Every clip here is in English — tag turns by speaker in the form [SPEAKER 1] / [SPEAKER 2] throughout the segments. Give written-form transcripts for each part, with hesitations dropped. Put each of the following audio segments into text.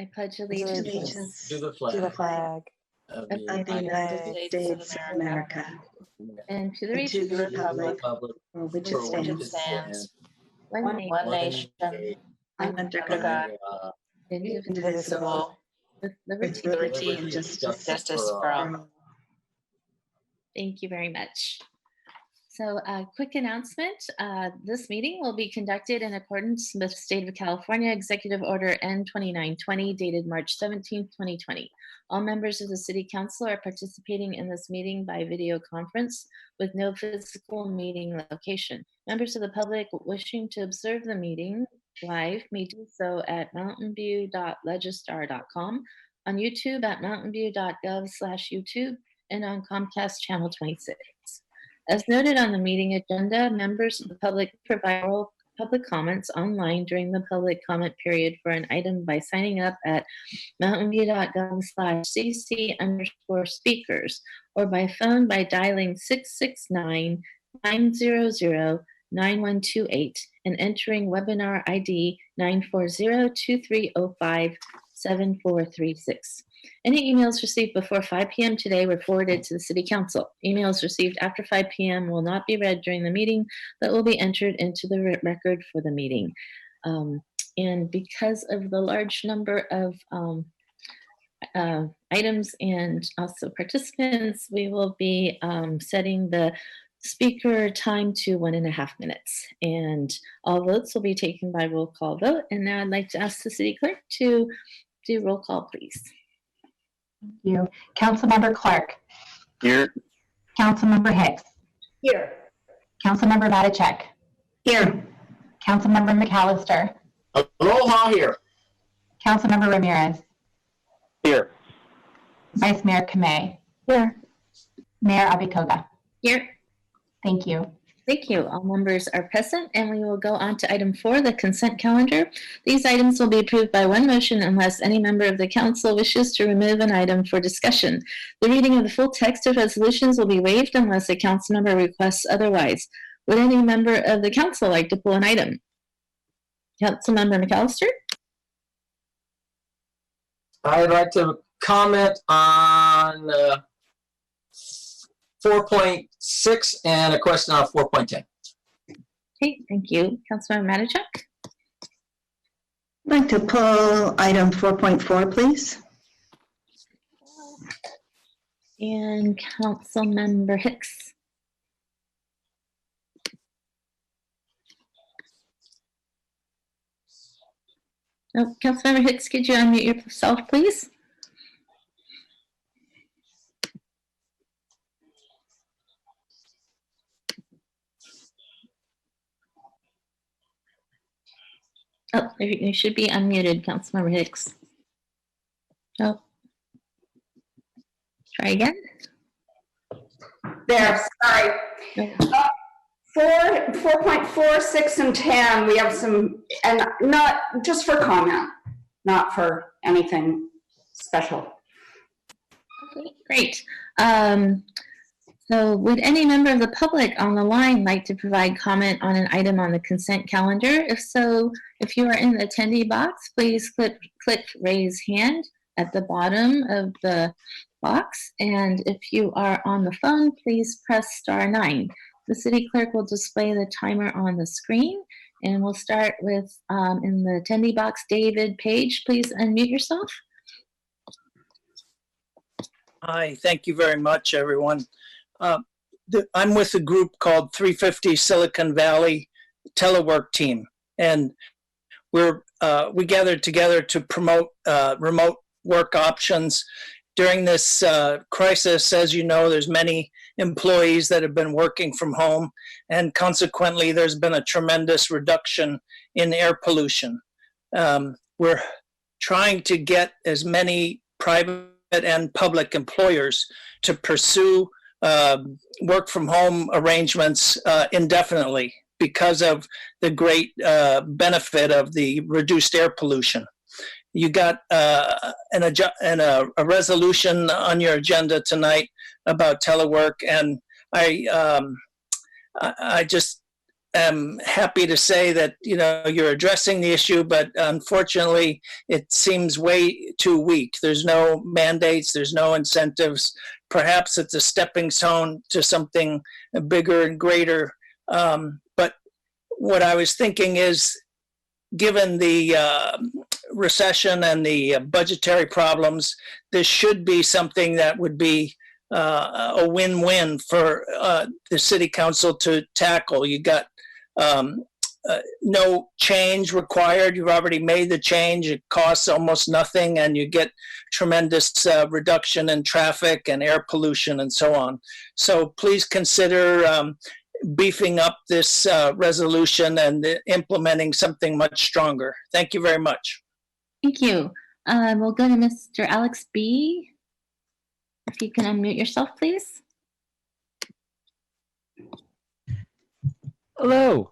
[SPEAKER 1] I pledge allegiance
[SPEAKER 2] to the
[SPEAKER 3] to the
[SPEAKER 2] flag
[SPEAKER 3] flag
[SPEAKER 2] of
[SPEAKER 1] of
[SPEAKER 2] the
[SPEAKER 1] the
[SPEAKER 2] United
[SPEAKER 3] States of America,
[SPEAKER 1] and to the
[SPEAKER 3] and to the
[SPEAKER 1] republic
[SPEAKER 3] republic
[SPEAKER 2] for
[SPEAKER 3] which
[SPEAKER 2] which
[SPEAKER 3] it
[SPEAKER 2] it
[SPEAKER 3] stands,
[SPEAKER 2] stands,
[SPEAKER 1] one nation
[SPEAKER 3] one
[SPEAKER 2] nation,
[SPEAKER 3] under
[SPEAKER 2] under
[SPEAKER 3] God,
[SPEAKER 2] God,
[SPEAKER 1] indivisible
[SPEAKER 3] indivisible,
[SPEAKER 1] with
[SPEAKER 3] with
[SPEAKER 1] liberty.
[SPEAKER 3] liberty and justice for all.
[SPEAKER 1] Thank you very much. So a quick announcement. This meeting will be conducted in accordance with State of California Executive Order N2920 dated March 17th, 2020. All members of the City Council are participating in this meeting by video conference with no physical meeting location. Members of the public wishing to observe the meeting live may do so at mountainview.legistar.com, on YouTube at mountainview.gov/YouTube, and on Comcast Channel 26. As noted on the meeting agenda, members of the public provide oral public comments online during the public comment period for an item by signing up at mountainview.gov/cc_speakers or by phone by dialing 669-900-9128 and entering webinar ID 940-2305-7436. Any emails received before 5 p.m. today were forwarded to the City Council. Emails received after 5 p.m. will not be read during the meeting, but will be entered into the record for the meeting. And because of the large number of items and also participants, we will be setting the speaker time to 1.5 minutes. And all votes will be taken by roll call vote. And now I'd like to ask the City Clerk to do roll call, please.
[SPEAKER 4] Thank you. Councilmember Clark.
[SPEAKER 5] Here.
[SPEAKER 4] Councilmember Hicks.
[SPEAKER 3] Here.
[SPEAKER 4] Councilmember Matichek.
[SPEAKER 3] Here.
[SPEAKER 4] Councilmember McAllister.
[SPEAKER 5] Aloha here.
[SPEAKER 4] Councilmember Ramirez.
[SPEAKER 5] Here.
[SPEAKER 4] Vice Mayor Kamei.
[SPEAKER 3] Here.
[SPEAKER 4] Mayor Abikoga.
[SPEAKER 1] Here.
[SPEAKER 4] Thank you.
[SPEAKER 1] Thank you. All members are present, and we will go on to item 4, the consent calendar. These items will be approved by one motion unless any member of the council wishes to remove an item for discussion. The reading of the full text of resolutions will be waived unless a council member requests otherwise. Would any member of the council like to pull an item? Councilmember McAllister?
[SPEAKER 2] I'd like to comment on 4.6 and a question on 4.10.
[SPEAKER 1] Okay, thank you. Councilmember Matichek?
[SPEAKER 3] I'd like to pull item 4.4, please.
[SPEAKER 1] And Councilmember Hicks? Oh, Councilmember Hicks, could you unmute yourself, please? Oh, you should be unmuted, Councilmember Hicks. Oh. Try again.
[SPEAKER 6] There, sorry.
[SPEAKER 1] No.
[SPEAKER 6] 4.4, 6, and 10, we have some, and not just for comment, not for anything special.
[SPEAKER 1] Okay, great. So would any member of the public on the line like to provide comment on an item on the consent calendar? If so, if you are in the attendee box, please click raise hand at the bottom of the box. And if you are on the phone, please press *9. The city clerk will display the timer on the screen. And we'll start with, in the attendee box, David Page. Please unmute yourself.
[SPEAKER 7] Hi, thank you very much, everyone. I'm with a group called 350 Silicon Valley Telework Team, and we gathered together to promote remote work options during this crisis. As you know, there's many employees that have been working from home, and consequently, there's been a tremendous reduction in air pollution. We're trying to get as many private and public employers to pursue work from home arrangements indefinitely because of the great benefit of the reduced air pollution. You got a resolution on your agenda tonight about telework, and I just am happy to say that, you're addressing the issue, but unfortunately, it seems way too weak. There's no mandates, there's no incentives. Perhaps it's a stepping stone to something bigger and greater. But what I was thinking is, given the recession and the budgetary problems, this should be something that would be a win-win for the city council to tackle. You got no change required. You've already made the change. It costs almost nothing, and you get tremendous reduction in traffic and air pollution and so on. So please consider beefing up this resolution and implementing something much stronger. Thank you very much.
[SPEAKER 1] Thank you. We'll go to Mr. Alex B. If you can unmute yourself, please.
[SPEAKER 8] Hello.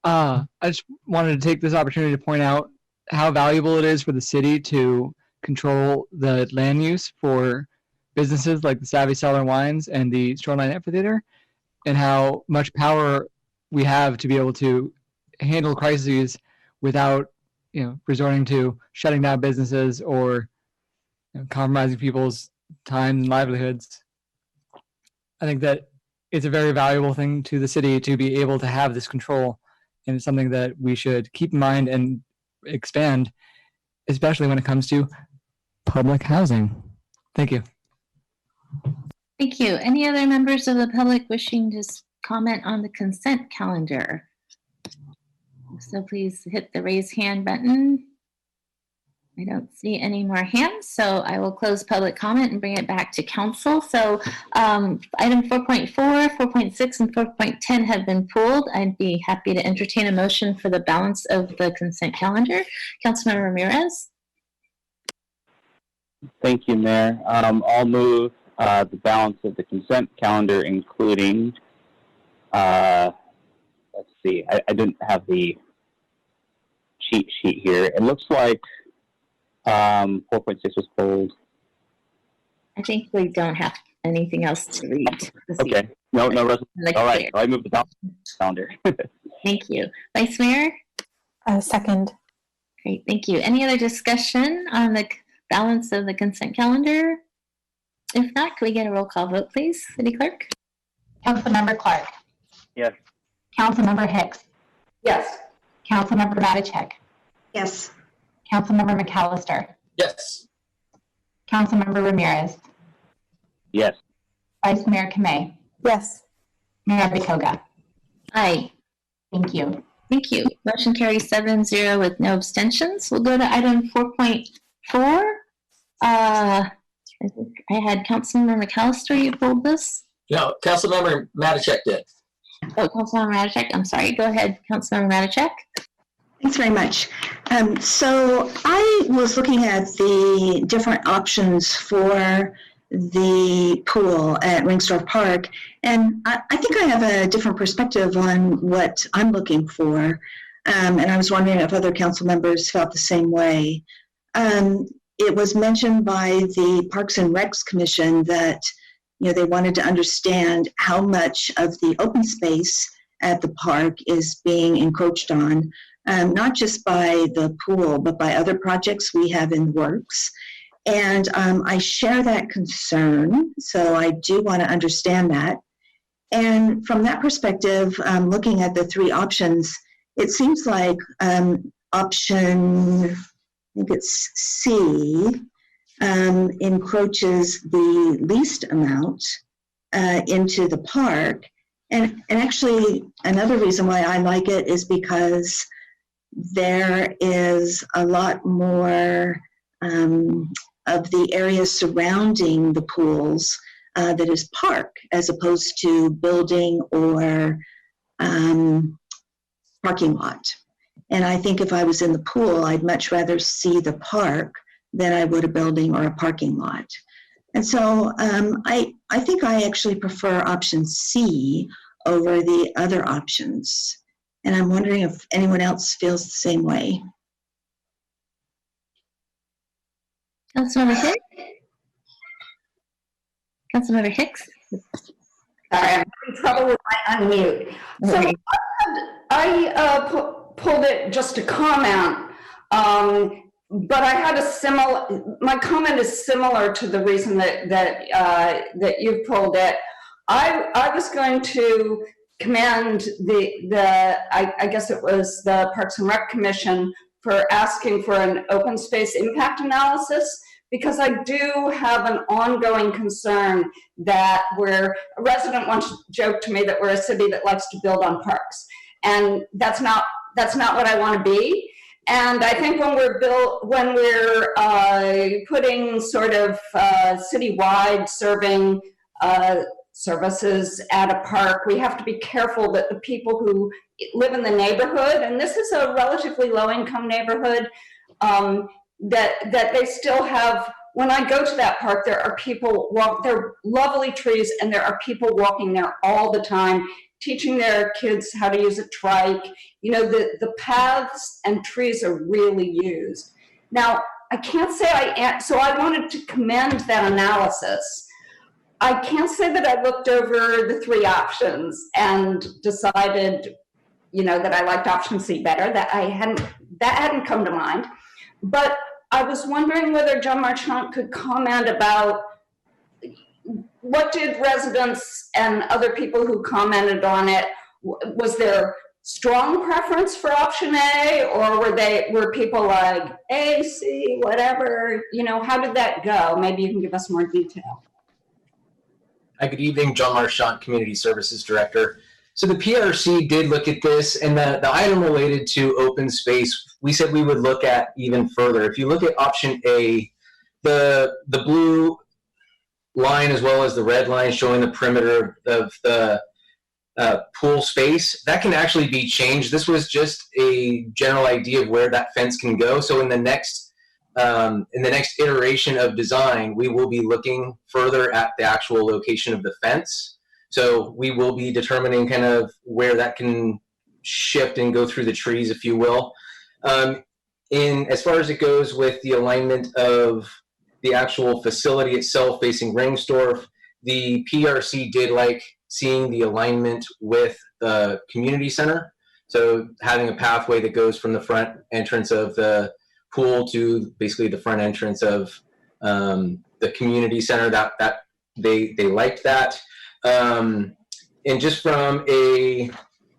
[SPEAKER 8] I just wanted to take this opportunity to point out how valuable it is for the city to control the land use for businesses like the Savvy Cellar Wines and the Shoreline Amphitheater, and how much power we have to be able to handle crises without, resorting to shutting down businesses or compromising people's time and livelihoods. I think that it's a very valuable thing to the city to be able to have this control, and it's something that we should keep in mind and expand, especially when it comes to public housing. Thank you.
[SPEAKER 1] Thank you. Any other members of the public wishing to comment on the consent calendar? So please hit the raise hand button. I don't see any more hands, so I will close public comment and bring it back to council. So item 4.4, 4.6, and 4.10 have been pulled. I'd be happy to entertain a motion for the balance of the consent calendar. Councilmember Ramirez.
[SPEAKER 5] Thank you, Mayor. I'll move the balance of the consent calendar, including, let's see, I didn't have the cheat sheet here. It looks like 4.6 was pulled.
[SPEAKER 1] I think we don't have anything else to read.
[SPEAKER 5] Okay. No resolution. All right. So I move the balance of the calendar.
[SPEAKER 1] Thank you. Vice Mayor?
[SPEAKER 9] Second.
[SPEAKER 1] Great. Thank you. Any other discussion on the balance of the consent calendar? If not, can we get a roll call vote, please, City Clerk?
[SPEAKER 4] Councilmember Clark.
[SPEAKER 5] Yes.
[SPEAKER 4] Councilmember Hicks.
[SPEAKER 6] Yes.
[SPEAKER 4] Councilmember Matacek.
[SPEAKER 3] Yes.
[SPEAKER 4] Councilmember McAllister.
[SPEAKER 2] Yes.
[SPEAKER 4] Councilmember Ramirez.
[SPEAKER 5] Yes.
[SPEAKER 4] Vice Mayor Kamei.
[SPEAKER 9] Yes.
[SPEAKER 4] Mayor Bikoga.
[SPEAKER 1] Aye.
[SPEAKER 4] Thank you.
[SPEAKER 1] Thank you. Motion carries 7-0 with no abstentions. We'll go to item 4.4. I think I had Councilmember McAllister. You pulled this?
[SPEAKER 2] No, Councilmember Matacek did.
[SPEAKER 1] Oh, Councilmember Matacek. I'm sorry. Go ahead, Councilmember Matacek.
[SPEAKER 3] Thanks very much. So I was looking at the different options for the pool at Ringstorff Park, and I think I have a different perspective on what I'm looking for, and I was wondering if other council members felt the same way. It was mentioned by the Parks and Recs Commission that they wanted to understand how much of the open space at the park is being encroached on, not just by the pool, but by other projects we have in the works. And I share that concern, so I do want to understand that. And from that perspective, looking at the three options, it seems like option, I think it's C, encroaches the least amount into the park. And actually, another reason why I like it is because there is a lot more of the area surrounding the pools that is park, as opposed to building or parking lot. And I think if I was in the pool, I'd much rather see the park than I would a building or a parking lot. And so I think I actually prefer option C over the other options. And I'm wondering if anyone else feels the same way.
[SPEAKER 1] Councilmember Hicks? Councilmember Hicks?
[SPEAKER 6] Sorry, I'm having trouble with my unmute. So
[SPEAKER 1] Okay.
[SPEAKER 6] pulled it just to comment, but I had my comment is similar to the reason that you pulled it. I was going to commend I guess it was the Parks and Rec Commission for asking for an open space impact analysis, because I do have an ongoing concern that a resident once joked to me that we're a city that likes to build on parks. And that's not what I want to be. And I think when we're putting sort of citywide serving services at a park, we have to be careful that the people who live in the neighborhood, and this is a relatively low-income neighborhood, that they still have. When I go to that park, there are there are lovely trees, and there are people walking there all the time, teaching their kids how to use a trike. You know, the paths and trees are really used. Now, I can't say so I wanted to commend that analysis. I can't say that I looked over the 3 options and decided, that I liked option C better. That hadn't come to mind. But I was wondering whether John Marchant could comment about what did residents and other people who commented on it, was there strong preference for option A, or were people like A, C, whatever? How did that go? Maybe you can give us more detail.
[SPEAKER 2] Hi, good evening. John Marchant, Community Services Director. So the PRC did look at this, and the item related to open space, we said we would look at even further. If you look at option A, the blue line as well as the red line showing the perimeter of the pool space, that can actually be changed. This was just a general idea of where that fence can go. So in the next iteration of design, we will be looking further at the actual location of the fence. So we will be determining kind of where that can shift and go through the trees, if you will. As far as it goes with the alignment of the actual facility itself facing Ringsdorf, the PRC did like seeing the alignment with the community center. So having a pathway that goes from the front entrance of the pool to basically the front entrance of the community center, that they liked that. And just from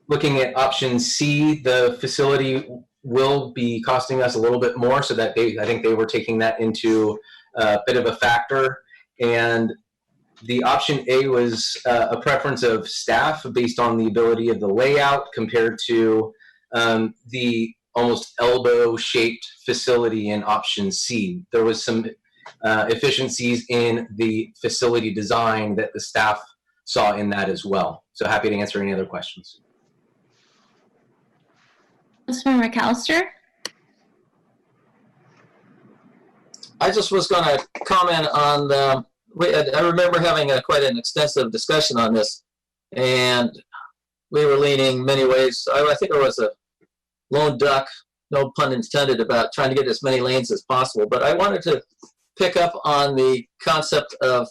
[SPEAKER 2] looking at option C, the facility will be costing us a little bit more, so that I think they were taking that into a bit of a factor. And the option A was a preference of staff based on the ability of the layout compared to the almost elbow-shaped facility in option C. There was some efficiencies in the facility design that the staff saw in that as well. So happy to answer any other questions.
[SPEAKER 1] Councilmember McAllister?
[SPEAKER 9] I just was going to comment on I remember having quite an extensive discussion on this, and we were leaning many ways. I think there was a lone duck, no pun intended, about trying to get as many lanes as possible. But I wanted to pick up on the concept of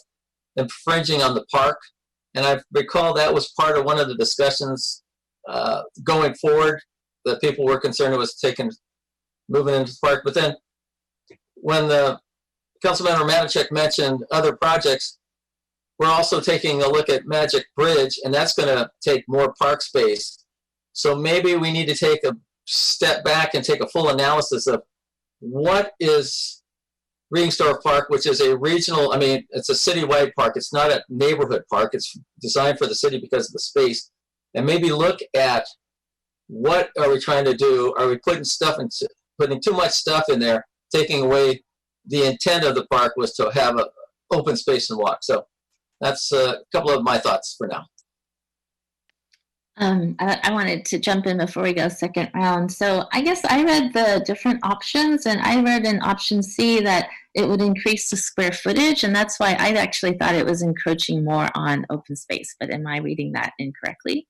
[SPEAKER 9] infringing on the park. And I recall that was part of one of the discussions going forward, that people were concerned it was moving into the park. But then when the Councilmember Matichek mentioned other projects, we're also taking a look at Magic Bridge, and that's going to take more park space. So maybe we need to take a step back and take a full analysis of what is Ringsdorf Park, which is a regional, it's a citywide park. It's not a neighborhood park. It's designed for the city because of the space. And maybe look at what are we trying to do? Are we putting too much stuff in there, taking away the intent of the park was to have an open space and walk. So that's a couple of my thoughts for now.
[SPEAKER 1] I wanted to jump in before we go second round. So I guess I read the different options, and I read in option C that it would increase the square footage, and that's why I actually thought it was encroaching more on open space. But am I reading that incorrectly?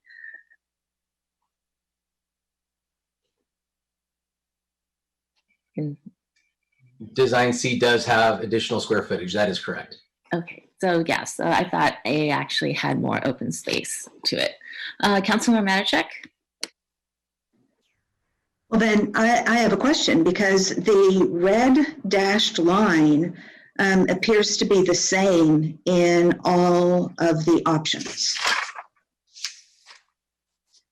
[SPEAKER 2] Design C does have additional square footage. That is correct.
[SPEAKER 1] Okay, so yeah, so I thought A actually had more open space to it. Councilmember Matichek?
[SPEAKER 3] Well, then I have a question, because the red dashed line appears to be the same in all of the options.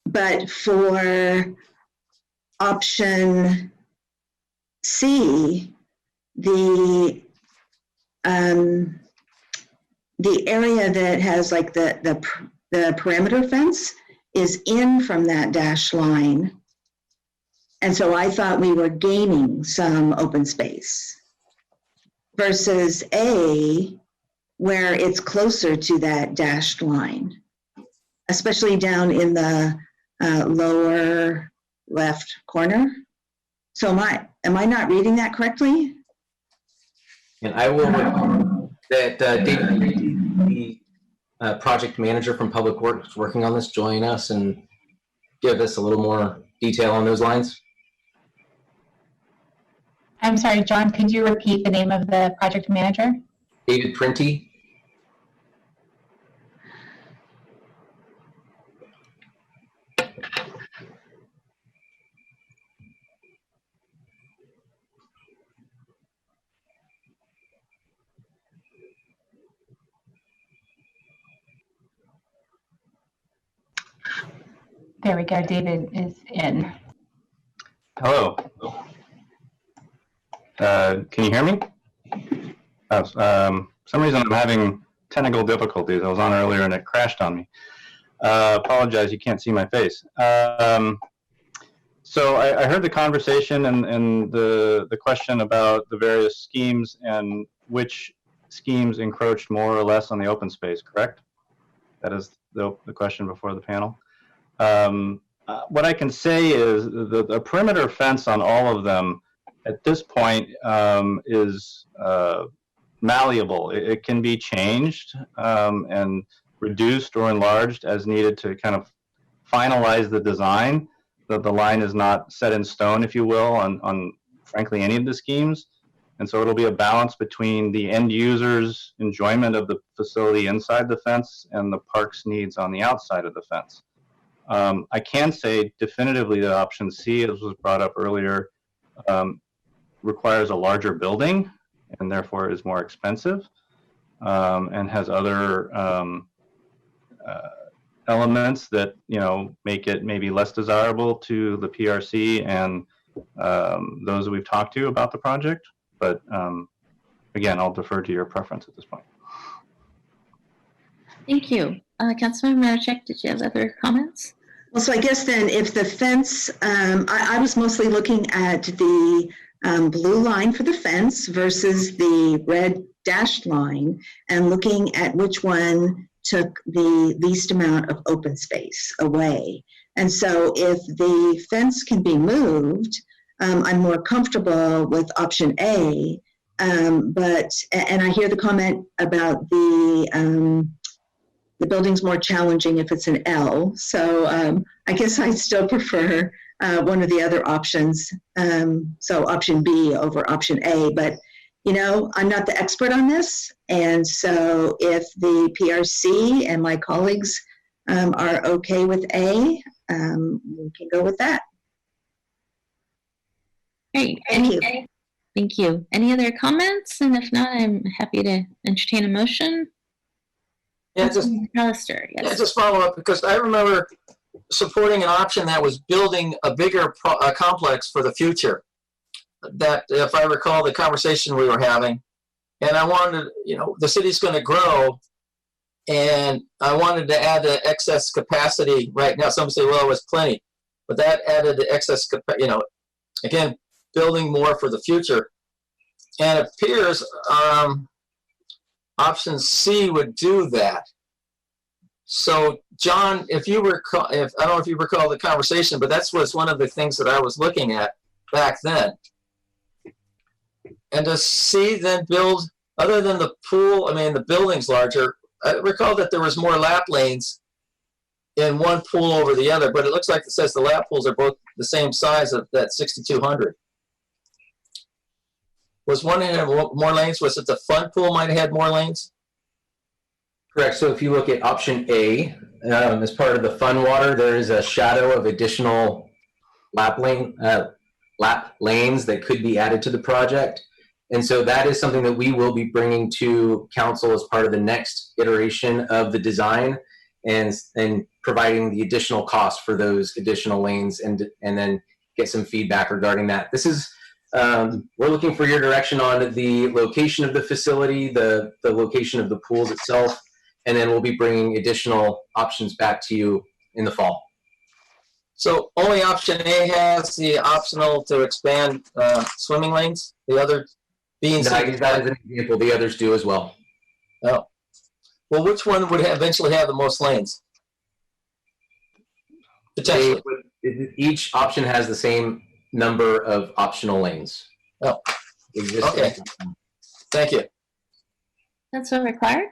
[SPEAKER 3] But for option C, the area that has like the perimeter fence is in from that dashed line. And so I thought we were gaining some open space, versus A, where it's closer to that dashed line, especially down in the lower left corner. So am I not reading that correctly?
[SPEAKER 2] And I will that David, the project manager from Public Works working on this, join us and give us a little more detail on those lines.
[SPEAKER 4] I'm sorry, John, could you repeat the name of the project manager?
[SPEAKER 2] David Printy.
[SPEAKER 4] There we go, David is in.
[SPEAKER 10] Hello. Can you hear me? Some reason I'm having technical difficulties. I was on earlier and it crashed on me. Apologize, you can't see my face. So I heard the conversation and the question about the various schemes and which schemes encroached more or less on the open space, correct? That is the question before the panel. What I can say is the perimeter fence on all of them at this point is malleable. It can be changed and reduced or enlarged as needed to kind of finalize the design. That the line is not set in stone, if you will, on frankly any of the schemes. And so it'll be a balance between the end user's enjoyment of the facility inside the fence and the park's needs on the outside of the fence. I can say definitively that option C, as was brought up earlier, requires a larger building and therefore is more expensive and has other elements that make it maybe less desirable to the PRC and those that we've talked to about the project. But again, I'll defer to your preference at this point.
[SPEAKER 1] Thank you. Councilmember Marichek, did you have other comments?
[SPEAKER 3] Well, so I guess then if the fence, I was mostly looking at the blue line for the fence versus the red dashed line and looking at which one took the least amount of open space away. And so if the fence can be moved, I'm more comfortable with option A, and I hear the comment about the building's more challenging if it's an L. So I guess I still prefer one of the other options. So option B over option A, but I'm not the expert on this. And so if the PRC and my colleagues are okay with A, we can go with that.
[SPEAKER 1] Great.
[SPEAKER 3] Thank you.
[SPEAKER 1] Thank you. Any other comments? And if not, I'm happy to entertain a motion.
[SPEAKER 9] Yeah, just
[SPEAKER 1] Alistair, yes.
[SPEAKER 9] Yeah, just follow up, because I remember supporting an option that was building a bigger complex for the future. That, if I recall the conversation we were having, and I wanted, the city's going to grow, and I wanted to add the excess capacity right now. Some say, well, it was plenty, but that added the excess, again, building more for the future. And it appears option C would do that. So, John, if you recall, I don't know if you recall the conversation, but that was one of the things that I was looking at back then. And does C then build, other than the pool, the building's larger, I recall that there was more lap lanes in one pool over the other, but it looks like it says the lap pools are both the same size of that 6,200. Was one had more lanes? Was it the fun pool might have had more lanes?
[SPEAKER 2] Correct. So if you look at option A, as part of the fun water, there is a shadow of additional lap lanes that could be added to the project. And so that is something that we will be bringing to council as part of the next iteration of the design, and providing the additional cost for those additional lanes, and then get some feedback regarding that. This is, we're looking for your direction on the location of the facility, the location of the pools itself, and then we'll be bringing additional options back to you in the fall.
[SPEAKER 9] So only option A has the optional to expand swimming lanes. The other being
[SPEAKER 2] I use that as an example. The others do as well.
[SPEAKER 9] Oh, well, which one would eventually have the most lanes? Potentially.
[SPEAKER 2] Each option has the same number of optional lanes.
[SPEAKER 9] Oh, okay. Thank you.
[SPEAKER 1] Councilmember Clark?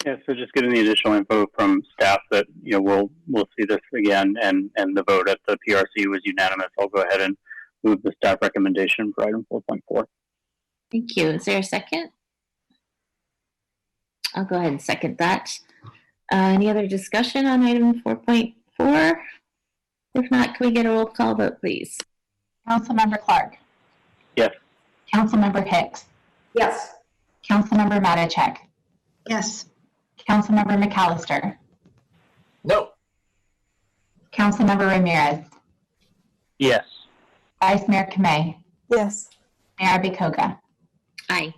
[SPEAKER 5] Yeah, so just getting the additional info from staff that, you know, we'll see this again, and the vote at the PRC was unanimous. I'll go ahead and move the staff recommendation for item 4.4.
[SPEAKER 1] Thank you. Is there a second? I'll go ahead and second that. Any other discussion on item 4.4? If not, can we get a roll call vote, please?
[SPEAKER 4] Councilmember Clark.
[SPEAKER 5] Yes.
[SPEAKER 4] Councilmember Hicks.
[SPEAKER 6] Yes.
[SPEAKER 4] Councilmember Matacek.
[SPEAKER 3] Yes.
[SPEAKER 4] Councilmember McAllister.
[SPEAKER 9] No.
[SPEAKER 4] Councilmember Ramirez.
[SPEAKER 5] Yes.
[SPEAKER 4] Vice Mayor Kamei.
[SPEAKER 11] Yes.
[SPEAKER 4] Mayor Bikoga.
[SPEAKER 1] Aye.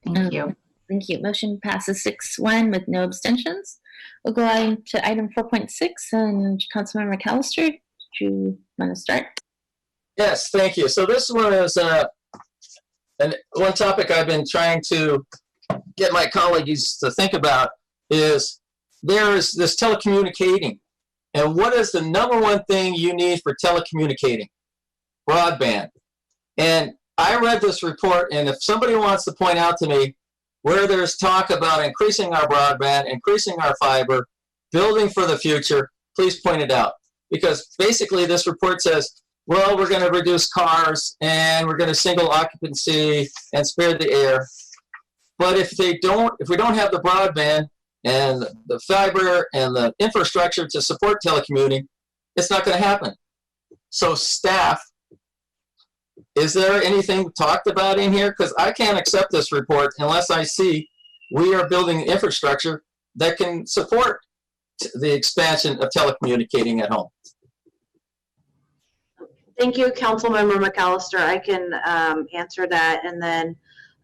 [SPEAKER 4] Thank you.
[SPEAKER 1] Thank you. Motion passes 6-1 with no abstentions. We'll go on to item 4.6, and Councilmember McAllister, do you want to start?
[SPEAKER 9] Yes, thank you. So this one is one topic I've been trying to get my colleagues to think about is there is this telecommunicating. And what is the number one thing you need for telecommunicating? Broadband. And I read this report, and if somebody wants to point out to me where there's talk about increasing our broadband, increasing our fiber, building for the future, please point it out. Because basically this report says, well, we're going to reduce cars and we're going to single occupancy and spare the air. But if we don't have the broadband and the fiber and the infrastructure to support telecommuting, it's not going to happen. So staff, is there anything talked about in here? Because I can't accept this report unless I see we are building infrastructure that can support the expansion of telecommunicating at home.
[SPEAKER 12] Thank you, Councilmember McAllister. I can answer that, and then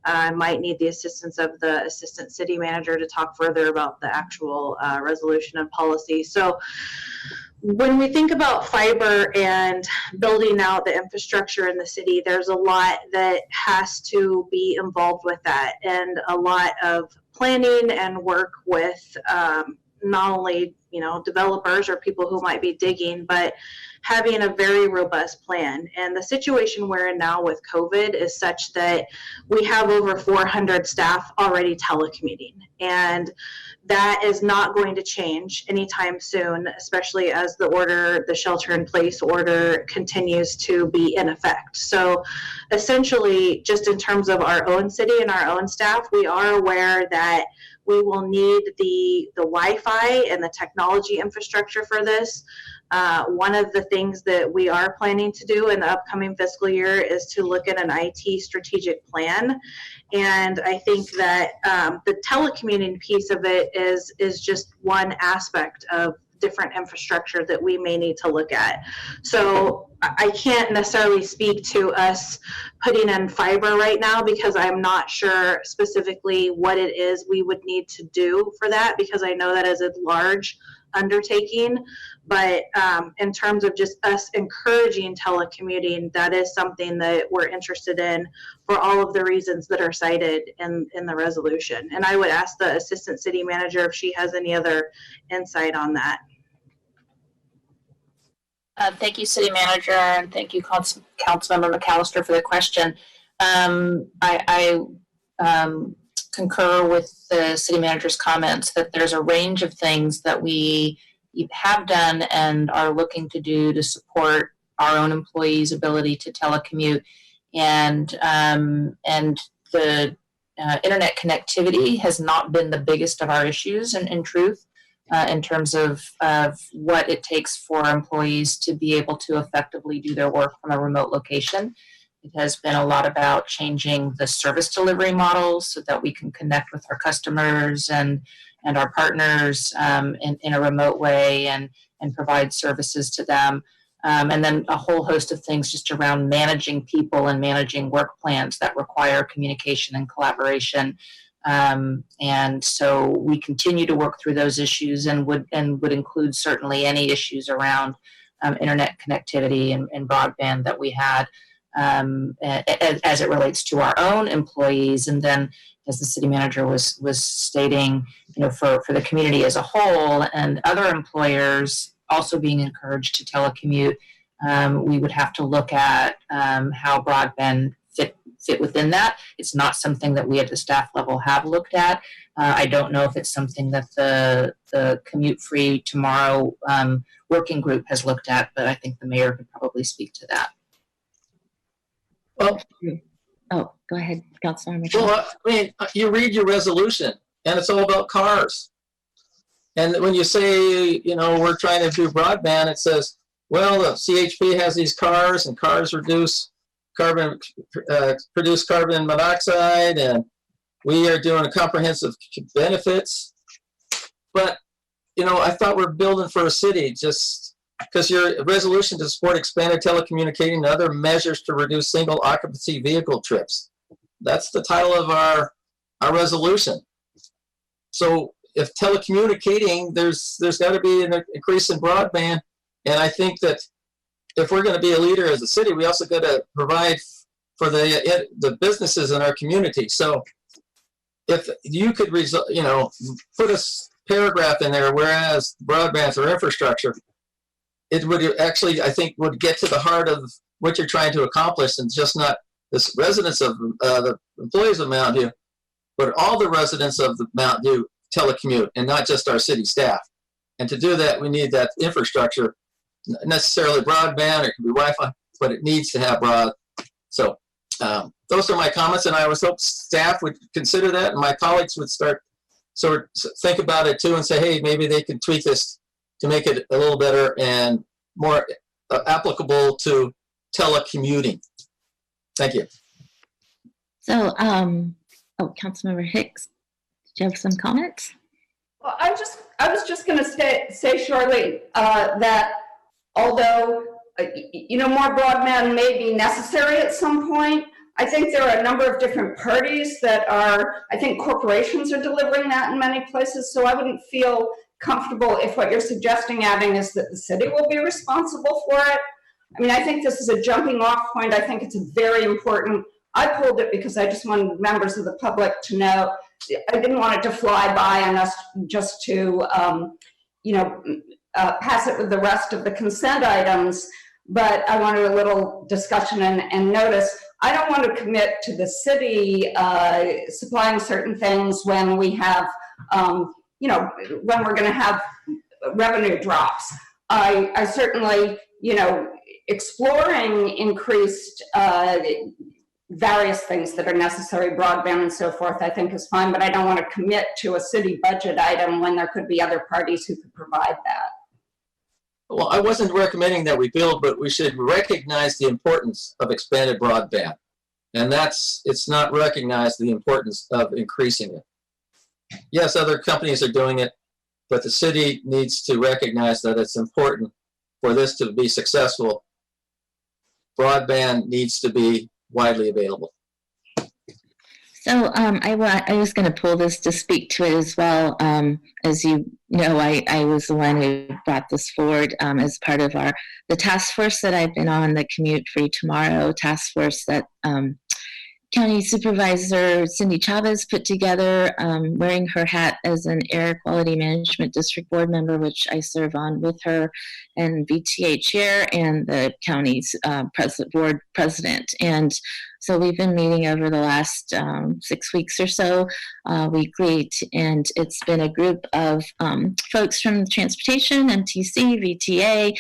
[SPEAKER 12] I might need the assistance of the Assistant City Manager to talk further about the actual resolution and policy. So when we think about fiber and building out the infrastructure in the city, there's a lot that has to be involved with that, and a lot of planning and work with not only, you know, developers or people who might be digging, but having a very robust plan. And the situation we're in now with COVID is such that we have over 400 staff already telecommuting, and that is not going to change anytime soon, especially as the shelter-in-place order continues to be in effect. So essentially, just in terms of our own city and our own staff, we are aware that we will need the Wi-Fi and the technology infrastructure for this. One of the things that we are planning to do in the upcoming fiscal year is to look at an IT strategic plan. And I think that the telecommuting piece of it is just one aspect of different infrastructure that we may need to look at. So I can't necessarily speak to us putting in fiber right now, because I'm not sure specifically what it is we would need to do for that, because I know that is a large undertaking. But in terms of just us encouraging telecommuting, that is something that we're interested in for all of the reasons that are cited in the resolution. And I would ask the Assistant City Manager if she has any other insight on that.
[SPEAKER 13] Thank you, City Manager, and thank you, Councilmember McAllister, for the question. I concur with the City Manager's comments that there's a range of things that we have done and are looking to do to support our own employees' ability to telecommute, and the internet connectivity has not been the biggest of our issues, in truth. in terms of what it takes for employees to be able to effectively do their work from a remote location. It has been a lot about changing the service delivery models so that we can connect with our customers and our partners in a remote way and provide services to them. And then a whole host of things just around managing people and managing work plans that require communication and collaboration. And so we continue to work through those issues and would include certainly any issues around internet connectivity and broadband that we had as it relates to our own employees. And then, as the city manager was stating, for the community as a whole and other employers also being encouraged to telecommute, we would have to look at how broadband fit within that. It's not something that we at the staff level have looked at. I don't know if it's something that the Commute Free Tomorrow working group has looked at, but I think the mayor could probably speak to that.
[SPEAKER 9] Well,
[SPEAKER 1] oh, go ahead, Councilor McCall.
[SPEAKER 9] Well, I mean, you read your resolution, and it's all about cars. And when you say, we're trying to do broadband, it says, well, the CHP has these cars, and cars produce carbon monoxide, and we are doing a comprehensive benefits. But, I thought we're building for a city, just because your resolution to support expanded telecommunicating and other measures to reduce single occupancy vehicle trips. That's the title of our resolution. So if telecommunicating, there's got to be an increase in broadband. And I think that if we're going to be a leader as a city, we also got to provide for the businesses in our community. So if you could, put a paragraph in there, whereas broadband or infrastructure, it would actually, I think, would get to the heart of what you're trying to accomplish, and just not the residents of the employees of Mountain View, but all the residents of the Mountain View telecommute, and not just our city staff. And to do that, we need that infrastructure, not necessarily broadband, or it can be Wi-Fi, but it needs to have broad. So those are my comments, and I would hope staff would consider that, and my colleagues would start sort of think about it too, and say, hey, maybe they can tweak this to make it a little better and more applicable to telecommuting. Thank you.
[SPEAKER 1] So, Councilmember Hicks, did you have some comments?
[SPEAKER 6] Well, I was just going to say shortly that although more broadband may be necessary at some point, I think there are a number of different parties that I think corporations are delivering that in many places, so I wouldn't feel comfortable if what you're suggesting, adding, is that the city will be responsible for it. I mean, I think this is a jumping off point. I think it's very important. I pulled it because I just wanted members of the public to know. I didn't want it to fly by on us just to, pass it with the rest of the consent items, but I wanted a little discussion and notice. I don't want to commit to the city supplying certain things when we have when we're going to have revenue drops. I certainly, exploring increased various things that are necessary, broadband and so forth, I think is fine, but I don't want to commit to a city budget item when there could be other parties who could provide that.
[SPEAKER 9] Well, I wasn't recommending that we build, but we should recognize the importance of expanded broadband. And it's not recognized the importance of increasing it. Yes, other companies are doing it, but the city needs to recognize that it's important for this to be successful. Broadband needs to be widely available.
[SPEAKER 1] So I was going to pull this to speak to it as well. As you know, I was the one who brought this forward as part of the task force that I've been on, the Commute Free Tomorrow task force that County Supervisor Cindy Chavez put together, wearing her hat as an Air Quality Management District Board member, which I serve on with her, and VTA Chair, and the county's board president. And so we've been meeting over the last 6 weeks or so weekly, and it's been a group of folks from transportation, MTC, VTA,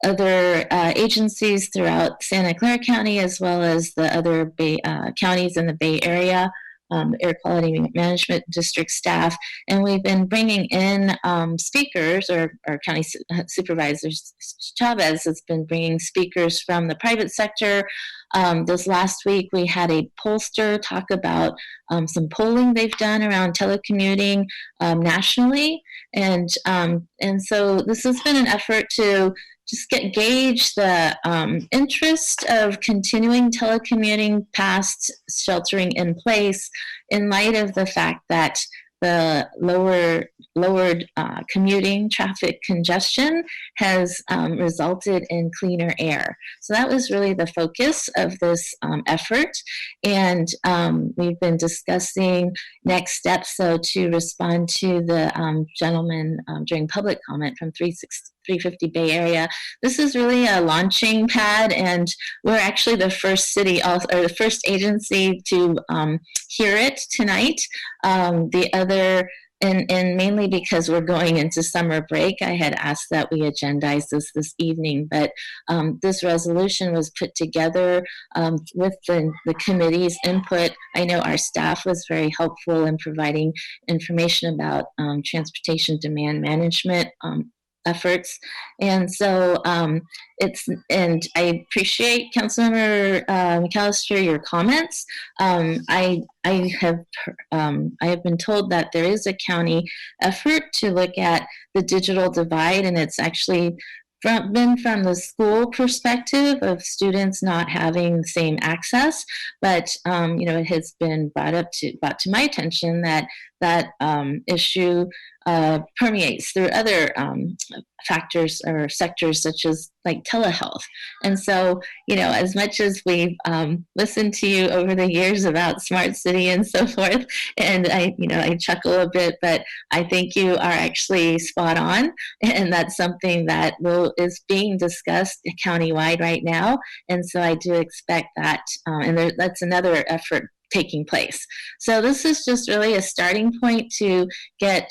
[SPEAKER 1] other agencies throughout Santa Clara County, as well as the other counties in the Bay Area. Air Quality Management District staff, and we've been bringing in speakers, or County Supervisors Chavez has been bringing speakers from the private sector. This last week, we had a pollster talk about some polling they've done around telecommuting nationally, and so this has been an effort to just gauge the interest of continuing telecommuting past sheltering in place, in light of the fact that the lowered commuting traffic congestion has resulted in cleaner air. So that was really the focus of this effort. And we've been discussing next steps. So to respond to the gentleman during public comment from 350 Bay Area, this is really a launching pad, and we're actually the first city or the first agency to hear it tonight. The other, and mainly because we're going into summer break, I had asked that we agendize this evening, but this resolution was put together with the committee's input. I know our staff was very helpful in providing information about transportation demand management efforts, and so and I appreciate Councilmember McAllister, your comments. I have been told that there is a county effort to look at the digital divide, and it's actually been from the school perspective of students not having the same access, but it has been brought to my attention that issue permeates through other factors or sectors, such as like telehealth. And so, as much as we've listened to you over the years about smart city and so forth, and I chuckle a bit, but I think you are actually spot on, and that's something that is being discussed countywide right now. And so I do expect that, and that's another effort taking place. So this is just really a starting point to get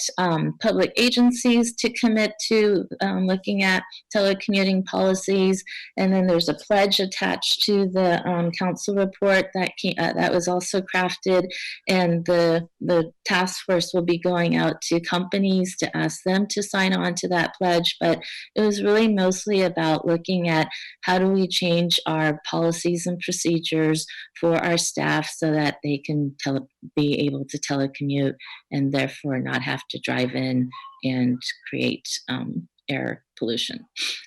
[SPEAKER 1] public agencies to commit to looking at telecommuting policies. And then there's a pledge attached to the council report that was also crafted. And the task force will be going out to companies to ask them to sign on to that pledge. But it was really mostly about looking at how do we change our policies and procedures for our staff so that they can be able to telecommute and therefore not have to drive in and create air pollution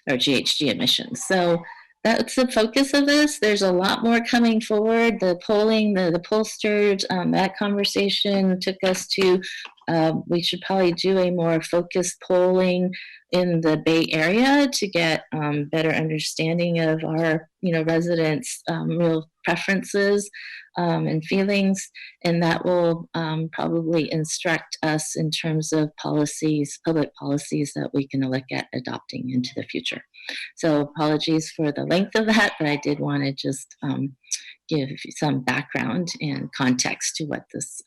[SPEAKER 1] or GHG emissions. So that's the focus of this. There's a lot more coming forward. The polling, the pollsters, that conversation took us to, we should probably do a more focused polling in the Bay Area to get better understanding of our, residents' real preferences and feelings, and that will probably instruct us in terms of policies, public policies that we can look at adopting into the future. So apologies for the length of that, but I did want to just give some background and context to what this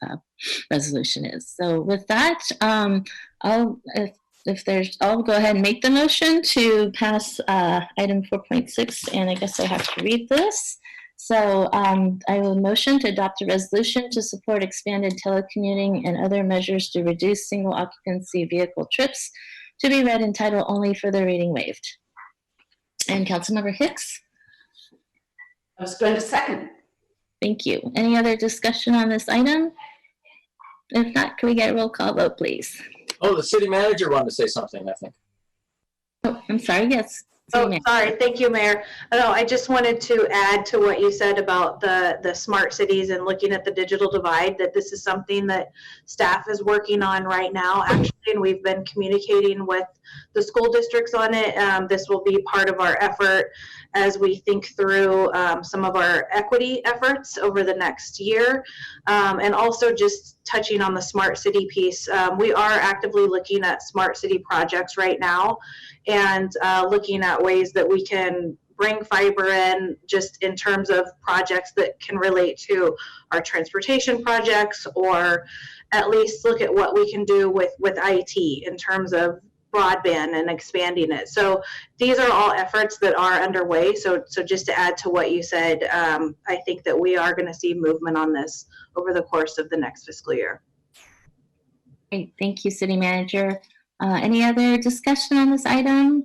[SPEAKER 1] resolution is. So with that, I'll go ahead and make the motion to pass item 4.6, and I guess I have to read this. So I will motion to adopt a resolution to support expanded telecommuting and other measures to reduce single occupancy vehicle trips, to be read in title only, further reading waived. And Councilmember Hicks?
[SPEAKER 6] I was going to second.
[SPEAKER 1] Thank you. Any other discussion on this item? If not, can we get a roll call vote, please?
[SPEAKER 9] Oh, the city manager wanted to say something, I think.
[SPEAKER 1] Oh, I'm sorry, yes.
[SPEAKER 12] Oh, sorry. Thank you, Mayor. No, I just wanted to add to what you said about the smart cities and looking at the digital divide, that this is something that staff is working on right now, actually, and we've been communicating with the school districts on it. This will be part of our effort as we think through some of our equity efforts over the next year. And also just touching on the smart city piece, we are actively looking at smart city projects right now, and looking at ways that we can bring fiber in, just in terms of projects that can relate to our transportation projects, or at least look at what we can do with IT in terms of broadband and expanding it. So these are all efforts that are underway. So just to add to what you said, I think that we are going to see movement on this over the course of the next fiscal year.
[SPEAKER 1] Great, thank you, City Manager. Any other discussion on this item?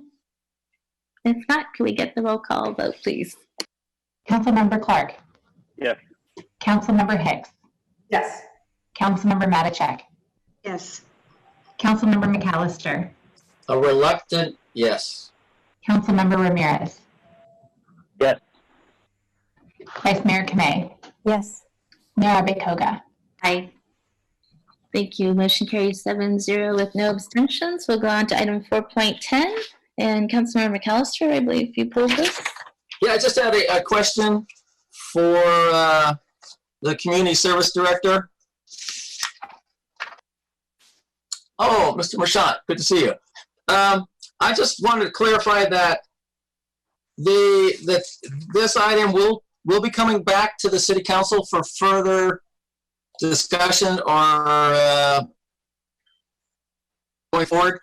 [SPEAKER 1] If not, can we get the roll call vote, please?
[SPEAKER 4] Councilmember Clark.
[SPEAKER 10] Yes.
[SPEAKER 4] Councilmember Hicks.
[SPEAKER 6] Yes.
[SPEAKER 4] Councilmember Matichak.
[SPEAKER 3] Yes.
[SPEAKER 4] Councilmember McAllister.
[SPEAKER 9] A reluctant yes.
[SPEAKER 4] Councilmember Ramirez.
[SPEAKER 5] Yes.
[SPEAKER 4] Vice Mayor Kamei.
[SPEAKER 11] Yes.
[SPEAKER 4] Mayor Abekoga.
[SPEAKER 1] Aye. Thank you. Motion carries 7-0 with no abstentions. We'll go on to item 4.10. And Councilmember McAllister, I believe you pulled this.
[SPEAKER 9] Yeah, I just had a question for the Community Service Director. Oh, Mr. Marchant, good to see you. I just wanted to clarify that this item will be coming back to the City Council for further discussion or going forward.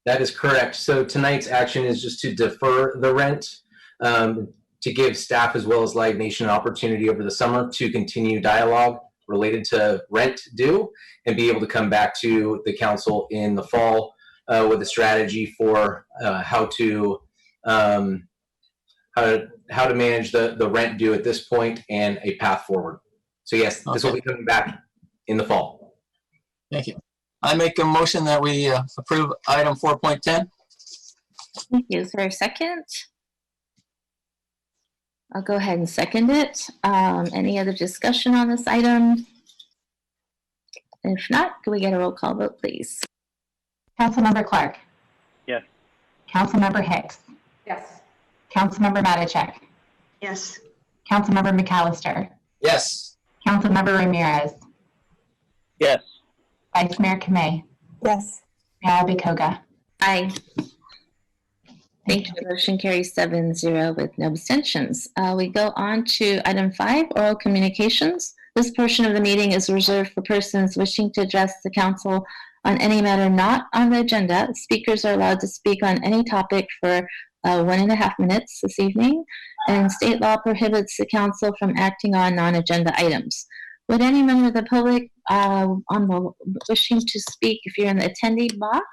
[SPEAKER 2] That is correct. So tonight's action is just to defer the rent to give staff as well as Live Nation an opportunity over the summer to continue dialogue related to rent due and be able to come back to the council in the fall with a strategy for how to manage the rent due at this point and a path forward. So yes, this will be coming back in the fall.
[SPEAKER 9] Thank you. I make a motion that we approve item 4.10.
[SPEAKER 1] Thank you. Is there a second? I'll go ahead and second it. Any other discussion on this item? If not, can we get a roll call vote, please?
[SPEAKER 4] Councilmember Clark.
[SPEAKER 10] Yes.
[SPEAKER 4] Councilmember Hicks.
[SPEAKER 6] Yes.
[SPEAKER 4] Councilmember Matichak.
[SPEAKER 3] Yes.
[SPEAKER 4] Councilmember McAllister.
[SPEAKER 9] Yes.
[SPEAKER 4] Councilmember Ramirez.
[SPEAKER 5] Yes.
[SPEAKER 4] Vice Mayor Kamei.
[SPEAKER 11] Yes.
[SPEAKER 4] Mayor Abekoga.
[SPEAKER 1] Aye. Thank you. Motion carries 7-0 with no abstentions. We go on to item 5, oral communications. This portion of the meeting is reserved for persons wishing to address the council on any matter not on the agenda. Speakers are allowed to speak on any topic for 1.5 minutes this evening, and state law prohibits the council from acting on non-agenda items. Would any member of the public wishing to speak, if you're in the attendee box,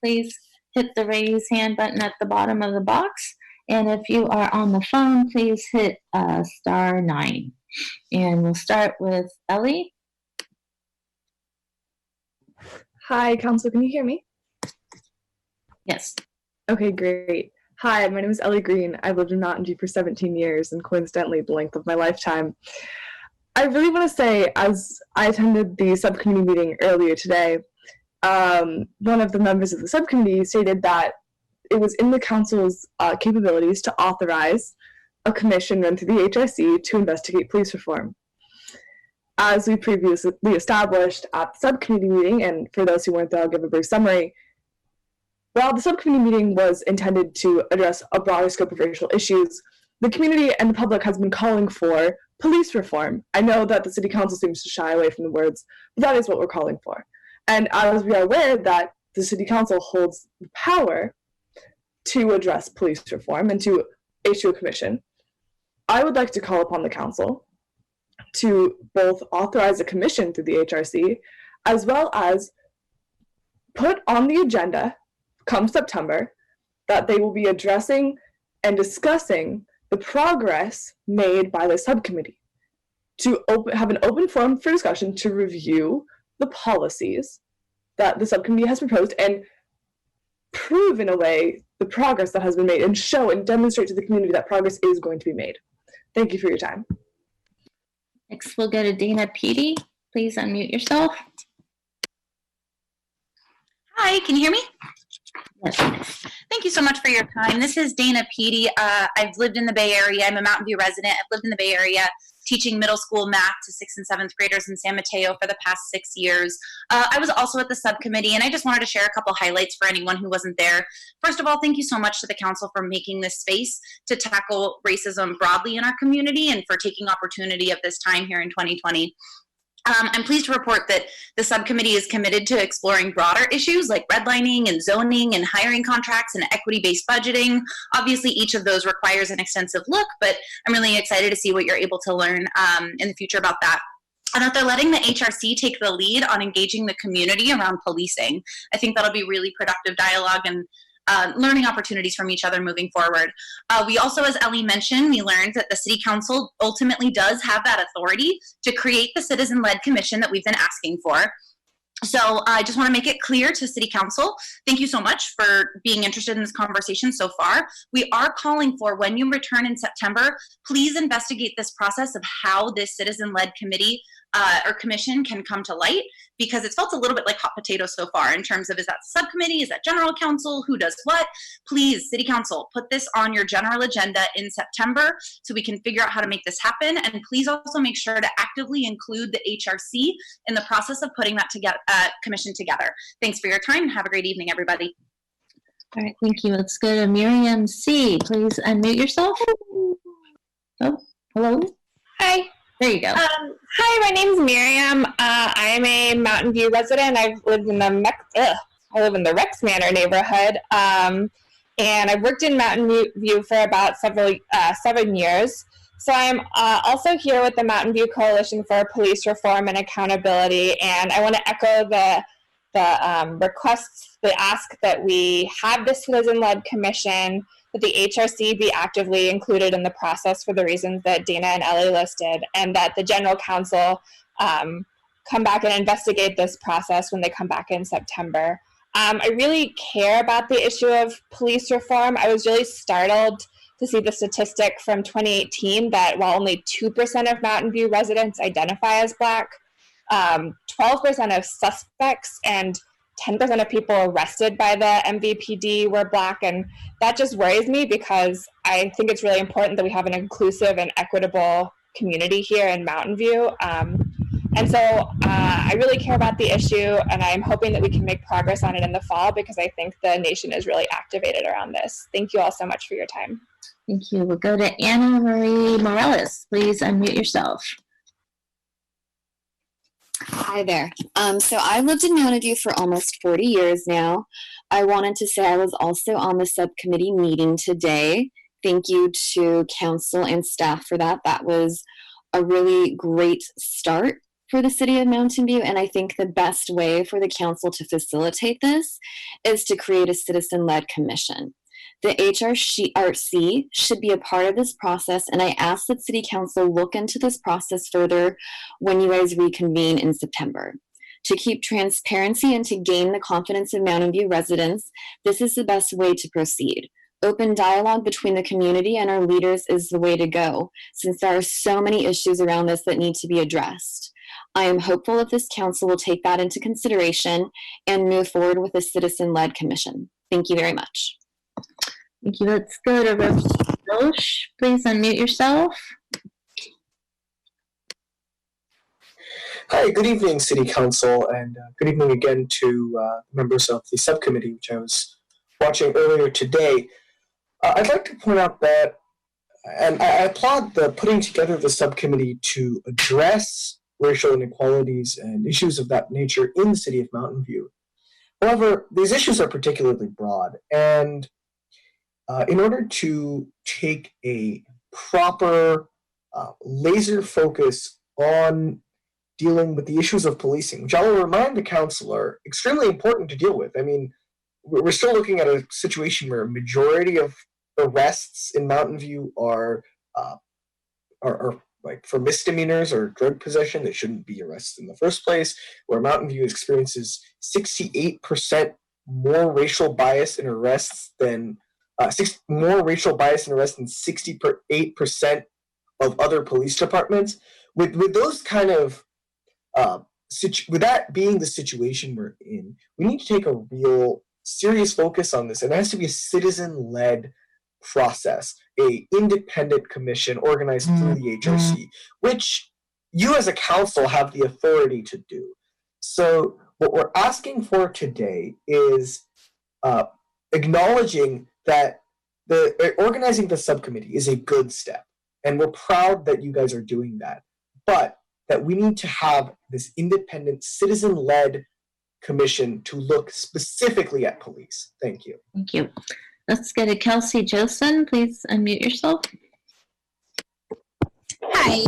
[SPEAKER 1] please hit the raise hand button at the bottom of the box. And if you are on the phone, please hit *9. And we'll start with Ellie.
[SPEAKER 14] Hi, Council. Can you hear me?
[SPEAKER 1] Yes.
[SPEAKER 14] Okay, great. Hi, my name is Ellie Green. I've lived in Mountain View for 17 years and coincidentally the length of my lifetime. I really want to say, as I attended the subcommittee meeting earlier today, one of the members of the subcommittee stated that it was in the council's capabilities to authorize a commission run through the HRC to investigate police reform. As we previously established at the subcommittee meeting, and for those who weren't there, I'll give a brief summary. While the subcommittee meeting was intended to address a broader scope of racial issues, the community and the public has been calling for police reform. I know that the city council seems to shy away from the words, but that is what we're calling for. And as we are aware that the city council holds the power to address police reform and to issue a commission, I would like to call upon the council to both authorize a commission through the HRC, as well as put on the agenda come September that they will be addressing and discussing the progress made by the subcommittee, to have an open forum for discussion to review the policies that the subcommittee has proposed and prove in a way the progress that has been made and show and demonstrate to the community that progress is going to be made. Thank you for your time.
[SPEAKER 1] Next, we'll go to Dana Peaty. Please unmute yourself.
[SPEAKER 15] Hi, can you hear me?
[SPEAKER 1] Yes.
[SPEAKER 15] Thank you so much for your time. This is Dana Peaty. I've lived in the Bay Area. I'm a Mountain View resident. I've lived in the Bay Area teaching middle school math to 6th and 7th graders in San Mateo for the past 6 years. I was also at the subcommittee, and I just wanted to share a couple highlights for anyone who wasn't there. First of all, thank you so much to the council for making this space to tackle racism broadly in our community and for taking opportunity of this time here in 2020. I'm pleased to report that the subcommittee is committed to exploring broader issues like redlining and zoning and hiring contracts and equity-based budgeting. Obviously, each of those requires an extensive look, but I'm really excited to see what you're able to learn in the future about that. And that they're letting the HRC take the lead on engaging the community around policing. I think that'll be really productive dialogue and learning opportunities from each other moving forward. We also, as Ellie mentioned, we learned that the City Council ultimately does have that authority to create the citizen-led commission that we've been asking for. So I just want to make it clear to City Council, thank you so much for being interested in this conversation so far. We are calling for, when you return in September, please investigate this process of how this citizen-led committee or commission can come to light, because it's felt a little bit like hot potatoes so far in terms of, is that subcommittee, is that general counsel, who does what? Please, City Council, put this on your general agenda in September so we can figure out how to make this happen. And please also make sure to actively include the HRC in the process of putting that commission together. Thanks for your time and have a great evening, everybody.
[SPEAKER 1] All right, thank you. Let's go to Miriam C. Please unmute yourself. Oh, hello.
[SPEAKER 11] Hi.
[SPEAKER 1] There you go.
[SPEAKER 11] Hi, my name's Miriam. I am a Mountain View resident. I've lived in the I live in the Rex Manor neighborhood, and I've worked in Mountain View for about 7 years. So I'm also here with the Mountain View Coalition for Police Reform and Accountability, and I want to echo the requests, the ask that we have this citizen-led commission, that the HRC be actively included in the process for the reasons that Dana and Ellie listed, and that the General Counsel come back and investigate this process when they come back in September. I really care about the issue of police reform. I was really startled to see the statistic from 2018 that while only 2% of Mountain View residents identify as Black, 12% of suspects and 10% of people arrested by the MVPD were Black, and that just worries me because I think it's really important that we have an inclusive and equitable community here in Mountain View. And so I really care about the issue, and I'm hoping that we can make progress on it in the fall because I think the nation is really activated around this. Thank you all so much for your time.
[SPEAKER 1] Thank you. We'll go to Anna Marie Morales. Please unmute yourself.
[SPEAKER 16] Hi there. So I've lived in Mountain View for almost 40 years now. I wanted to say I was also on the subcommittee meeting today. Thank you to council and staff for that. That was a really great start for the city of Mountain View, and I think the best way for the council to facilitate this is to create a citizen-led commission. The HRC should be a part of this process, and I ask that City Council look into this process further when you guys reconvene in September. To keep transparency and to gain the confidence of Mountain View residents, this is the best way to proceed. Open dialogue between the community and our leaders is the way to go, since there are so many issues around this that need to be addressed. I am hopeful that this council will take that into consideration and move forward with a citizen-led commission. Thank you very much.
[SPEAKER 1] Thank you. Let's go to Roche. Please unmute yourself.
[SPEAKER 17] Hi, good evening, City Council, and good evening again to members of the subcommittee, which I was watching earlier today. I'd like to point out that, and I applaud the putting together the subcommittee to address racial inequalities and issues of that nature in the city of Mountain View. However, these issues are particularly broad, and in order to take a proper laser focus on dealing with the issues of policing, which I will remind the council are extremely important to deal with. I mean, we're still looking at a situation where a majority of arrests in Mountain View are like for misdemeanors or drug possession. They shouldn't be arrested in the first place, where Mountain View experiences 68% more racial bias in arrests than 68% of other police departments. With those kind of with that being the situation we're in, we need to take a real serious focus on this, and it has to be a citizen-led process, a independent commission organized through the HRC, which you as a council have the authority to do. So what we're asking for today is acknowledging that organizing the subcommittee is a good step, and we're proud that you guys are doing that. But that we need to have this independent, citizen-led commission to look specifically at police. Thank you.
[SPEAKER 1] Thank you. Let's go to Kelsey Josen. Please unmute yourself.
[SPEAKER 18] Hi.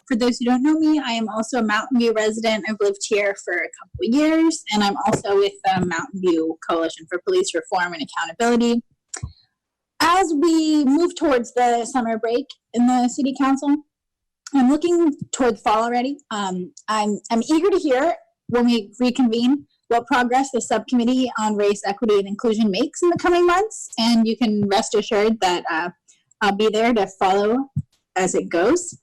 [SPEAKER 18] For those who don't know me, I am also a Mountain View resident. I've lived here for a couple of years, and I'm also with the Mountain View Coalition for Police Reform and Accountability. As we move towards the summer break in the City Council, I'm looking toward fall already. I'm eager to hear when we reconvene what progress the subcommittee on race, equity, and inclusion makes in the coming months, and you can rest assured that I'll be there to follow as it goes.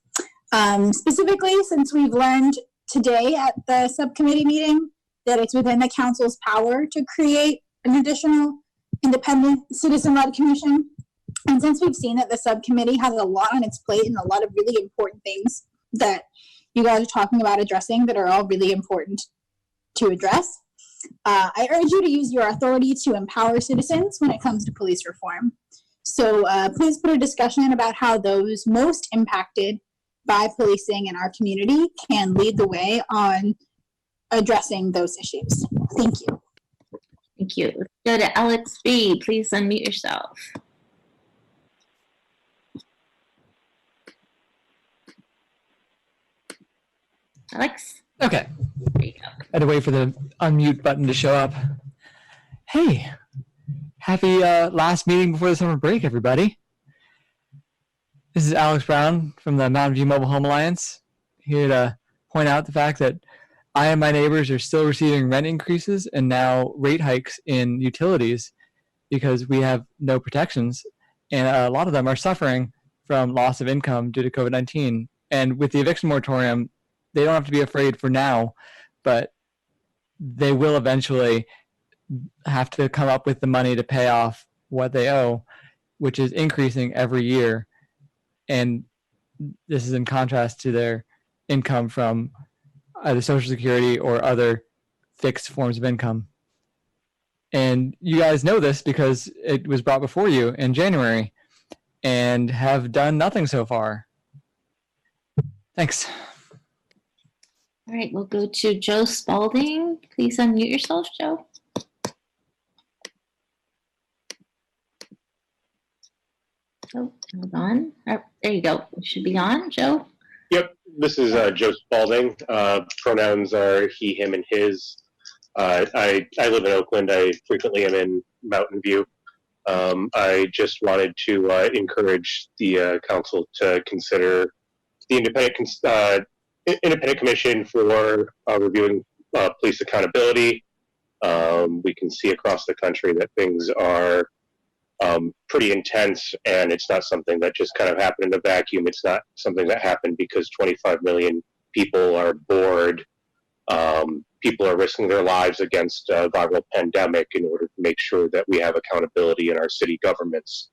[SPEAKER 18] Specifically, since we've learned today at the subcommittee meeting that it's within the council's power to create an additional independent citizen-led commission, and since we've seen that the subcommittee has a lot on its plate and a lot of really important things that you guys are talking about addressing that are all really important to address, I urge you to use your authority to empower citizens when it comes to police reform. So please put a discussion about how those most impacted by policing in our community can lead the way on addressing those issues. Thank you.
[SPEAKER 1] Thank you. Let's go to Alex B. Please unmute yourself. Alex?
[SPEAKER 8] Okay.
[SPEAKER 1] There you go.
[SPEAKER 8] I had to wait for the unmute button to show up. Hey, happy last meeting before the summer break, everybody. This is Alex Brown from the Mountain View Mobile Home Alliance, here to point out the fact that I and my neighbors are still receiving rent increases and now rate hikes in utilities because we have no protections. And a lot of them are suffering from loss of income due to COVID-19. And with the eviction moratorium, they don't have to be afraid for now, but they will eventually have to come up with the money to pay off what they owe, which is increasing every year. And this is in contrast to their income from either Social Security or other fixed forms of income. And you guys know this because it was brought before you in January and have done nothing so far. Thanks.
[SPEAKER 1] All right, we'll go to Joe Spalding. Please unmute yourself, Joe. Oh, hold on. Oh, there you go. You should be on, Joe.
[SPEAKER 19] Yep, this is Joe Spalding. Pronouns are he, him, and his. I live in Oakland. I frequently am in Mountain View. I just wanted to encourage the council to consider the independent commission for reviewing police accountability. We can see across the country that things are pretty intense, and it's not something that just kind of happened in a vacuum. It's not something that happened because 25 million people are bored. People are risking their lives against a viral pandemic in order to make sure that we have accountability in our city governments.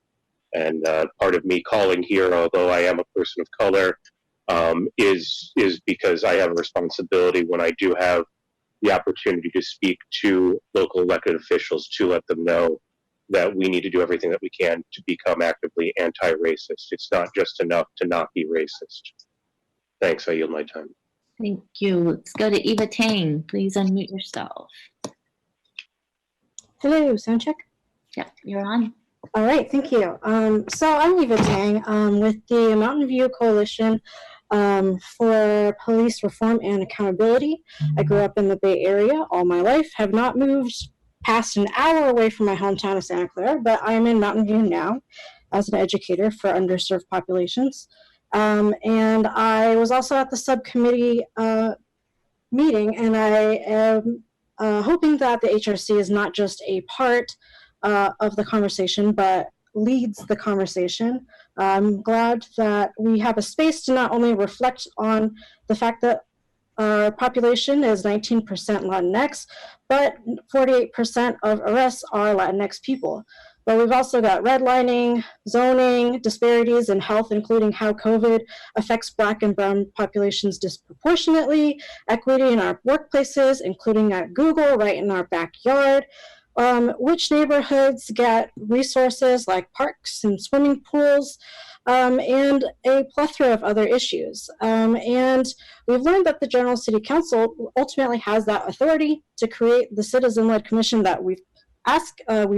[SPEAKER 19] And part of me calling here, although I am a person of color, is because I have a responsibility when I do have the opportunity to speak to local elected officials to let them know that we need to do everything that we can to become actively anti-racist. It's not just enough to not be racist. Thanks, I yield my time.
[SPEAKER 1] Thank you. Let's go to Eva Tang. Please unmute yourself.
[SPEAKER 20] Hello, sound check?
[SPEAKER 1] Yep, you're on.
[SPEAKER 20] All right, thank you. So I'm Eva Tang with the Mountain View Coalition for Police Reform and Accountability. I grew up in the Bay Area all my life, have not moved past an hour away from my hometown of Santa Clara, but I am in Mountain View now as an educator for underserved populations. And I was also at the subcommittee meeting, and I am hoping that the HRC is not just a part of the conversation, but leads the conversation. I'm glad that we have a space to not only reflect on the fact that our population is 19% Latinx, but 48% of arrests are Latinx people. But we've also got redlining, zoning, disparities in health, including how COVID affects Black and Brown populations disproportionately, equity in our workplaces, including at Google, right in our backyard, which neighborhoods get resources like parks and swimming pools, and a plethora of other issues. And we've learned that the General City Council ultimately has that authority to create the citizen-led commission that we've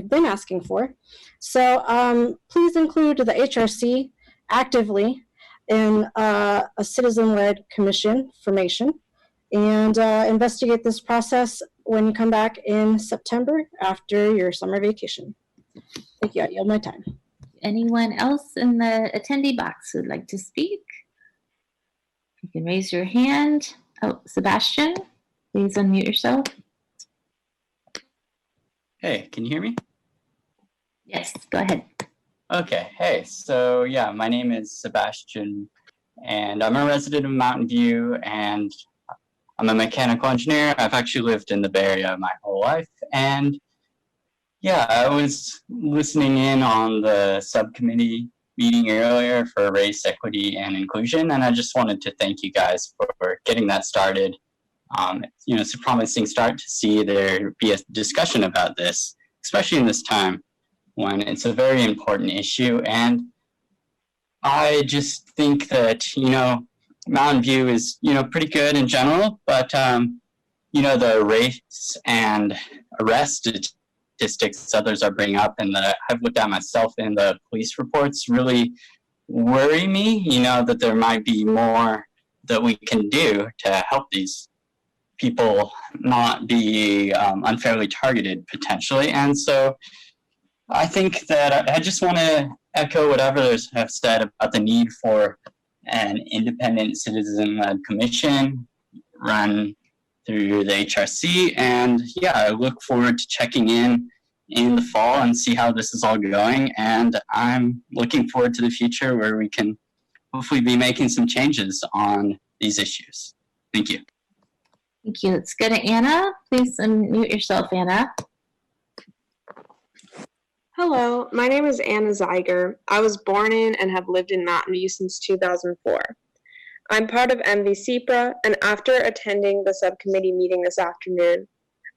[SPEAKER 20] been asking for. So please include the HRC actively in a citizen-led commission formation and investigate this process when you come back in September after your summer vacation. Thank you. I yield my time.
[SPEAKER 1] Anyone else in the attendee box who'd like to speak? You can raise your hand. Oh, Sebastian, please unmute yourself.
[SPEAKER 21] Hey, can you hear me?
[SPEAKER 1] Yes, go ahead.
[SPEAKER 21] Okay, hey, so yeah, my name is Sebastian, and I'm a resident of Mountain View, and I'm a mechanical engineer. I've actually lived in the Bay Area my whole life, and yeah, I was listening in on the subcommittee meeting earlier for race, equity, and inclusion, and I just wanted to thank you guys for getting that started. It's a promising start to see there be a discussion about this, especially in this time when it's a very important issue. And I just think that, Mountain View is, pretty good in general, but, the race and arrest statistics others are bringing up and that I've looked at myself in the police reports really worry me, that there might be more that we can do to help these people not be unfairly targeted potentially. And so I think that I just want to echo what others have said about the need for an independent citizen-led commission run through the HRC. And yeah, I look forward to checking in the fall and see how this is all going. And I'm looking forward to the future where we can hopefully be making some changes on these issues. Thank you.
[SPEAKER 1] Thank you. Let's go to Anna. Please unmute yourself, Anna.
[SPEAKER 22] Hello, my name is Anna Zeiger. I was born in and have lived in Mountain View since 2004. I'm part of MVCPRA, and after attending the subcommittee meeting this afternoon,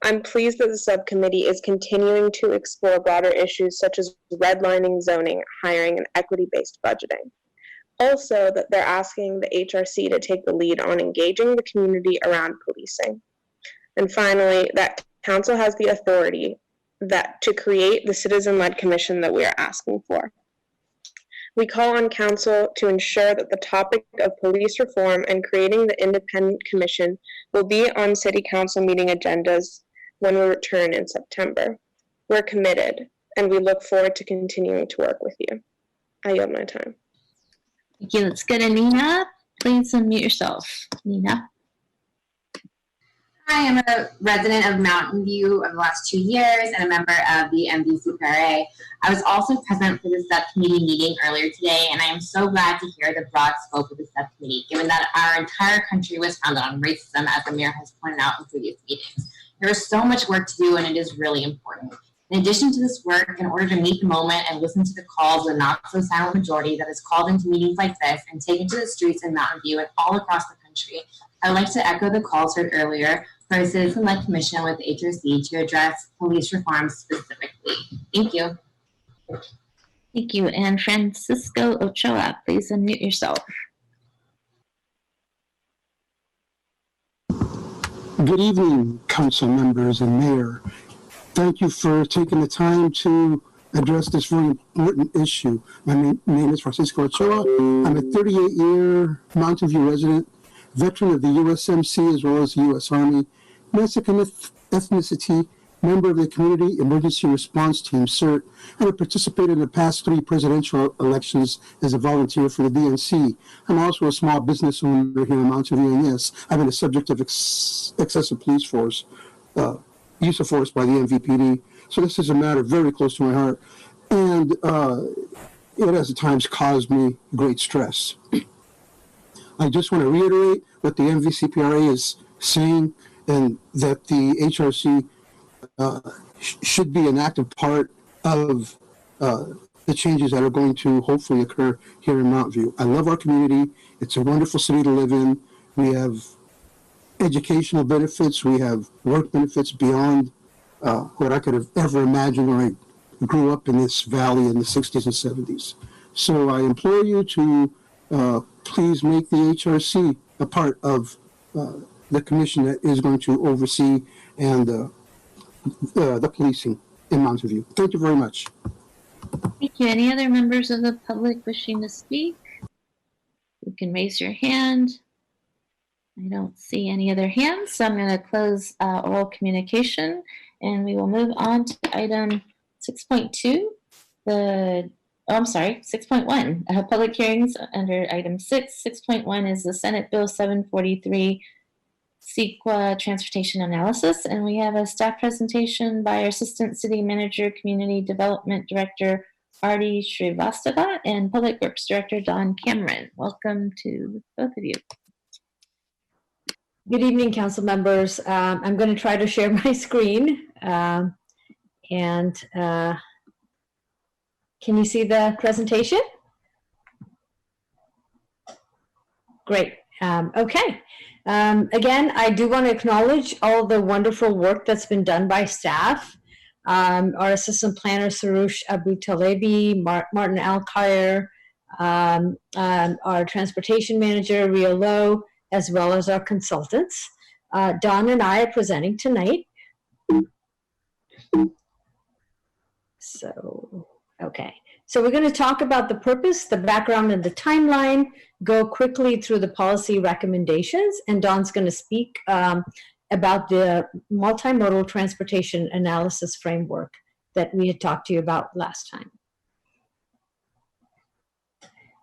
[SPEAKER 22] I'm pleased that the subcommittee is continuing to explore broader issues such as redlining, zoning, hiring, and equity-based budgeting. Also, that they're asking the HRC to take the lead on engaging the community around policing. And finally, that council has the authority to create the citizen-led commission that we are asking for. We call on council to ensure that the topic of police reform and creating the independent commission will be on city council meeting agendas when we return in September. We're committed, and we look forward to continuing to work with you. I yield my time.
[SPEAKER 1] Thank you. Let's go to Nina. Please unmute yourself, Nina.
[SPEAKER 23] Hi, I'm a resident of Mountain View over the last 2 years and a member of the MVCPRA. I was also present for the subcommittee meeting earlier today, and I am so glad to hear the broad scope of the subcommittee, given that our entire country was founded on racism, as the mayor has pointed out in previous meetings. There is so much work to do, and it is really important. In addition to this work, in order to meet the moment and listen to the calls of the not-so-silent majority that is called into meetings like this and taken to the streets in Mountain View and all across the country, I would like to echo the calls heard earlier for a citizen-led commission with HRC to address police reform specifically. Thank you.
[SPEAKER 1] Thank you. And Francisco Ochoa, please unmute yourself.
[SPEAKER 24] Good evening, council members and mayor. Thank you for taking the time to address this very important issue. My name is Francisco Ochoa. I'm a 38-year Mountain View resident, veteran of the USMC as well as the U.S. Army, Mexican ethnicity, member of the Community Emergency Response Team, CERT, and I participated in the past 3 presidential elections as a volunteer for the DNC. I'm also a small business owner here in Mountain View, and yes, I've been a subject of excessive police force, use of force by the MVPD. So this is a matter very close to my heart, and it has at times caused me great stress. I just want to reiterate what the MVCPRA is saying, and that the HRC should be an active part of the changes that are going to hopefully occur here in Mountain View. I love our community. It's a wonderful city to live in. We have educational benefits. We have work benefits beyond what I could have ever imagined when I grew up in this valley in the 60s and 70s. So I implore you to please make the HRC a part of the commission that is going to oversee and the policing in Mountain View. Thank you very much.
[SPEAKER 1] Thank you. Any other members of the public wishing to speak? You can raise your hand. I don't see any other hands, so I'm going to close oral communication, and we will move on to item 6.2. 6.1. Public hearings under item 6. 6.1 is the Senate Bill 743, CEQA transportation analysis, and we have a staff presentation by our Assistant City Manager, Community Development Director, Artie Shrivastava, and Public Works Director, Don Cameron. Welcome to both of you.
[SPEAKER 2] Good evening, council members. I'm going to try to share my screen. Can you see the presentation? Great. Okay. Again, I do want to acknowledge all the wonderful work that's been done by staff. Our assistant planner, Sarush Abu Talebi, Martin Alkire, our transportation manager, Rio Lowe, as well as our consultants. Don and I are presenting tonight. Okay. So we're going to talk about the purpose, the background, and the timeline, go quickly through the policy recommendations, and Don's going to speak about the multimodal transportation analysis framework that we had talked to you about last time.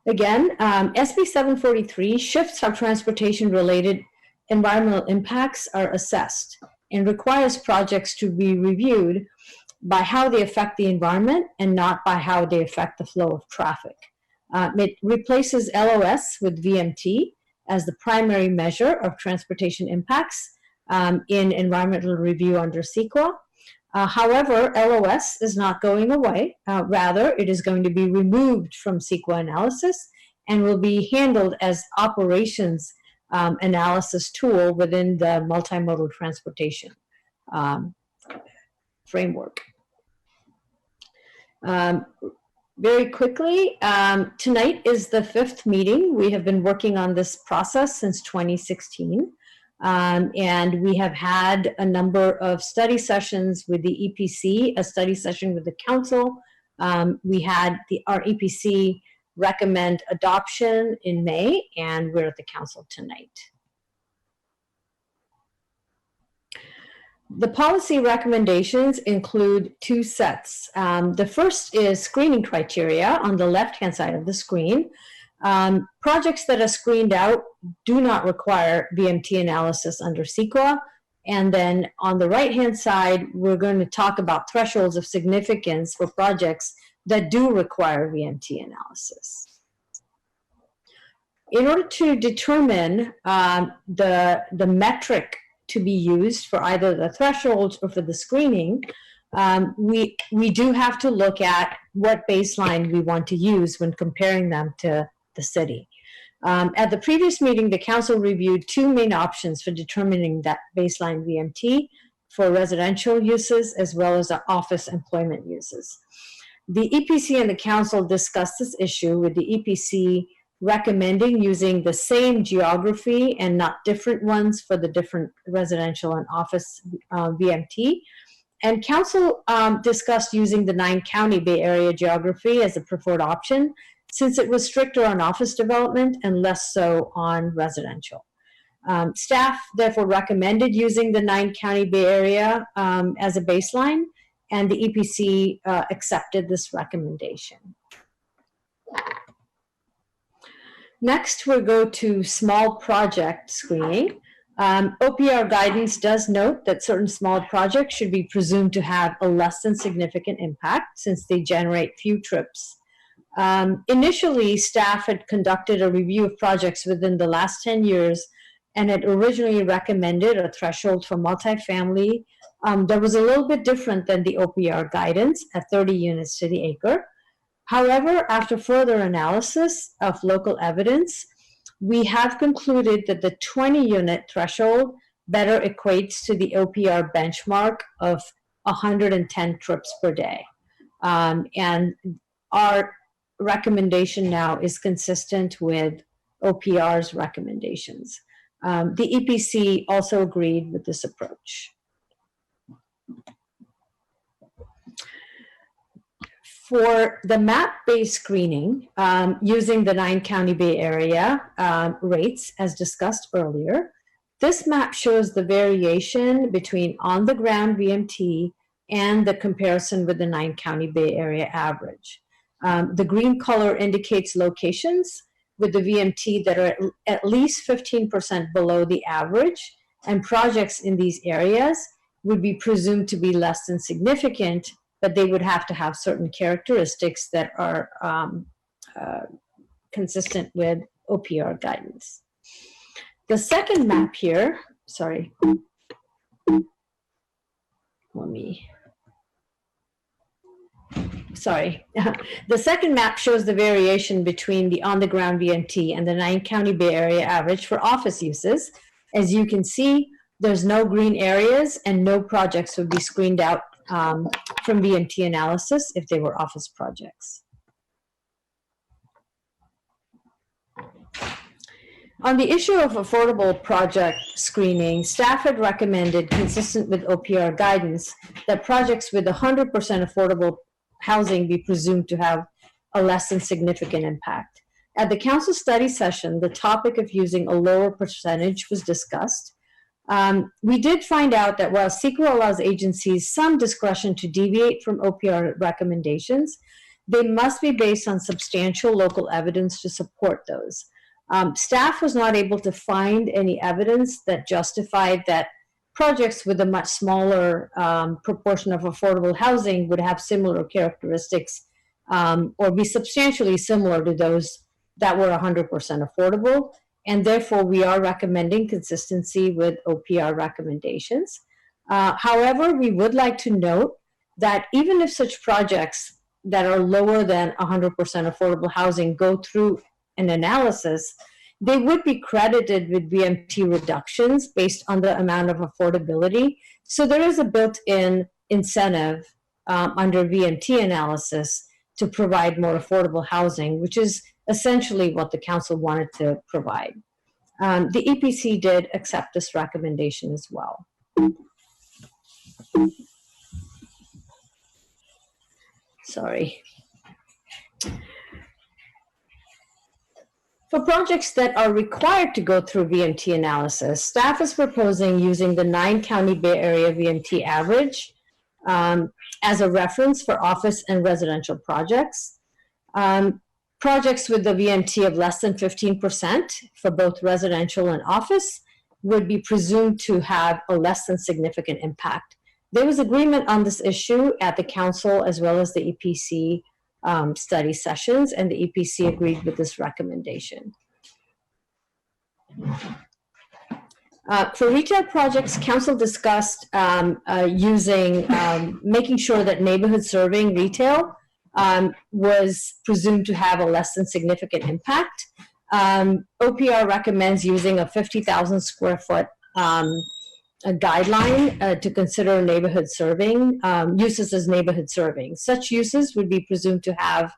[SPEAKER 2] Again, SB 743 shifts how transportation-related environmental impacts are assessed and requires projects to be reviewed by how they affect the environment and not by how they affect the flow of traffic. It replaces LOS with VMT as the primary measure of transportation impacts in environmental review under CEQA. However, LOS is not going away. Rather, it is going to be removed from CEQA analysis and will be handled as operations analysis tool within the multimodal transportation framework. Very quickly, tonight is the 5th meeting. We have been working on this process since 2016. And we have had a number of study sessions with the EPC, a study session with the council. We had our EPC recommend adoption in May, and we're at the council tonight. The policy recommendations include 2 sets. The first is screening criteria on the left-hand side of the screen. Projects that are screened out do not require VMT analysis under CEQA. And then on the right-hand side, we're going to talk about thresholds of significance for projects that do require VMT analysis. In order to determine the metric to be used for either the thresholds or for the screening, we do have to look at what baseline we want to use when comparing them to the city. At the previous meeting, the council reviewed 2 main options for determining that baseline VMT for residential uses as well as our office employment uses. The EPC and the council discussed this issue, with the EPC recommending using the same geography and not different ones for the different residential and office VMT. And council discussed using the 9-county Bay Area geography as a preferred option, since it was stricter on office development and less so on residential. Staff therefore recommended using the 9-county Bay Area as a baseline, and the EPC accepted this recommendation. Next, we'll go to small project screening. OPR guidance does note that certain small projects should be presumed to have a less than significant impact since they generate few trips. Initially, staff had conducted a review of projects within the last 10 years and had originally recommended a threshold for multifamily that was a little bit different than the OPR guidance at 30 units to the acre. However, after further analysis of local evidence, we have concluded that the 20-unit threshold better equates to the OPR benchmark of 110 trips per day. And our recommendation now is consistent with OPR's recommendations. The EPC also agreed with this approach. For the map-based screening, using the 9-county Bay Area rates as discussed earlier, this map shows the variation between on-the-ground VMT and the comparison with the 9-county Bay Area average. The green color indicates locations with the VMT that are at least 15% below the average, and projects in these areas would be presumed to be less than significant, but they would have to have certain characteristics that are consistent with OPR guidance. The second map here, sorry, the second map shows the variation between the on-the-ground VMT and the 9-county Bay Area average for office uses. As you can see, there's no green areas and no projects would be screened out from VMT analysis if they were office projects. On the issue of affordable project screening, staff had recommended, consistent with OPR guidance, that projects with 100% affordable housing be presumed to have a less than significant impact. At the council study session, the topic of using a lower percentage was discussed. We did find out that while CEQA allows agencies some discretion to deviate from OPR recommendations, they must be based on substantial local evidence to support those. Staff was not able to find any evidence that justified that projects with a much smaller proportion of affordable housing would have similar characteristics or be substantially similar to those that were 100% affordable. And therefore, we are recommending consistency with OPR recommendations. However, we would like to note that even if such projects that are lower than 100% affordable housing go through an analysis, they would be credited with VMT reductions based on the amount of affordability. So there is a built-in incentive under VMT analysis to provide more affordable housing, which is essentially what the council wanted to provide. The EPC did accept this recommendation as well. Sorry. For projects that are required to go through VMT analysis, staff is proposing using the 9-county Bay Area VMT average as a reference for office and residential projects. Projects with the VMT of less than 15% for both residential and office would be presumed to have a less than significant impact. There was agreement on this issue at the council as well as the EPC study sessions, and the EPC agreed with this recommendation. For retail projects, council discussed making sure that neighborhood serving retail was presumed to have a less than significant impact. OPR recommends using a 50,000 square foot a guideline to consider neighborhood serving, uses as neighborhood serving. Such uses would be presumed to have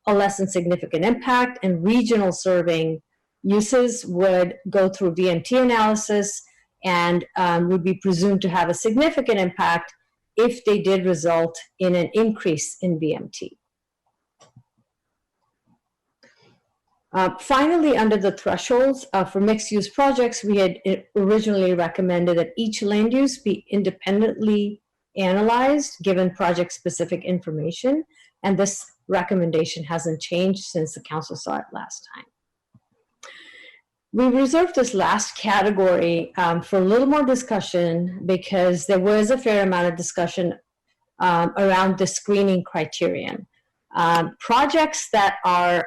[SPEAKER 2] a less than significant impact, and regional serving uses would go through VMT analysis and would be presumed to have a significant impact if they did result in an increase in VMT. Finally, under the thresholds for mixed-use projects, we had originally recommended that each land use be independently analyzed given project-specific information, and this recommendation hasn't changed since the council saw it last time. We reserved this last category for a little more discussion because there was a fair amount of discussion around the screening criterion. Projects that are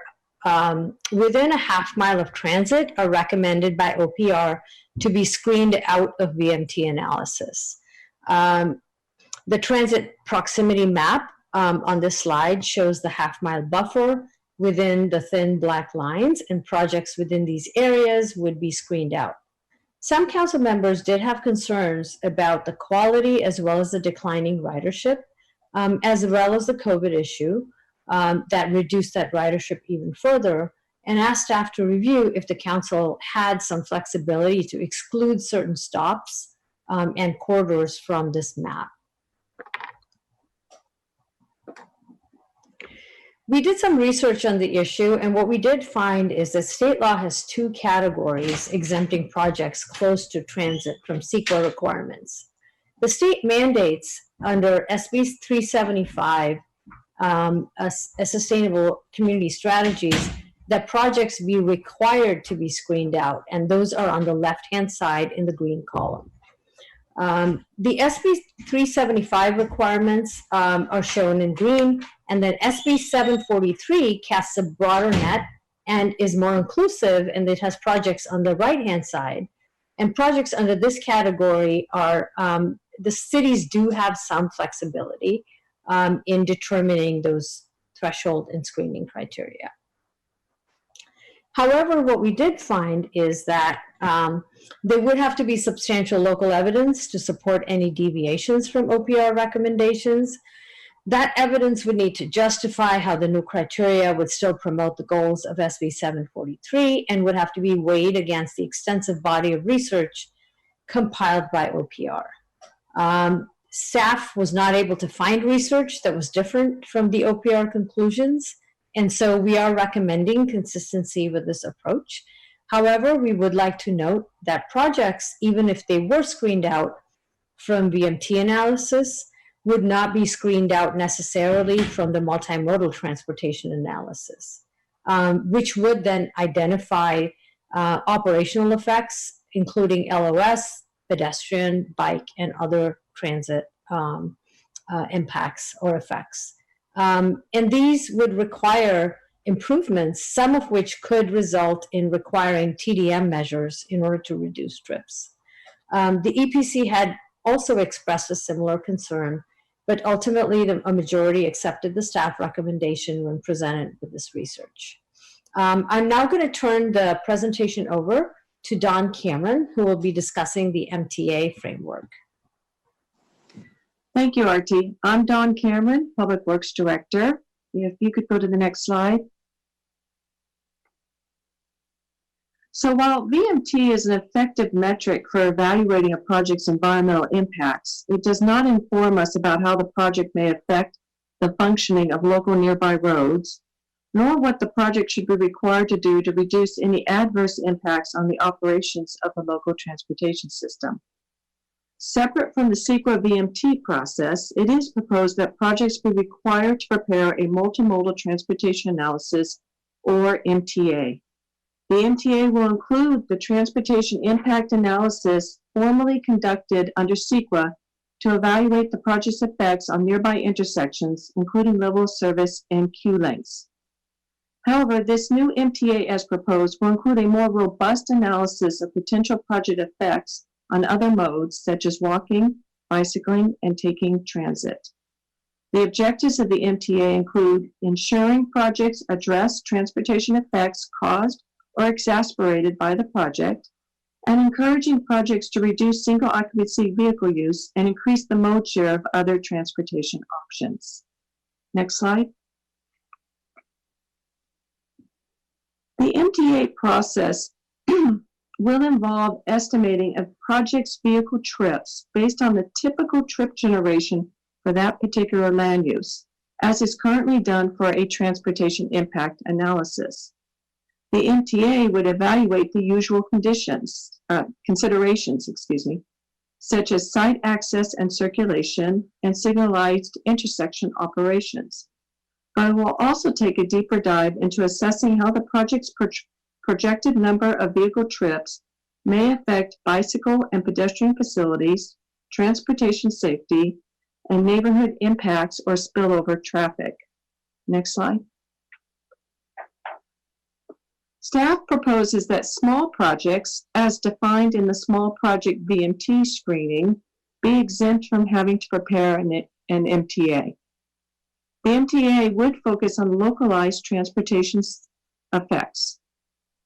[SPEAKER 2] within a half-mile of transit are recommended by OPR to be screened out of VMT analysis. The transit proximity map on this slide shows the half-mile buffer within the thin black lines, and projects within these areas would be screened out. Some council members did have concerns about the quality as well as the declining ridership, as well as the COVID issue. that reduced that ridership even further, and asked staff to review if the council had some flexibility to exclude certain stops and corridors from this map. We did some research on the issue, and what we did find is that state law has two categories exempting projects close to transit from CEQA requirements. The state mandates under SB 375, a Sustainable Community Strategies, that projects be required to be screened out, and those are on the left-hand side in the green column. The SB 375 requirements are shown in green, and then SB 743 casts a broader net and is more inclusive, and it has projects on the right-hand side. And projects under this category are, the cities do have some flexibility in determining those threshold and screening criteria. However, what we did find is that there would have to be substantial local evidence to support any deviations from OPR recommendations. That evidence would need to justify how the new criteria would still promote the goals of SB 743 and would have to be weighed against the extensive body of research compiled by OPR. Staff was not able to find research that was different from the OPR conclusions, and so we are recommending consistency with this approach. However, we would like to note that projects, even if they were screened out from VMT analysis, would not be screened out necessarily from the multimodal transportation analysis, which would then identify operational effects, including LOS, pedestrian, bike, and other transit impacts or effects. And these would require improvements, some of which could result in requiring TDM measures in order to reduce trips. The EPC had also expressed a similar concern, but ultimately a majority accepted the staff recommendation when presented with this research. I'm now going to turn the presentation over to Don Cameron, who will be discussing the MTA framework.
[SPEAKER 7] Thank you, Arti. I'm Don Cameron, Public Works Director. If you could go to the next slide. So while VMT is an effective metric for evaluating a project's environmental impacts, it does not inform us about how the project may affect the functioning of local nearby roads, nor what the project should be required to do to reduce any adverse impacts on the operations of the local transportation system. Separate from the CEQA VMT process, it is proposed that projects be required to prepare a multimodal transportation analysis, or MTA. The MTA will include the transportation impact analysis formally conducted under CEQA to evaluate the project's effects on nearby intersections, including level of service and queue lengths. However, this new MTA as proposed will include a more robust analysis of potential project effects on other modes such as walking, bicycling, and taking transit. The objectives of the MTA include ensuring projects address transportation effects caused or exacerbated by the project, and encouraging projects to reduce single occupancy vehicle use and increase the mode share of other transportation options. Next slide. The MTA process will involve estimating a project's vehicle trips based on the typical trip generation for that particular land use, as is currently done for a transportation impact analysis. The MTA would evaluate the usual considerations, such as site access and circulation and signalized intersection operations. But it will also take a deeper dive into assessing how the project's projected number of vehicle trips may affect bicycle and pedestrian facilities, transportation safety, and neighborhood impacts or spillover traffic. Next slide. Staff proposes that small projects, as defined in the small project VMT screening, be exempt from having to prepare an MTA. The MTA would focus on localized transportation effects.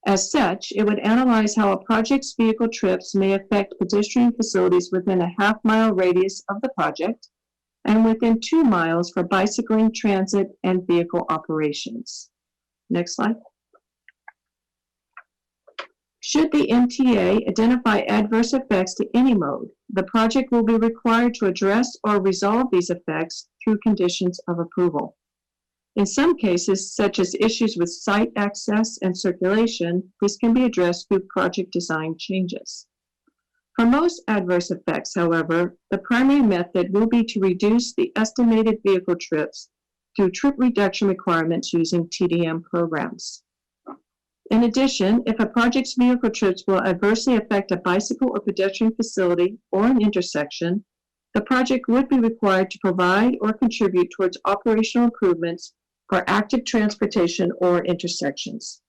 [SPEAKER 7] As such, it would analyze how a project's vehicle trips may affect pedestrian facilities within a half-mile radius of the project, and within 2 miles for bicycling, transit, and vehicle operations. Next slide. Should the MTA identify adverse effects to any mode, the project will be required to address or resolve these effects through conditions of approval. In some cases, such as issues with site access and circulation, this can be addressed through project design changes. For most adverse effects, however, the primary method will be to reduce the estimated vehicle trips through trip reduction requirements using TDM programs. In addition, if a project's vehicle trips will adversely affect a bicycle or pedestrian facility or an intersection, the project would be required to provide or contribute towards operational improvements for active transportation or intersections.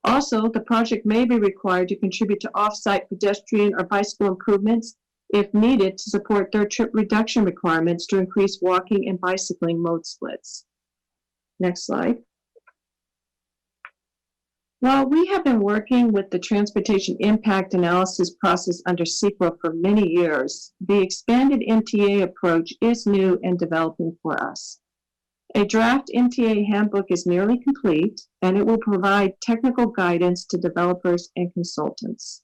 [SPEAKER 7] Also, the project may be required to contribute to off-site pedestrian or bicycle improvements if needed to support their trip reduction requirements to increase walking and bicycling mode splits. Next slide. While we have been working with the transportation impact analysis process under CEQA for many years, the expanded MTA approach is new and developing for us. A draft MTA handbook is nearly complete, and it will provide technical guidance to developers and consultants.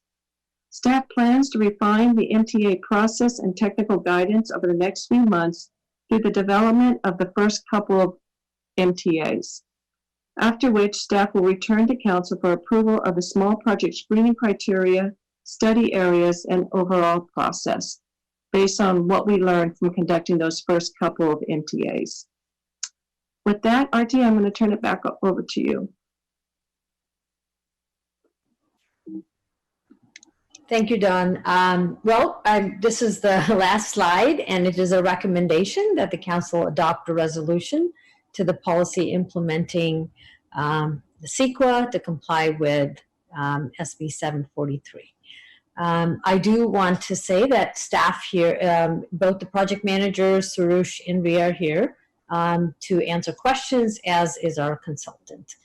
[SPEAKER 7] Staff plans to refine the MTA process and technical guidance over the next few months through the development of the first couple of MTAs, after which staff will return to council for approval of the small project screening criteria, study areas, and overall process, based on what we learned from conducting those first couple of MTAs. With that, RT, I'm going to turn it back over to you.
[SPEAKER 2] Thank you, Dawn. This is the last slide, and it is a recommendation that the council adopt a resolution to the policy implementing the CEQA to comply with SB 743. I do want to say that staff here, both the project managers, Surush and Ria, are here to answer questions, as is our consultant.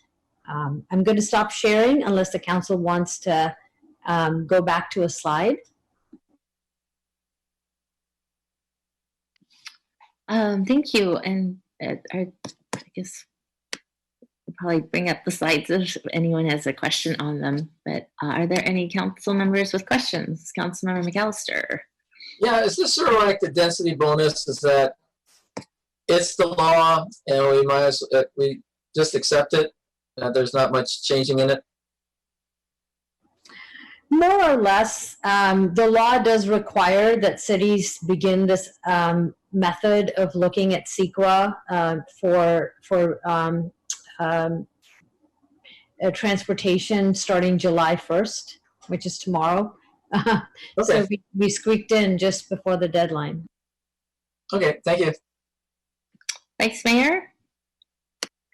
[SPEAKER 2] I'm going to stop sharing unless the council wants to go back to a slide.
[SPEAKER 1] Thank you. And I guess we'll probably bring up the slides if anyone has a question on them. But are there any council members with questions? Councilmember McAllister.
[SPEAKER 9] Yeah, is this sort of like the density bonus? Is that it's the law and we might as we just accept it? There's not much changing in it?
[SPEAKER 2] More or less, the law does require that cities begin this method of looking at CEQA for transportation starting July 1st, which is tomorrow. Okay. So we squeaked in just before the deadline.
[SPEAKER 9] Okay, thank you.
[SPEAKER 1] Vice Mayor?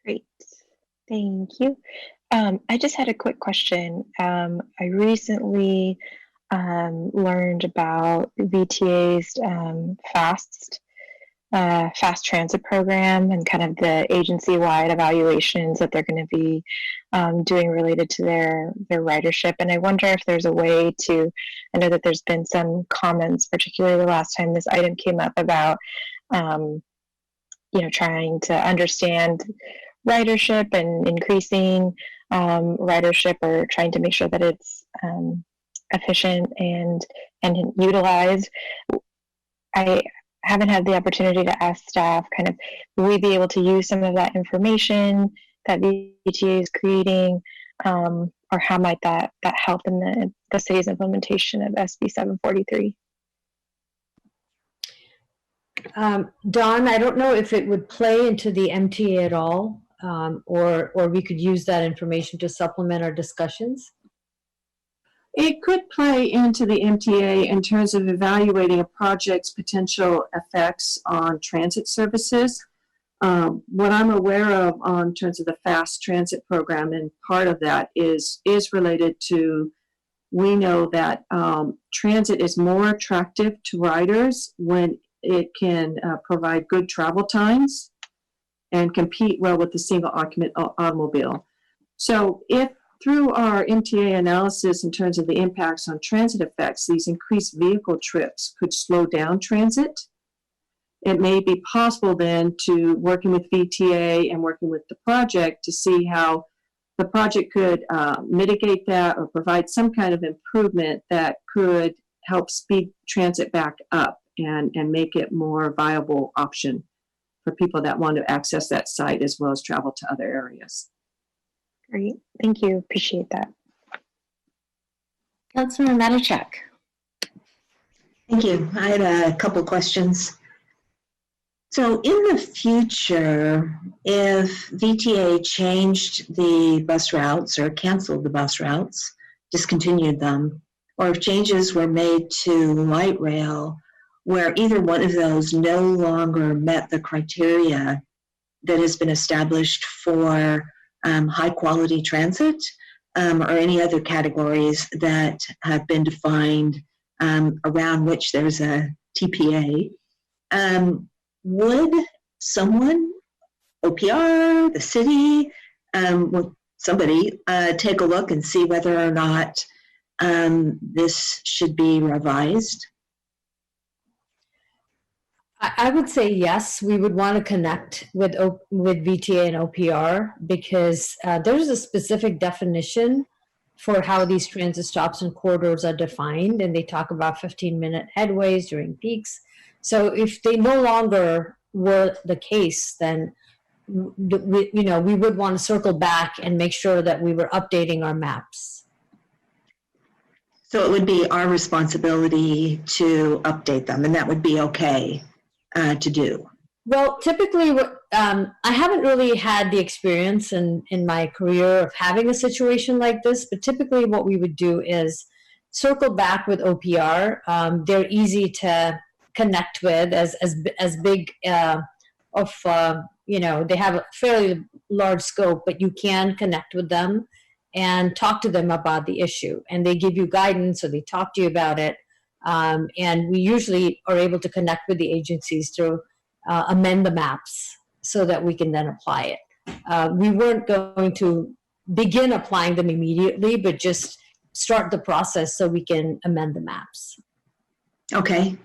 [SPEAKER 6] Great, thank you. I just had a quick question. I recently learned about VTA's fast transit program and kind of the agency-wide evaluations that they're going to be doing related to their ridership. And I wonder if there's a way to, I know that there's been some comments, particularly the last time this item came up about, trying to understand ridership and increasing ridership, or trying to make sure that it's efficient and utilized. I haven't had the opportunity to ask staff kind of, will we be able to use some of that information that VTA is creating, or how might that help in the city's implementation of SB 743?
[SPEAKER 2] Dawn, I don't know if it would play into the MTA at all, or we could use that information to supplement our discussions.
[SPEAKER 7] It could play into the MTA in terms of evaluating a project's potential effects on transit services. What I'm aware of in terms of the fast transit program, and part of that is related to, we know that transit is more attractive to riders when it can provide good travel times and compete well with the single occupant automobile. So if through our MTA analysis in terms of the impacts on transit effects, these increased vehicle trips could slow down transit, it may be possible then to working with VTA and working with the project to see how the project could mitigate that or provide some kind of improvement that could help speed transit back up and make it more viable option for people that want to access that site as well as travel to other areas.
[SPEAKER 6] Great, thank you, appreciate that.
[SPEAKER 1] Councilmember Matichak.
[SPEAKER 3] Thank you. I had a couple questions. So in the future, if VTA changed the bus routes or canceled the bus routes, discontinued them, or if changes were made to light rail where either one of those no longer met the criteria that has been established for high quality transit, or any other categories that have been defined around which there's a TPA, would someone, OPR, the city, somebody take a look and see whether or not this should be revised?
[SPEAKER 2] I would say yes, we would want to connect with VTA and OPR because there's a specific definition for how these transit stops and corridors are defined, and they talk about 15-minute headways during peaks. So if they no longer were the case, then we would want to circle back and make sure that we were updating our maps.
[SPEAKER 3] So it would be our responsibility to update them, and that would be okay to do.
[SPEAKER 2] Well, typically, I haven't really had the experience in my career of having a situation like this, but typically what we would do is circle back with OPR. They're easy to connect with as big they have a fairly large scope, but you can connect with them and talk to them about the issue. And they give you guidance or they talk to you about it. And we usually are able to connect with the agencies to amend the maps so that we can then apply it. We weren't going to begin applying them immediately, but just start the process so we can amend the maps.
[SPEAKER 3] Okay.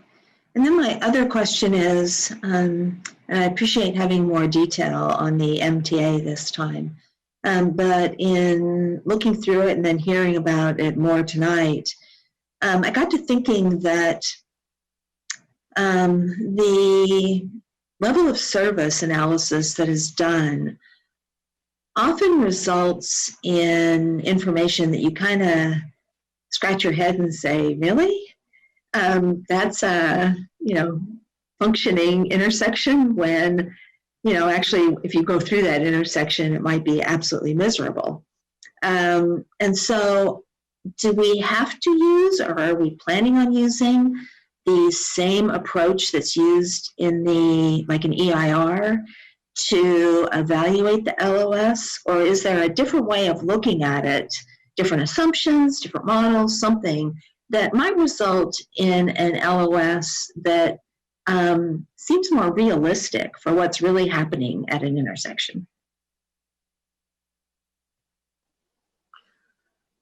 [SPEAKER 3] And then my other question is, and I appreciate having more detail on the MTA this time, but in looking through it and then hearing about it more tonight, I got to thinking that the level of service analysis that is done often results in information that you kind of scratch your head and say, really? That's a, functioning intersection when, actually, if you go through that intersection, it might be absolutely miserable. And so do we have to use, or are we planning on using the same approach that's used in like an EIR to evaluate the LOS, or is there a different way of looking at it, different assumptions, different models, something that might result in an LOS that seems more realistic for what's really happening at an intersection?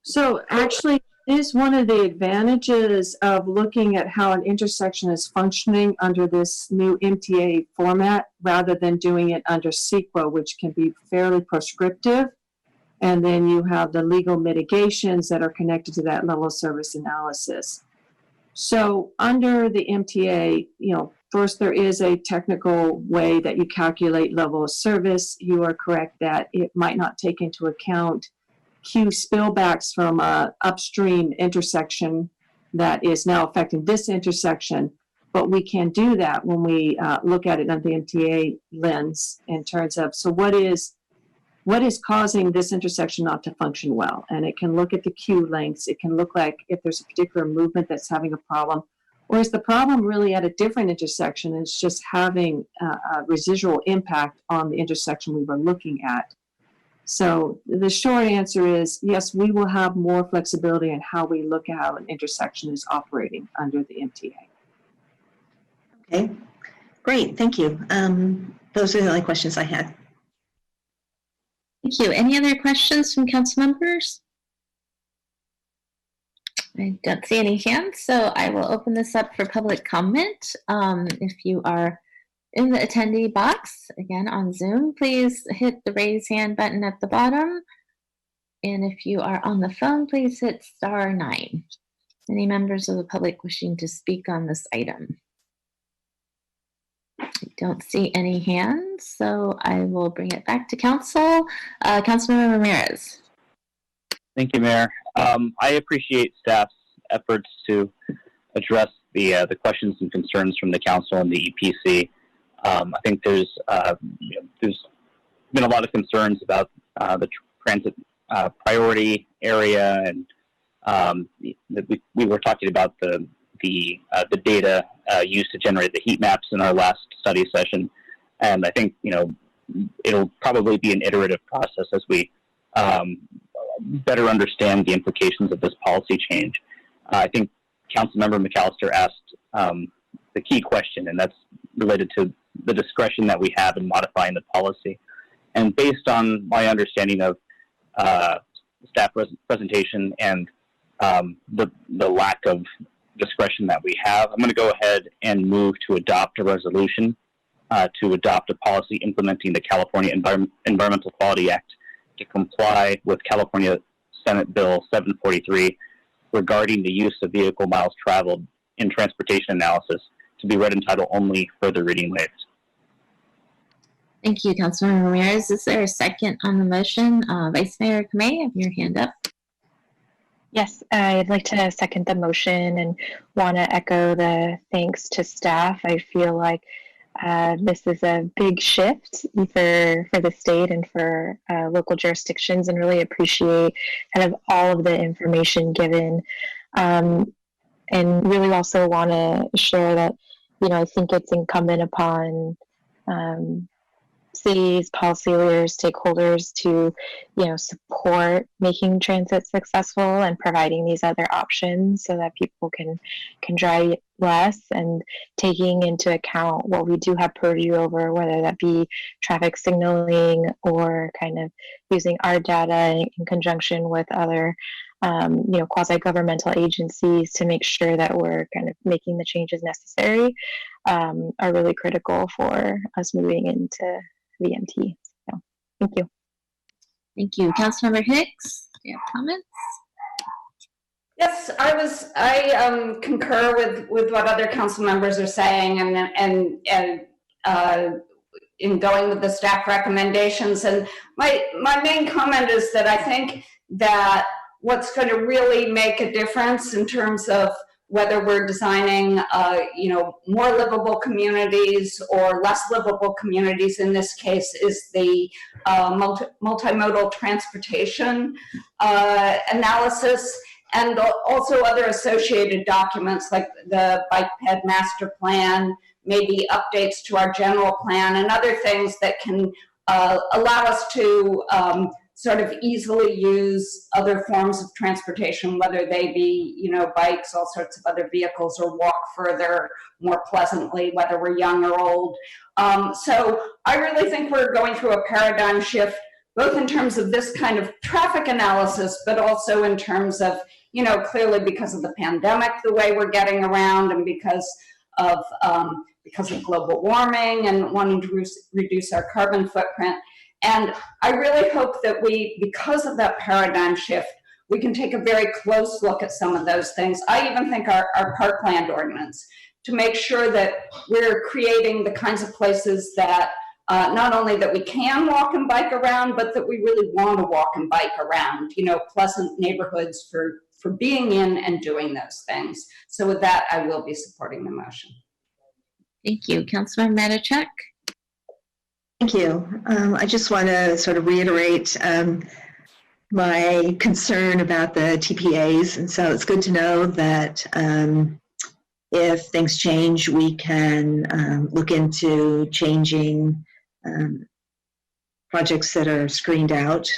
[SPEAKER 7] So actually, it is one of the advantages of looking at how an intersection is functioning under this new MTA format rather than doing it under CEQA, which can be fairly prescriptive. And then you have the legal mitigations that are connected to that level of service analysis. So under the MTA, first there is a technical way that you calculate level of service. You are correct that it might not take into account Q spillbacks from a upstream intersection that is now affecting this intersection, but we can do that when we look at it under the MTA lens in terms of, so what is causing this intersection not to function well? And it can look at the Q lengths. It can look like if there's a particular movement that's having a problem, or is the problem really at a different intersection and it's just having a residual impact on the intersection we were looking at. So the short answer is yes, we will have more flexibility in how we look at how an intersection is operating under the MTA.
[SPEAKER 3] Okay, great, thank you. Those are the only questions I had.
[SPEAKER 1] Thank you. Any other questions from council members? I don't see any hands, so I will open this up for public comment. If you are In the attendee box, again on Zoom, please hit the raise hand button at the bottom. And if you are on the phone, please hit *9. Any members of the public wishing to speak on this item? I don't see any hands, so I will bring it back to council. Councilmember Ramirez.
[SPEAKER 5] Thank you, Mayor. I appreciate staff's efforts to address the questions and concerns from the council and the EPC. I think there's been a lot of concerns about the transit priority area, and we were talking about the data used to generate the heat maps in our last study session, and I think it'll probably be an iterative process as we better understand the implications of this policy change. I think Councilmember McAllister asked the key question, and that's related to the discretion that we have in modifying the policy. And based on my understanding of staff presentation and the lack of discretion that we have, I'm going to go ahead and move to adopt a resolution to adopt a policy implementing the California Environmental Quality Act to comply with California Senate Bill 743 regarding the use of vehicle miles traveled in transportation analysis, to be read in title only, further reading waived.
[SPEAKER 1] Thank you, Councilmember Ramirez. Is there a second on the motion? Vice Mayor Kamei, you have your hand up.
[SPEAKER 6] Yes, I'd like to second the motion and want to echo the thanks to staff. I feel like this is a big shift for the state and for local jurisdictions, and really appreciate kind of all of the information given. And really also want to share that, I think it's incumbent upon cities, policy leaders, stakeholders to, support making transit successful and providing these other options so that people can drive less, and taking into account what we do have purview over, whether that be traffic signaling or kind of using our data in conjunction with other quasi-governmental agencies to make sure that we're kind of making the changes necessary, are really critical for us moving into VMT. So, thank you.
[SPEAKER 1] Thank you. Councilmember Hicks, do you have comments?
[SPEAKER 10] Yes, I concur with what other council members are saying, and in going with the staff recommendations. And my main comment is that I think that what's going to really make a difference in terms of whether we're designing, more livable communities or less livable communities in this case, is the multimodal transportation analysis, and also other associated documents like the bike ped master plan, maybe updates to our general plan, and other things that can allow us to sort of easily use other forms of transportation, whether they be, bikes, all sorts of other vehicles, or walk further more pleasantly, whether we're young or old. So I really think we're going through a paradigm shift, both in terms of this kind of traffic analysis, but also in terms of, clearly because of the pandemic, the way we're getting around, and because of global warming and wanting to reduce our carbon footprint. And I really hope that because of that paradigm shift, we can take a very close look at some of those things. I even think our parkland ordinance, to make sure that we're creating the kinds of places that not only that we can walk and bike around, but that we really want to walk and bike around, pleasant neighborhoods for being in and doing those things. So with that, I will be supporting the motion.
[SPEAKER 1] Thank you. Councilmember Matichak.
[SPEAKER 3] Thank you. I just want to sort of reiterate my concern about the TPAs. And so it's good to know that if things change, we can look into changing projects that are screened out.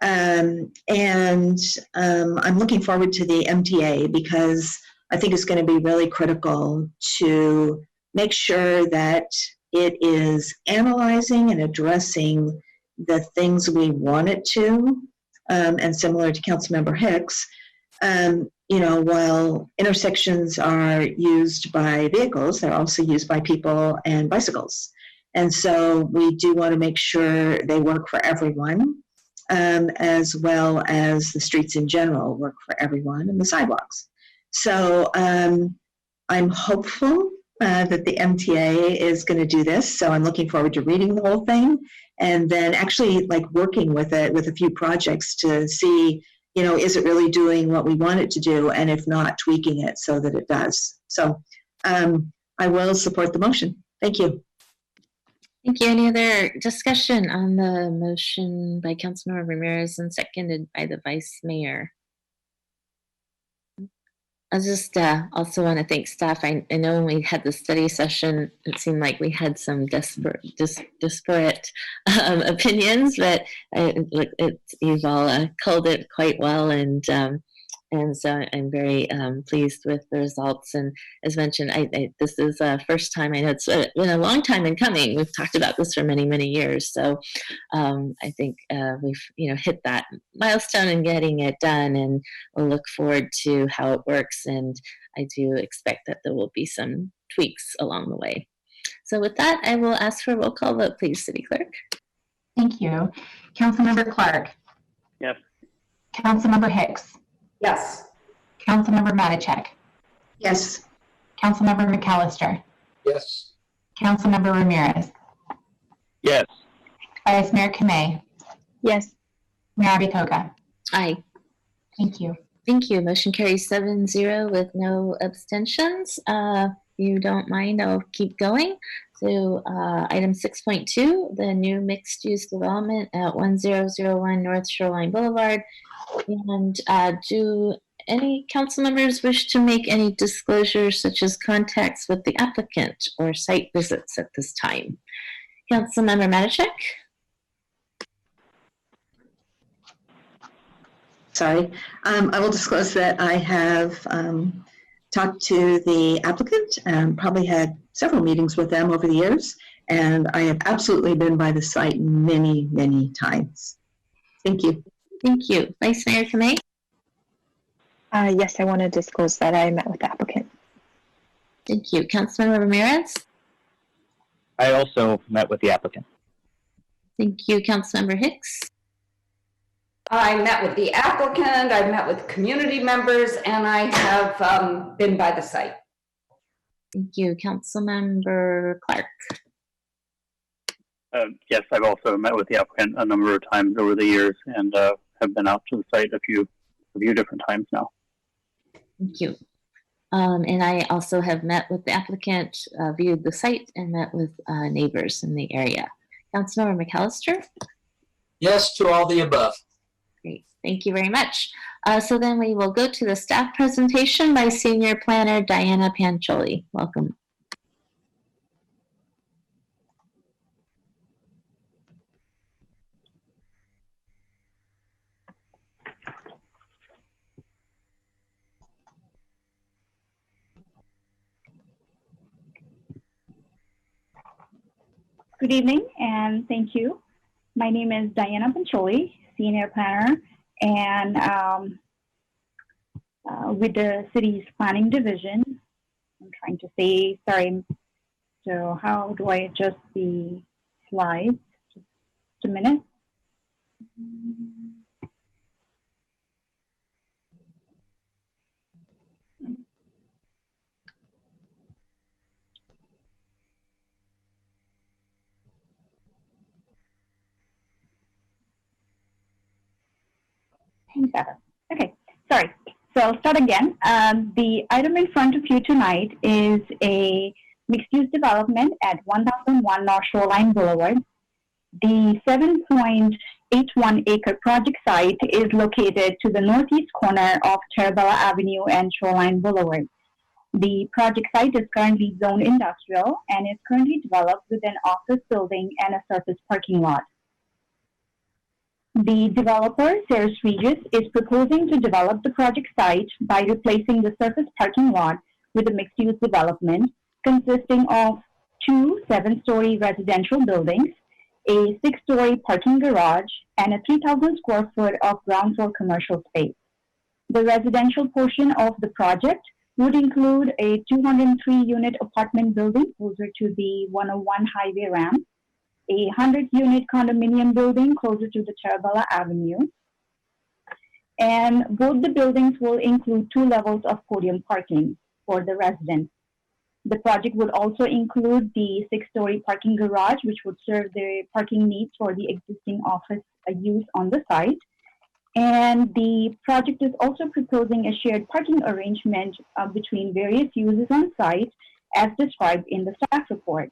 [SPEAKER 3] And I'm looking forward to the MTA, because I think it's going to be really critical to make sure that it is analyzing and addressing the things we want it to, and similar to Councilmember Hicks, while intersections are used by vehicles, they're also used by people and bicycles. And so we do want to make sure they work for everyone, as well as the streets in general work for everyone and the sidewalks. So I'm hopeful that the MTA is going to do this. So I'm looking forward to reading the whole thing and then actually working with it with a few projects to see, is it really doing what we want it to do? And if not, tweaking it so that it does. So I will support the motion. Thank you.
[SPEAKER 1] Thank you. Any other discussion on the motion by Councilmember Ramirez and seconded by the Vice Mayor? I just also want to thank staff. I know when we had the study session, it seemed like we had some disparate opinions, but you've all culled it quite well, and so I'm very pleased with the results. And as mentioned, this is the first time. I know it's been a long time in coming. We've talked about this for many, many years. So I think we've hit that milestone in getting it done, and we'll look forward to how it works. And I do expect that there will be some tweaks along the way. So with that, I will ask for a roll call vote, please, City Clerk.
[SPEAKER 4] Thank you. Councilmember Clark.
[SPEAKER 5] Yes.
[SPEAKER 4] Councilmember Hicks.
[SPEAKER 10] Yes.
[SPEAKER 4] Councilmember Matichak.
[SPEAKER 3] Yes.
[SPEAKER 4] Councilmember McAllister.
[SPEAKER 9] Yes.
[SPEAKER 4] Councilmember Ramirez.
[SPEAKER 5] Yes.
[SPEAKER 4] Vice Mayor Kamei.
[SPEAKER 6] Yes.
[SPEAKER 4] Mayor Abitoga.
[SPEAKER 1] Aye.
[SPEAKER 4] Thank you.
[SPEAKER 1] Thank you. Motion carries 7-0 with no abstentions. If you don't mind, I'll keep going. So item 6.2, the new mixed-use development at 1001 North Shoreline Boulevard. And do any council members wish to make any disclosures such as contacts with the applicant or site visits at this time? Councilmember Matichak?
[SPEAKER 3] Sorry. I will disclose that I have talked to the applicant and probably had several meetings with them over the years, and I have absolutely been by the site many, many times. Thank you.
[SPEAKER 1] Thank you. Vice Mayor Kamei?
[SPEAKER 6] Yes, I want to disclose that I met with the applicant.
[SPEAKER 1] Thank you. Councilmember Ramirez?
[SPEAKER 5] I also met with the applicant.
[SPEAKER 1] Thank you. Councilmember Hicks?
[SPEAKER 10] I met with the applicant, I met with community members, and I have been by the site.
[SPEAKER 1] Thank you. Councilmember Clark?
[SPEAKER 5] Yes, I've also met with the applicant a number of times over the years and have been out to the site a few different times now.
[SPEAKER 1] Thank you. And I also have met with the applicant, viewed the site, and met with neighbors in the area. Councilmember McAllister?
[SPEAKER 9] Yes to all the above.
[SPEAKER 1] Great. Thank you very much. So then we will go to the staff presentation by Senior Planner Diana Pancioli. Welcome.
[SPEAKER 12] Good evening and thank you. My name is Diana Pancioli, Senior Planner, and with the city's planning division. I'm trying to say, sorry, so how do I adjust the slides? Just a minute. Okay, sorry. So I'll start again. The item in front of you tonight is a mixed-use development at 1001 North Shoreline Boulevard. The 7.81 acre project site is located to the northeast corner of Terabella Avenue and Shoreline Boulevard. The project site is currently zoned industrial and is currently developed with an office building and a surface parking lot. The developer, Ceres Regis, is proposing to develop the project site by replacing the surface parking lot with a mixed-use development consisting of 2 7-story residential buildings, a 6-story parking garage, and a 3,000 square foot of ground floor commercial space. The residential portion of the project would include a 203-unit apartment building closer to the 101 highway ramp, a 100-unit condominium building closer to the Tarabella Avenue, and both the buildings will include 2 levels of podium parking for the residents. The project would also include the 6-story parking garage, which would serve the parking needs for the existing office use on the site. And the project is also proposing a shared parking arrangement between various users on site as described in the staff report.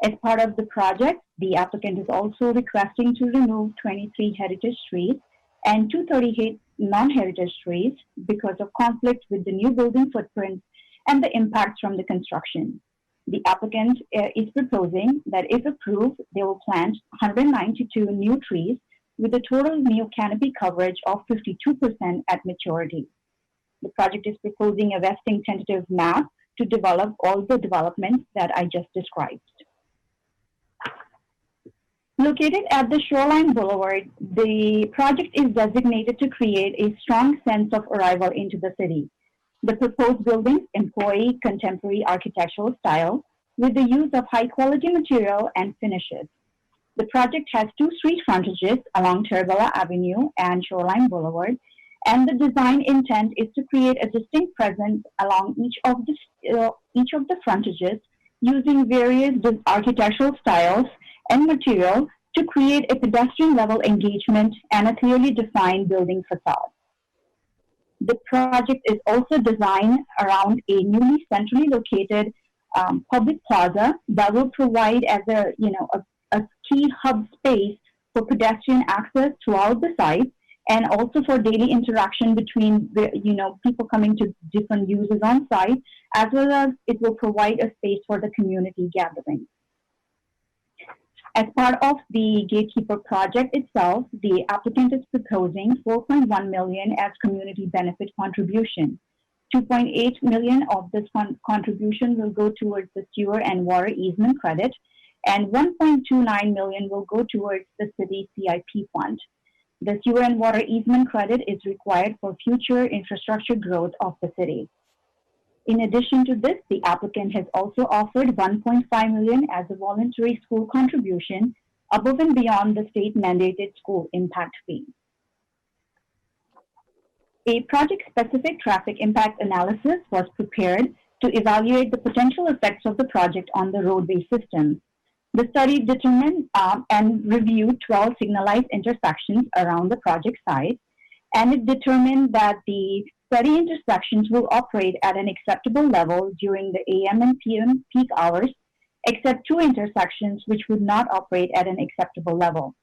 [SPEAKER 12] As part of the project, the applicant is also requesting to remove 23 heritage streets and 238 non-heritage streets because of conflict with the new building footprint and the impacts from the construction. The applicant is proposing that if approved, they will plant 192 new trees with a total new canopy coverage of 52% at maturity. The project is proposing a vesting tentative map to develop all the developments that I just described. Located at the Shoreline Boulevard, the project is designated to create a strong sense of arrival into the city. The proposed buildings employ contemporary architectural style with the use of high-quality material and finishes. The project has 2 street frontages along Tarabella Avenue and Shoreline Boulevard, and the design intent is to create a distinct presence along each of the frontages using various architectural styles and material to create a pedestrian-level engagement and a clearly defined building facade. The project is also designed around a newly centrally located public plaza that will provide as a key hub space for pedestrian access throughout the site and also for daily interaction between people coming to different users on site, as well as it will provide a space for the community gathering. As part of the Gatekeeper project itself, the applicant is proposing $4.1 million as community benefit contribution. $2.8 million of this contribution will go towards the sewer and water easement credit, and $1.29 million will go towards the city CIP fund. The sewer and water easement credit is required for future infrastructure growth of the city. In addition to this, the applicant has also offered $1.5 million as a voluntary school contribution above and beyond the state-mandated school impact fee. A project-specific traffic impact analysis was prepared to evaluate the potential effects of the project on the roadway system. The study determined and reviewed 12 signalized intersections around the project site, and it determined that the study intersections will operate at an acceptable level during the AM and PM peak hours, except 2 intersections which would not operate at an acceptable level.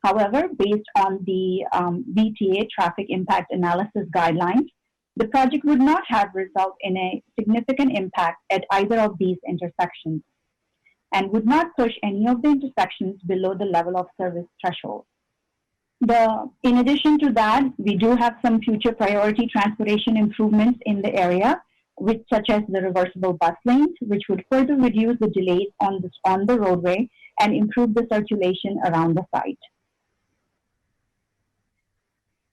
[SPEAKER 12] However, based on the VTA traffic impact analysis guidelines, the project would not have resulted in a significant impact at either of these intersections and would not push any of the intersections below the level of service threshold. In addition to that, we do have some future priority transportation improvements in the area, such as the reversible bus lanes, which would further reduce the delays on the roadway and improve the circulation around the site.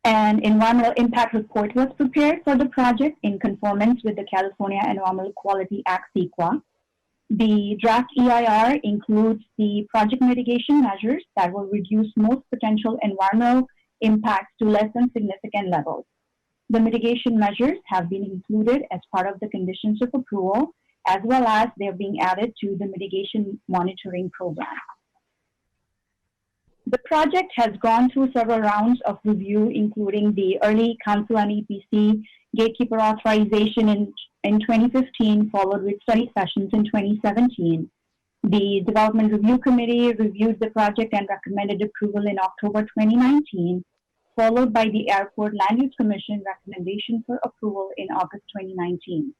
[SPEAKER 12] An environmental impact report was prepared for the project in conformance with the California Environmental Quality Act, CEQA. The draft EIR includes the project mitigation measures that will reduce most potential environmental impacts to less than significant levels. The mitigation measures have been included as part of the conditions of approval, as well as they're being added to the mitigation monitoring program. The project has gone through several rounds of review, including the early council and EPC gatekeeper authorization in 2015, followed with study sessions in 2017. The Development Review Committee reviewed the project and recommended approval in October 2019, followed by the Airport Land Use Commission recommendation for approval in August 2019.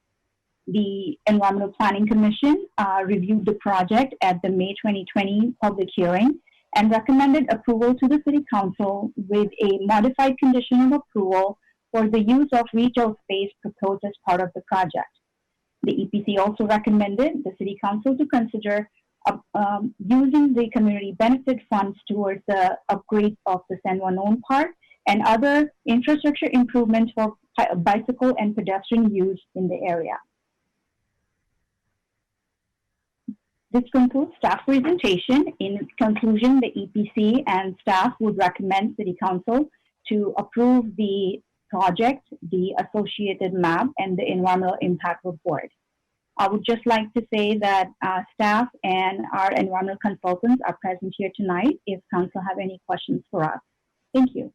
[SPEAKER 12] The Environmental Planning Commission reviewed the project at the May 2020 public hearing and recommended approval to the City Council with a modified condition of approval for the use of retail space proposed as part of the project. The EPC also recommended the City Council to consider using the community benefit funds towards the upgrade of the San Juan Park and other infrastructure improvements for bicycle and pedestrian use in the area. This concludes staff presentation. In conclusion, the EPC and staff would recommend City Council to approve the project, the associated map, and the environmental impact report. I would just like to say that staff and our environmental consultants are present here tonight if council have any questions for us. Thank you.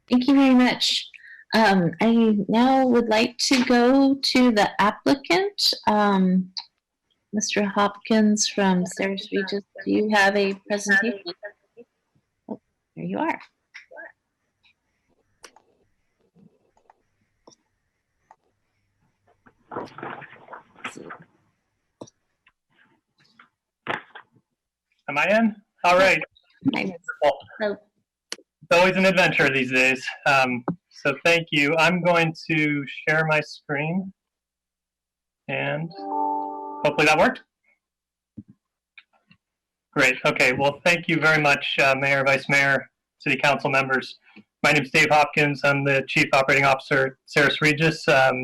[SPEAKER 1] Thank you very much. I now would like to go to the applicant, Mr. Hopkins from Sarah's Regis. Do you have a presentation? Oh, there you are.
[SPEAKER 11] Am I in? All right.
[SPEAKER 1] Nice.
[SPEAKER 11] It's always an adventure these days. So thank you. I'm going to share my screen, and hopefully that worked. Great. Okay. Well, thank you very much, Mayor, Vice Mayor, City Council members. My name is Dave Hopkins. I'm the Chief Operating Officer at Sarah's Regis of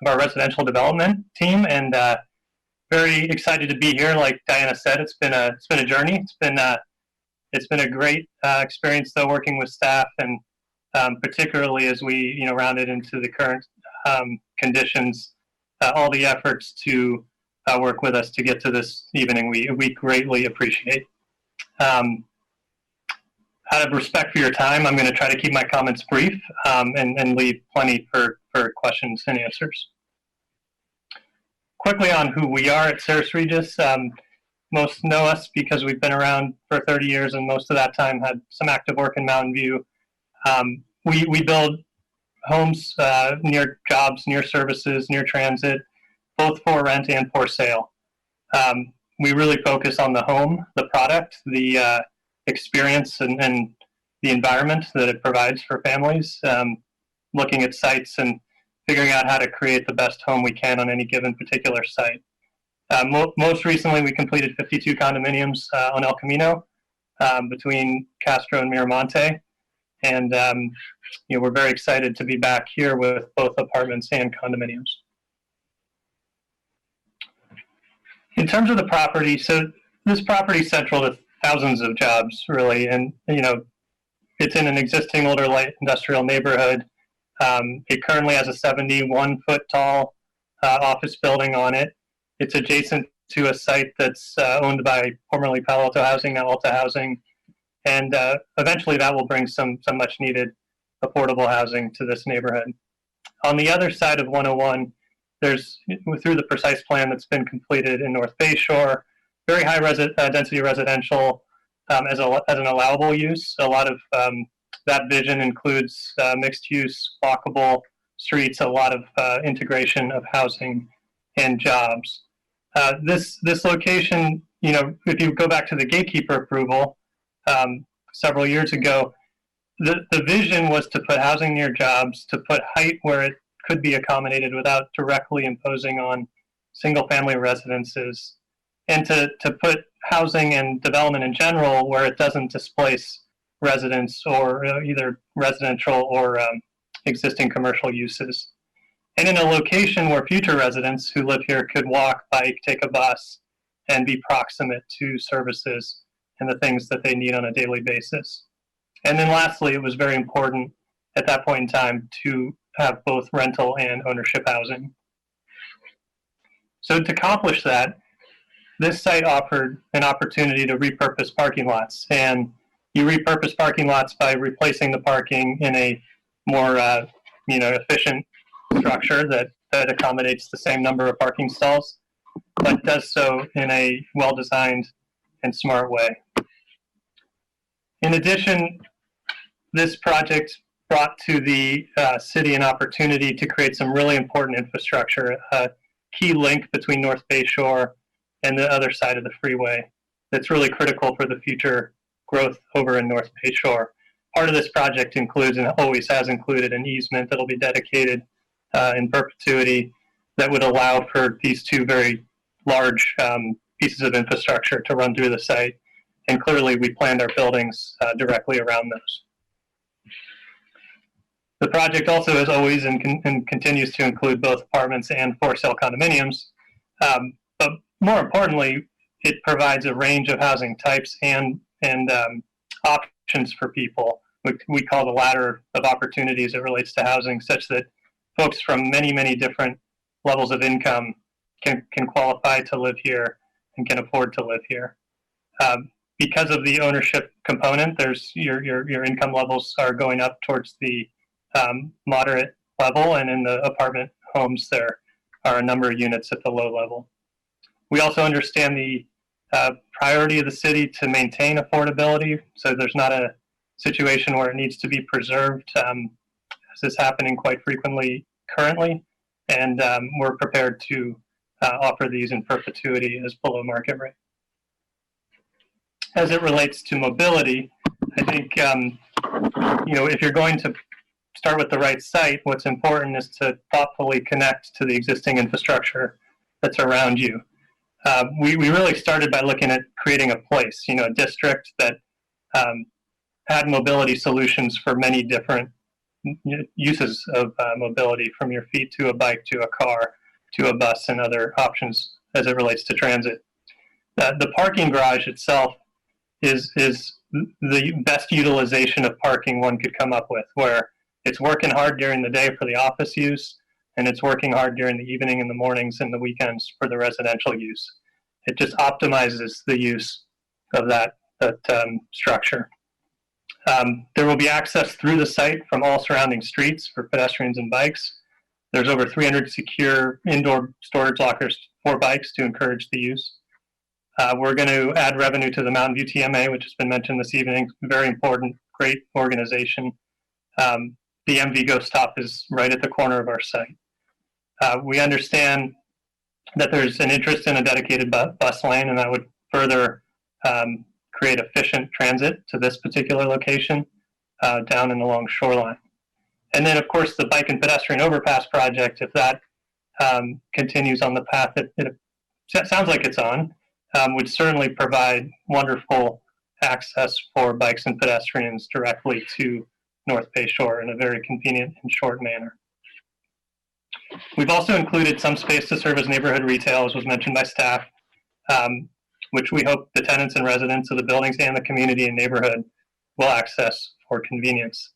[SPEAKER 11] our residential development team, and very excited to be here. Like Diana said, it's been a journey. It's been a great experience though, working with staff, and particularly as we rounded into the current conditions, all the efforts to work with us to get to this evening, we greatly appreciate. Out of respect for your time, I'm going to try to keep my comments brief and leave plenty for questions and answers. Quickly on who we are at Sarah's Regis. Most know us because we've been around for 30 years, and most of that time had some active work in Mountain View. We build homes near jobs, near services, near transit, both for rent and for sale. We really focus on the home, the product, the experience, and the environment that it provides for families, looking at sites and figuring out how to create the best home we can on any given particular site. Most recently, we completed 52 condominiums on El Camino between Castro and Miramonte. And we're very excited to be back here with both apartments and condominiums. In terms of the property, so this property is central to thousands of jobs, really. And, it's in an existing older light industrial neighborhood. It currently has a 71-foot tall office building on it. It's adjacent to a site that's owned by formerly Palo Alto Housing, now Alta Housing. And eventually that will bring some much needed affordable housing to this neighborhood. On the other side of 101, there's, through the precise plan that's been completed in North Bay Shore, very high density residential as an allowable use. A lot of that vision includes mixed use, walkable streets, a lot of integration of housing and jobs. This location, if you go back to the gatekeeper approval several years ago, the vision was to put housing near jobs, to put height where it could be accommodated without directly imposing on single family residences, and to put housing and development in general where it doesn't displace residents or either residential or existing commercial uses. And in a location where future residents who live here could walk, bike, take a bus, and be proximate to services and the things that they need on a daily basis. And then lastly, it was very important at that point in time to have both rental and ownership housing. So to accomplish that, this site offered an opportunity to repurpose parking lots. And you repurpose parking lots by replacing the parking in a more efficient structure that accommodates the same number of parking stalls, but does so in a well-designed and smart way. In addition, this project brought to the city an opportunity to create some really important infrastructure, a key link between North Bay Shore and the other side of the freeway that's really critical for the future growth over in North Bay Shore. Part of this project includes, and always has included, an easement that'll be dedicated in perpetuity that would allow for these two very large pieces of infrastructure to run through the site. And clearly we planned our buildings directly around those. The project also, as always, and continues to include both apartments and for-sale condominiums. But more importantly, it provides a range of housing types and options for people. We call the ladder of opportunity as it relates to housing, such that folks from many, many different levels of income can qualify to live here and can afford to live here. Because of the ownership component, there's your income levels are going up towards the moderate level, and in the apartment homes there are a number of units at the low level. We also understand the priority of the city to maintain affordability, so there's not a situation where it needs to be preserved, as is happening quite frequently currently, and we're prepared to offer these in perpetuity as below market rate. As it relates to mobility, I think if you're going to start with the right site, what's important is to thoughtfully connect to the existing infrastructure that's around you. We really started by looking at creating a place, a district that had mobility solutions for many different uses of mobility, from your feet to a bike to a car to a bus and other options as it relates to transit. The parking garage itself is the best utilization of parking one could come up with, where it's working hard during the day for the office use, and it's working hard during the evening and the mornings and the weekends for the residential use. It just optimizes the use of that structure. There will be access through the site from all surrounding streets for pedestrians and bikes. There's over 300 secure indoor storage lockers for bikes to encourage the use. We're going to add revenue to the Mountain View TMA, which has been mentioned this evening. Very important, great organization. The MV Go Stop is right at the corner of our site. We understand that there's an interest in a dedicated bus lane, and that would further create efficient transit to this particular location down and along shoreline. And then, of course, the bike and pedestrian overpass project, if that continues on the path that it sounds like it's on, would certainly provide wonderful access for bikes and pedestrians directly to North Bay Shore in a very convenient and short manner. We've also included some space to serve as neighborhood retail, as was mentioned by staff, which we hope the tenants and residents of the buildings and the community and neighborhood will access for convenience.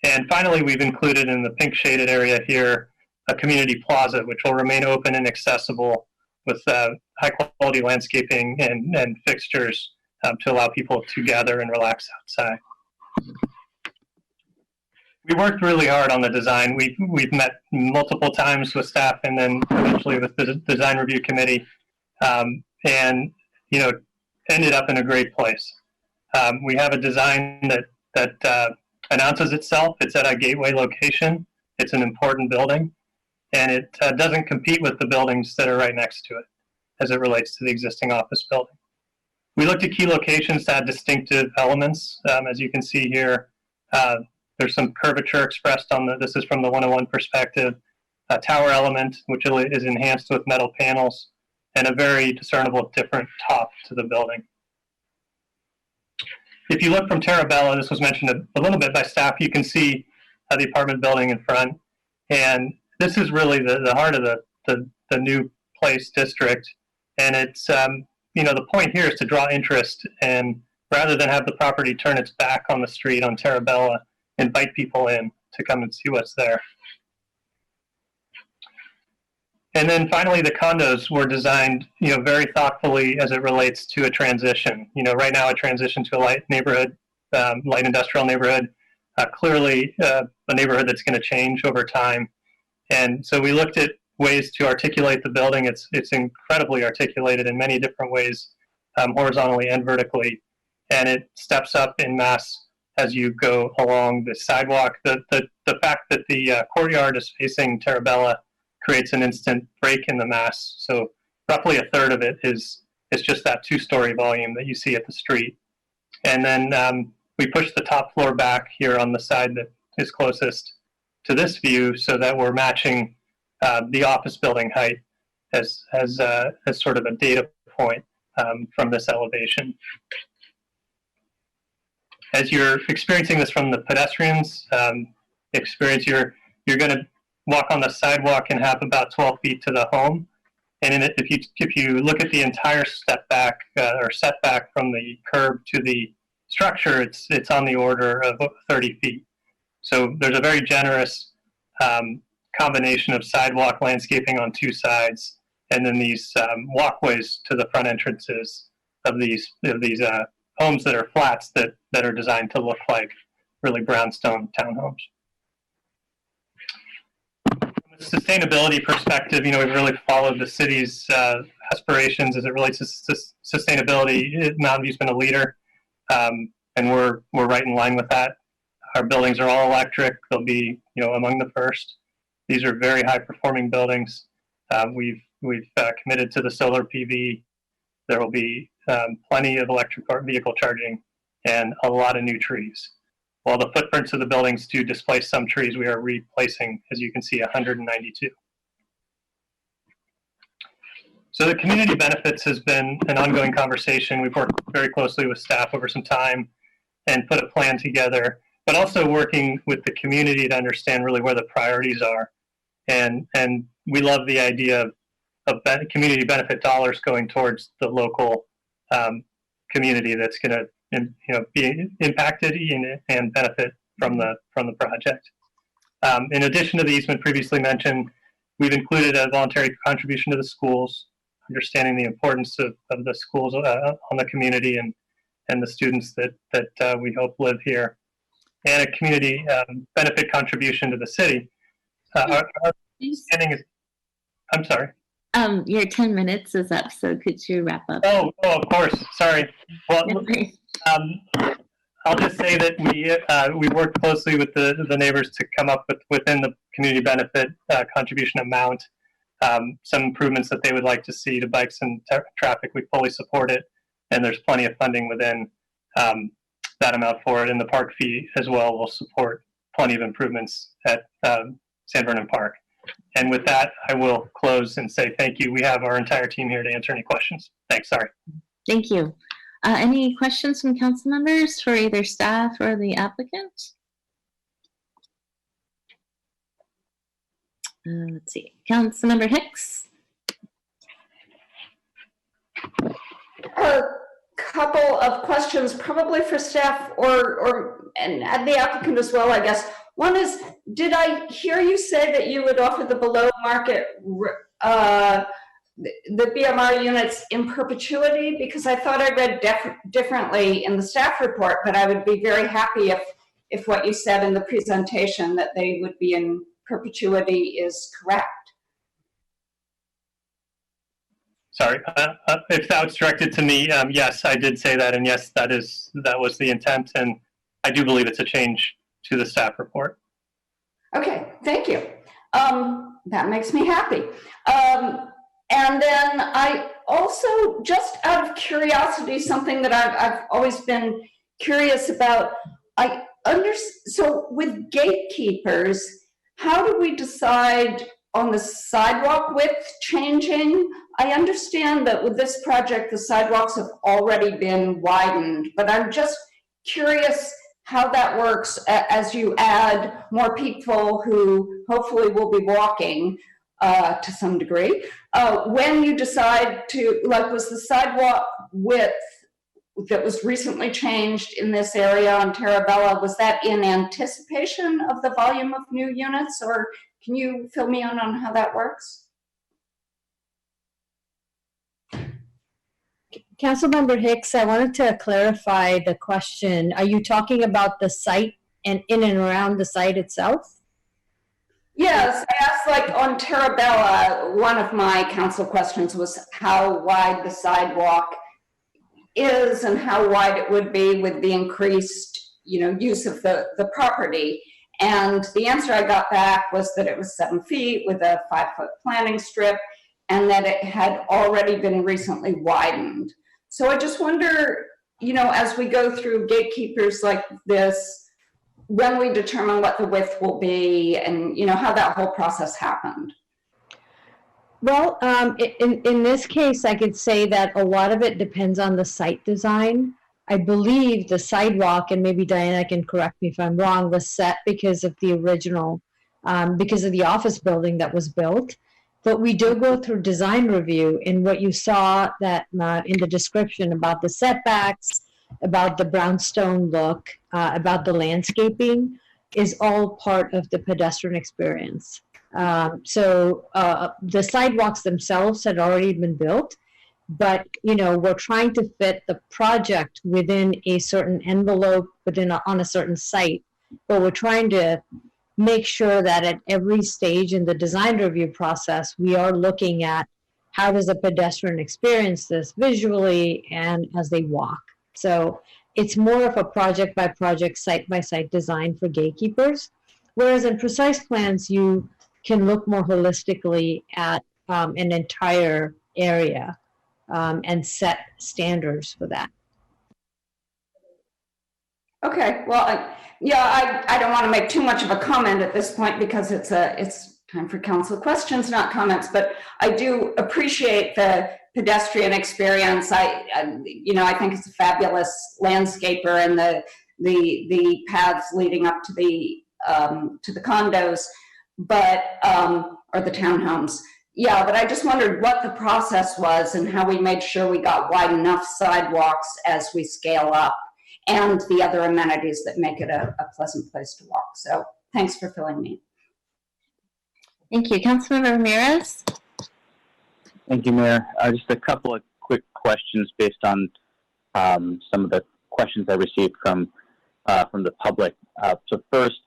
[SPEAKER 11] And finally, we've included in the pink shaded area here a community plaza, which will remain open and accessible with high quality landscaping and fixtures to allow people to gather and relax outside. We worked really hard on the design. We've met multiple times with staff and then eventually with the design review committee, and ended up in a great place. We have a design that announces itself. It's at a gateway location. It's an important building, and it doesn't compete with the buildings that are right next to it as it relates to the existing office building. We looked at key locations to add distinctive elements. As you can see here, there's some curvature expressed on this is from the 101 perspective, a tower element, which is enhanced with metal panels, and a very discernible different top to the building. If you look from Terabella, this was mentioned a little bit by staff, you can see the apartment building in front. And this is really the heart of the new place district. And it's, the point here is to draw interest, and rather than have the property turn its back on the street on Terabella, invite people in to come and see what's there. And then finally, the condos were designed, very thoughtfully as it relates to a transition. Right now, a transition to a light neighborhood, light industrial neighborhood, clearly a neighborhood that's going to change over time. And so we looked at ways to articulate the building. It's incredibly articulated in many different ways, horizontally and vertically, and it steps up in mass as you go along the sidewalk. The fact that the courtyard is facing Terabella creates an instant break in the mass. So roughly a third of it is just that two-story volume that you see at the street. And then we push the top floor back here on the side that is closest to this view so that we're matching the office building height as sort of a data point from this elevation. As you're experiencing this from the pedestrians, experience. You're going to walk on the sidewalk and have about 12 feet to the home. And if you look at the entire step back or setback from the curb to the structure, it's on the order of 30 feet. So there's a very generous combination of sidewalk landscaping on two sides, and then these walkways to the front entrances of these homes that are flats that are designed to look like really brownstone townhomes. From a sustainability perspective, we've really followed the city's aspirations as it relates to sustainability. Mountain View's been a leader, and we're right in line with that. Our buildings are all electric. They'll be, among the first. These are very high-performing buildings. We've committed to the solar PV. There will be plenty of electric vehicle charging and a lot of new trees. While the footprints of the buildings do displace some trees, we are replacing, as you can see, 192. So the community benefits has been an ongoing conversation. We've worked very closely with staff over some time and put a plan together, but also working with the community to understand really where the priorities are. And we love the idea of community benefit dollars going towards the local community that's going to be impacted and benefit from the project. In addition to the easement previously mentioned, we've included a voluntary contribution to the schools, understanding the importance of the schools on the community and the students that we hope live here, and a community benefit contribution to the city. Our understanding is, I'm sorry.
[SPEAKER 1] Your 10 minutes is up, so could you wrap up?
[SPEAKER 11] Oh, of course. Sorry. Well, I'll just say that we worked closely with the neighbors to come up within the community benefit contribution amount some improvements that they would like to see to bikes and traffic. We fully support it, and there's plenty of funding within that amount for it. And the park fee as well will support plenty of improvements at San Vernon Park. And with that, I will close and say thank you. We have our entire team here to answer any questions. Thanks. Sorry.
[SPEAKER 1] Thank you. Any questions from council members for either staff or the applicant? Let's see. Councilmember Hicks.
[SPEAKER 10] A couple of questions, probably for staff and the applicant as well, I guess. One is, did I hear you say that you would offer the below market the BMR units in perpetuity? Because I thought I read differently in the staff report, but I would be very happy if what you said in the presentation that they would be in perpetuity is correct.
[SPEAKER 11] Sorry, if that was directed to me, yes, I did say that, and yes, that was the intent, and I do believe it's a change to the staff report.
[SPEAKER 10] Okay, thank you. That makes me happy. And then I also, just out of curiosity, something that I've always been curious about, so with gatekeepers, how do we decide on the sidewalk width changing? I understand that with this project, the sidewalks have already been widened, but I'm just curious how that works as you add more people who hopefully will be walking to some degree. When you decide to, was the sidewalk width that was recently changed in this area on Terabella, was that in anticipation of the volume of new units, or can you fill me in on how that works?
[SPEAKER 2] Councilmember Hicks, I wanted to clarify the question. Are you talking about the site and in and around the site itself?
[SPEAKER 10] Yes, I asked on Terabella, one of my council questions was how wide the sidewalk is and how wide it would be with the increased use of the property. And the answer I got back was that it was 7 feet with a 5-foot planting strip and that it had already been recently widened. So I just wonder, as we go through gatekeepers like this, when we determine what the width will be and, how that whole process happened.
[SPEAKER 2] Well, in this case, I could say that a lot of it depends on the site design. I believe the sidewalk, and maybe Diana can correct me if I'm wrong, was set because of the original, because of the office building that was built. But we do go through design review, and what you saw that in the description about the setbacks, about the brownstone look, about the landscaping, is all part of the pedestrian experience. So the sidewalks themselves had already been built, but we're trying to fit the project within a certain envelope, on a certain site. But we're trying to make sure that at every stage in the design review process, we are looking at how does a pedestrian experience this visually and as they walk. So it's more of a project by project, site by site design for gatekeepers. Whereas in precise plans, you can look more holistically at an entire area and set standards for that.
[SPEAKER 10] Okay, well, I don't want to make too much of a comment at this point because it's time for council questions, not comments. But I do appreciate the pedestrian experience. I think it's a fabulous landscaper, and the paths leading up to the condos, but or the townhomes. Yeah, but I just wondered what the process was and how we made sure we got wide enough sidewalks as we scale up, and the other amenities that make it a pleasant place to walk. So thanks for filling me.
[SPEAKER 1] Thank you. Councilmember Ramirez?
[SPEAKER 5] Thank you, Mayor. Just a couple of quick questions based on some of the questions I received from the public. So first,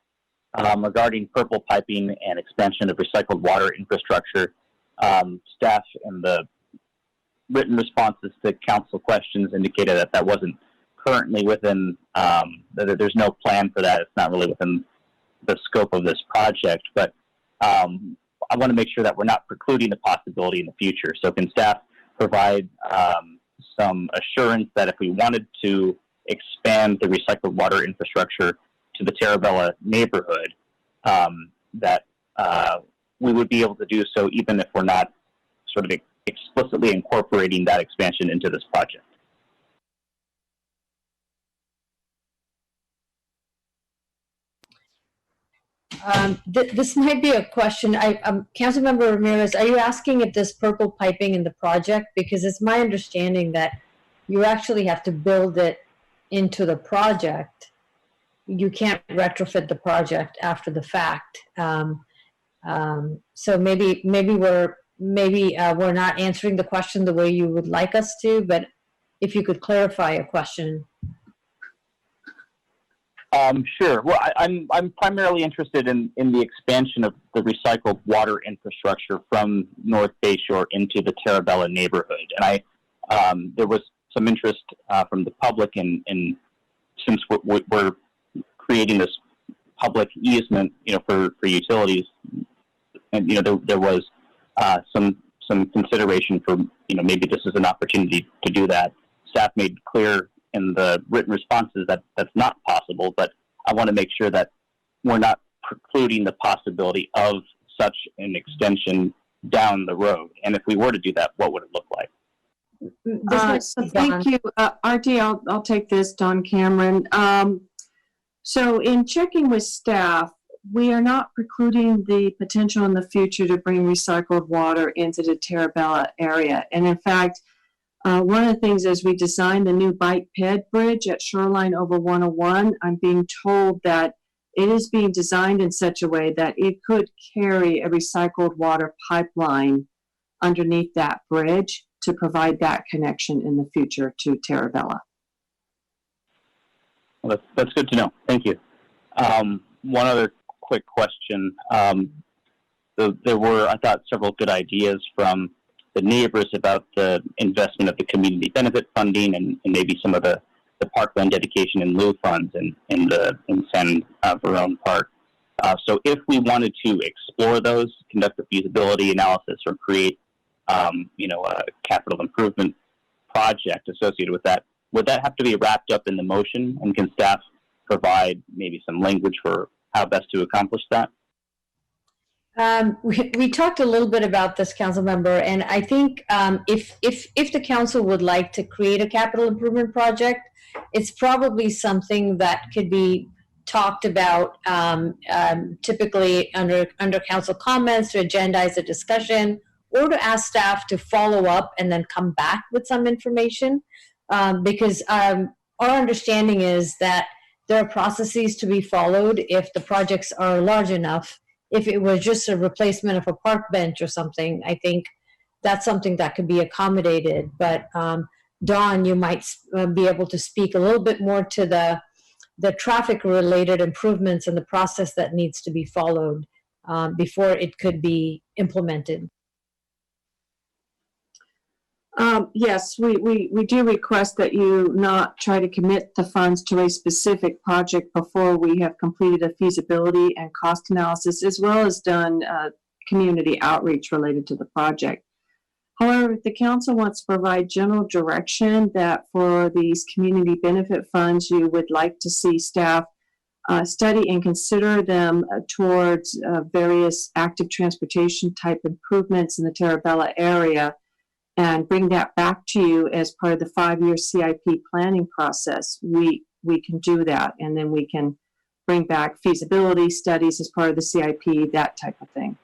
[SPEAKER 5] regarding purple piping and expansion of recycled water infrastructure, staff in the written responses to council questions indicated that wasn't currently within, that there's no plan for that. It's not really within the scope of this project, but I want to make sure that we're not precluding the possibility in the future. So can staff provide some assurance that if we wanted to expand the recycled water infrastructure to the Terabella neighborhood, that we would be able to do so even if we're not sort of explicitly incorporating that expansion into this project?
[SPEAKER 2] This might be a question. Councilmember Ramirez, are you asking if there's purple piping in the project? Because it's my understanding that you actually have to build it into the project. You can't retrofit the project after the fact. So maybe we're not answering the question the way you would like us to, but if you could clarify your question.
[SPEAKER 5] Sure. Well, I'm primarily interested in the expansion of the recycled water infrastructure from North Bayshore into the Terabella neighborhood, and there was some interest from the public in since we're creating this public easement, for utilities, and there was some consideration for maybe this is an opportunity to do that. Staff made clear in the written responses that that's not possible, but I want to make sure that we're not precluding the possibility of such an extension down the road. And if we were to do that, what would it look like?
[SPEAKER 7] So thank you, RD. I'll take this, Don Cameron. So in checking with staff, we are not precluding the potential in the future to bring recycled water into the Terabella area. And in fact, one of the things as we designed the new bike ped bridge at Shoreline over 101, I'm being told that it is being designed in such a way that it could carry a recycled water pipeline underneath that bridge to provide that connection in the future to Terabella.
[SPEAKER 5] Well, that's good to know. Thank you. One other quick question. There were, I thought, several good ideas from the neighbors about the investment of the community benefit funding and maybe some of the parkland dedication in lieu funds in San Verone Park. So if we wanted to explore those, conduct a feasibility analysis, or create a capital improvement project associated with that, would that have to be wrapped up in the motion? And can staff provide maybe some language for how best to accomplish that?
[SPEAKER 2] We talked a little bit about this, council member, and I think if the council would like to create a capital improvement project, it's probably something that could be talked about typically under council comments, to agendize a discussion, or to ask staff to follow up and then come back with some information. Because our understanding is that there are processes to be followed if the projects are large enough. If it was just a replacement of a park bench or something, I think that's something that could be accommodated. But Dawn, you might be able to speak a little bit more to the traffic-related improvements and the process that needs to be followed before it could be implemented.
[SPEAKER 7] Yes, we do request that you not try to commit the funds to a specific project before we have completed a feasibility and cost analysis, as well as done community outreach related to the project. However, if the council wants to provide general direction that for these community benefit funds, you would like to see staff study and consider them towards various active transportation type improvements in the Terabella area, and bring that back to you as part of the 5-year CIP planning process, we can do that. And then we can bring back feasibility studies as part of the CIP, that type of thing.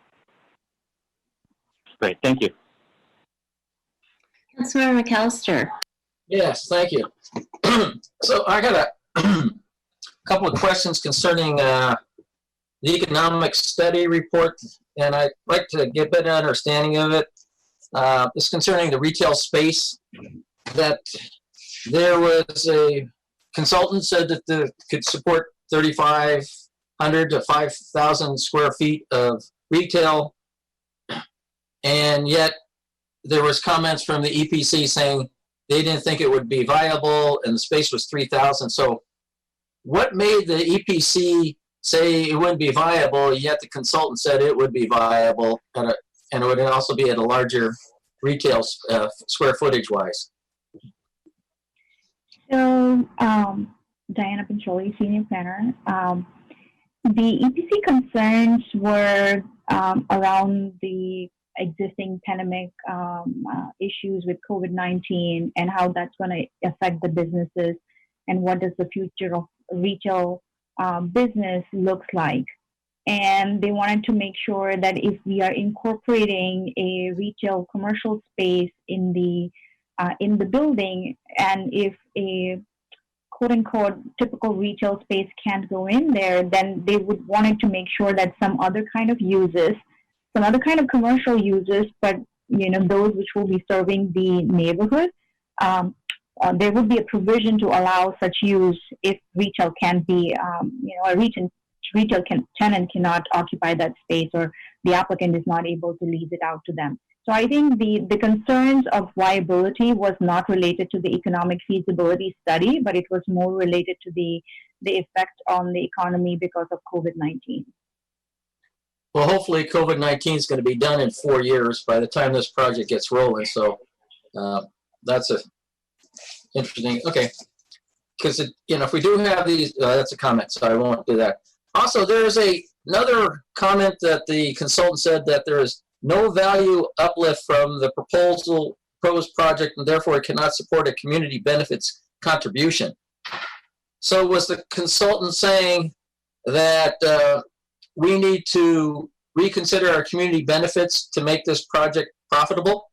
[SPEAKER 5] Great, thank you.
[SPEAKER 1] Councilmember McAllister.
[SPEAKER 9] Yes, thank you. So I got a couple of questions concerning the economic study report, and I'd like to get a better understanding of it. It's concerning the retail space, that there was a consultant said that could support 3,500 to 5,000 square feet of retail, and yet there was comments from the EPC saying they didn't think it would be viable, and the space was 3,000. So what made the EPC say it wouldn't be viable, yet the consultant said it would be viable, and it would also be at a larger retail square footage wise?
[SPEAKER 12] So, Diana Pincholi, Senior Planner. The EPC concerns were around the existing pandemic issues with COVID-19 and how that's going to affect the businesses, and what does the future of retail business looks like. And they wanted to make sure that if we are incorporating a retail commercial space in the building, and if a quote-unquote typical retail space can't go in there, then they would wanted to make sure that some other kind of uses, some other kind of commercial uses, but those which will be serving the neighborhood, there would be a provision to allow such use if retail can be, a retail tenant cannot occupy that space, or the applicant is not able to lease it out to them. So I think the concerns of viability was not related to the economic feasibility study, but it was more related to the effect on the economy because of COVID-19.
[SPEAKER 9] Well, hopefully COVID-19 is going to be done in 4 years by the time this project gets rolling. So that's a interesting. Okay, because if we do have these, that's a comment, so I won't do that. Also, there is another comment that the consultant said that there is no value uplift from the proposed project, and therefore it cannot support a community benefits contribution. So was the consultant saying that we need to reconsider our community benefits to make this project profitable?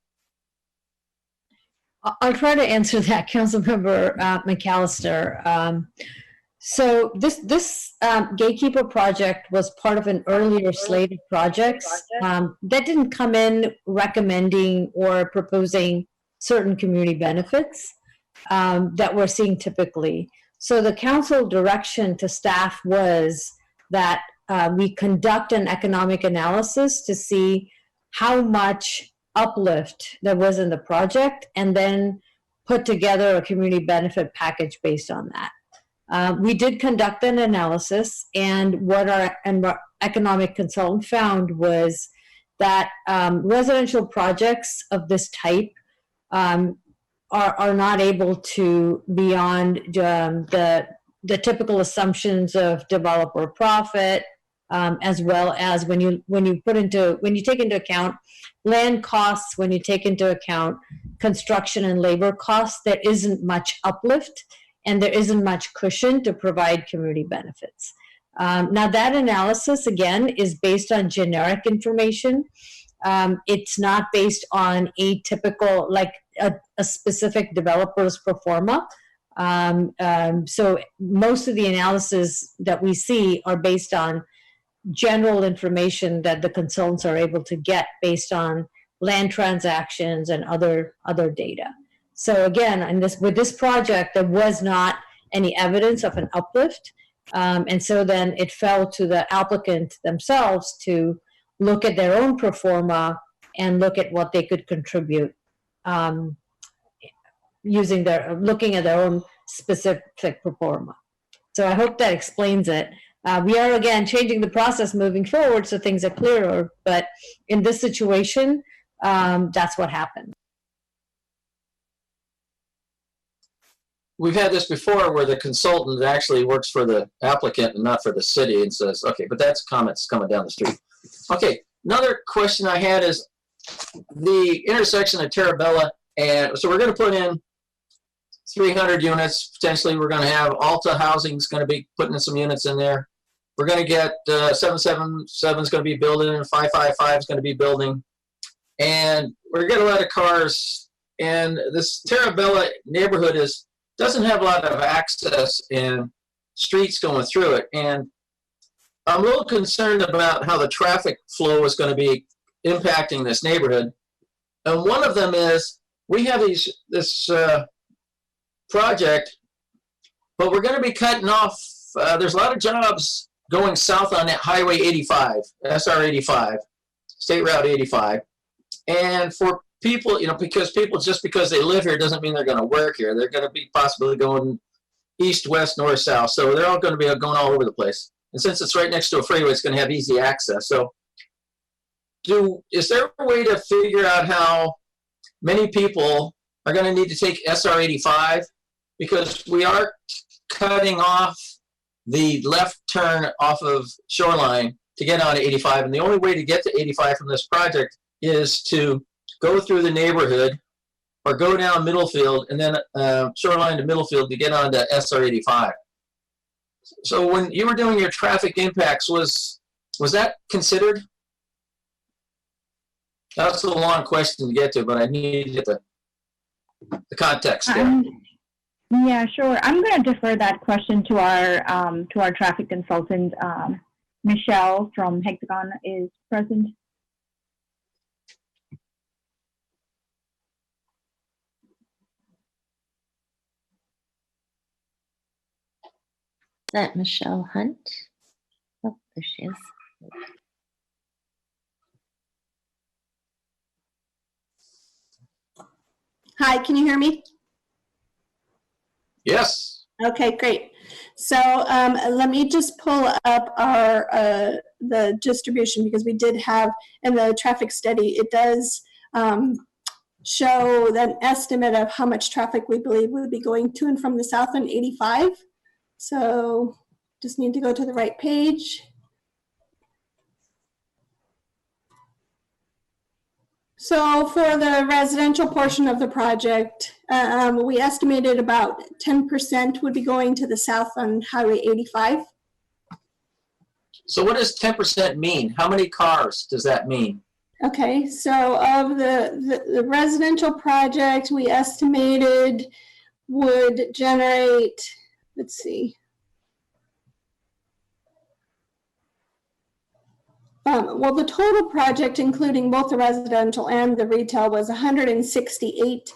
[SPEAKER 2] I'll try to answer that, Councilmember McAllister. So this Gatekeeper project was part of an earlier slate of projects that didn't come in recommending or proposing certain community benefits that we're seeing typically. So the council direction to staff was that we conduct an economic analysis to see how much uplift there was in the project, and then put together a community benefit package based on that. We did conduct an analysis, and what our economic consultant found was that residential projects of this type are not able to beyond the typical assumptions of developer profit, as well as when you take into account land costs, when you take into account construction and labor costs, there isn't much uplift. and there isn't much cushion to provide community benefits. Now that analysis, again, is based on generic information. It's not based on a typical, like a specific developer's pro forma. So most of the analysis that we see are based on general information that the consultants are able to get based on land transactions and other data. So again, with this project, there was not any evidence of an uplift. And so then it fell to the applicant themselves to look at their own pro forma and look at what they could contribute looking at their own specific pro forma. So I hope that explains it. We are, again, changing the process moving forward so things are clearer, but in this situation, that's what happened.
[SPEAKER 9] We've had this before where the consultant actually works for the applicant and not for the city and says, okay, but that's comments coming down the street. Okay, another question I had is the intersection of Terabella, and so we're going to put in 300 units. Potentially, we're going to have Alta Housing's going to be putting in some units in there. We're going to get 777 is going to be building, and 555 is going to be building, and we're going to get a lot of cars. And this Terabella neighborhood doesn't have a lot of access and streets going through it. And I'm a little concerned about how the traffic flow is going to be impacting this neighborhood. And one of them is we have this project, but we're going to be cutting off. There's a lot of jobs going south on that Highway 85, SR 85, State Route 85. And for people, because people, just because they live here doesn't mean they're going to work here. They're going to be possibly going east, west, north, south. So they're all going to be going all over the place. And since it's right next to a freeway, it's going to have easy access. So is there a way to figure out how many people are going to need to take SR 85? Because we are cutting off the left turn off of Shoreline to get onto 85. And the only way to get to 85 from this project is to go through the neighborhood or go down Middlefield and then Shoreline to Middlefield to get onto SR 85. So when you were doing your traffic impacts, was that considered? That's a long question to get to, but I need to get the context there.
[SPEAKER 12] Yeah, sure. I'm going to defer that question to our traffic consultant. Michelle from Hexagon is present.
[SPEAKER 1] Is that Michelle Hunt? Oh, there she is.
[SPEAKER 13] Hi, can you hear me?
[SPEAKER 9] Yes.
[SPEAKER 13] Okay, great. So let me just pull up our the distribution, because we did have in the traffic study, it does show an estimate of how much traffic we believe would be going to and from the south on 85. So just need to go to the right page. So for the residential portion of the project, we estimated about 10% would be going to the south on Highway 85.
[SPEAKER 9] So what does 10% mean? How many cars does that mean?
[SPEAKER 13] Okay, so of the residential project, we estimated would generate, let's see. Well, the total project, including both the residential and the retail, was 168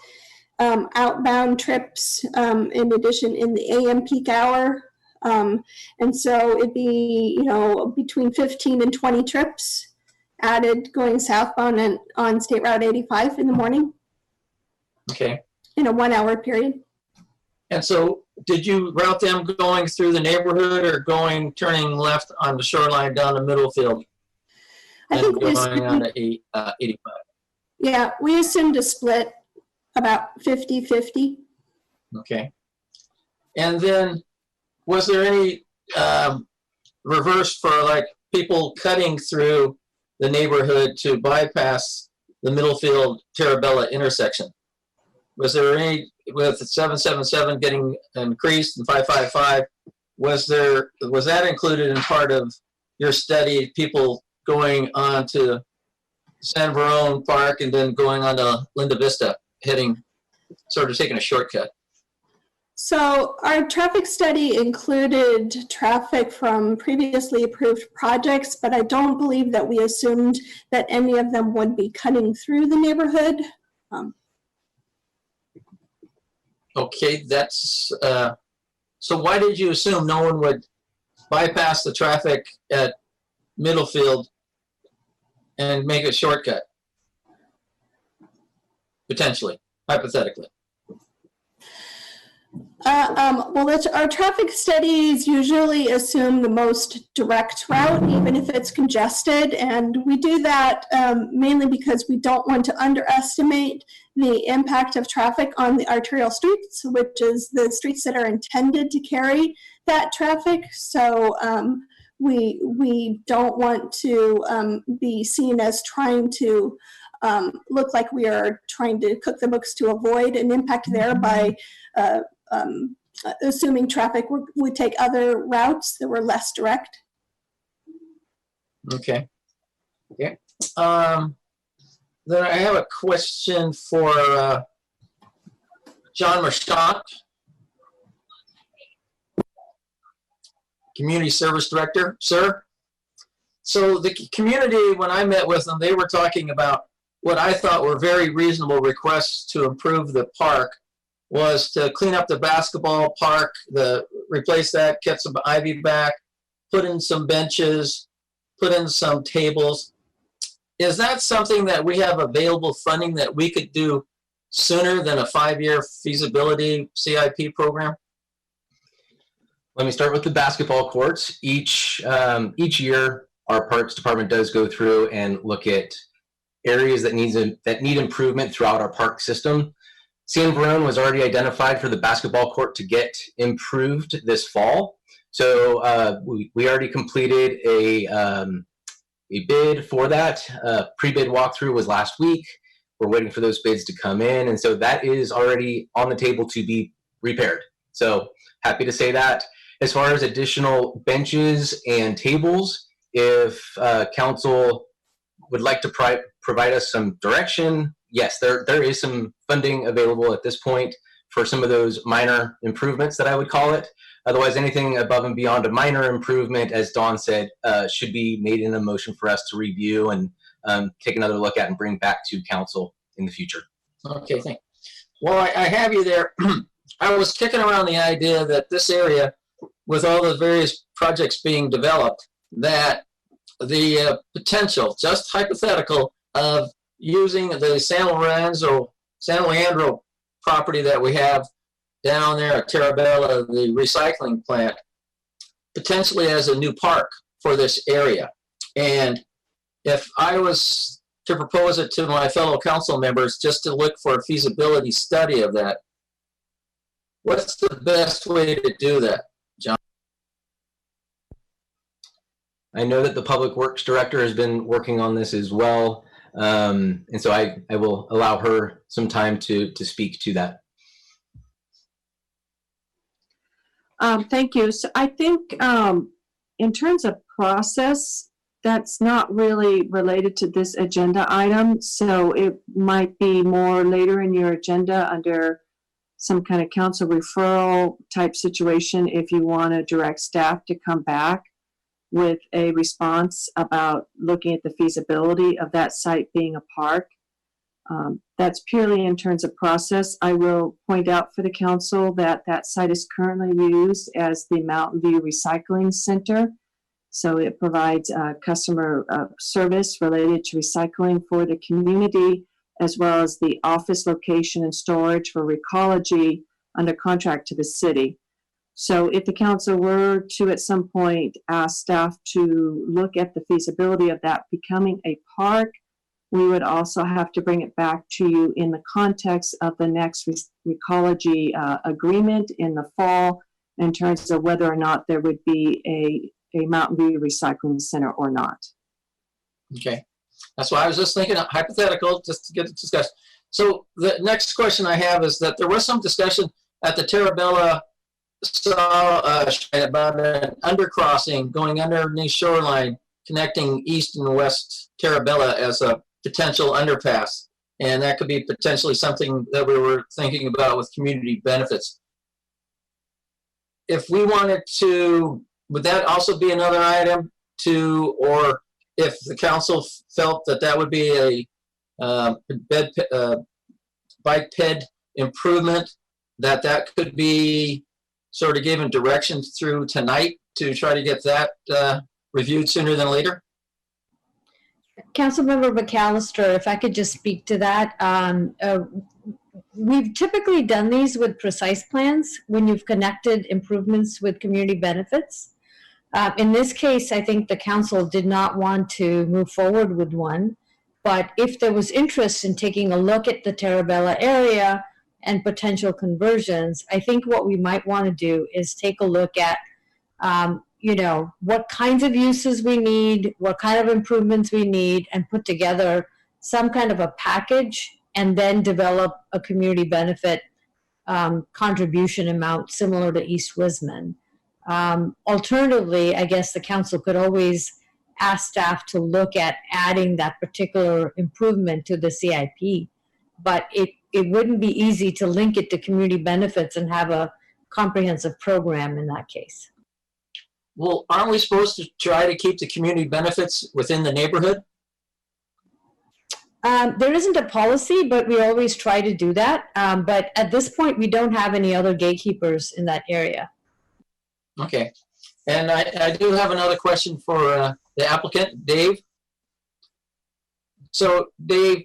[SPEAKER 13] outbound trips, in addition in the AM peak hour. And so it'd be, between 15 and 20 trips added going southbound and on State Route 85 in the morning.
[SPEAKER 9] Okay.
[SPEAKER 13] In a 1 hour period. And
[SPEAKER 9] so did you route them going through the neighborhood or turning left on the Shoreline down to Middlefield?
[SPEAKER 13] I think
[SPEAKER 9] going on to 85.
[SPEAKER 13] Yeah, we assumed a split about 50-50.
[SPEAKER 9] Okay. And then was there any reverse for like people cutting through the neighborhood to bypass the Middlefield Terabella intersection? Was there any, with 777 getting increased and 555, was that included in part of your study, people going on to San Verone Park and then going on to Linda Vista, sort of taking a shortcut?
[SPEAKER 13] So our traffic study included traffic from previously approved projects, but I don't believe that we assumed that any of them would be cutting through the neighborhood.
[SPEAKER 9] Okay, that's, so why did you assume no one would bypass the traffic at Middlefield and make a shortcut? Potentially, hypothetically.
[SPEAKER 13] Well, our traffic studies usually assume the most direct route, even if it's congested. And we do that mainly because we don't want to underestimate the impact of traffic on the arterial streets, which is the streets that are intended to carry that traffic. So we don't want to be seen as trying to look like we are trying to cook the books to avoid an impact there by assuming traffic would take other routes that were less direct.
[SPEAKER 9] Okay. Okay. Then I have a question for John Marchant, Community Service Director. Sir, so the community, when I met with them, they were talking about what I thought were very reasonable requests to improve the park, was to clean up the basketball park, replace that, get some ivy back, put in some benches, put in some tables. Is that something that we have available funding that we could do sooner than a 5-year feasibility CIP program?
[SPEAKER 14] Let me start with the basketball courts. Each year, our Parks Department does go through and look at areas that need improvement throughout our park system. San Verone was already identified for the basketball court to get improved this fall. So we already completed a bid for that. Pre-bid walkthrough was last week. We're waiting for those bids to come in. And so that is already on the table to be repaired. So happy to say that. As far as additional benches and tables, if council would like to provide us some direction, yes, there is some funding available at this point for some of those minor improvements that I would call it. Otherwise, anything above and beyond a minor improvement, as Dawn said, should be made in a motion for us to review and take another look at and bring back to council in the future.
[SPEAKER 9] Okay, thanks. Well, I have you there. I was kicking around the idea that this area, with all the various projects being developed, that the potential, just hypothetical, of using the San Leandro property that we have down there at Terabella, the recycling plant, potentially as a new park for this area. And if I was to propose it to my fellow council members, just to look for a feasibility study of that, what's the best way to do that, John?
[SPEAKER 14] I know that the Public Works Director has been working on this as well. And so I will allow her some time to speak to that.
[SPEAKER 7] Thank you. So I think in terms of process, that's not really related to this agenda item. So it might be more later in your agenda under some kind of council referral type situation if you want to direct staff to come back with a response about looking at the feasibility of that site being a park. That's purely in terms of process. I will point out for the council that that site is currently used as the Mountain View Recycling Center. So it provides customer service related to recycling for the community, as well as the office location and storage for Recology under contract to the city. So if the council were to at some point ask staff to look at the feasibility of that becoming a park, we would also have to bring it back to you in the context of the next Recology agreement in the fall in terms of whether or not there would be a Mountain View Recycling Center or not.
[SPEAKER 9] Okay. That's why I was just thinking hypothetical, just to get it discussed. So the next question I have is that there was some discussion at the Terabella about an undercrossing going underneath shoreline connecting east and west Terabella as a potential underpass. And that could be potentially something that we were thinking about with community benefits. If we wanted to, would that also be another item to, or if the council felt that that would be a bike ped improvement, that could be sort of given direction through tonight to try to get that reviewed sooner than later?
[SPEAKER 2] Councilmember McAllister, if I could just speak to that. We've typically done these with precise plans when you've connected improvements with community benefits. In this case, I think the council did not want to move forward with one, but if there was interest in taking a look at the Terabella area and potential conversions, I think what we might want to do is take a look at you know, what kinds of uses we need, what kind of improvements we need, and put together some kind of a package and then develop a community benefit contribution amount similar to East Wisman. Alternatively, I guess the council could always ask staff to look at adding that particular improvement to the CIP, but it wouldn't be easy to link it to community benefits and have a comprehensive program in that case.
[SPEAKER 9] Well, aren't we supposed to try to keep the community benefits within the neighborhood?
[SPEAKER 2] There isn't a policy, but we always try to do that. But at this point, we don't have any other gatekeepers in that area.
[SPEAKER 9] Okay. And I do have another question for the applicant, Dave. So, Dave,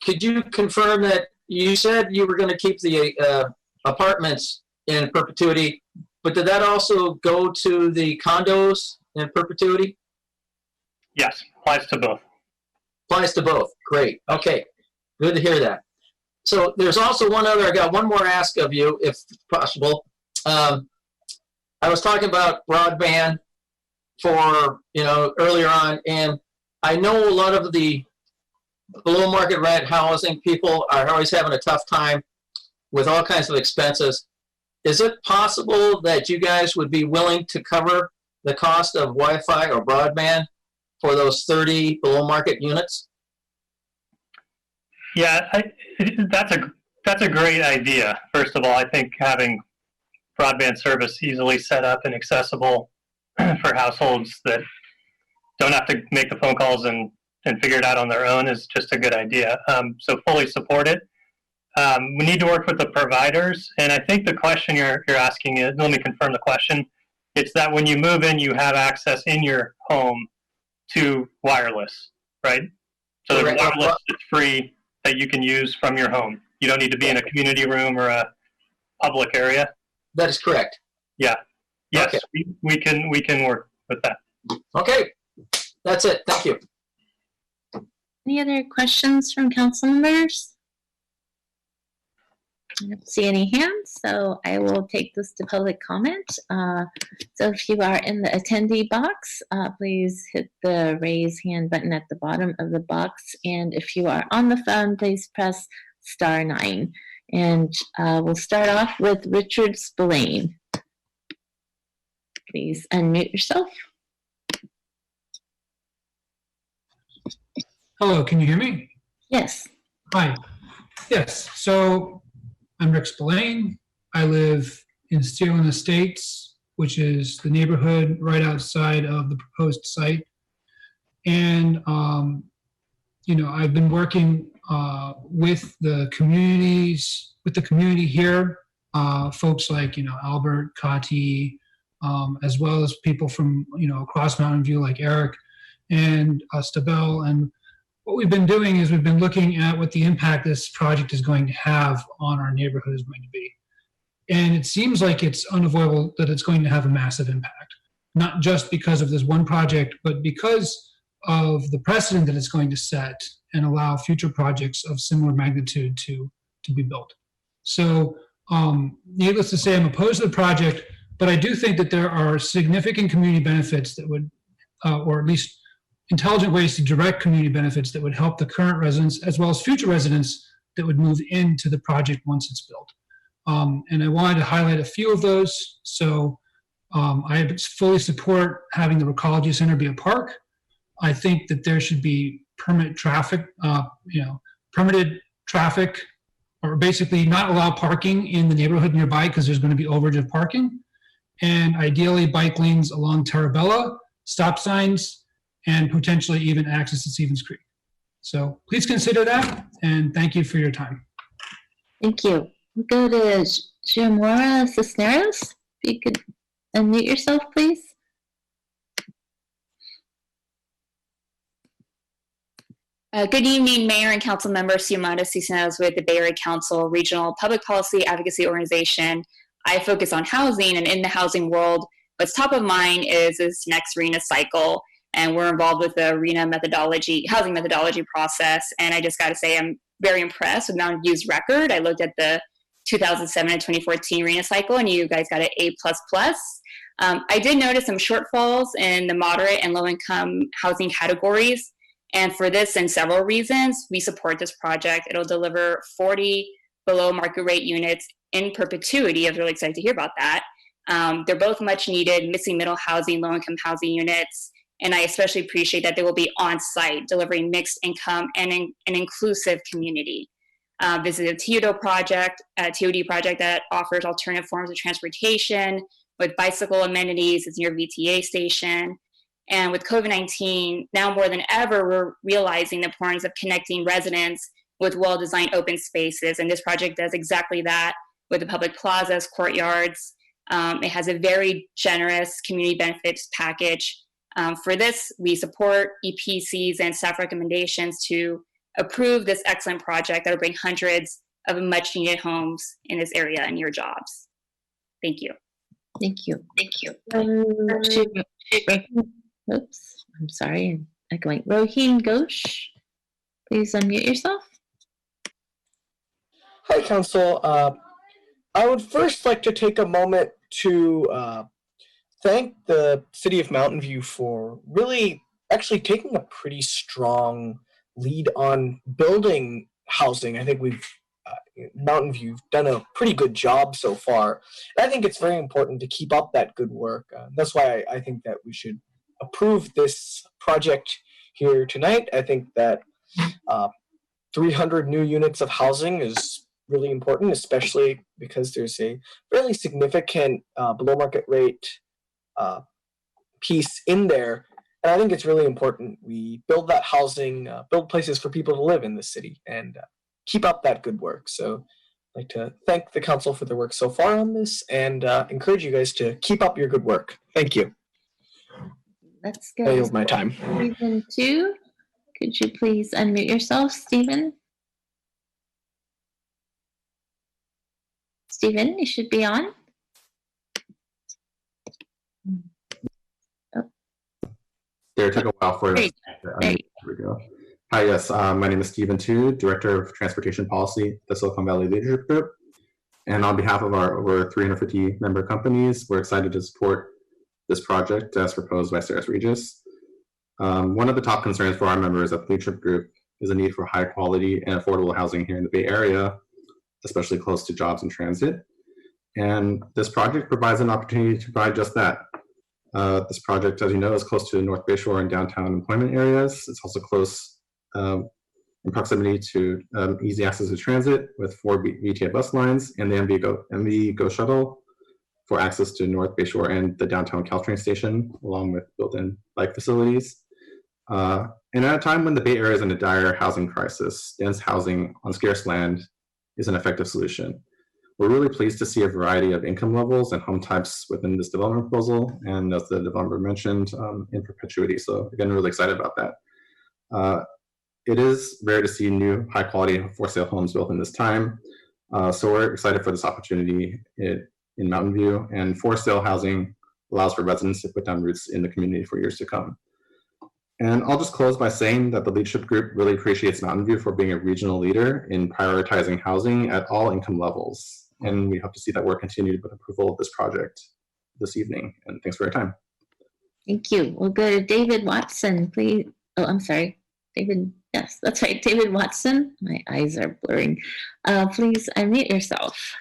[SPEAKER 9] could you confirm that you said you were going to keep the apartments in perpetuity, but did that also go to the condos in perpetuity?
[SPEAKER 11] Yes, applies to both.
[SPEAKER 9] Applies to both. Great. Okay. Good to hear that. So there's also one other, I got one more ask of you, if possible. I was talking about broadband for, you know, earlier on, and I know a lot of the below market rent housing people are always having a tough time with all kinds of expenses. Is it possible that you guys would be willing to cover the cost of Wi-Fi or broadband for those 30 below market units?
[SPEAKER 11] Yeah, that's a great idea. First of all, I think having broadband service easily set up and accessible for households that don't have to make the phone calls and figure it out on their own is just a good idea. So fully support it. We need to work with the providers, and I think the question you're asking is, let me confirm the question, it's that when you move in, you have access in your home to wireless, right? So the wireless is free that you can use from your home. You don't need to be in a community room or a public area.
[SPEAKER 9] That is correct.
[SPEAKER 11] Yeah. Yes,
[SPEAKER 9] okay.
[SPEAKER 11] we can work with that.
[SPEAKER 9] Okay, that's it. Thank you.
[SPEAKER 1] Any other questions from council members? I don't see any hands, so I will take this to public comment. So if you are in the attendee box, please hit the raise hand button at the bottom of the box. And if you are on the phone, please press *9. And we'll start off with Richard Spillane. Please unmute yourself.
[SPEAKER 15] Hello, can you hear me?
[SPEAKER 1] Yes.
[SPEAKER 15] Hi. Yes, so I'm Rick Spillane. I live in Steelin Estates, which is the neighborhood right outside of the proposed site. And, you know, I've been working with the community here, folks like, you know, Albert, Kati, as well as people from, you know, across Mountain View like Eric and Stabell. And what we've been doing is we've been looking at what the impact this project is going to have on our neighborhood is going to be. And it seems like it's unavoidable that it's going to have a massive impact, not just because of this one project, but because of the precedent that it's going to set and allow future projects of similar magnitude to be built. So needless to say, I'm opposed to the project, but I do think that there are significant community benefits that would, or at least intelligent ways to direct community benefits that would help the current residents as well as future residents that would move into the project once it's built. And I wanted to highlight a few of those. So I fully support having the Recology Center be a park. I think that there should be permitted traffic, or basically not allow parking in the neighborhood nearby because there's going to be overage of parking. And ideally bike lanes along Tarabella, stop signs, and potentially even access to Stevens Creek. So please consider that, and thank you for your time.
[SPEAKER 1] Thank you. We'll go to Xiomara Cisneros. If you could unmute yourself, please.
[SPEAKER 8] Good evening, Mayor and Council members. Xiomara Cisneros with the Bay Area Council Regional Public Policy Advocacy Organization. I focus on housing, and in the housing world, what's top of mind is this next RHNA cycle, and we're involved with the RHNA methodology, housing methodology process. And I just got to say, I'm very impressed with Mountain View's record. I looked at the 2007 and 2014 RHNA cycle, and you guys got an A++. I did notice some shortfalls in the moderate and low-income housing categories. And for this and several reasons, we support this project. It'll deliver 40 below market rate units in perpetuity. I was really excited to hear about that. They're both much needed, missing middle housing, low income housing units. And I especially appreciate that they will be on site, delivering mixed income and an inclusive community. This is a TOD project that offers alternative forms of transportation with bicycle amenities. It's near VTA station. And with COVID-19, now more than ever, we're realizing the importance of connecting residents with well-designed open spaces. And this project does exactly that with the public plazas, courtyards. It has a very generous community benefits package. For this, we support EPCs and staff recommendations to approve this excellent project that will bring hundreds of much-needed homes in this area and your jobs. Thank you.
[SPEAKER 1] Thank you. Thank you. Oops, I'm sorry, I'm echoing. Roheen Ghosh, please unmute yourself.
[SPEAKER 16] Hi, Council. I would first like to take a moment to thank the City of Mountain View for really actually taking a pretty strong lead on building housing. I think we've Mountain View done a pretty good job so far. And I think it's very important to keep up that good work. That's why I think that we should approve this project here tonight. I think that 300 new units of housing is really important, especially because there's a fairly significant below market rate piece in there. And I think it's really important we build that housing, build places for people to live in the city, and keep up that good work. So I'd like to thank the council for their work so far on this, and encourage you guys to keep up your good work. Thank you.
[SPEAKER 1] Let's go.
[SPEAKER 16] I yield my time.
[SPEAKER 1] Stephen 2, could you please unmute yourself, Stephen? Stephen, you should be on.
[SPEAKER 17] Oh. There, it took a while for us. Here we go. Hi, yes, my name is Stephen Tu, Director of Transportation Policy at the Silicon Valley Leadership Group. And on behalf of our over 350 member companies, we're excited to support this project as proposed by Sarah Regis. One of the top concerns for our members at the Leadership Group is the need for high quality and affordable housing here in the Bay Area, especially close to jobs and transit. And this project provides an opportunity to provide just that. This project, as you know, is close to the North Bayshore and downtown employment areas. It's also close in proximity to easy access to transit with 4 VTA bus lines and the MV Go shuttle for access to North Bayshore and the downtown Caltrain station, along with built-in bike facilities. And at a time when the Bay Area is in a dire housing crisis, dense housing on scarce land is an effective solution. We're really pleased to see a variety of income levels and home types within this development proposal, and as the developer mentioned, in perpetuity. So again, really excited about that. It is rare to see new high quality for sale homes built in this time. So we're excited for this opportunity in Mountain View, and for sale housing allows for residents to put down roots in the community for years to come. And I'll just close by saying that the Leadership Group really appreciates Mountain View for being a regional leader in prioritizing housing at all income levels. And we hope to see that work continued with approval of this project this evening. And thanks for your time.
[SPEAKER 1] Thank you. We'll go to David Watson, please. Oh, I'm sorry. David, Yes, that's right. David Watson. My eyes are blurring. Please unmute yourself.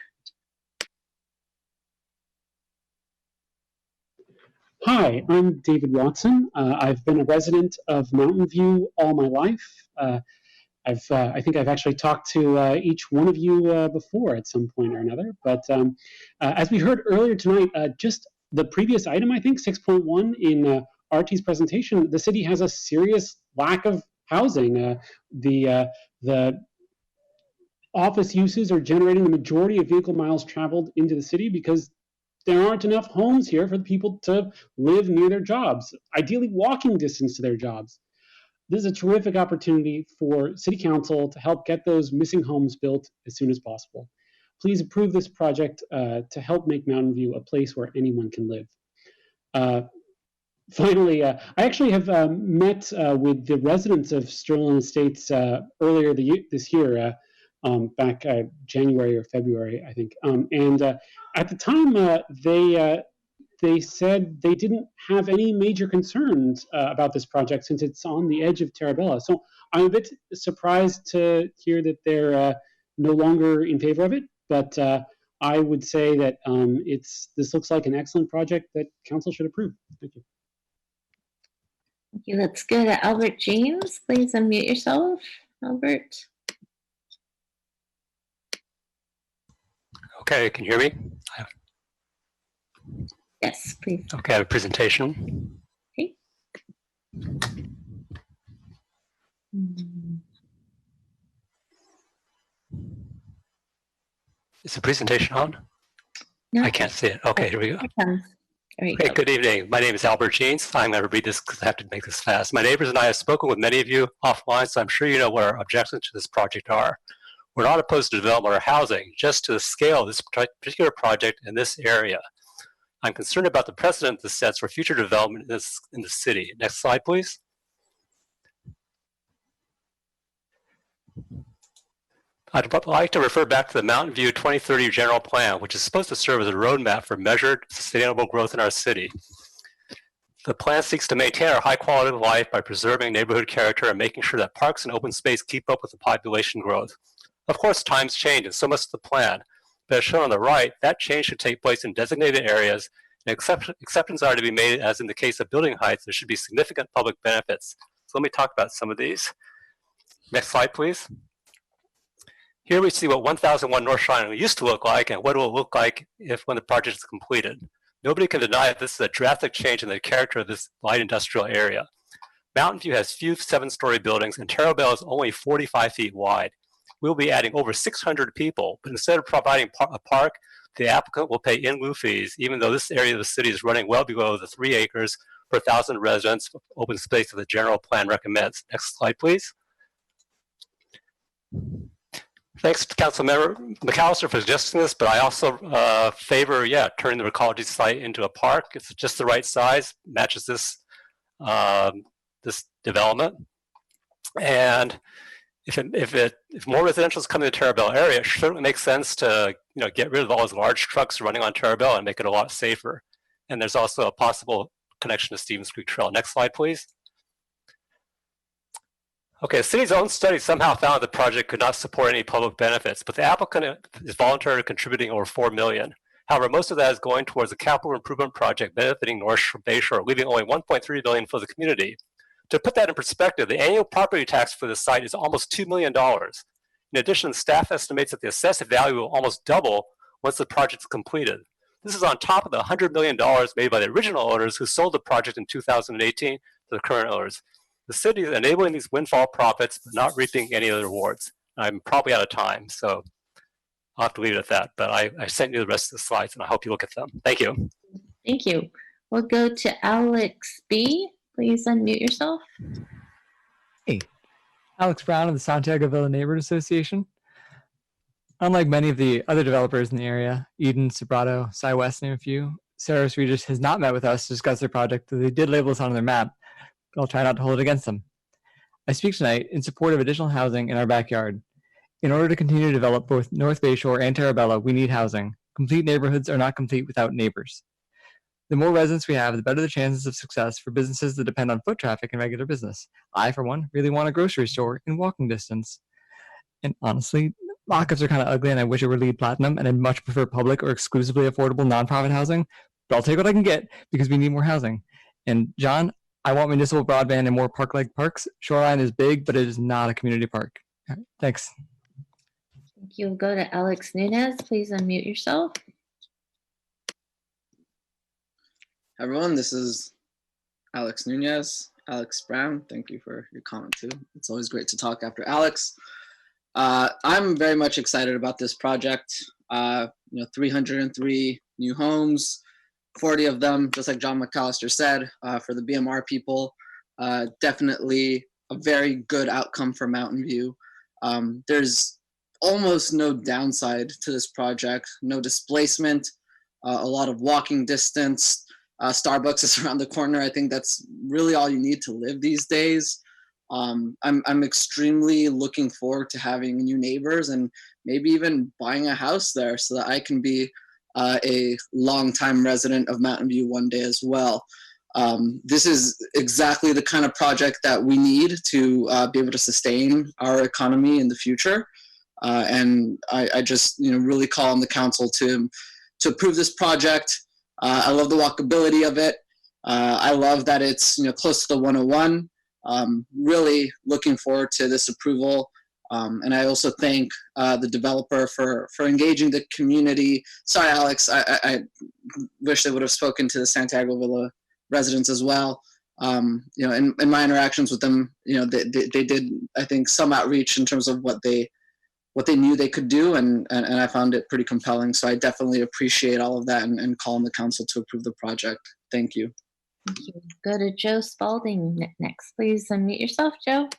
[SPEAKER 18] Hi, I'm David Watson. I've been a resident of Mountain View all my life. I think I've actually talked to each one of you before at some point or another. But as we heard earlier tonight, just the previous item, I think 6.1 in RT's presentation, the city has a serious lack of housing. The office uses are generating the majority of vehicle miles traveled into the city because there aren't enough homes here for the people to live near their jobs, ideally walking distance to their jobs. This is a terrific opportunity for City Council to help get those missing homes built as soon as possible. Please approve this project to help make Mountain View a place where anyone can live. Finally, I actually have met with the residents of Sterling Estates earlier this year, back January or February, I think. And at the time, they said they didn't have any major concerns about this project since it's on the edge of Terabella. So I'm a bit surprised to hear that they're no longer in favor of it, but I would say that this looks like an excellent project that council should approve. Thank you.
[SPEAKER 1] Thank you. Let's go to Albert James. Please unmute yourself, Albert.
[SPEAKER 19] Okay, can you hear me?
[SPEAKER 1] Yes, please.
[SPEAKER 19] Okay, I have a presentation.
[SPEAKER 1] Okay.
[SPEAKER 19] Is the presentation on?
[SPEAKER 1] No.
[SPEAKER 19] I can't see it. Okay, here we go.
[SPEAKER 1] Okay,
[SPEAKER 19] good evening. My name is Albert Jeans. I'm going to read this because I have to make this fast. My neighbors and I have spoken with many of you offline, so I'm sure you know what our objections to this project are. We're not opposed to development or housing, just to the scale of this particular project in this area. I'm concerned about the precedent this sets for future development in the city. Next slide, please. I'd like to refer back to the Mountain View 2030 General Plan, which is supposed to serve as a roadmap for measured, sustainable growth in our city. The plan seeks to maintain our high quality of life by preserving neighborhood character and making sure that parks and open space keep up with the population growth. Of course, times change, and so must the plan. But as shown on the right, that change should take place in designated areas, and exceptions are to be made, as in the case of building heights. There should be significant public benefits. So let me talk about some of these. Next slide, please. Here we see what 1001 North Cheyenne used to look like and what it will look like when the project is completed. Nobody can deny that this is a drastic change in the character of this light industrial area. Mountain View has few 7-story buildings, and Terabella is only 45 feet wide. We'll be adding over 600 people, but instead of providing a park, the applicant will pay in lieu fees, even though this area of the city is running well below the 3 acres per 1,000 residents of open space that the general plan recommends. Next slide, please. Thanks to Councilmember McAllister for suggesting this, but I also favor, turning the Recology site into a park. It's just the right size, matches this this development. And if more residentials come in the Terabella area, it certainly makes sense to get rid of all those large trucks running on Terabella and make it a lot safer. And there's also a possible connection to Stevens Creek Trail. Next slide, please. Okay, the city's own study somehow found the project could not support any public benefits, but the applicant is voluntarily contributing over $4 million. However, most of that is going towards a capital improvement project benefiting North Bayshore, leaving only $1.3 million for the community. To put that in perspective, the annual property tax for the site is almost $2 million. In addition, staff estimates that the assessed value will almost double once the project is completed. This is on top of the $100 million made by the original owners who sold the project in 2018 to the current owners. The city is enabling these windfall profits, but not reaping any other rewards. I'm probably out of time, so I'll have to leave it at that. But I sent you the rest of the slides, and I hope you look at them. Thank you.
[SPEAKER 1] Thank you. We'll go to Alex B. Please unmute yourself.
[SPEAKER 20] Hey, Alex Brown of the Santiago Villa Neighborhood Association. Unlike many of the other developers in the area, Eden, Sobrato, Cy West, name a few, Saros Regis has not met with us to discuss their project, though they did label us on their map. But I'll try not to hold it against them. I speak tonight in support of additional housing in our backyard. In order to continue to develop both North Bayshore and Terabella, we need housing. Complete neighborhoods are not complete without neighbors. The more residents we have, the better the chances of success for businesses that depend on foot traffic and regular business. I, for one, really want a grocery store in walking distance. And honestly, mock-ups are kind of ugly and I wish it were LEED Platinum, and I'd much prefer public or exclusively affordable nonprofit housing, but I'll take what I can get because we need more housing. And John, I want municipal broadband and more park-like parks. Shoreline is big, but it is not a community park. All right, thanks.
[SPEAKER 1] Thank you. We'll go to Alex Nunez. Please unmute yourself.
[SPEAKER 21] Everyone, this is Alex Nunez, Alex Brown. Thank you for your comment too. It's always great to talk after Alex. I'm very much excited about this project. 303 new homes, 40 of them, just like John McAllister said, for the BMR people. Definitely a very good outcome for Mountain View. There's almost no downside to this project, no displacement, a lot of walking distance. Starbucks is around the corner. I think that's really all you need to live these days. I'm extremely looking forward to having new neighbors and maybe even buying a house there so that I can be a longtime resident of Mountain View one day as well. This is exactly the kind of project that we need to be able to sustain our economy in the future. And I just really call on the council to approve this project. I love the walkability of it. I love that it's close to the 101. Really looking forward to this approval. And I also thank the developer for engaging the community. Sorry, Alex, I wish they would have spoken to the Santiago Villa residents as well. In my interactions with them, they did, I think, some outreach in terms of what they knew they could do, and I found it pretty compelling. So I definitely appreciate all of that and call on the council to approve the project. Thank you.
[SPEAKER 1] Thank you. Go to Joe Spalding next. Please unmute yourself, Joe.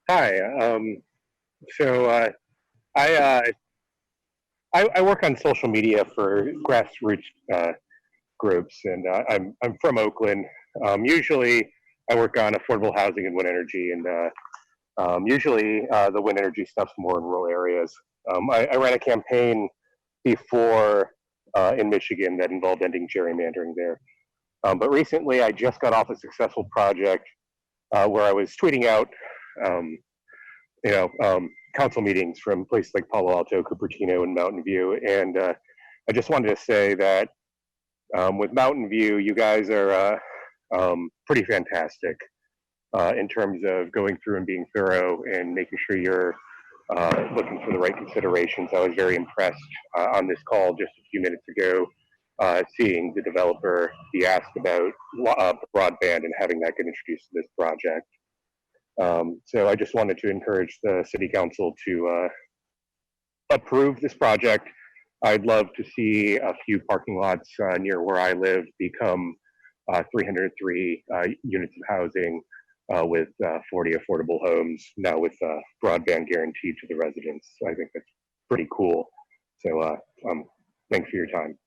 [SPEAKER 22] Hi. I work on social media for grassroots groups, and I'm from Oakland. Usually, I work on affordable housing and wind energy, and usually the wind energy stuff's more in rural areas. I ran a campaign before in Michigan that involved ending gerrymandering there. But recently, I just got off a successful project where I was tweeting out, council meetings from places like Palo Alto, Cupertino, and Mountain View. And I just wanted to say that with Mountain View, you guys are pretty fantastic in terms of going through and being thorough and making sure you're looking for the right considerations. I was very impressed on this call just a few minutes ago, seeing the developer be asked about broadband and having that get introduced to this project. So I just wanted to encourage the city council to approve this project. I'd love to see a few parking lots near where I live become 303 units of housing with 40 affordable homes, now with broadband guaranteed to the residents. So I think that's pretty cool. So thanks for your time.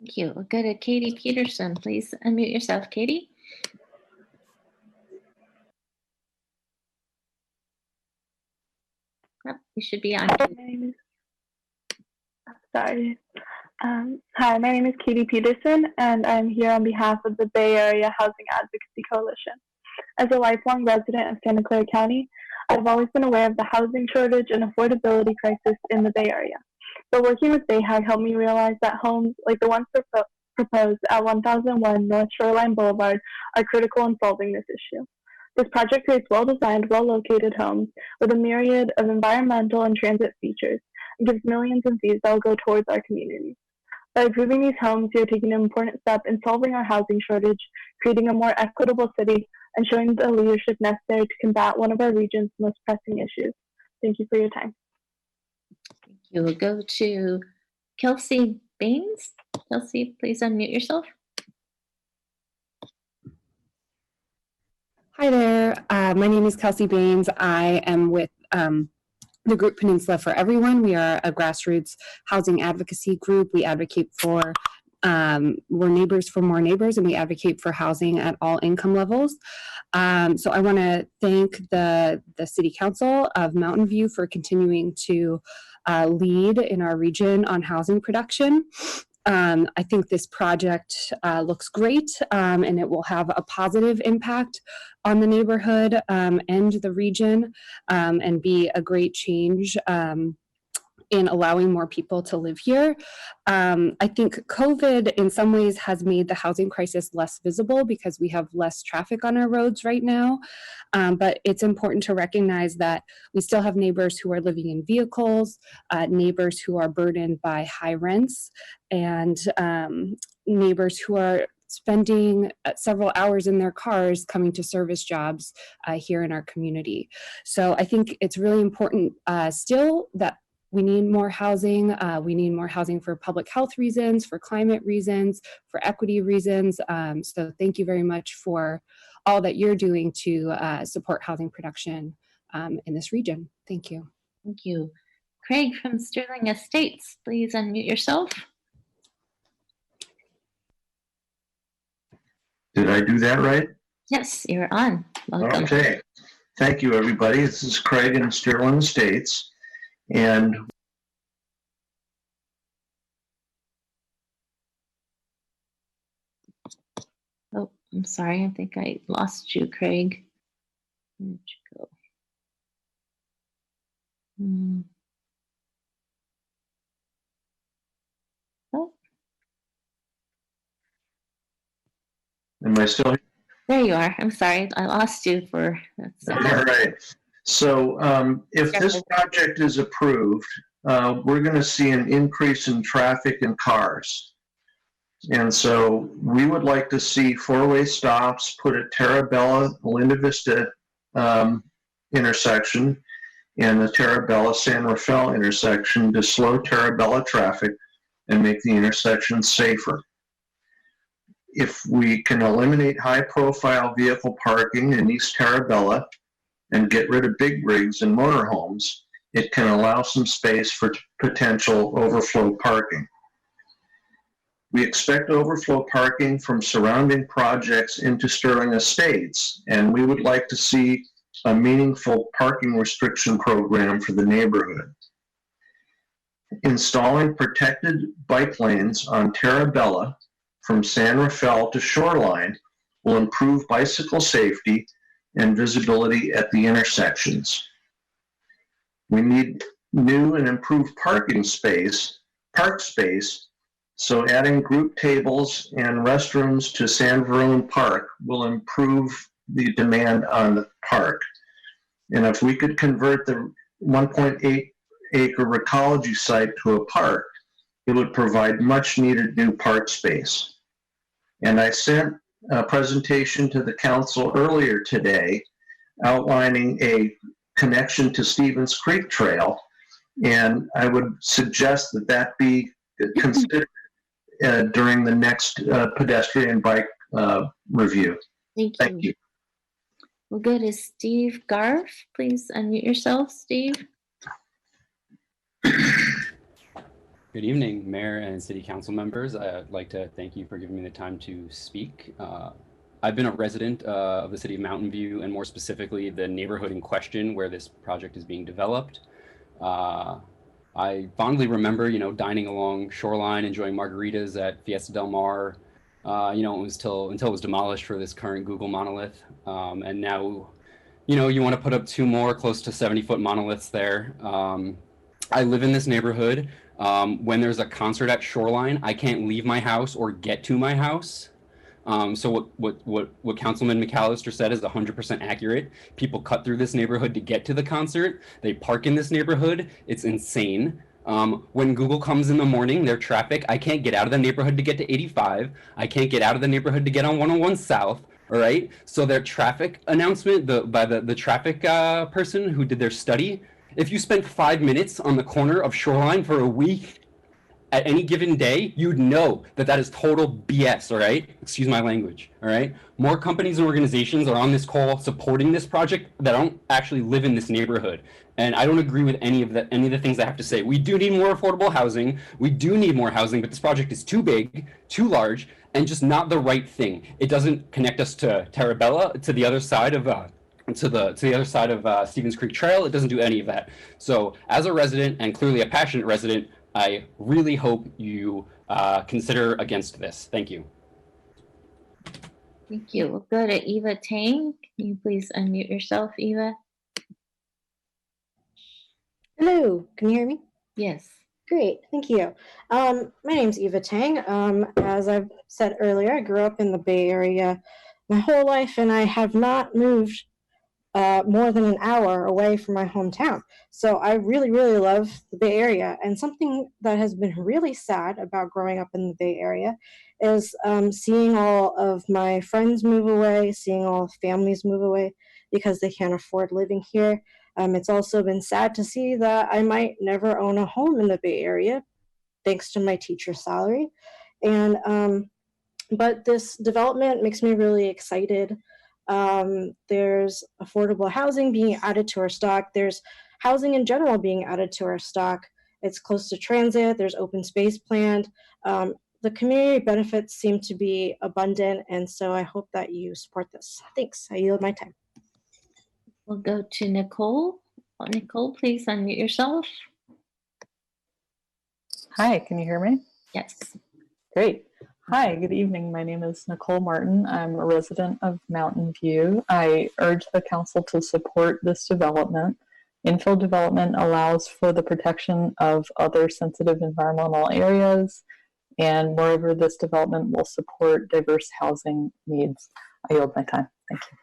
[SPEAKER 1] Thank you. We'll go to Katie Peterson. Please unmute yourself, Katie. Oh, you should be on.
[SPEAKER 23] Sorry. Hi, my name is Katie Peterson, and I'm here on behalf of the Bay Area Housing Advocacy Coalition. As a lifelong resident of Santa Clara County, I've always been aware of the housing shortage and affordability crisis in the Bay Area. But working with BayHag helped me realize that homes like the ones proposed at 1001 North Shoreline Boulevard are critical in solving this issue. This project creates well-designed, well-located homes with a myriad of environmental and transit features and gives millions in fees that will go towards our communities. By approving these homes, you're taking an important step in solving our housing shortage, creating a more equitable city, and showing the leadership necessary to combat one of our region's most pressing issues. Thank you for your time.
[SPEAKER 1] Thank you. We'll go to Kelsey Baines. Kelsey, please unmute yourself.
[SPEAKER 24] Hi there. My name is Kelsey Baines. I am with the group Peninsula for Everyone. We are a grassroots housing advocacy group. We advocate for more neighbors for more neighbors, and we advocate for housing at all income levels. So I want to thank the City Council of Mountain View for continuing to lead in our region on housing production. I think this project looks great, and it will have a positive impact on the neighborhood and the region, and be a great change in allowing more people to live here. I think COVID in some ways has made the housing crisis less visible because we have less traffic on our roads right now. But it's important to recognize that we still have neighbors who are living in vehicles, neighbors who are burdened by high rents, and neighbors who are spending several hours in their cars coming to service jobs here in our community. So I think it's really important still that we need more housing. We need more housing for public health reasons, for climate reasons, for equity reasons. So thank you very much for all that you're doing to support housing production in this region. Thank you.
[SPEAKER 1] Thank you. Craig from Sterling Estates, please unmute yourself.
[SPEAKER 3] Did I do that right?
[SPEAKER 1] Yes, you're on. Welcome.
[SPEAKER 3] Okay. Thank you, everybody. This is Craig in Sterling Estates. And
[SPEAKER 1] oh, I'm sorry. I think I lost you, Craig. Where'd you go? Oh.
[SPEAKER 3] Am I still here?
[SPEAKER 1] There you are. I'm sorry. I lost you for a second.
[SPEAKER 3] All right. So if this project is approved, we're going to see an increase in traffic and cars. And so we would like to see four-way stops put at Terabella, Linda Vista intersection and the Terabella San Rafael intersection to slow Terabella traffic and make the intersection safer. If we can eliminate high-profile vehicle parking in East Terabella and get rid of big rigs and motorhomes, it can allow some space for potential overflow parking. We expect overflow parking from surrounding projects into Sterling Estates, and we would like to see a meaningful parking restriction program for the neighborhood. Installing protected bike lanes on Terabella from San Rafael to Shoreline will improve bicycle safety and visibility at the intersections. We need new and improved park space, so adding group tables and restrooms to San Verone Park will improve the demand on the park. And if we could convert the 1.8 acre ecology site to a park, it would provide much needed new park space. And I sent a presentation to the council earlier today outlining a connection to Stevens Creek Trail, and I would suggest that that be considered during the next pedestrian bike review.
[SPEAKER 1] Thank you. Well, good. Is Steve Garf? Please unmute yourself, Steve.
[SPEAKER 4] Good evening, Mayor and City Council members. I'd like to thank you for giving me the time to speak. I've been a resident of the City of Mountain View, and more specifically, the neighborhood in question where this project is being developed. I fondly remember, dining along Shoreline, enjoying margaritas at Fiesta Del Mar. It was until it was demolished for this current Google monolith. And now, you want to put up two more close to 70-foot monoliths there. I live in this neighborhood. When there's a concert at Shoreline, I can't leave my house or get to my house. So what Councilman McAllister said is 100% accurate. People cut through this neighborhood to get to the concert. They park in this neighborhood. It's insane. When Google comes in the morning, their traffic, I can't get out of the neighborhood to get to 85. I can't get out of the neighborhood to get on 101 South. All right. So their traffic announcement by the traffic person who did their study, if you spent 5 minutes on the corner of Shoreline for a week at any given day, you'd know that that is total BS, all right? Excuse my language, all right? More companies and organizations are on this call supporting this project that don't actually live in this neighborhood. And I don't agree with any of the things I have to say. We do need more affordable housing. We do need more housing, but this project is too big, too large, and just not the right thing. It doesn't connect us to Terabella, to the other side of to the other side of Stevens Creek Trail. It doesn't do any of that. So as a resident, and clearly a passionate resident, I really hope you consider against this. Thank you.
[SPEAKER 1] Thank you. We'll go to Eva Tang. Can you please unmute yourself, Eva?
[SPEAKER 5] Hello, can you hear me?
[SPEAKER 1] Yes.
[SPEAKER 5] Great, thank you. My name's Eva Tang. As I've said earlier, I grew up in the Bay Area my whole life, and I have not moved more than an hour away from my hometown. So I really, really love the Bay Area. And something that has been really sad about growing up in the Bay Area is seeing all of my friends move away, seeing all families move away because they can't afford living here. It's also been sad to see that I might never own a home in the Bay Area thanks to my teacher salary. And but this development makes me really excited. There's affordable housing being added to our stock. There's housing in general being added to our stock. It's close to transit. There's open space planned. The community benefits seem to be abundant, and so I hope that you support this. Thanks. I yield my time.
[SPEAKER 1] We'll go to Nicole. Nicole, please unmute yourself.
[SPEAKER 6] Hi, can you hear me?
[SPEAKER 1] Yes.
[SPEAKER 6] Great. Hi, good evening. My name is Nicole Martin. I'm a resident of Mountain View. I urge the council to support this development. Infill development allows for the protection of other sensitive environmental areas, and moreover, this development will support diverse housing needs. I yield my time. Thank you.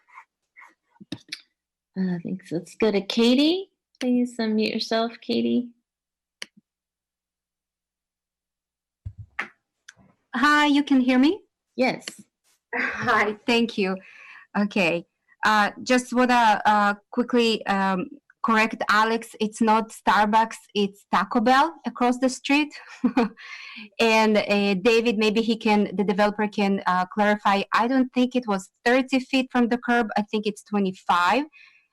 [SPEAKER 1] Thanks. Let's go to Katie. Please unmute yourself, Katie.
[SPEAKER 10] Hi, you can hear me?
[SPEAKER 1] Yes.
[SPEAKER 10] Hi, thank you. Okay, just want to quickly correct Alex. It's not Starbucks, it's Taco Bell across the street. And David, maybe the developer can clarify. I don't think it was 30 feet from the curb. I think it's 25.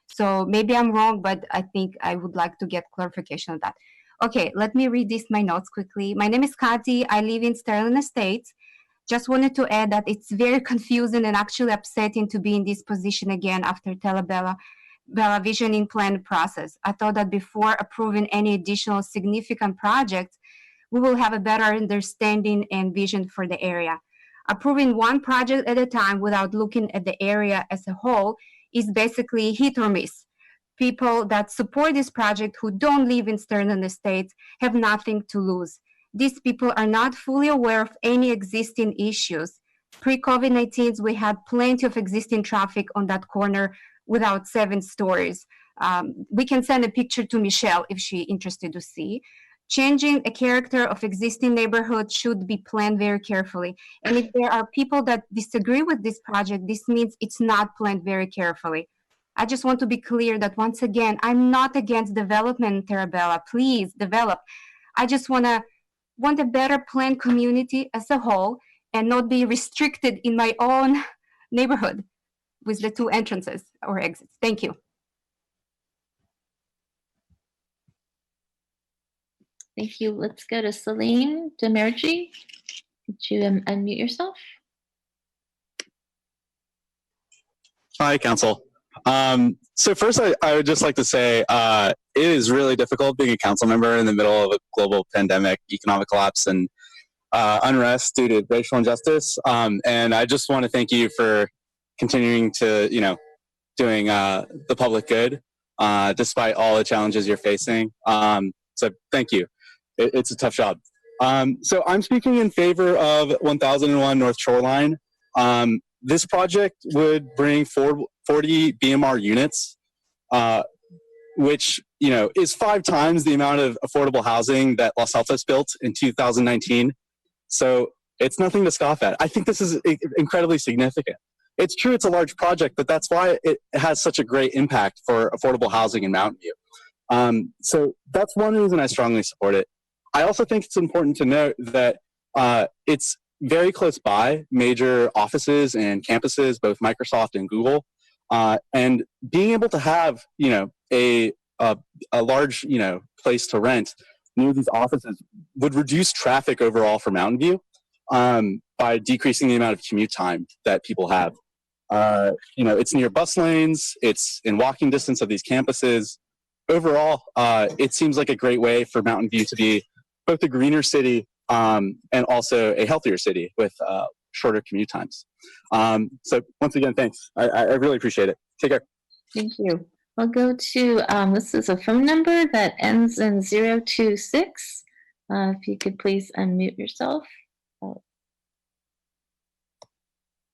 [SPEAKER 10] So maybe I'm wrong, but I think I would like to get clarification on that. Okay, let me read my notes quickly. My name is Kati. I live in Sterling Estates. Just wanted to add that it's very confusing and actually upsetting to be in this position again after Bella visioning plan process. I thought that before approving any additional significant projects, we will have a better understanding and vision for the area. Approving one project at a time without looking at the area as a whole is basically hit or miss. People that support this project who don't live in Sterling Estates have nothing to lose. These people are not fully aware of any existing issues. Pre-COVID-19, we had plenty of existing traffic on that corner without 7 stories. We can send a picture to Michelle if she's interested to see. Changing a character of existing neighborhood should be planned very carefully. And if there are people that disagree with this project, this means it's not planned very carefully. I just want to be clear that once again, I'm not against development in Terabella. Please develop. I just want a better planned community as a whole and not be restricted in my own neighborhood with the 2 entrances or exits. Thank you.
[SPEAKER 1] Thank you. Let's go to Celine Demergy. Could you unmute yourself?
[SPEAKER 12] Hi, Council. So first, I would just like to say it is really difficult being a council member in the middle of a global pandemic, economic collapse, and unrest due to racial injustice. And I just want to thank you for continuing to, doing the public good despite all the challenges you're facing. So thank you. It's a tough job. So I'm speaking in favor of 1001 North Shoreline. This project would bring 40 BMR units, which is 5 times the amount of affordable housing that Los Altos built in 2019. So it's nothing to scoff at. I think this is incredibly significant. It's true it's a large project, but that's why it has such a great impact for affordable housing in Mountain View. So that's one reason I strongly support it. I also think it's important to note that it's very close by major offices and campuses, both Microsoft and Google. And being able to have, a large, place to rent near these offices would reduce traffic overall for Mountain View by decreasing the amount of commute time that people have. It's near bus lanes. It's in walking distance of these campuses. Overall, it seems like a great way for Mountain View to be both a greener city and also a healthier city with shorter commute times. So once again, thanks. I really appreciate it. Take care.
[SPEAKER 1] Thank you. I'll go to, this is a phone number that ends in 026. If you could please unmute yourself. Oh.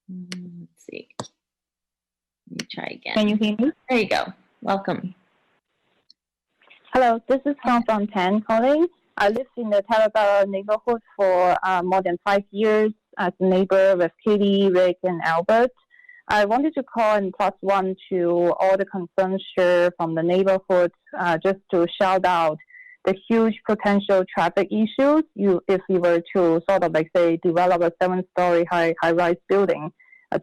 [SPEAKER 1] Let's see. Let me try again.
[SPEAKER 23] Can you hear me?
[SPEAKER 1] There you go. Welcome.
[SPEAKER 23] Hello, this is from 10 calling. I lived in the Tarabella neighborhood for more than 5 years as a neighbor with Katie, Rick, and Albert. I wanted to call and plus one to all the concerns shared from the neighborhood, just to shout out the huge potential traffic issues if you were to sort of like say develop a 7-story high-rise building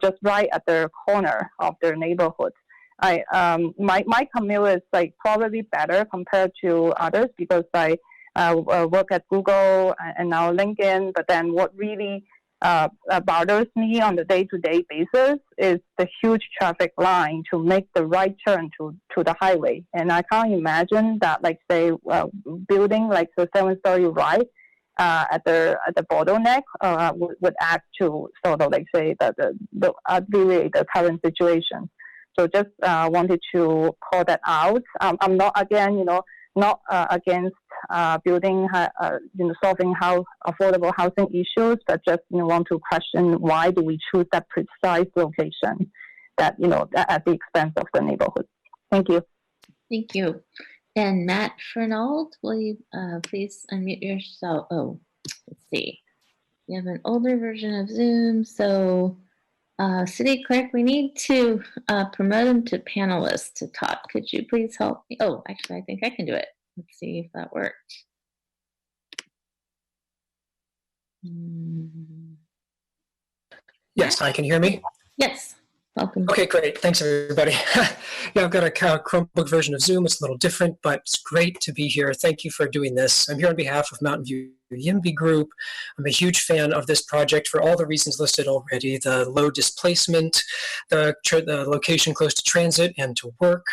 [SPEAKER 23] just right at the corner of their neighborhood. My commute is like probably better compared to others because I work at Google and now LinkedIn. But then what really bothers me on the day-to-day basis is the huge traffic line to make the right turn to the highway. And I can't imagine that, like say, building like the 7-story rise at the bottleneck would add to sort of like say the current situation. So just wanted to call that out. I'm not again, not against building, solving affordable housing issues, but just want to question why do we choose that precise location that at the expense of the neighborhood. Thank you.
[SPEAKER 1] Thank you. And Matt Fernald, will you please unmute yourself? Oh, let's see. You have an older version of Zoom, so City Clerk, we need to promote him to panelist to talk. Could you please help me? Oh, actually, I think I can do it. Let's see if that worked.
[SPEAKER 2] Yes, hi, can you hear me?
[SPEAKER 1] Yes, welcome.
[SPEAKER 2] Okay, great. Thanks, everybody. Yeah, I've got a Chromebook version of Zoom. It's a little different, but it's great to be here. Thank you for doing this. I'm here on behalf of Mountain View YIMBY Group. I'm a huge fan of this project for all the reasons listed already: the low displacement, the location close to transit and to work.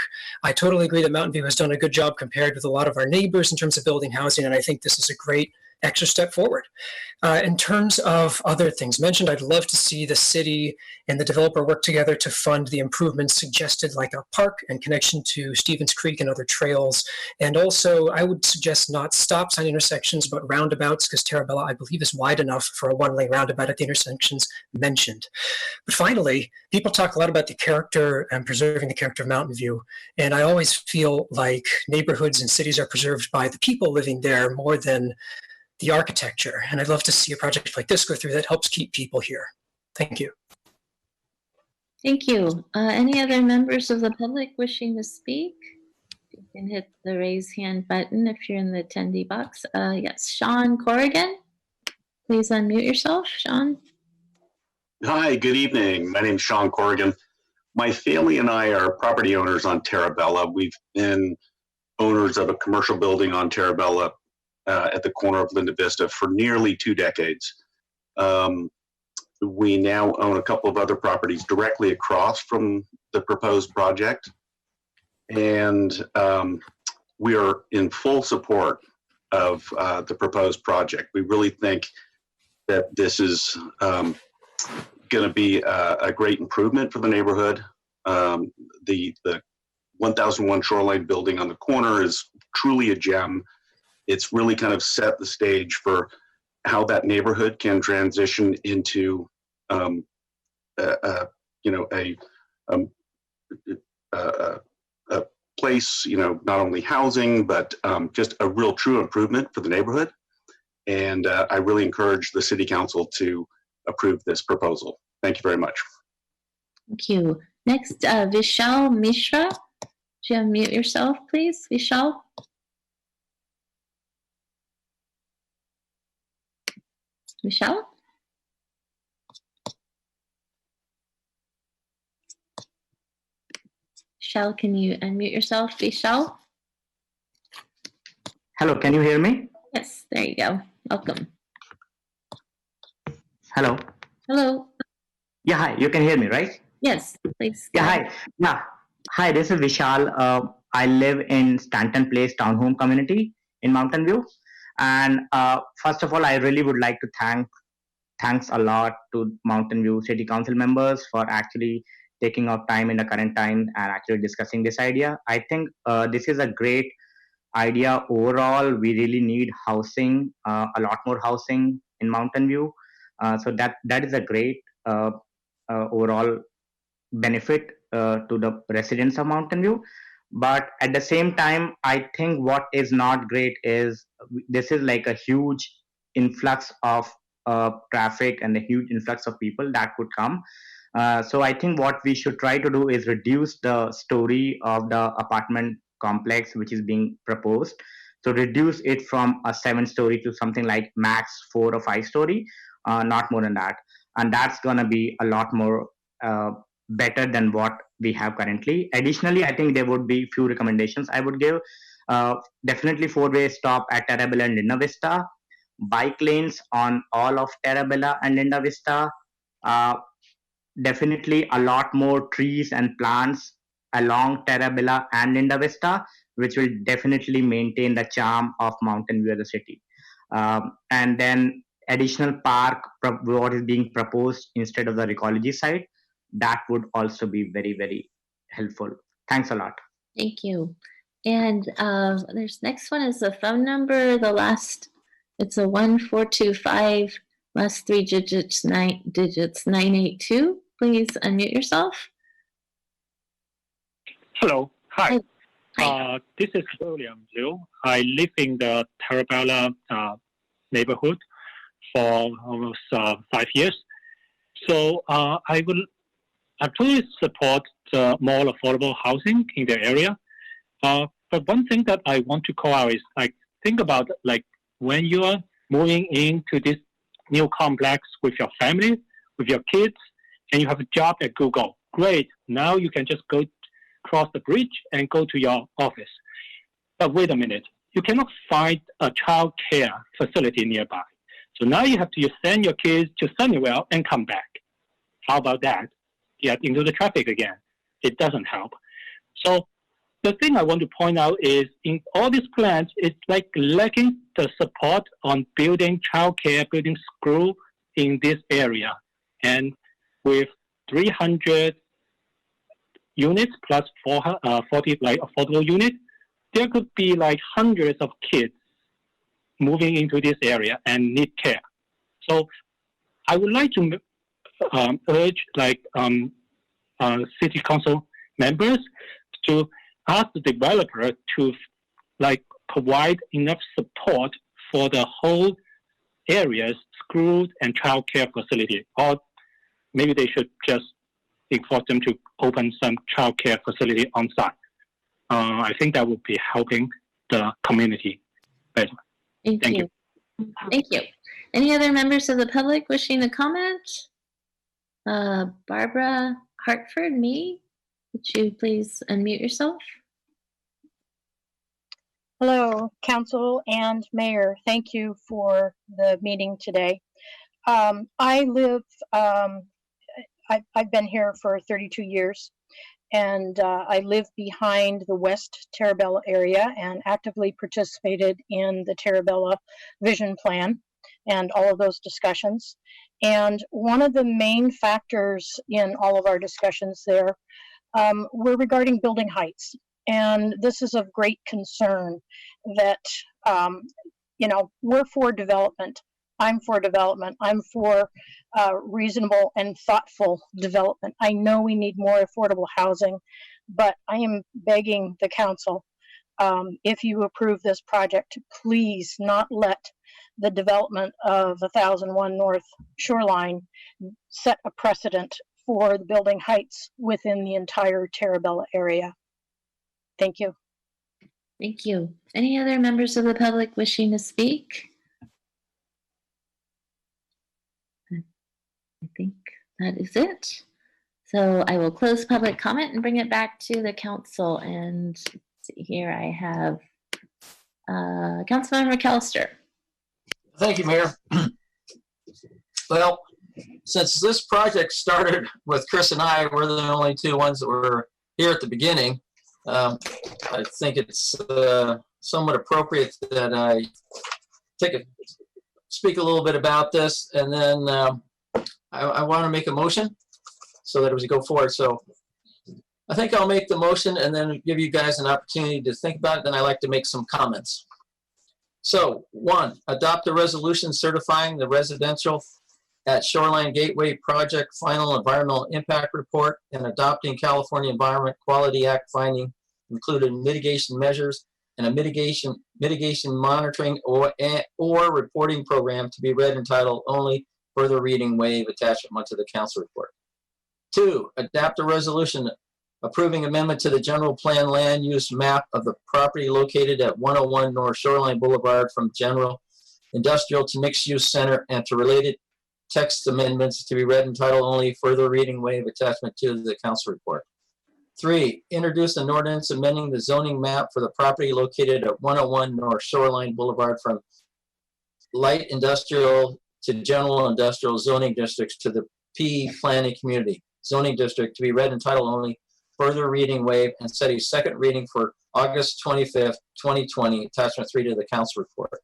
[SPEAKER 2] I totally agree that Mountain View has done a good job compared with a lot of our neighbors in terms of building housing, and I think this is a great extra step forward. In terms of other things mentioned, I'd love to see the city and the developer work together to fund the improvements suggested, like a park and connection to Stevens Creek and other trails. And also, I would suggest not stop sign intersections, but roundabouts, because Tarabella, I believe, is wide enough for a one-lane roundabout at the intersections mentioned. But finally, people talk a lot about the character and preserving the character of Mountain View. And I always feel like neighborhoods and cities are preserved by the people living there more than the architecture. And I'd love to see a project like this go through that helps keep people here. Thank you.
[SPEAKER 1] Thank you. Any other members of the public wishing to speak? You can hit the raise hand button if you're in the attendee box. Yes, Sean Corrigan, please unmute yourself, Sean.
[SPEAKER 7] Hi, good evening. My name is Sean Corrigan. My family and I are property owners on Tarabella. We've been owners of a commercial building on Tarabella at the corner of Linda Vista for nearly 2 decades. We now own a couple of other properties directly across from the proposed project. And we are in full support of the proposed project. We really think that this is going to be a great improvement for the neighborhood. The 1001 Shoreline building on the corner is truly a gem. It's really kind of set the stage for how that neighborhood can transition into, a place, not only housing, but just a real true improvement for the neighborhood. And I really encourage the City Council to approve this proposal. Thank you very much.
[SPEAKER 1] Thank you. Next, Vishal Mishra. Would you unmute yourself, please, Vishal? Vishal? Vishal, can you unmute yourself, Vishal?
[SPEAKER 13] Hello, can you hear me?
[SPEAKER 1] Yes, there you go. Welcome.
[SPEAKER 13] Hello.
[SPEAKER 1] Hello.
[SPEAKER 13] Yeah, hi, you can hear me, right?
[SPEAKER 1] Yes, please.
[SPEAKER 9] Yeah, hi. Yeah. Hi, this is Vishal. I live in Stanton Place Townhome Community in Mountain View. And first of all, I really would like to thanks a lot to Mountain View City Council members for actually taking out time in the current time and actually discussing this idea. I think this is a great idea overall. We really need housing, a lot more housing in Mountain View. So that is a great overall benefit to the residents of Mountain View. But at the same time, I think what is not great is this is like a huge influx of traffic and a huge influx of people that could come. So I think what we should try to do is reduce the story of the apartment complex which is being proposed. So reduce it from a 7-story to something like max 4 or 5-story, not more than that. And that's going to be a lot more better than what we have currently. Additionally, I think there would be few recommendations I would give. Definitely 4-way stop at Terabella and Linda Vista, bike lanes on all of Terabella and Linda Vista, definitely a lot more trees and plants along Terabella and Linda Vista, which will definitely maintain the charm of Mountain View as a city. And then additional park, what is being proposed instead of the ecology site, that would also be very, very helpful. Thanks a lot.
[SPEAKER 1] Thank you. And there's next one is the phone number. The last, it's a 1425, last 3 digits, 982. Please unmute yourself.
[SPEAKER 11] Hello. Hi. This is William Liu. I live in the Terabella neighborhood for almost 5 years. So I totally support more affordable housing in the area. But one thing that I want to call out is think about when you are moving into this new complex with your family, with your kids, and you have a job at Google. Great. Now you can just go cross the bridge and go to your office. But wait a minute. You cannot find a child care facility nearby. So now you have to send your kids to Sunnyvale and come back. How about that? Get into the traffic again. It doesn't help. So the thing I want to point out is in all these plans, it's lacking the support on building childcare, building school in this area. And with 300 units plus 40 affordable units, there could be hundreds of kids moving into this area and need care. So I would like to urge city council members to ask the developer to provide enough support for the whole area's school and childcare facility, or maybe they should just enforce them to open some childcare facility on site. I think that would be helping the community better.
[SPEAKER 1] Thank you. Thank you. Any other members of the public wishing to comment? Barbara Hartford, me? Would you please unmute yourself?
[SPEAKER 13] Hello, Council and Mayor. Thank you for the meeting today. I live, I've been here for 32 years, and I live behind the West Terabella area and actively participated in the Terabella Vision Plan and all of those discussions. And one of the main factors in all of our discussions there were regarding building heights. And this is of great concern that, we're for development. I'm for development. I'm for reasonable and thoughtful development. I know we need more affordable housing, but I am begging the council, if you approve this project, please not let the development of 1001 North Shoreline set a precedent for the building heights within the entire Terabella area. Thank you.
[SPEAKER 1] Thank you. Any other members of the public wishing to speak? I think that is it. So I will close public comment and bring it back to the council. And let's see here, I have Councilmember McAllister.
[SPEAKER 2] Thank you, Mayor. Well,
[SPEAKER 8] since this project started with Chris and I, we're the only two ones that were here at the beginning. I think it's somewhat appropriate that I speak a little bit about this, and then I want to make a motion so that as we go forward. So I think I'll make the motion and then give you guys an opportunity to think about it. Then I like to make some comments. So 1, adopt a resolution certifying the residential at Shoreline Gateway project final environmental impact report and adopting California Environment Quality Act finding included mitigation measures and a mitigation monitoring or reporting program to be read in title only. Further reading waive attachment 1 to the council report. 2, adopt a resolution approving amendment to the general plan land use map of the property located at 101 North Shoreline Boulevard from general industrial to mixed use center and to related text amendments to be read in title only. Further reading waive attachment 2 to the council report. 3, introduce an ordinance amending the zoning map for the property located at 101 North Shoreline Boulevard from light industrial to general industrial zoning districts to the P planning community zoning district to be read in title only. Further reading waive and set a second reading for August 25th, 2020, attachment 3 to the council report.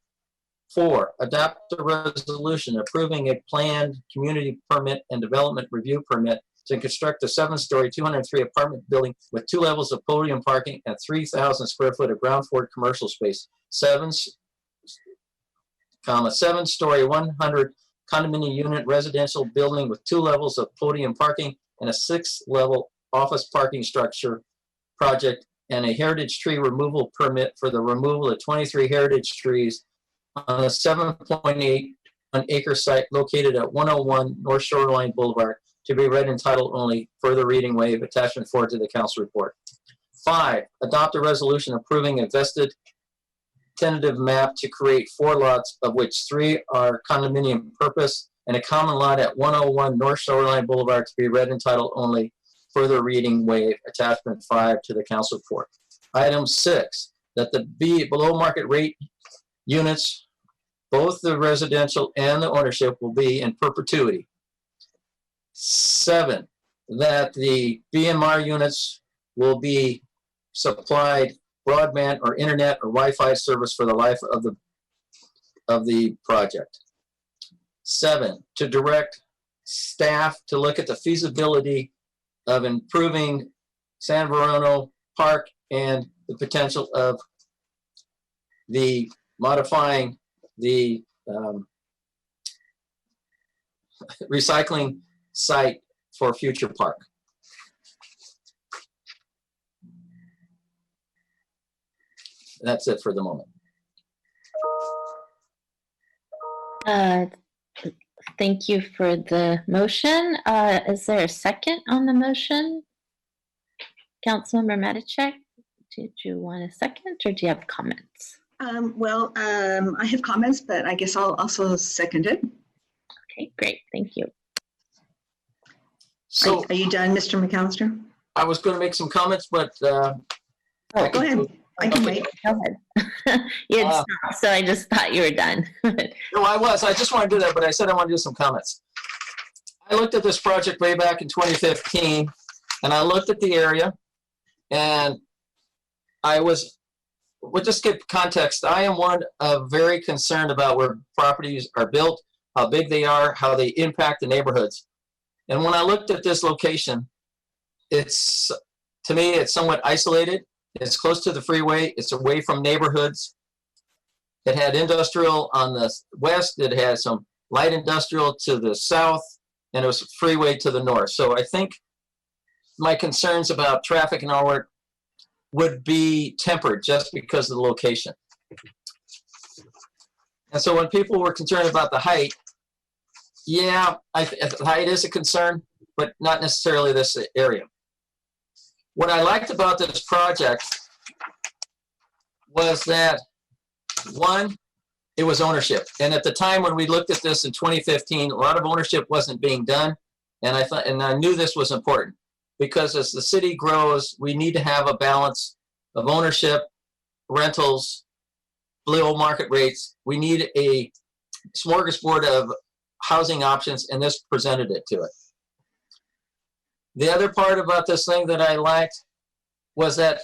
[SPEAKER 8] 4, adopt a resolution approving a planned community permit and development review permit to construct a 7-story, 203 apartment building with 2 levels of podium parking and 3,000 square foot of ground floor commercial space. 7-story, 100 condominium unit residential building with 2 levels of podium parking and a 6-level office parking structure project and a heritage tree removal permit for the removal of 23 heritage trees on a 7.8 acre site located at 101 North Shoreline Boulevard to be read in title only. Further reading waive attachment 4 to the council report. 5, adopt a resolution approving a vested tentative map to create 4 lots, of which 3 are condominium purpose and a common lot at 101 North Shoreline Boulevard to be read in title only. Further reading waive attachment 5 to the council report. Item 6, that the below market rate units, both the residential and the ownership, will be in perpetuity. 7, that the BMR units will be supplied broadband or internet or Wi-Fi service for the life of the project. 7, to direct staff to look at the feasibility of improving San Verono Park and the potential of the modifying the recycling site for future park. That's it for the moment.
[SPEAKER 1] Thank you for the motion. Is there a second on the motion? Councilmember Matichak, did you want a second or do you have comments?
[SPEAKER 14] I have comments, but I guess I'll also second it.
[SPEAKER 1] Okay, great. Thank you.
[SPEAKER 14] So, are you done, Mr. McAllister?
[SPEAKER 8] I was going to make some comments, but
[SPEAKER 14] go ahead. I can wait.
[SPEAKER 1] Go ahead. You had stopped, so I just thought you were done.
[SPEAKER 8] No, I was. I just want to do that, but I said I want to do some comments. I looked at this project way back in 2015, and I looked at the area, and we'll just give context. I am one of very concerned about where properties are built, how big they are, how they impact the neighborhoods. And when I looked at this location, to me, it's somewhat isolated. It's close to the freeway. It's away from neighborhoods. It had industrial on the west. It had some light industrial to the south, and it was a freeway to the north. So I think my concerns about traffic and all that would be tempered just because of the location. And so when people were concerned about the height, yeah, the height is a concern, but not necessarily this area. What I liked about this project was that, one, it was ownership. And at the time when we looked at this in 2015, a lot of ownership wasn't being done. And I knew this was important because as the city grows, we need to have a balance of ownership, rentals, below market rates. We need a smorgasbord of housing options, and this presented it to it. The other part about this thing that I liked was that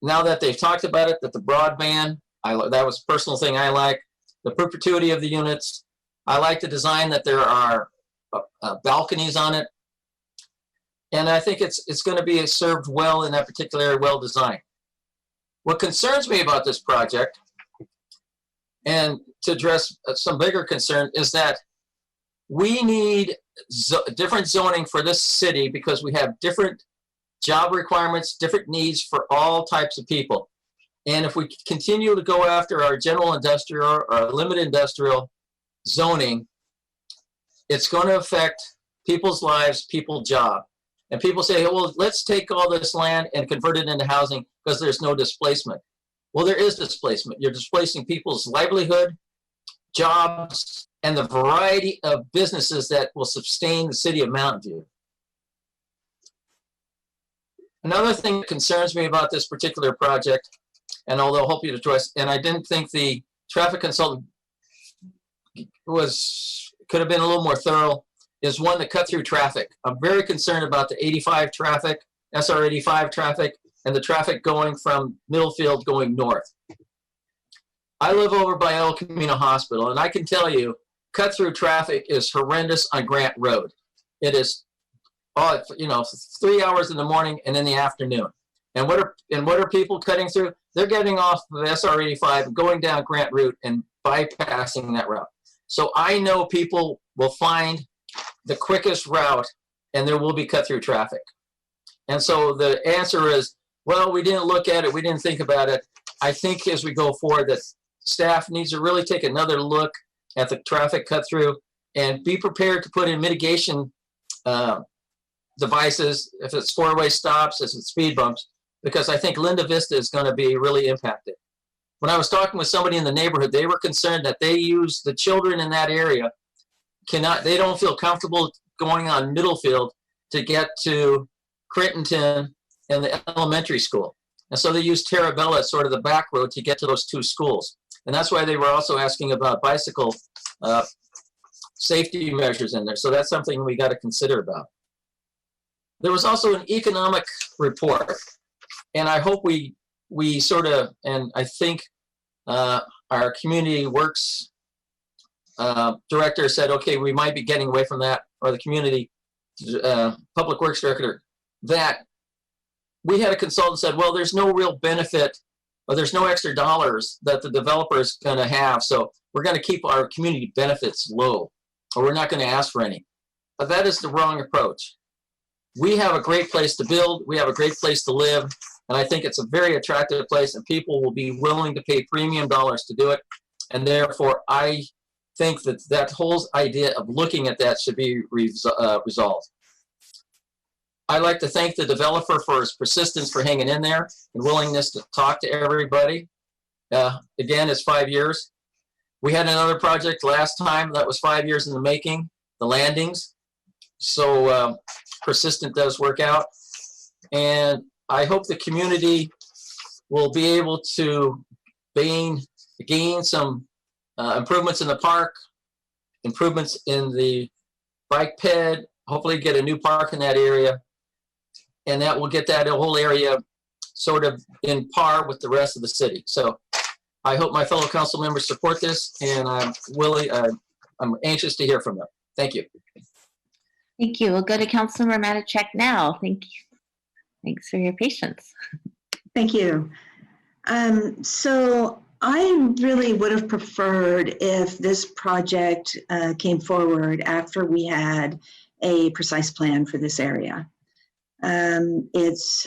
[SPEAKER 8] now that they've talked about it, that the broadband, that was a personal thing I like, the perpetuity of the units. I like the design that there are balconies on it. And I think it's going to be served well in that particular area, well designed. What concerns me about this project, and to address some bigger concern, is that we need different zoning for this city because we have different job requirements, different needs for all types of people. And if we continue to go after our general industrial or limited industrial zoning, it's going to affect people's lives, people's job. And people say, well, let's take all this land and convert it into housing because there's no displacement. Well, there is displacement. You're displacing people's livelihood, jobs, and the variety of businesses that will sustain the city of Mountain View. Another thing that concerns me about this particular project, and although I hope you address, and I didn't think the traffic consultant could have been a little more thorough, is one that cut through traffic. I'm very concerned about the 85 traffic, SR 85 traffic, and the traffic going from Middlefield going north. I live over by El Camino Hospital, and I can tell you, cut through traffic is horrendous on Grant Road. It is, 3 hours in the morning and in the afternoon. And what are people cutting through? They're getting off of SR 85, going down Grant Route and bypassing that route. So I know people will find the quickest route, and there will be cut through traffic. And so the answer is, well, we didn't look at it, we didn't think about it. I think as we go forward that staff needs to really take another look at the traffic cut through and be prepared to put in mitigation devices, if it's four-way stops, if it's speed bumps, because I think Linda Vista is going to be really impacted. When I was talking with somebody in the neighborhood, they were concerned that the children in that area they don't feel comfortable going on Middlefield to get to Crittenton and the elementary school. And so they use Terabella as sort of the back road to get to those two schools. And that's why they were also asking about bicycle safety measures in there. So that's something we got to consider about. There was also an economic report. And I hope we sort of, and I think our community works director said, okay, we might be getting away from that, or the community public works director, that we had a consultant said, well, there's no real benefit, or there's no extra dollars that the developer is going to have, so we're going to keep our community benefits low, or we're not going to ask for any. But that is the wrong approach. We have a great place to build, we have a great place to live, and I think it's a very attractive place, and people will be willing to pay premium dollars to do it, and therefore I think that whole idea of looking at that should be resolved. I'd like to thank the developer for his persistence for hanging in there and willingness to talk to everybody. Again, it's 5 years. We had another project last time that was 5 years in the making, the landings. So persistent does work out. And I hope the community will be able to gain some improvements in the park, improvements in the bike ped, hopefully get a new park in that area, and that will get that whole area sort of in par with the rest of the city. So I hope my fellow council members support this, and I'm anxious to hear from them. Thank you.
[SPEAKER 1] Thank you. We'll go to Councilmember Matichak now. Thank you. Thanks for your patience.
[SPEAKER 14] Thank you. So I really would have preferred if this project came forward after we had a precise plan for this area. It's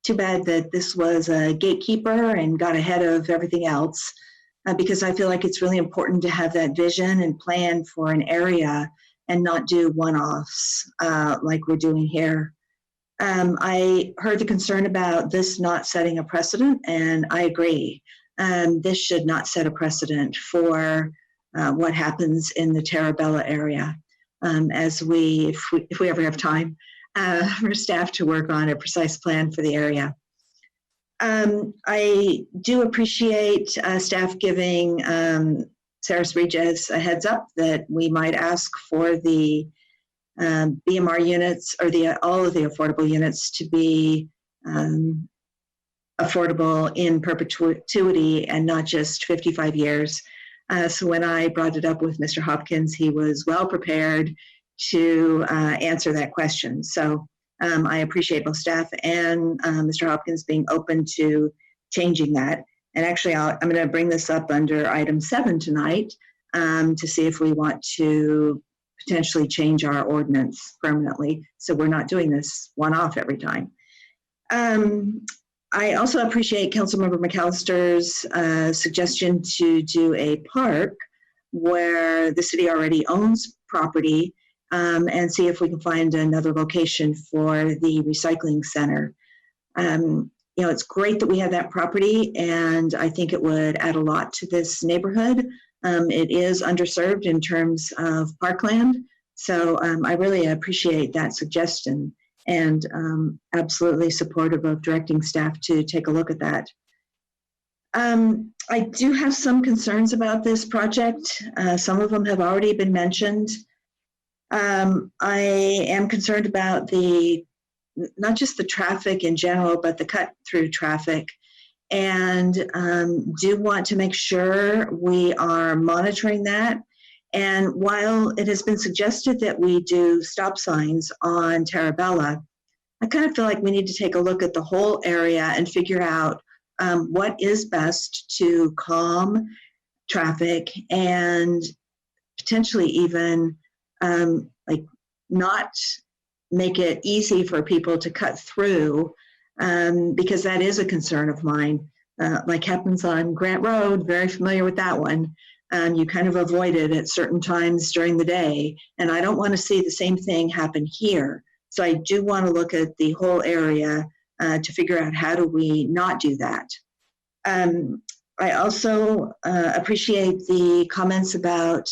[SPEAKER 14] too bad that this was a gatekeeper and got ahead of everything else, because I feel like it's really important to have that vision and plan for an area and not do one-offs like we're doing here. I heard the concern about this not setting a precedent, and I agree. This should not set a precedent for what happens in the Terabella area, if we ever have time for staff to work on a precise plan for the area. I do appreciate staff giving Sarah Regis a heads up that we might ask for the BMR units or all of the affordable units to be affordable in perpetuity and not just 55 years. So when I brought it up with Mr. Hopkins, he was well prepared to answer that question. So I appreciate both staff and Mr. Hopkins being open to changing that. And actually, I'm going to bring this up under item 7 tonight to see if we want to potentially change our ordinance permanently, so we're not doing this one-off every time. I also appreciate Councilmember McAllister's suggestion to do a park where the city already owns property and see if we can find another location for the recycling center. You know, it's great that we have that property, and I think it would add a lot to this neighborhood. It is underserved in terms of parkland, so I really appreciate that suggestion and absolutely supportive of directing staff to take a look at that. I do have some concerns about this project. Some of them have already been mentioned. I am concerned about not just the traffic in general, but the cut-through traffic, and do want to make sure we are monitoring that. And while it has been suggested that we do stop signs on Tarabella, I kind of feel like we need to take a look at the whole area and figure out what is best to calm traffic and potentially even like not make it easy for people to cut through, because that is a concern of mine. Like happens on Grant Road, very familiar with that one. You kind of avoid it at certain times during the day, and I don't want to see the same thing happen here. So I do want to look at the whole area to figure out how do we not do that. I also appreciate the comments about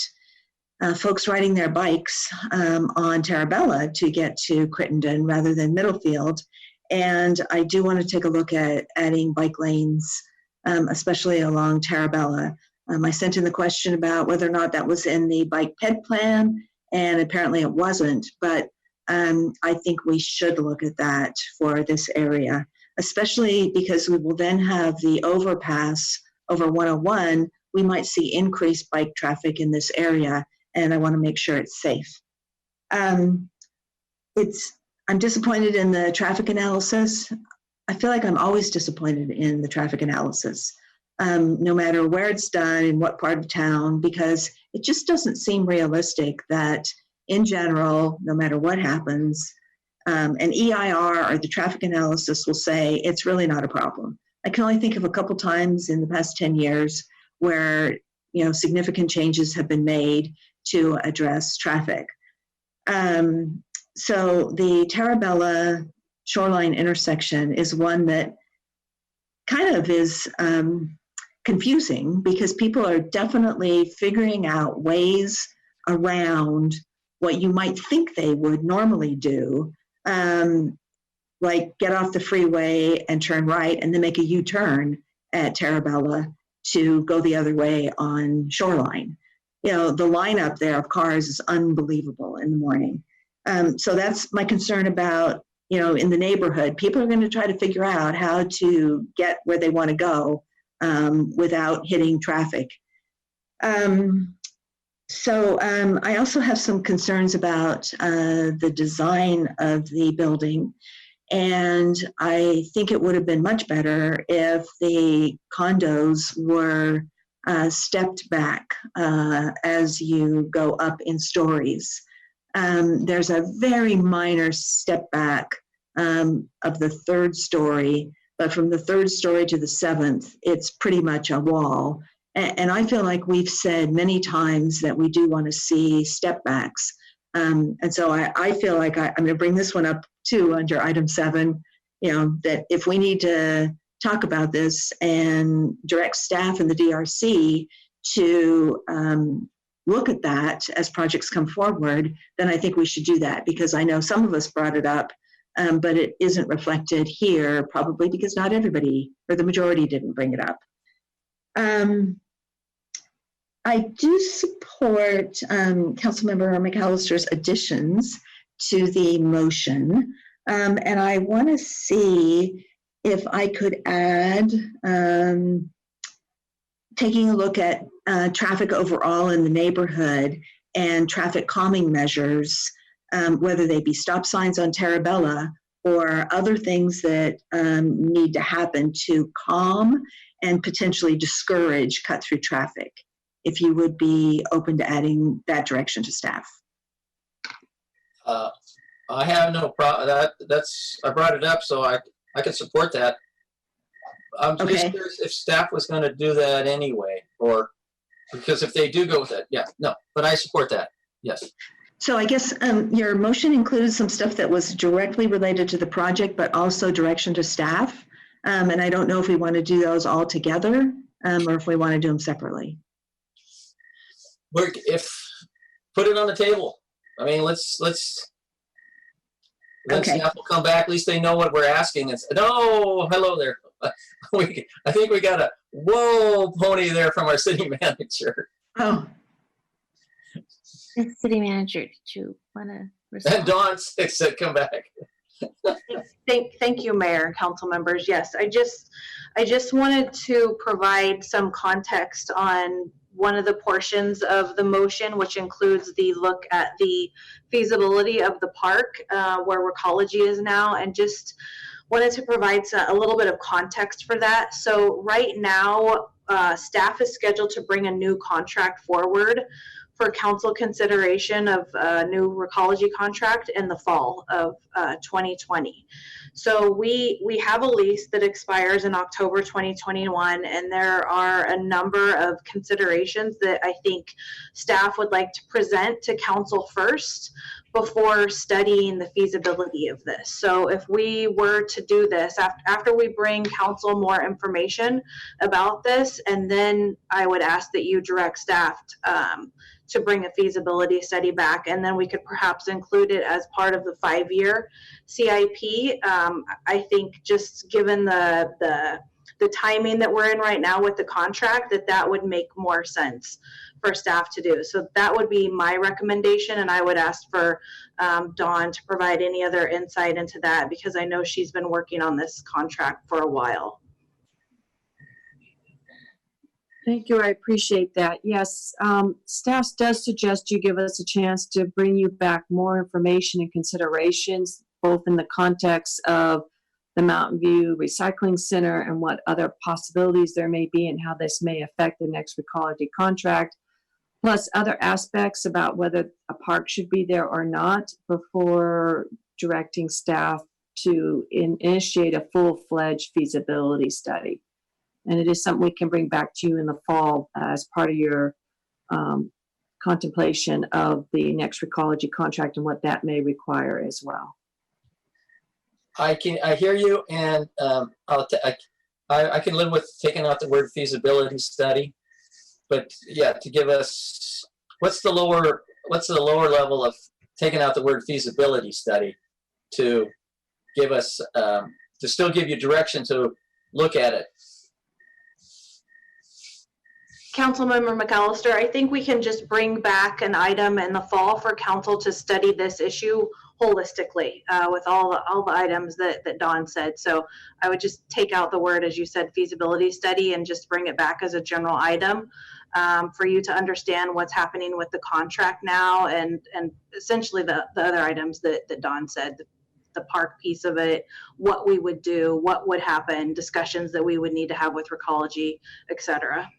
[SPEAKER 14] folks riding their bikes on Tarabella to get to Crittenden rather than Middlefield. And I do want to take a look at adding bike lanes, especially along Tarabella. I sent in the question about whether or not that was in the bike ped plan, and apparently it wasn't, but I think we should look at that for this area, especially because we will then have the overpass over 101. We might see increased bike traffic in this area, and I want to make sure it's safe. I'm disappointed in the traffic analysis. I feel like I'm always disappointed in the traffic analysis, no matter where it's done, in what part of town, because it just doesn't seem realistic that in general, no matter what happens, an EIR or the traffic analysis will say it's really not a problem. I can only think of a couple times in the past 10 years where significant changes have been made to address traffic. So the Tarabella shoreline intersection is one that kind of is confusing, because people are definitely figuring out ways around what you might think they would normally do, like get off the freeway and turn right and then make a U-turn at Tarabella to go the other way on Shoreline. The lineup there of cars is unbelievable in the morning. So that's my concern about, in the neighborhood. People are going to try to figure out how to get where they want to go without hitting traffic. I also have some concerns about the design of the building. And I think it would have been much better if the condos were stepped back as you go up in stories. There's a very minor step back of the third story, but from the third story to the seventh, it's pretty much a wall. And I feel like we've said many times that we do want to see step backs. And so I feel like I'm going to bring this one up too under item 7, that if we need to talk about this and direct staff and the DRC to look at that as projects come forward, then I think we should do that, because I know some of us brought it up, but it isn't reflected here, probably because not everybody or the majority didn't bring it up. I do support Councilmember McAllister's additions to the motion. And I want to see if I could add taking a look at traffic overall in the neighborhood and traffic calming measures, whether they be stop signs on Tarabella or other things that need to happen to calm and potentially discourage cut-through traffic, if you would be open to adding that direction to staff.
[SPEAKER 8] I have no problem. I brought it up, so I can support that. I'm just curious if staff was going to do that anyway, or because if they do go with it, yeah, no, but I support that. Yes.
[SPEAKER 14] So I guess your motion included some stuff that was directly related to the project, but also direction to staff. And I don't know if we want to do those all together or if we want to do them separately.
[SPEAKER 8] Put it on the table. I mean, let's staff will come back. At least they know what we're asking. And say, no, hello there. I think we got a whoa pony there from our city manager.
[SPEAKER 14] Oh.
[SPEAKER 1] City manager, did you want to respond?
[SPEAKER 8] And Dawn said, come back.
[SPEAKER 15] Thank you, Mayor and council members. Yes, I just wanted to provide some context on one of the portions of the motion, which includes the look at the feasibility of the park, where Recology is now, and just wanted to provide a little bit of context for that. So right now, staff is scheduled to bring a new contract forward for council consideration of a new Recology contract in the fall of 2020. So we have a lease that expires in October 2021, and there are a number of considerations that I think staff would like to present to council first before studying the feasibility of this. So if we were to do this, after we bring council more information about this, and then I would ask that you direct staff to bring a feasibility study back, and then we could perhaps include it as part of the 5-year CIP. I think just given the timing that we're in right now with the contract, that would make more sense for staff to do. So that would be my recommendation, and I would ask for Dawn to provide any other insight into that, because I know she's been working on this contract for a while.
[SPEAKER 16] Thank you. I appreciate that. Yes, staff does suggest you give us a chance to bring you back more information and considerations, both in the context of the Mountain View Recycling Center and what other possibilities there may be and how this may affect the next Recology contract, plus other aspects about whether a park should be there or not before directing staff to initiate a full-fledged feasibility study. And it is something we can bring back to you in the fall as part of your contemplation of the next Recology contract and what that may require as well.
[SPEAKER 8] I hear you, and I can live with taking out the word feasibility study, but yeah, to give us what's the lower level of taking out the word feasibility study to give us to still give you direction to look at it.
[SPEAKER 15] Councilmember McAllister, I think we can just bring back an item in the fall for council to study this issue holistically with all the items that Dawn said. So I would just take out the word, as you said, feasibility study, and just bring it back as a general item for you to understand what's happening with the contract now, and essentially the other items that Dawn said, the park piece of it, what we would do, what would happen, discussions that we would need to have with Recology, etc.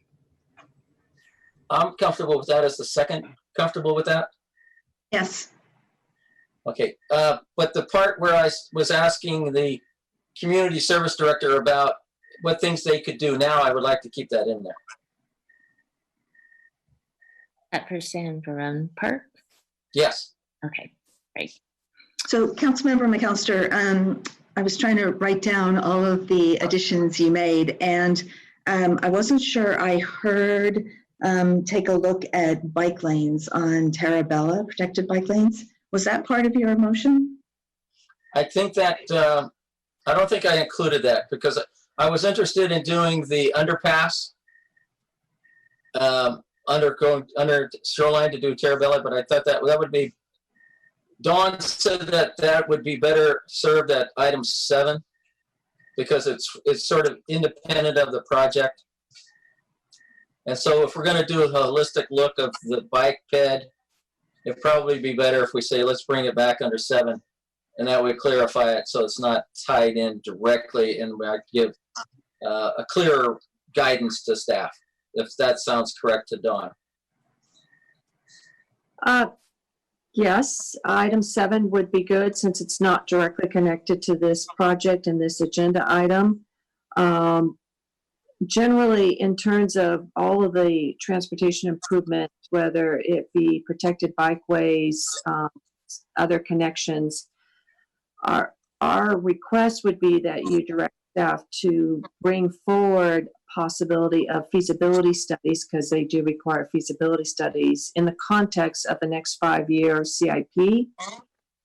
[SPEAKER 8] I'm comfortable with that. Is the second comfortable with that?
[SPEAKER 14] Yes.
[SPEAKER 8] Okay, but the part where I was asking the community service director about what things they could do now, I would like to keep that in there.
[SPEAKER 1] That for San Verone Park?
[SPEAKER 8] Yes.
[SPEAKER 1] Okay, great.
[SPEAKER 14] So Councilmember McAllister, I was trying to write down all of the additions you made, and I wasn't sure I heard take a look at bike lanes on Tarabella, protected bike lanes. Was that part of your motion?
[SPEAKER 8] I think that, I don't think I included that because I was interested in doing the underpass under shoreline to do Terabella, but I thought that would be, Dawn said that would be better served at item 7 because it's sort of independent of the project. And so if we're going to do a holistic look of the bike ped, it'd probably be better if we say, let's bring it back under 7. And that would clarify it so it's not tied in directly and give a clearer guidance to staff, if that sounds correct to Dawn.
[SPEAKER 16] Yes, item 7 would be good since it's not directly connected to this project and this agenda item. Generally, in terms of all of the transportation improvements, whether it be protected bikeways, other connections, our request would be that you direct staff to bring forward possibility of feasibility studies, because they do require feasibility studies in the context of the next 5-year CIP,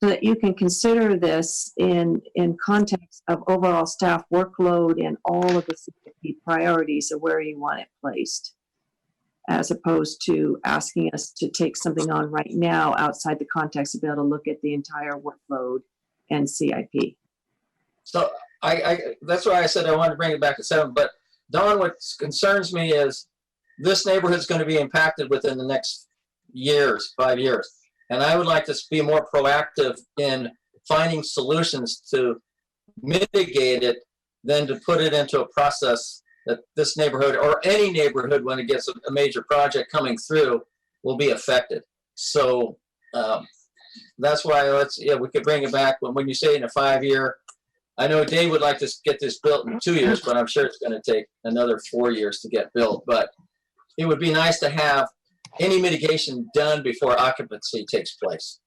[SPEAKER 16] so that you can consider this in context of overall staff workload and all of the CIP priorities of where you want it placed, as opposed to asking us to take something on right now outside the context of being able to look at the entire workload and CIP.
[SPEAKER 8] So that's why I said I wanted to bring it back to 7, but Don, what concerns me is this neighborhood is going to be impacted within the next 5 years. And I would like to be more proactive in finding solutions to mitigate it than to put it into a process that this neighborhood or any neighborhood, when it gets a major project coming through, will be affected. So that's why we could bring it back when you say in a 5-year. I know Dave would like to get this built in 2 years, but I'm sure it's going to take another 4 years to get built. But it would be nice to have any mitigation done before occupancy takes place.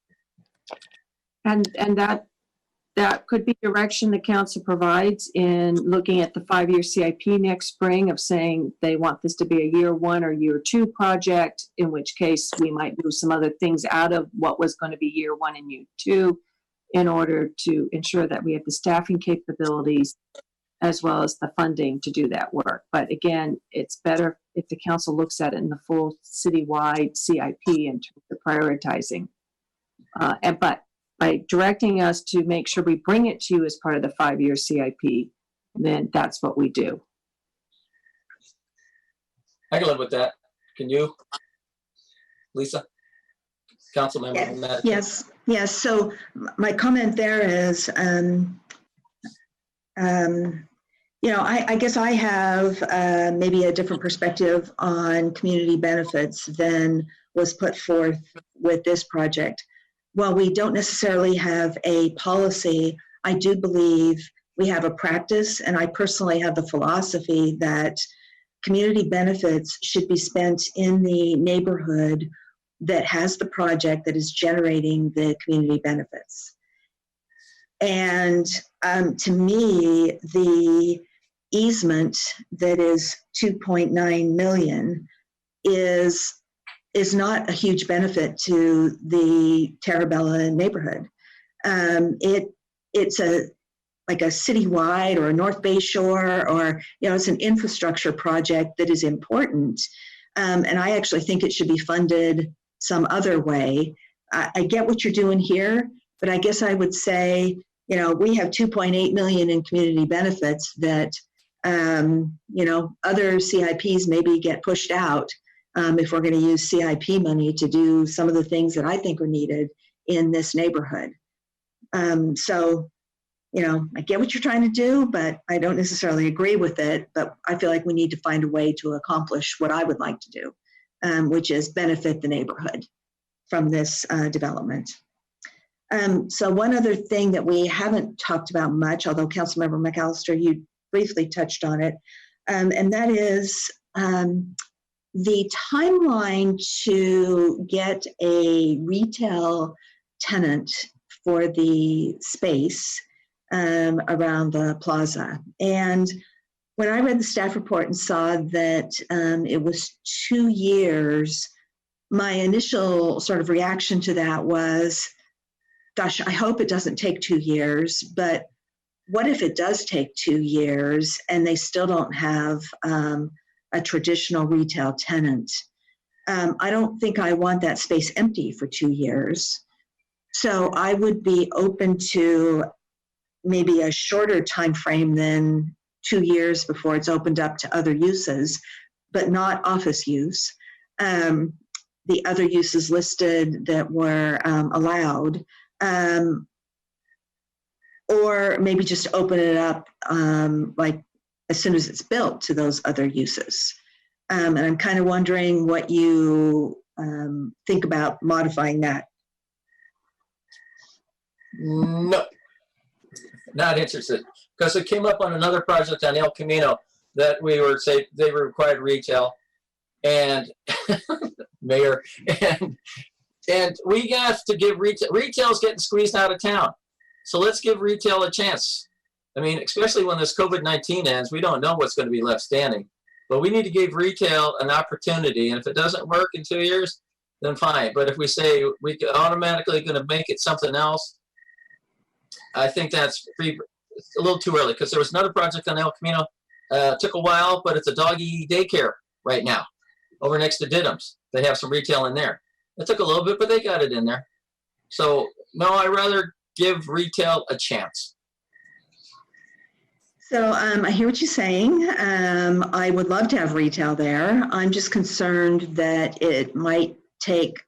[SPEAKER 16] And that could be direction the council provides in looking at the 5-year CIP next spring, of saying they want this to be a year 1 or year 2 project, in which case we might move some other things out of what was going to be year 1 and year 2 in order to ensure that we have the staffing capabilities as well as the funding to do that work. But again, it's better if the council looks at it in the full citywide CIP in terms of prioritizing. But by directing us to make sure we bring it to you as part of the 5-year CIP, then that's what we do.
[SPEAKER 8] I can live with that. Can you, Lisa? Council member?
[SPEAKER 14] Yes. So my comment there is, I guess I have maybe a different perspective on community benefits than was put forth with this project. While we don't necessarily have a policy, I do believe we have a practice, and I personally have the philosophy that community benefits should be spent in the neighborhood that has the project that is generating the community benefits. And to me, the easement that is 2.9 million is not a huge benefit to the Terabella neighborhood. It's like a citywide or a North Bay Shore, or it's an infrastructure project that is important. And I actually think it should be funded some other way. I get what you're doing here, but I guess I would say, we have 2.8 million in community benefits that, other CIPs maybe get pushed out if we're going to use CIP money to do some of the things that I think are needed in this neighborhood. So, I get what you're trying to do, but I don't necessarily agree with it. But I feel like we need to find a way to accomplish what I would like to do, which is benefit the neighborhood from this development. So one other thing that we haven't talked about much, although Councilmember McAllister, you briefly touched on it, and that is the timeline to get a retail tenant for the space around the plaza. And when I read the staff report and saw that it was 2 years, my initial sort of reaction to that was, gosh, I hope it doesn't take 2 years, but what if it does take 2 years and they still don't have a traditional retail tenant? I don't think I want that space empty for 2 years. So I would be open to maybe a shorter time frame than 2 years before it's opened up to other uses, but not office use. The other uses listed that were allowed, or maybe just open it up like as soon as it's built to those other uses. And I'm kind of wondering what you think about modifying that.
[SPEAKER 8] No, not interested, because it came up on another project on El Camino that we were they required retail, and mayor, and we have to give retail's getting squeezed out of town, so let's give retail a chance. I mean, especially when this COVID-19 ends, we don't know what's going to be left standing, but we need to give retail an opportunity, and if it doesn't work in 2 years, then fine. But if we say we automatically going to make it something else, I think it's a little too early, because there was another project on El Camino. Took a while, but it's a doggy daycare right now over next to Didham's. They have some retail in there. It took a little bit, but they got it in there. So no, I'd rather give retail a chance.
[SPEAKER 14] So I hear what you're saying. I would love to have retail there. I'm just concerned that it might take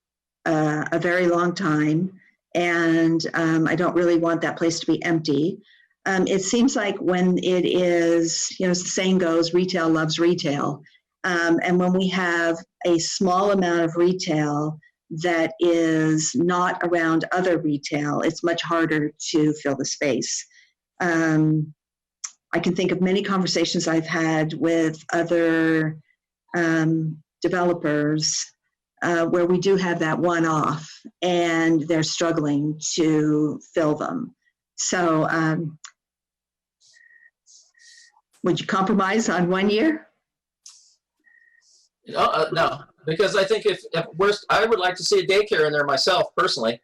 [SPEAKER 14] a very long time, and I don't really want that place to be empty. It seems like when it is, as the saying goes, retail loves retail. And when we have a small amount of retail that is not around other retail, it's much harder to fill the space. I can think of many conversations I've had with other developers where we do have that one-off and they're struggling to fill them. So would you compromise on 1 year?
[SPEAKER 8] No, because I think if worst, I would like to see a daycare in there myself personally,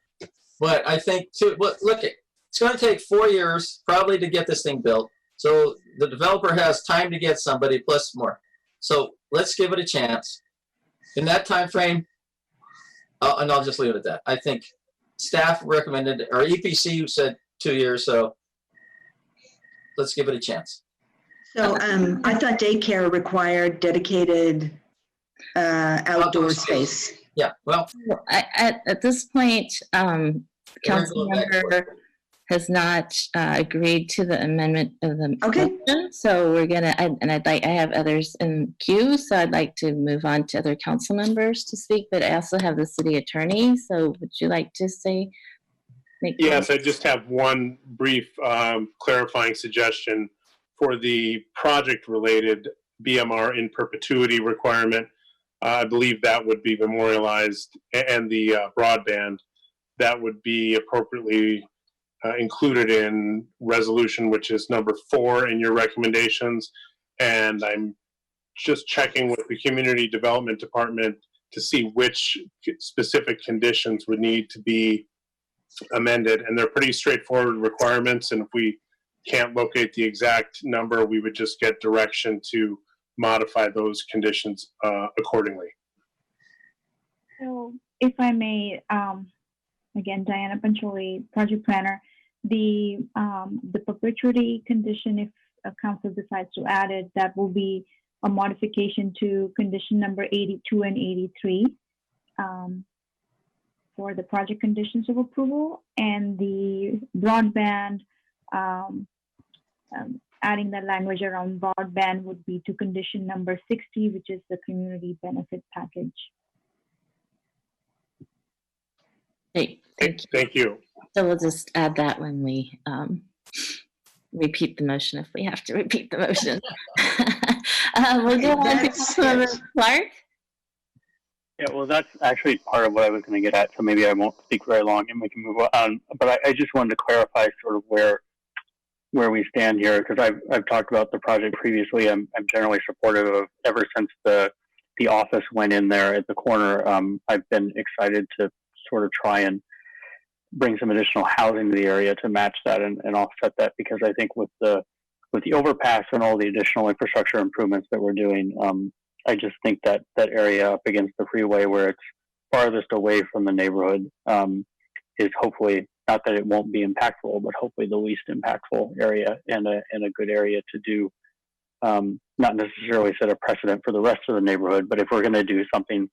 [SPEAKER 8] but I think look, it's going to take 4 years probably to get this thing built. So the developer has time to get somebody plus more. So let's give it a chance. In that time frame, and I'll just leave it at that. I think staff recommended, or EPC said 2 years, so let's give it a chance.
[SPEAKER 14] So I thought daycare required dedicated outdoor space.
[SPEAKER 8] Yeah, well.
[SPEAKER 1] At this point, council member has not agreed to the amendment of the motion. So we're gonna, I have others in queue, so I'd like to move on to other council members to speak, but I also have the city attorney. So would you like to say?
[SPEAKER 17] Yes, I just have one brief clarifying suggestion for the project-related BMR in perpetuity requirement. I believe that would be memorialized, and the broadband, that would be appropriately included in resolution, which is number 4 in your recommendations. And I'm just checking with the community development department to see which specific conditions would need to be amended. And they're pretty straightforward requirements. And if we can't locate the exact number, we would just get direction to modify those conditions accordingly.
[SPEAKER 23] So if I may, again, Diana Pancholi, project planner, the perpetuity condition, if a council decides to add it, that will be a modification to condition number 82 and 83 for the project conditions of approval, and the broadband, adding that language around broadband would be to condition number 60, which is the community benefit package.
[SPEAKER 1] Great,
[SPEAKER 17] thank you.
[SPEAKER 1] So we'll just add that when we repeat the motion, if we have to repeat the motion. We'll go on to Councilmember Clark.
[SPEAKER 18] Yeah, well, that's actually part of what I was going to get at, so maybe I won't speak very long and we can move on. But I just wanted to clarify sort of where we stand here, because I've talked about the project previously. I'm generally supportive of, ever since the office went in there at the corner. I've been excited to sort of try and bring some additional housing to the area to match that and offset that, because I think with the overpass and all the additional infrastructure improvements that we're doing, I just think that that area up against the freeway where it's farthest away from the neighborhood is hopefully, not that it won't be impactful, but hopefully the least impactful area and a good area to do, not necessarily set a precedent for the rest of the neighborhood, but if we're going to do something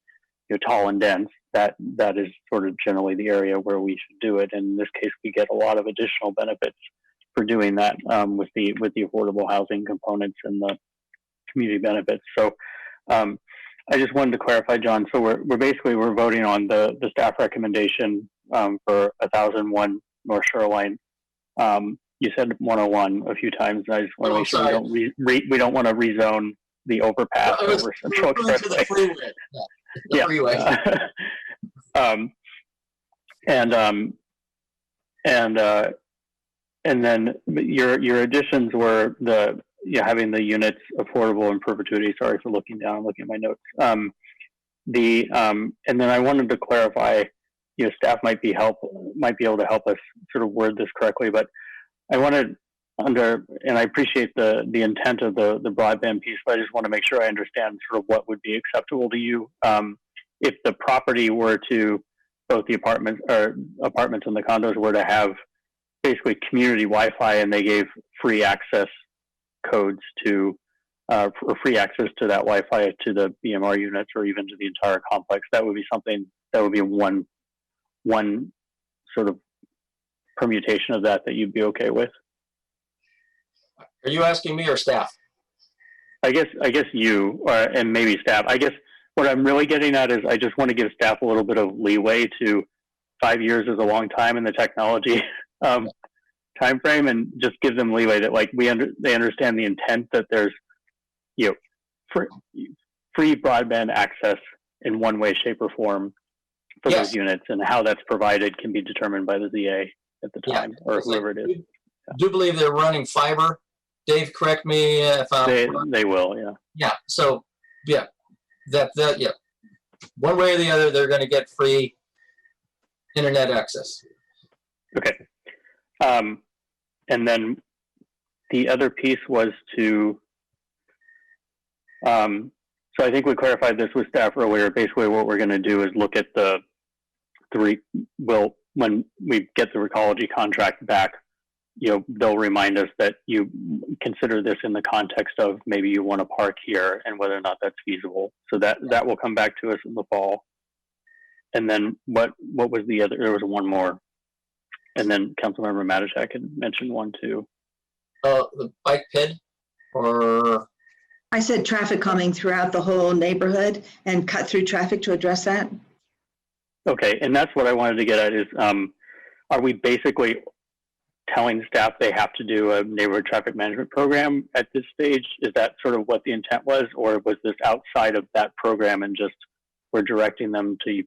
[SPEAKER 18] tall and dense, that is sort of generally the area where we should do it. And in this case, we get a lot of additional benefits for doing that with the affordable housing components and the community benefits. So I just wanted to clarify, John. So we're voting on the staff recommendation for 1001 North Shoreline. You said 101 a few times, and I just want to make sure we don't want to rezone the overpass over Central Expressway.
[SPEAKER 8] The freeway.
[SPEAKER 18] And then your additions were having the units affordable in perpetuity. Sorry for looking down, I'm looking at my notes. And then I wanted to clarify, staff might be able to help us sort of word this correctly, but I wanted and I appreciate the intent of the broadband piece, but I just want to make sure I understand sort of what would be acceptable to you. If the property were to, both the apartments and the condos were to have basically community Wi-Fi, and they gave free access codes to, or free access to that Wi-Fi to the BMR units or even to the entire complex, that would be something that would be one sort of permutation of that you'd be okay with.
[SPEAKER 8] Are you asking me or staff?
[SPEAKER 18] I guess you and maybe staff. I guess what I'm really getting at is I just want to give staff a little bit of leeway. 5 years is a long time in the technology time frame, and just give them leeway that they understand the intent that there's free broadband access in one way, shape, or form for those units, and how that's provided can be determined by the ZA at the time or whoever it is.
[SPEAKER 8] I do believe they're running fiber. Dave, correct me if I'm
[SPEAKER 18] They will, yeah.
[SPEAKER 8] Yeah. So yeah, that one way or the other, they're going to get free internet access.
[SPEAKER 18] Okay. And then the other piece was to, so I think we clarified this with staff earlier. Basically what we're going to do is look at when we get the Recology contract back, they'll remind us that you consider this in the context of maybe you want to park here and whether or not that's feasible. So that will come back to us in the fall. And then what was the other? There was one more. And then Councilmember Matishak had mentioned one too.
[SPEAKER 8] The bike ped, or?
[SPEAKER 14] I said traffic calming throughout the whole neighborhood and cut through traffic to address that.
[SPEAKER 18] Okay, and that's what I wanted to get at is, are we basically telling staff they have to do a neighborhood traffic management program at this stage? Is that sort of what the intent was, or was this outside of that program and just we're directing them to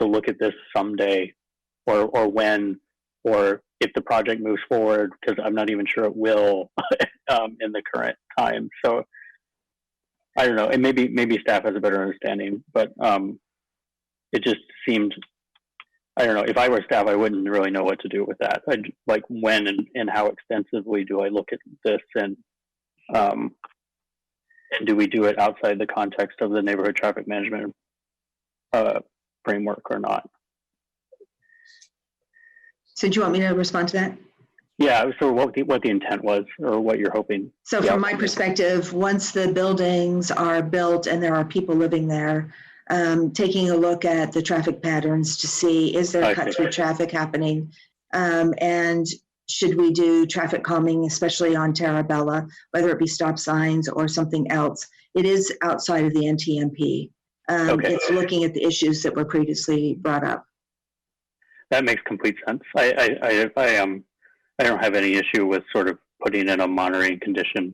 [SPEAKER 18] look at this someday, or when, or if the project moves forward, because I'm not even sure it will in the current time. So I don't know, and maybe staff has a better understanding, but it just seemed, I don't know, if I were staff, I wouldn't really know what to do with that. I'd like when and how extensively do I look at this, and do we do it outside the context of the neighborhood traffic management framework or not?
[SPEAKER 14] So do you want me to respond to that?
[SPEAKER 18] Yeah, so what the intent was, or what you're hoping.
[SPEAKER 14] So from my perspective, once the buildings are built and there are people living there, taking a look at the traffic patterns to see, is there cut-through traffic happening? And should we do traffic calming, especially on Terabella, whether it be stop signs or something else? It is outside of the NTMP. It's looking at the issues that were previously brought up.
[SPEAKER 18] That makes complete sense. I don't have any issue with sort of putting in a monitoring condition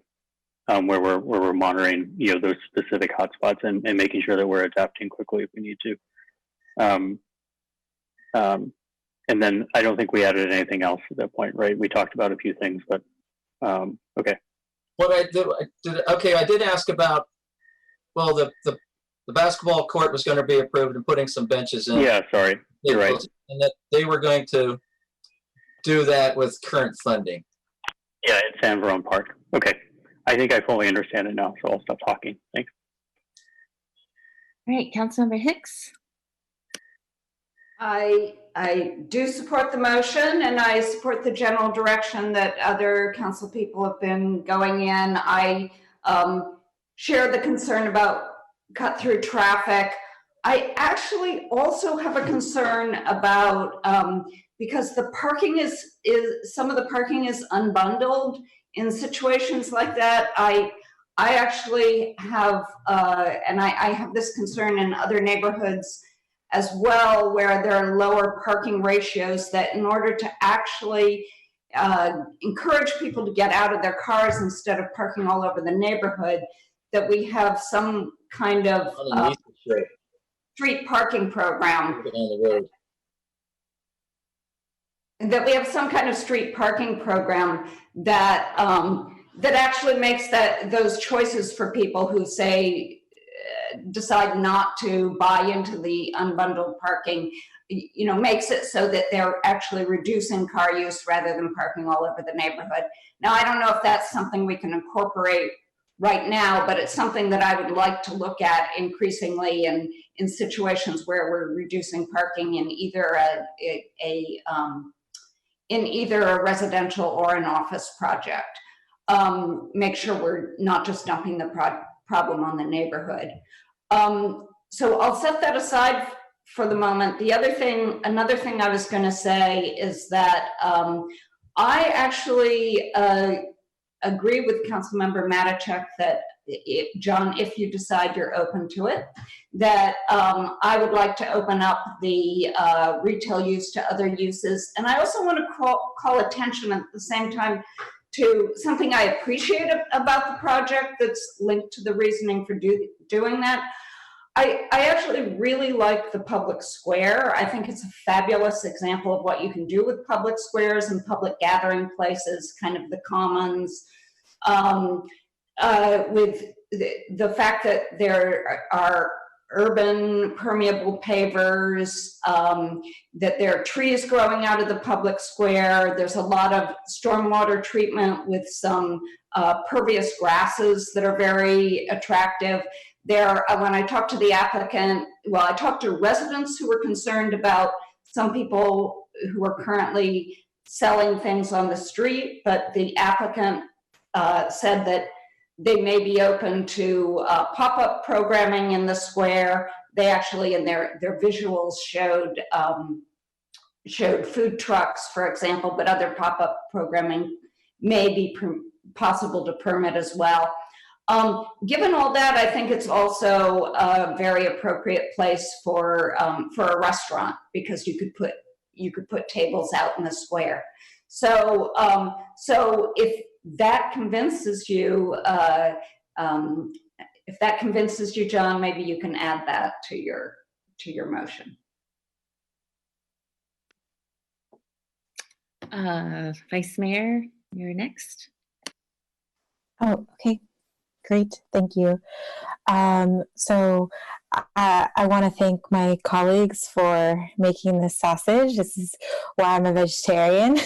[SPEAKER 18] where we're monitoring those specific hotspots and making sure that we're adapting quickly if we need to. And then I don't think we added anything else at that point, right? We talked about a few things, but okay.
[SPEAKER 8] What I did ask about, well, the basketball court was going to be approved and putting some benches in.
[SPEAKER 18] Yeah, sorry, you're right.
[SPEAKER 8] And that they were going to do that with current funding.
[SPEAKER 18] Yeah, in San Verone Park. Okay. I think I fully understand it now, so I'll stop talking. Thanks.
[SPEAKER 1] All right, Councilmember Hicks.
[SPEAKER 19] I do support the motion, and I support the general direction that other council people have been going in. I share the concern about cut through traffic. I actually also have a concern about because the parking is some of the parking is unbundled in situations like that. I actually have and I have this concern in other neighborhoods as well, where there are lower parking ratios, that in order to actually encourage people to get out of their cars instead of parking all over the neighborhood, that we have some kind of street parking program. That we have some kind of street parking program that that actually makes those choices for people who say decide not to buy into the unbundled parking, you know, makes it so that they're actually reducing car use rather than parking all over the neighborhood. Now, I don't know if that's something we can incorporate right now, but it's something that I would like to look at increasingly in situations where we're reducing parking in either a residential or an office project. Make sure we're not just dumping the problem on the neighborhood. So I'll set that aside for the moment. Another thing I was going to say is that I actually agree with Councilmember Matichak that John, if you decide you're open to it, that I would like to open up the retail use to other uses. And I also want to call attention at the same time to something I appreciate about the project that's linked to the reasoning for doing that. I actually really like the public square. I think it's a fabulous example of what you can do with public squares and public gathering places, kind of the commons, with the fact that there are urban permeable pavers, that there are trees growing out of the public square. There's a lot of stormwater treatment with some pervious grasses that are very attractive. When I talked to the applicant, I talked to residents who were concerned about some people who are currently selling things on the street, but the applicant said that they may be open to pop-up programming in the square. They actually, in their visuals, showed food trucks, for example, but other pop-up programming may be possible to permit as well. Given all that, I think it's also a very appropriate place for a restaurant, because you could put tables out in the square. So if that convinces you, John, maybe you can add that to your motion.
[SPEAKER 1] Vice Mayor, you're next.
[SPEAKER 20] Oh, okay. Great, thank you. So I want to thank my colleagues for making this sausage. This is why I'm a vegetarian.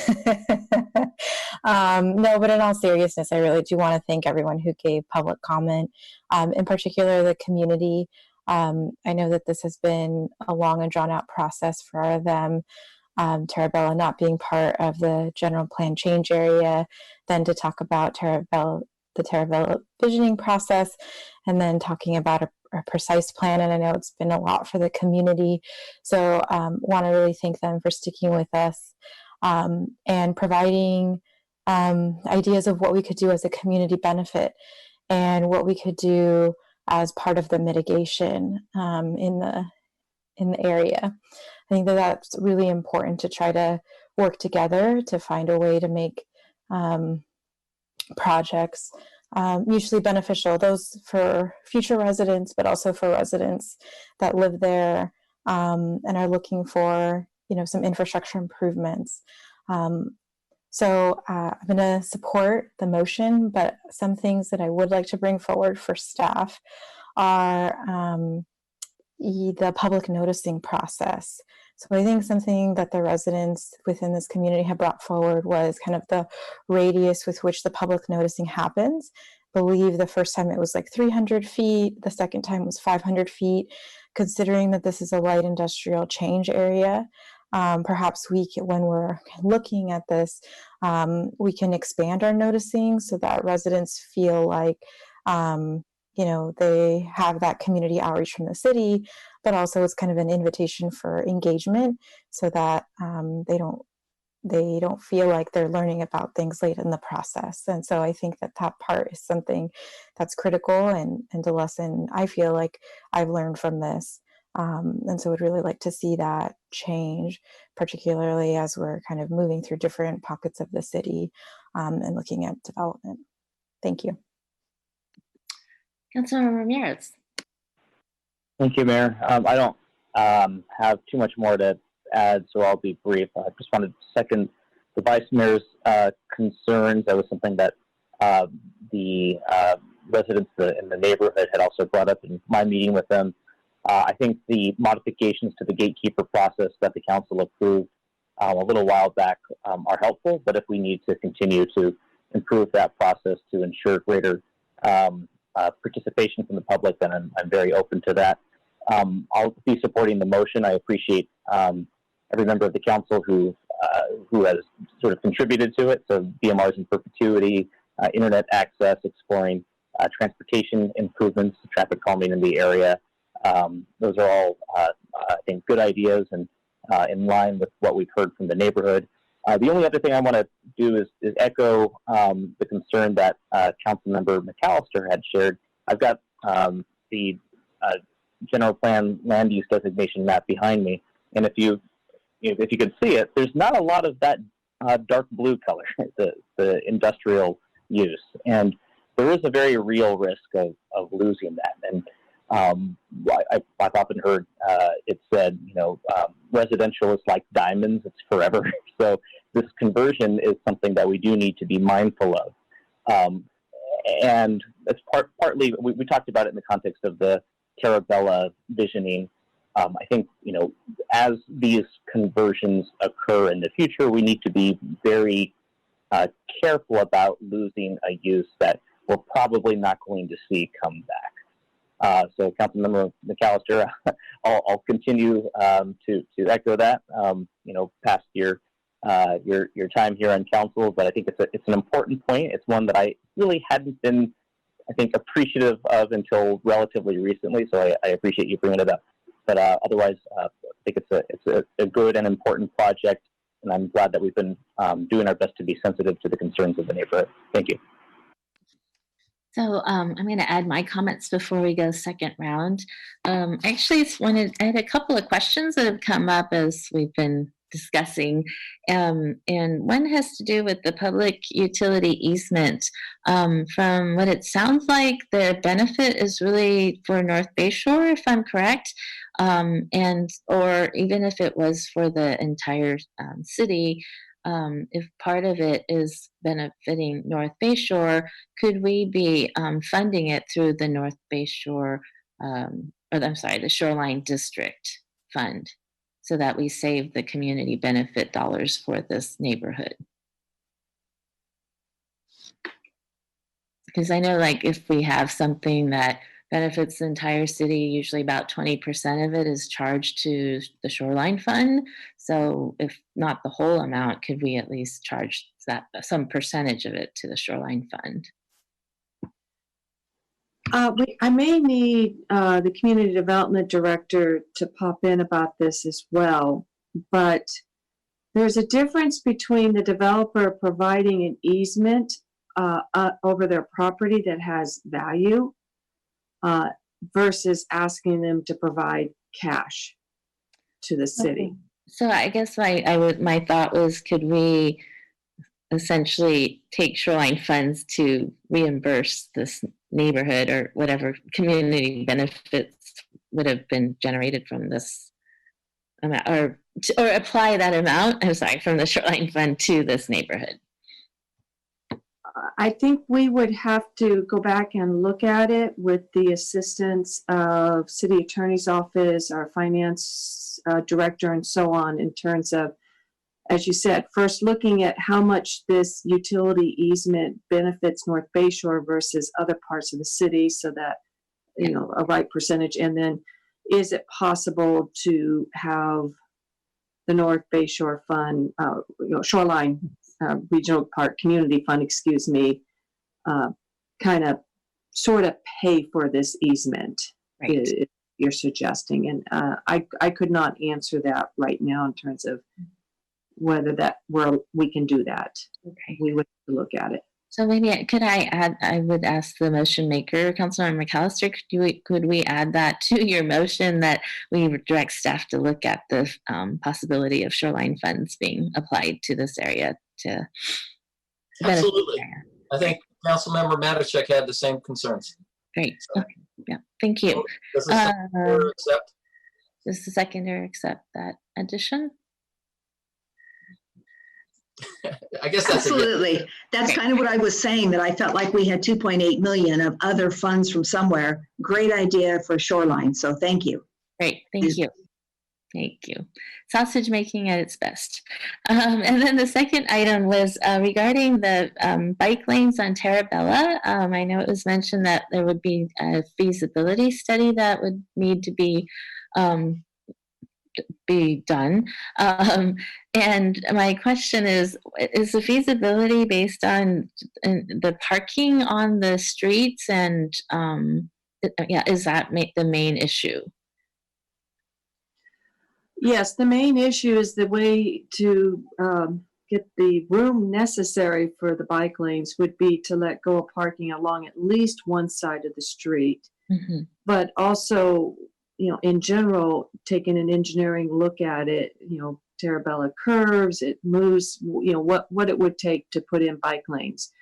[SPEAKER 20] No, but in all seriousness, I really do want to thank everyone who gave public comment, in particular the community. I know that this has been a long and drawn out process for them. Terabella not being part of the general plan change area, then to talk about the Terabella visioning process, and then talking about a precise plan. And I know it's been a lot for the community. So want to really thank them for sticking with us and providing ideas of what we could do as a community benefit and what we could do as part of the mitigation in the area. I think that that's really important to try to work together to find a way to make projects mutually beneficial, those for future residents, but also for residents that live there and are looking for, some infrastructure improvements. So I'm going to support the motion, but some things that I would like to bring forward for staff are the public noticing process. So I think something that the residents within this community have brought forward was kind of the radius with which the public noticing happens. believe the first time it was like 300 feet. The second time was 500 feet. Considering that this is a light industrial change area, perhaps when we're looking at this, we can expand our noticing so that residents feel like, they have that community outreach from the city, but also it's kind of an invitation for engagement so that they don't feel like they're learning about things late in the process. And so I think that part is something that's critical and a lesson I feel like I've learned from this. And so I'd really like to see that change, particularly as we're kind of moving through different pockets of the city and looking at development. Thank you.
[SPEAKER 1] Councilmember Ramirez.
[SPEAKER 3] Thank you, Mayor. I don't have too much more to add, so I'll be brief. I just wanted to second the Vice Mayor's concerns. That was something that the residents in the neighborhood had also brought up in my meeting with them. I think the modifications to the gatekeeper process that the council approved a little while back are helpful, but if we need to continue to improve that process to ensure greater participation from the public, then I'm very open to that. I'll be supporting the motion. I appreciate every member of the council who has sort of contributed to it. So BMRs in perpetuity, internet access, exploring transportation improvements, traffic calming in the area. Those are all, I think, good ideas and in line with what we've heard from the neighborhood. The only other thing I want to do is echo the concern that Councilmember McAllister had shared. I've got the general plan land use designation map behind me, and if you could see it, there's not a lot of that dark blue color, the industrial use, and there is a very real risk of losing that. And I've often heard it said, residential is like diamonds; it's forever. So this conversion is something that we do need to be mindful of, and it's partly we talked about it in the context of the Terabella visioning. I think, as these conversions occur in the future, we need to be very careful about losing a use that we're probably not going to see come back. So, Councilmember McAllister, I'll continue to echo that. Past your time here on council, but I think it's an important point. It's one that I really hadn't been, I think, appreciative of until relatively recently. So I appreciate you bringing it up. But otherwise, I think it's a good and important project, and I'm glad that we've been doing our best to be sensitive to the concerns of the neighborhood. Thank you.
[SPEAKER 1] So I'm going to add my comments before we go second round. Actually, I had a couple of questions that have come up as we've been discussing, and one has to do with the public utility easement. From what it sounds like, the benefit is really for North Bay Shore, if I'm correct, or even if it was for the entire city. If part of it is benefiting North Bay Shore, could we be funding it through the North Bay Shore, the Shoreline District Fund, so that we save the community benefit dollars for this neighborhood? Because I know, like, if we have something that benefits the entire city, usually about 20% of it is charged to the Shoreline Fund. So if not the whole amount, could we at least charge some percentage of it to the Shoreline Fund?
[SPEAKER 16] I may need the community development director to pop in about this as well, but there's a difference between the developer providing an easement over their property that has value versus asking them to provide cash to the city.
[SPEAKER 1] Okay. So I guess my thought was, could we essentially take Shoreline funds to reimburse this neighborhood or whatever community benefits would have been generated from this amount, or apply that amount, from the Shoreline Fund to this neighborhood?
[SPEAKER 16] I think we would have to go back and look at it with the assistance of city attorney's office, our finance director, and so on, in terms of as you said, first looking at how much this utility easement benefits North Bayshore versus other parts of the city, so that, you know, a right percentage. And then, is it possible to have the North Bayshore Fund, Shoreline Regional Park Community Fund, excuse me, kind of sort of pay for this easement?
[SPEAKER 1] Right.
[SPEAKER 16] You're suggesting, and I could not answer that right now in terms of whether we can do that.
[SPEAKER 1] Okay.
[SPEAKER 16] We would have to look at it.
[SPEAKER 1] So maybe could I add? I would ask the motion maker, Councilmember McAllister, could we add that to your motion that we direct staff to look at the possibility of shoreline funds being applied to this area to benefit
[SPEAKER 8] Absolutely.
[SPEAKER 1] the area.
[SPEAKER 8] I think Councilmember Matichak had the same concerns.
[SPEAKER 1] Great. Okay. Yeah. Thank you.
[SPEAKER 8] Does the seconder accept?
[SPEAKER 1] Does the seconder accept that addition?
[SPEAKER 8] I guess that's
[SPEAKER 14] absolutely. That's kind of what I was saying, that I felt like we had 2.8 million of other funds from somewhere. Great idea for shoreline. So thank you.
[SPEAKER 1] Great. Thank you. Thank you. Sausage making at its best. And then the second item was regarding the bike lanes on Tarabella. I know it was mentioned that there would be a feasibility study that would need to be done. And my question is the feasibility based on the parking on the streets? And is that the main issue?
[SPEAKER 16] Yes, the main issue is the way to get the room necessary for the bike lanes would be to let go of parking along at least one side of the street.
[SPEAKER 1] Mm-hmm.
[SPEAKER 16] But also, you know, in general, taking an engineering look at it, you know, Tarabella curves, it moves, you know, what it would take to put in bike lanes.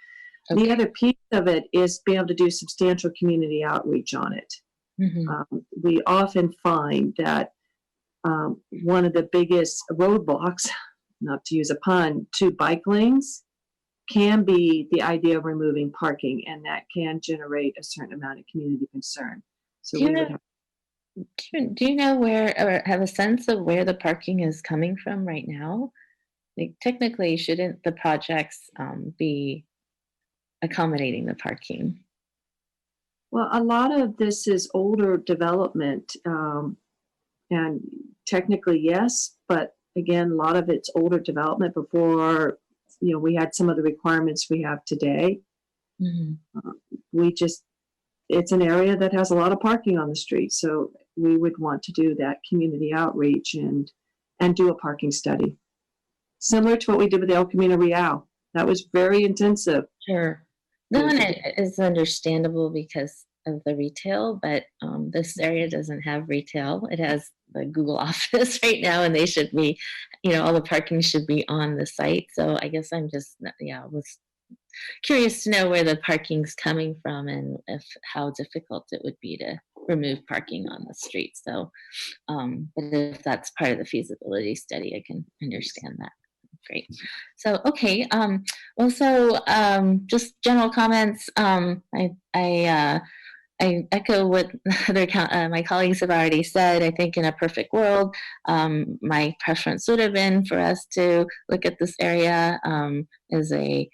[SPEAKER 16] Okay. The other piece of it is being able to do substantial community outreach on it.
[SPEAKER 1] Mm-hmm.
[SPEAKER 16] We often find that one of the biggest roadblocks, not to use a pun, to bike lanes can be the idea of removing parking, and that can generate a certain amount of community concern. So
[SPEAKER 1] do you know where, or have a sense of where the parking is coming from right now? Like, technically, shouldn't the projects be accommodating the parking?
[SPEAKER 16] Well, a lot of this is older development, and technically, yes, but again, a lot of it's older development before, you know, we had some of the requirements we have today.
[SPEAKER 1] Mm-hmm.
[SPEAKER 16] It's an area that has a lot of parking on the street, so we would want to do that community outreach and do a parking study, similar to what we did with El Camino Real. That was very intensive.
[SPEAKER 1] Sure. That one is understandable because of the retail, but this area doesn't have retail. It has the Google office right now, and they should be, you know, all the parking should be on the site. So I guess I'm just, was curious to know where the parking's coming from and how difficult it would be to remove parking on the street. So, but if that's part of the feasibility study, I can understand that. Great. So, okay. Just general comments. I echo what my colleagues have already said. I think in a perfect world, my preference would have been for us to look at this area as a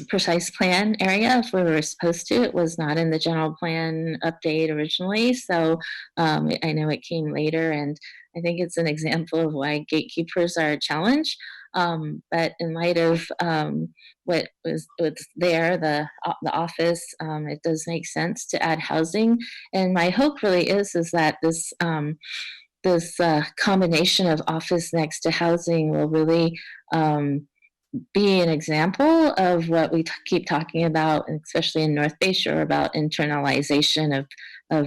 [SPEAKER 1] precise plan area if we were supposed to. It was not in the general plan update originally, so I know it came later, and I think it's an example of why gatekeepers are a challenge. But in light of what's there, the office, it does make sense to add housing. And my hope really is that this combination of office next to housing will really be an example of what we keep talking about, especially in North Bayshore, about internalization of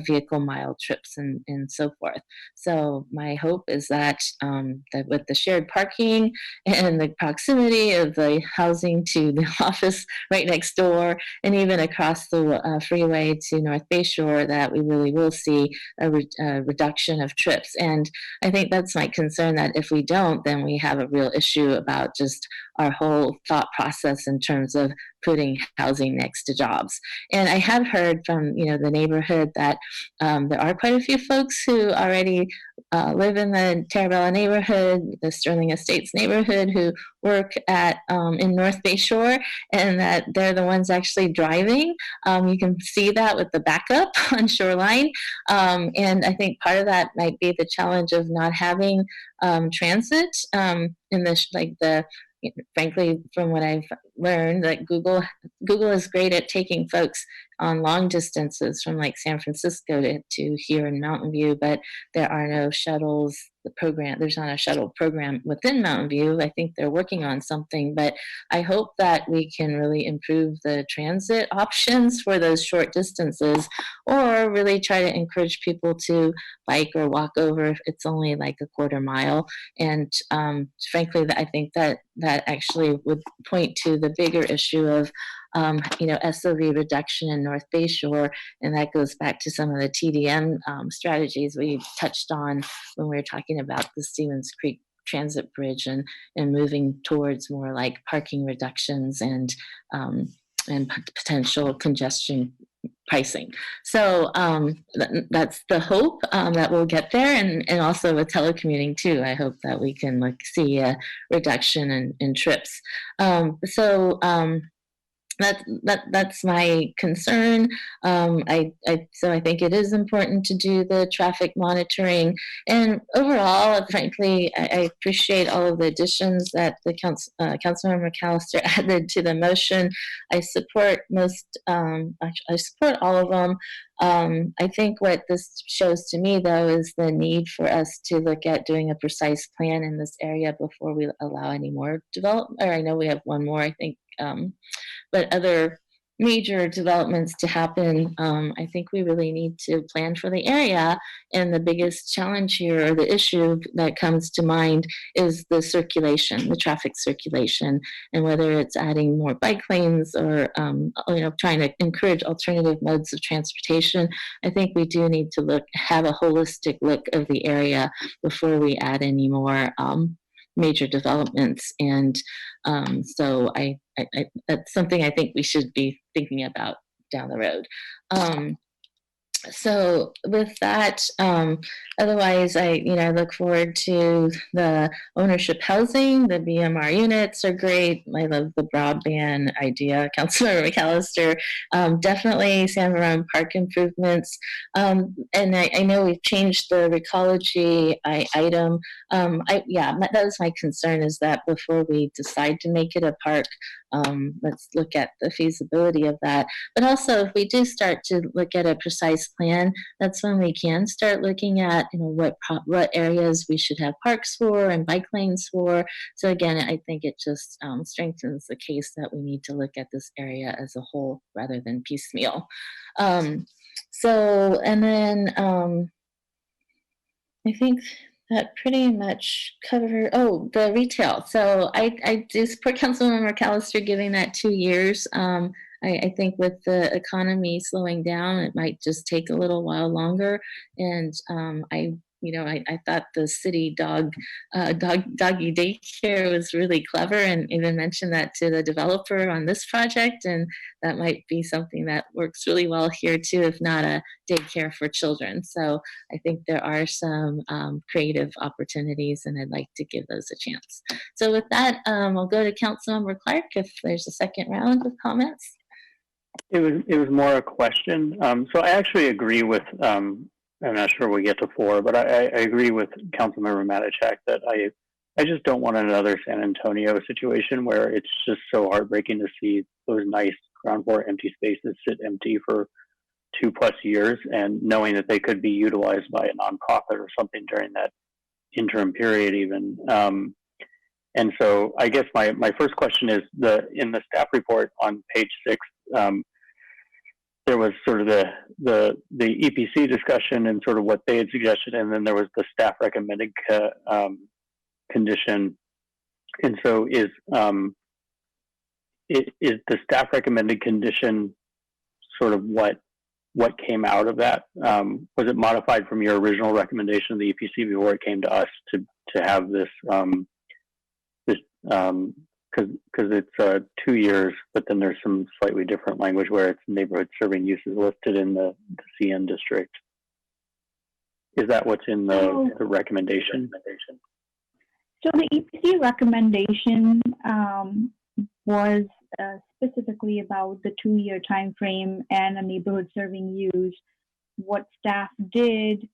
[SPEAKER 1] vehicle mile trips and so forth. So my hope is that, that with the shared parking and the proximity of the housing to the office right next door, and even across the freeway to North Bayshore, that we really will see a reduction of trips. And I think that's my concern, that if we don't, then we have a real issue about just our whole thought process in terms of putting housing next to jobs. And I have heard from, the neighborhood that there are quite a few folks who already live in the Terabella neighborhood, the Sterling Estates neighborhood, who work at in North Bay Shore, and that they're the ones actually driving. You can see that with the backup on Shoreline, and I think part of that might be the challenge of not having transit in the frankly, from what I've learned, that Google is great at taking folks on long distances from like San Francisco to here in Mountain View, but there are no shuttles. There's not a shuttle program within Mountain View. I think they're working on something, but I hope that we can really improve the transit options for those short distances, or really try to encourage people to bike or walk over if it's only like a quarter mile. And frankly, I think that actually would point to the bigger issue of SOV reduction in North Bay Shore, and that goes back to some of the TDM strategies we touched on when we were talking about the Stevens Creek Transit Bridge and moving towards more like parking reductions and potential congestion pricing. So that's the hope that we'll get there, and also with telecommuting too. I hope that we can see a reduction in trips. That's my concern. So I think it is important to do the traffic monitoring. And overall, frankly, I appreciate all of the additions that the Councilmember McAllister added to the motion. I support I support all of them. I think what this shows to me, though, is the need for us to look at doing a precise plan in this area before we allow any more development. Or I know we have one more, I think, but other major developments to happen, I think we really need to plan for the area. And the biggest challenge here, or the issue that comes to mind, is the circulation, the traffic circulation, and whether it's adding more bike lanes or trying to encourage alternative modes of transportation. I think we do need to have a holistic look of the area before we add any more major developments. And so I that's something I think we should be thinking about down the road. So with that, otherwise, I look forward to the ownership housing. The BMR units are great. I love the broadband idea, Councilmember McAllister. Definitely San Verone Park improvements. And I know we've changed the recology item. That was my concern, is that before we decide to make it a park, let's look at the feasibility of that. But also, if we do start to look at a precise plan, that's when we can start looking at what areas we should have parks for and bike lanes for. So again, I think it just strengthens the case that we need to look at this area as a whole rather than piecemeal. And then I think that pretty much covered, the retail. So I do support Councilmember McAllister giving that 2 years. I think with the economy slowing down, it might just take a little while longer. And I thought the city doggy daycare was really clever, and even mentioned that to the developer on this project. And that might be something that works really well here too, if not a daycare for children. So I think there are some creative opportunities, and I'd like to give those a chance. So with that, I'll go to Councilmember Clark if there's a second round of comments.
[SPEAKER 18] It was more a question. So I actually agree with, I'm not sure we get to 4, but I agree with Councilmember Matichak that I just don't want another San Antonio situation where it's just so heartbreaking to see those nice ground floor empty spaces sit empty for 2+ years, and knowing that they could be utilized by a nonprofit or something during that interim period even. And so I guess my first question is, in the staff report on page 6, there was sort of the EPC discussion and sort of what they had suggested, and then there was the staff recommended condition. And so is the staff recommended condition sort of what came out of that? Was it modified from your original recommendation of the EPC before it came to us to have this because it's 2 years, but then there's some slightly different language where it's neighborhood serving uses listed in the CN district. Is that what's in the recommendation?
[SPEAKER 4] So the EPC recommendation was specifically about the 2-year time frame and a neighborhood serving use. What staff did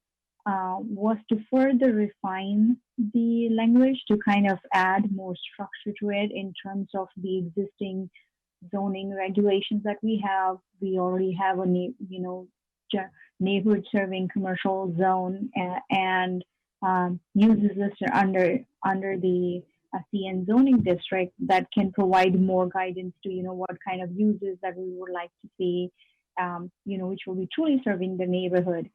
[SPEAKER 4] was to further refine the language to kind of add more structure to it in terms of the existing zoning regulations that we have. We already have a neighborhood serving commercial zone and uses this under the CN zoning district that can provide more guidance to what kind of uses that we would like to see, which will be truly serving the neighborhood.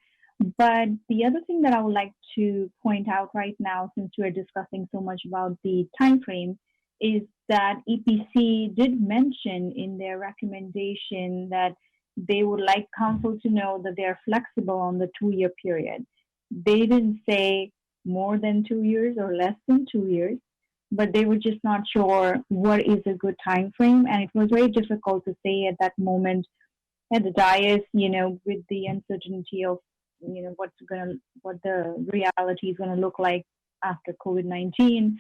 [SPEAKER 4] But the other thing that I would like to point out right now, since we're discussing so much about the time frame, is that EPC did mention in their recommendation that they would like council to know that they're flexible on the 2-year period. They didn't say more than 2 years or less than 2 years, but they were just not sure what is a good time frame. And it was very difficult to say at that moment at the dais, with the uncertainty of what the reality is going to look like after COVID-19.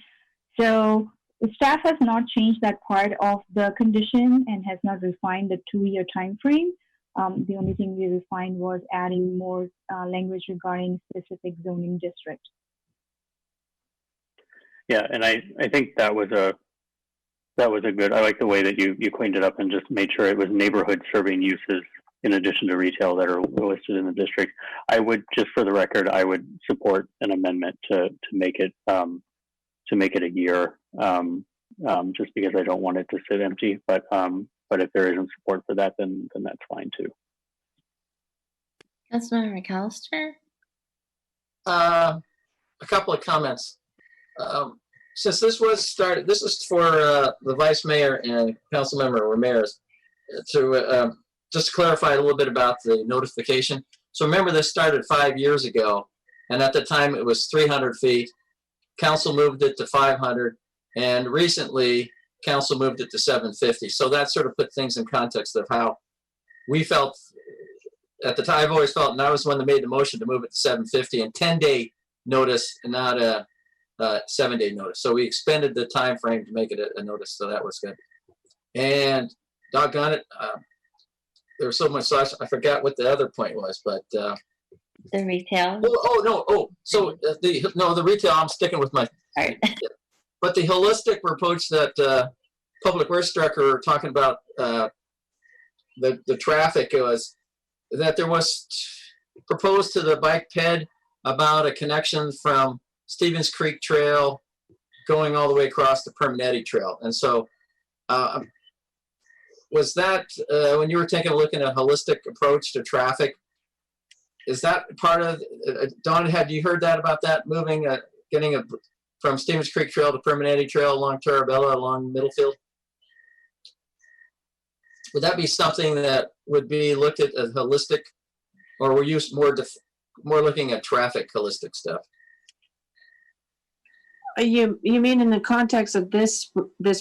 [SPEAKER 4] So the staff has not changed that part of the condition and has not refined the 2-year time frame. The only thing we refined was adding more language regarding specific zoning district.
[SPEAKER 18] Yeah, and I think that was a good. I like the way that you cleaned it up and just made sure it was neighborhood serving uses in addition to retail that are listed in the district. I would, just for the record, I would support an amendment to make it a year, just because I don't want it to sit empty. But if there isn't support for that, then that's fine too.
[SPEAKER 1] Councilmember McAllister?
[SPEAKER 8] A couple of comments. Since this was started, this is for the vice mayor and council member Ramirez to just to clarify a little bit about the notification. So remember, this started 5 years ago, and at the time it was 300 feet. Council moved it to 500, and recently council moved it to 750. So that sort of put things in context of how we felt at the time. I've always felt, and I was the one that made the motion to move it to 750 and 10-day notice, and not a 7-day notice. So we expanded the time frame to make it a notice. So that was good. And doggone it, there was so much. So I forgot what the other point was, but
[SPEAKER 1] the retail.
[SPEAKER 8] So the retail. I'm sticking with my. Right. But the holistic approach that Public Works Director were talking about, the traffic, was that there was proposed to the bike ped about a connection from Stevens Creek Trail going all the way across the Permanetti Trail. And so was that, when you were taking a look at a holistic approach to traffic, is that part of, Dawn, had you heard that about that, moving, getting from Stevens Creek Trail to Permanetti Trail along Tarabella, along Middlefield? Would that be something that would be looked at as holistic, or were you more looking at traffic holistic stuff?
[SPEAKER 16] You mean in the context of this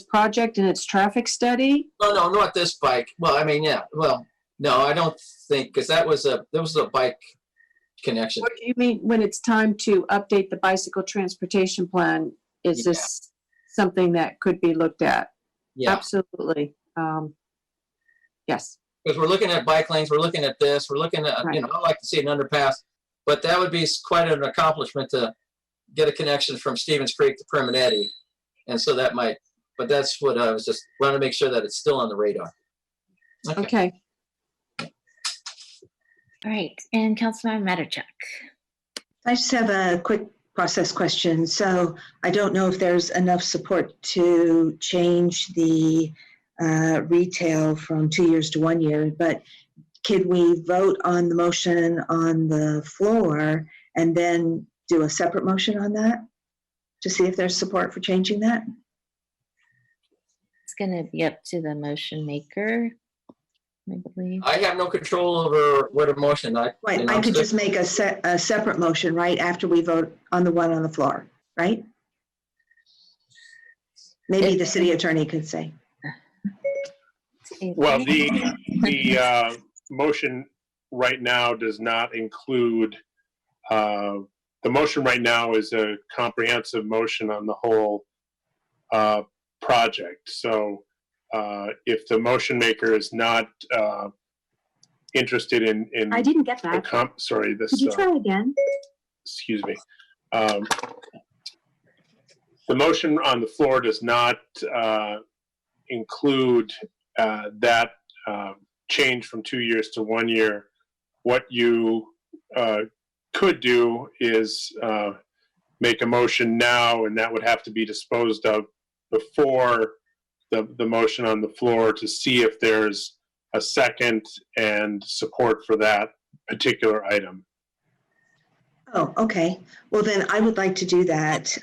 [SPEAKER 16] project and its traffic study?
[SPEAKER 8] No, not this bike. Well, I mean, yeah. Well, no, I don't think, because there was a bike connection.
[SPEAKER 16] What do you mean when it's time to update the bicycle transportation plan? Is this something that could be looked at?
[SPEAKER 8] Yeah,
[SPEAKER 16] absolutely. Yes.
[SPEAKER 8] Because we're looking at bike lanes, we're looking at this, we're looking at, I'd like to see an underpass, but that would be quite an accomplishment to get a connection from Stevens Creek to Permanetti. And so that might, but that's what I was just want to make sure that it's still on the radar.
[SPEAKER 16] Okay.
[SPEAKER 1] All right, and Councilmember Matterchuk.
[SPEAKER 14] I just have a quick process question. So I don't know if there's enough support to change the retail from 2 years to 1 year, but could we vote on the motion on the floor and then do a separate motion on that to see if there's support for changing that?
[SPEAKER 1] It's going to be up to the motion maker, I believe.
[SPEAKER 8] I have no control over what a motion.
[SPEAKER 14] I could just make a separate motion right after we vote on the one on the floor, right? Maybe the city attorney could say.
[SPEAKER 17] Well, the motion right now does not include, the motion right now is a comprehensive motion on the whole project. So if the motion maker is not interested in
[SPEAKER 5] I didn't get that.
[SPEAKER 17] Sorry, this.
[SPEAKER 5] Could you try again?
[SPEAKER 17] Excuse me. The motion on the floor does not include that change from 2 years to 1 year. What you could do is make a motion now, and that would have to be disposed of before the motion on the floor to see if there's a second and support for that particular item.
[SPEAKER 14] Oh, okay. Well, then I would like to do that.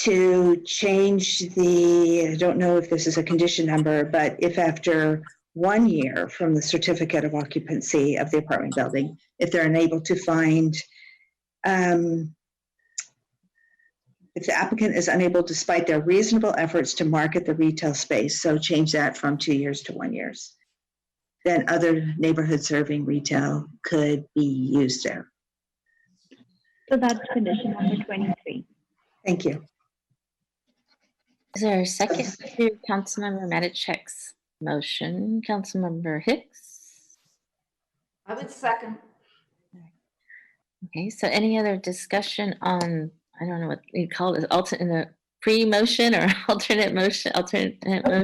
[SPEAKER 14] To change I don't know if this is a condition number, but if after 1 year from the certificate of occupancy of the apartment building, if they're unable to find, if the applicant is unable, despite their reasonable efforts, to market the retail space, so change that from 2 years to 1 year, then other neighborhood serving retail could be used there.
[SPEAKER 4] So that's condition number 23.
[SPEAKER 14] Thank you.
[SPEAKER 1] Is there a second to Councilmember Matichek's motion? Councilmember Hicks?
[SPEAKER 19] I would second.
[SPEAKER 1] Okay, so any other discussion on, I don't know what you call it, in the pre-motion or alternate motion?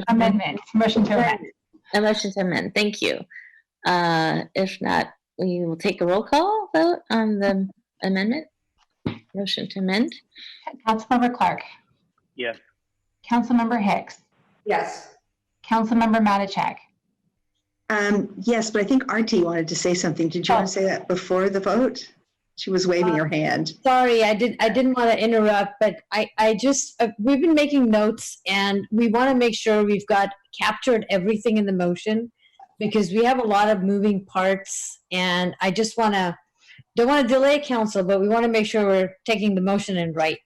[SPEAKER 5] Amendment. Motion to amend.
[SPEAKER 1] A motion to amend. Thank you. If not, we will take a roll call vote on the amendment. Motion to amend.
[SPEAKER 5] Councilmember Clark.
[SPEAKER 17] Yes.
[SPEAKER 5] Councilmember Hicks.
[SPEAKER 19] Yes.
[SPEAKER 5] Councilmember Matichek.
[SPEAKER 14] Yes, but I think Artie wanted to say something. Did you want to say that before the vote? She was waving her hand.
[SPEAKER 21] Sorry, I didn't want to interrupt, but I just, we've been making notes and we want to make sure we've got captured everything in the motion because we have a lot of moving parts and I just don't want to delay council, but we want to make sure we're taking the motion in right.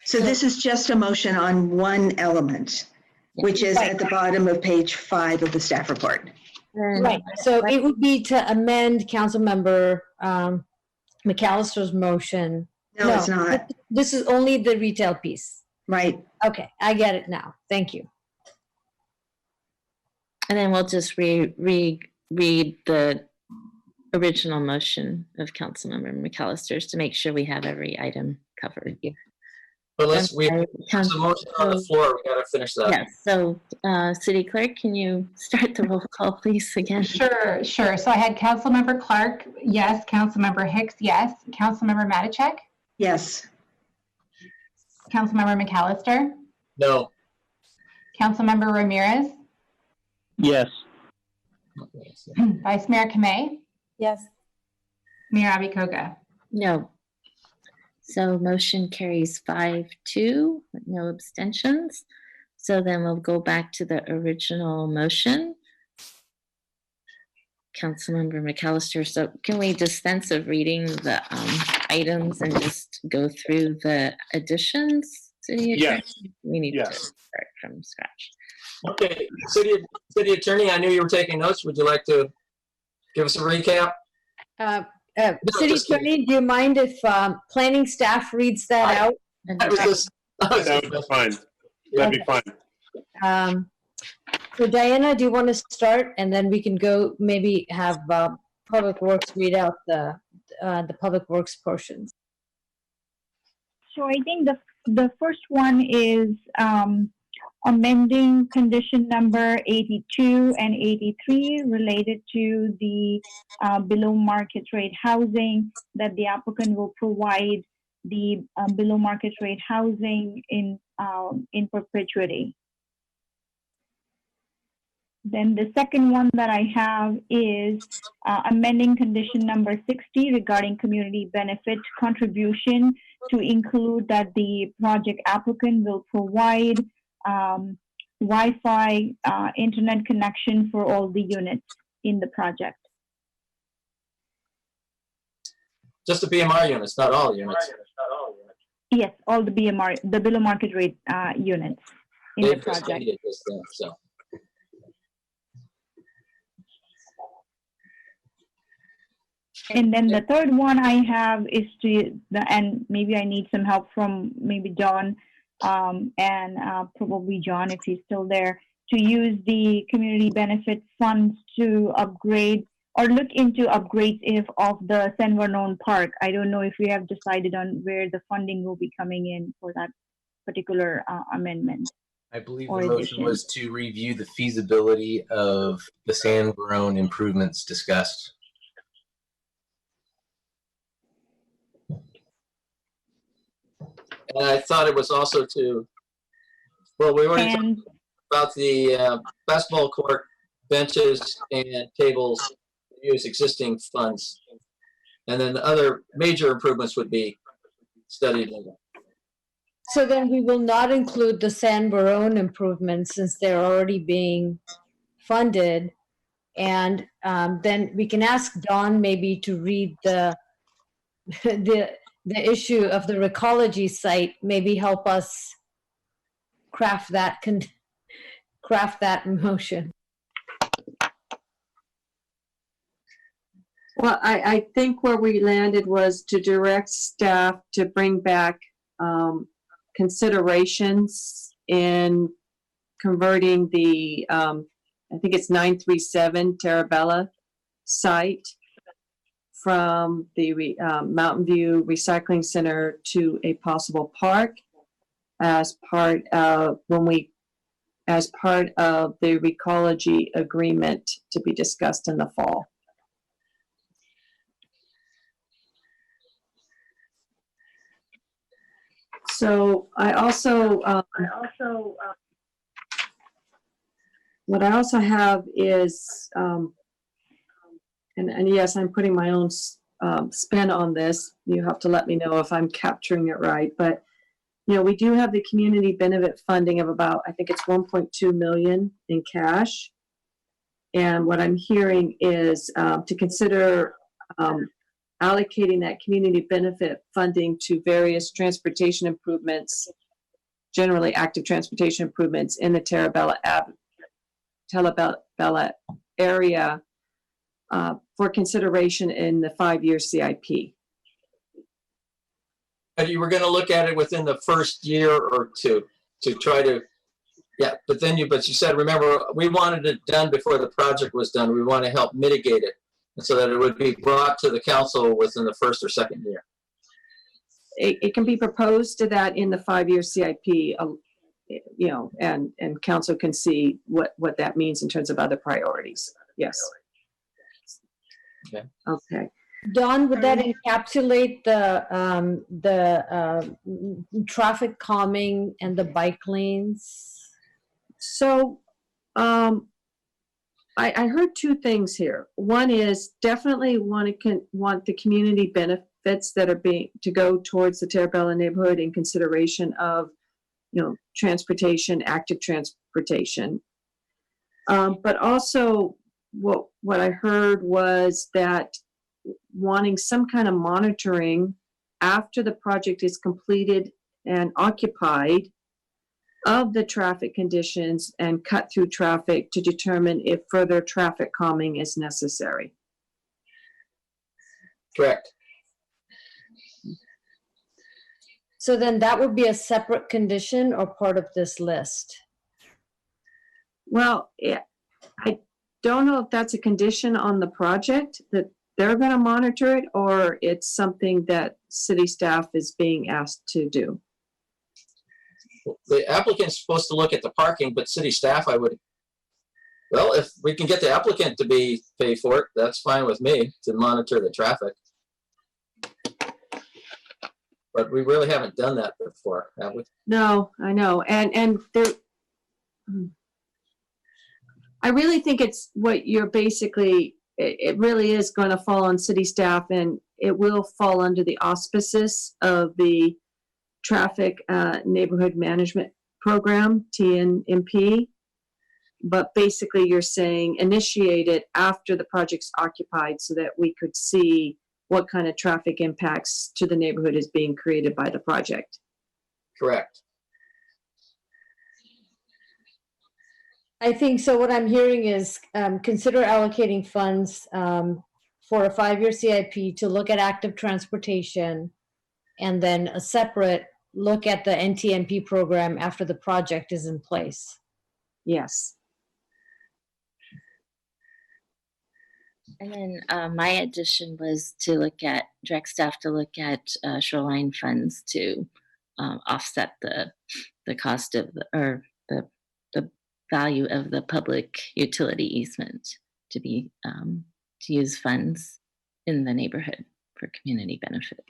[SPEAKER 14] So this is just a motion on one element, which is at the bottom of page 5 of the staff report.
[SPEAKER 21] Right. So it would be to amend Councilmember McAllister's motion.
[SPEAKER 14] No, it's not.
[SPEAKER 21] This is only the retail piece.
[SPEAKER 14] Right.
[SPEAKER 21] Okay, I get it now. Thank you.
[SPEAKER 1] And then we'll just read the original motion of Councilmember McAllister's to make sure we have every item covered.
[SPEAKER 8] But we have a motion on the floor. We got to finish that.
[SPEAKER 1] Yes. So, City Clerk, can you start the roll call, please, again?
[SPEAKER 5] Sure. So I had Councilmember Clark, yes. Councilmember Hicks, yes. Councilmember Matichek?
[SPEAKER 14] Yes.
[SPEAKER 5] Councilmember McAllister?
[SPEAKER 8] No.
[SPEAKER 5] Councilmember Ramirez?
[SPEAKER 3] Yes.
[SPEAKER 5] Vice Mayor Kamei?
[SPEAKER 21] Yes.
[SPEAKER 5] Mayor Abikoga?
[SPEAKER 1] No. So motion carries 5-2 with no abstentions. So then we'll go back to the original motion. Councilmember McAllister, so can we dispense of reading the items and just go through the additions? City Attorney?
[SPEAKER 17] Yes.
[SPEAKER 1] We need to
[SPEAKER 17] Yes.
[SPEAKER 1] start from scratch.
[SPEAKER 8] Okay, City Attorney, I knew you were taking notes. Would you like to give us a recap?
[SPEAKER 21] City Attorney, do you mind if planning staff reads that out?
[SPEAKER 8] That
[SPEAKER 17] would be fine. That'd be fine.
[SPEAKER 21] So Diana, do you want to start, and then we can go maybe have Public Works read out the Public Works portions.
[SPEAKER 4] So I think the first one is amending condition number 82 and 83 related to the below market rate housing, that the applicant will provide the below market rate housing in perpetuity. Then the second one that I have is amending condition number 60 regarding community benefit contribution to include that the project applicant will provide Wi-Fi internet connection for all the units in the project.
[SPEAKER 8] Just the BMR units, not all units.
[SPEAKER 4] Yes, all the BMR, the below market rate units in the
[SPEAKER 8] They've just
[SPEAKER 4] project.
[SPEAKER 8] stated this thing, so.
[SPEAKER 4] And then the third one I have is and maybe I need some help from maybe Don and probably John if he's still there, to use the community benefit funds to upgrade or look into upgrades of the San Vernon Park. I don't know if we have decided on where the funding will be coming in for that particular amendment.
[SPEAKER 6] I believe the
[SPEAKER 4] or
[SPEAKER 6] motion
[SPEAKER 4] addition.
[SPEAKER 6] was to review the feasibility of the San Vernon improvements discussed.
[SPEAKER 8] And I thought it was also to, well, we already talked about the basketball court, benches and tables, use existing funds. And then the other major improvements would be studied.
[SPEAKER 21] So then we will not include the San Vernon improvements since they're already being funded. And then we can ask Don maybe to read the issue of the Recology site, maybe help us craft that motion.
[SPEAKER 16] Well, I think where we landed was to direct staff to bring back considerations in converting the, I think it's 937 Terabella site from the Mountain View Recycling Center to a possible park as part of the Recology agreement to be discussed in the fall. So I also, what I also have is, and yes, I'm putting my own spin on this. You have to let me know if I'm capturing it right. But, you know, we do have the community benefit funding of about, I think it's 1.2 million in cash. And what I'm hearing is to consider allocating that community benefit funding to various transportation improvements, generally active transportation improvements in the Terabella area for consideration in the 5-year CIP.
[SPEAKER 8] And you were going to look at it within the first year or two to try to, yeah, but you said, remember, we wanted it done before the project was done. We want to help mitigate it, and so that it would be brought to the council within the first or second year.
[SPEAKER 16] It can be proposed to that in the 5-year CIP, you know, and council can see what that means in terms of other priorities. Yes.
[SPEAKER 8] Okay.
[SPEAKER 16] Okay.
[SPEAKER 21] Don, would that encapsulate the traffic calming and the bike lanes?
[SPEAKER 16] So I heard two things here. One is definitely want the community benefits that are to go towards the Terabella neighborhood in consideration of, you know, transportation, active transportation. But also what I heard was that wanting some kind of monitoring after the project is completed and occupied of the traffic conditions and cut through traffic to determine if further traffic calming is necessary.
[SPEAKER 8] Correct.
[SPEAKER 21] So then that would be a separate condition or part of this list?
[SPEAKER 16] Well, I don't know if that's a condition on the project that they're going to monitor it, or it's something that city staff is being asked to do.
[SPEAKER 8] The applicant's supposed to look at the parking, but city staff, well, if we can get the applicant to pay for it, that's fine with me, to monitor the traffic. But we really haven't done that before, have we?
[SPEAKER 16] No, I know. And there, I really think it's what you're basically, it really is going to fall on city staff, and it will fall under the auspices of the Traffic Neighborhood Management Program, TNMP. But basically you're saying initiate it after the project's occupied so that we could see what kind of traffic impacts to the neighborhood is being created by the project.
[SPEAKER 8] Correct.
[SPEAKER 21] I think so. What I'm hearing is consider allocating funds for a 5-year CIP to look at active transportation, and then a separate look at the NTMP program after the project is in place.
[SPEAKER 16] Yes.
[SPEAKER 1] And then my addition was to look at, direct staff to look at shoreline funds to offset the cost of the value of the public utility easement to be to use funds in the neighborhood for community benefit.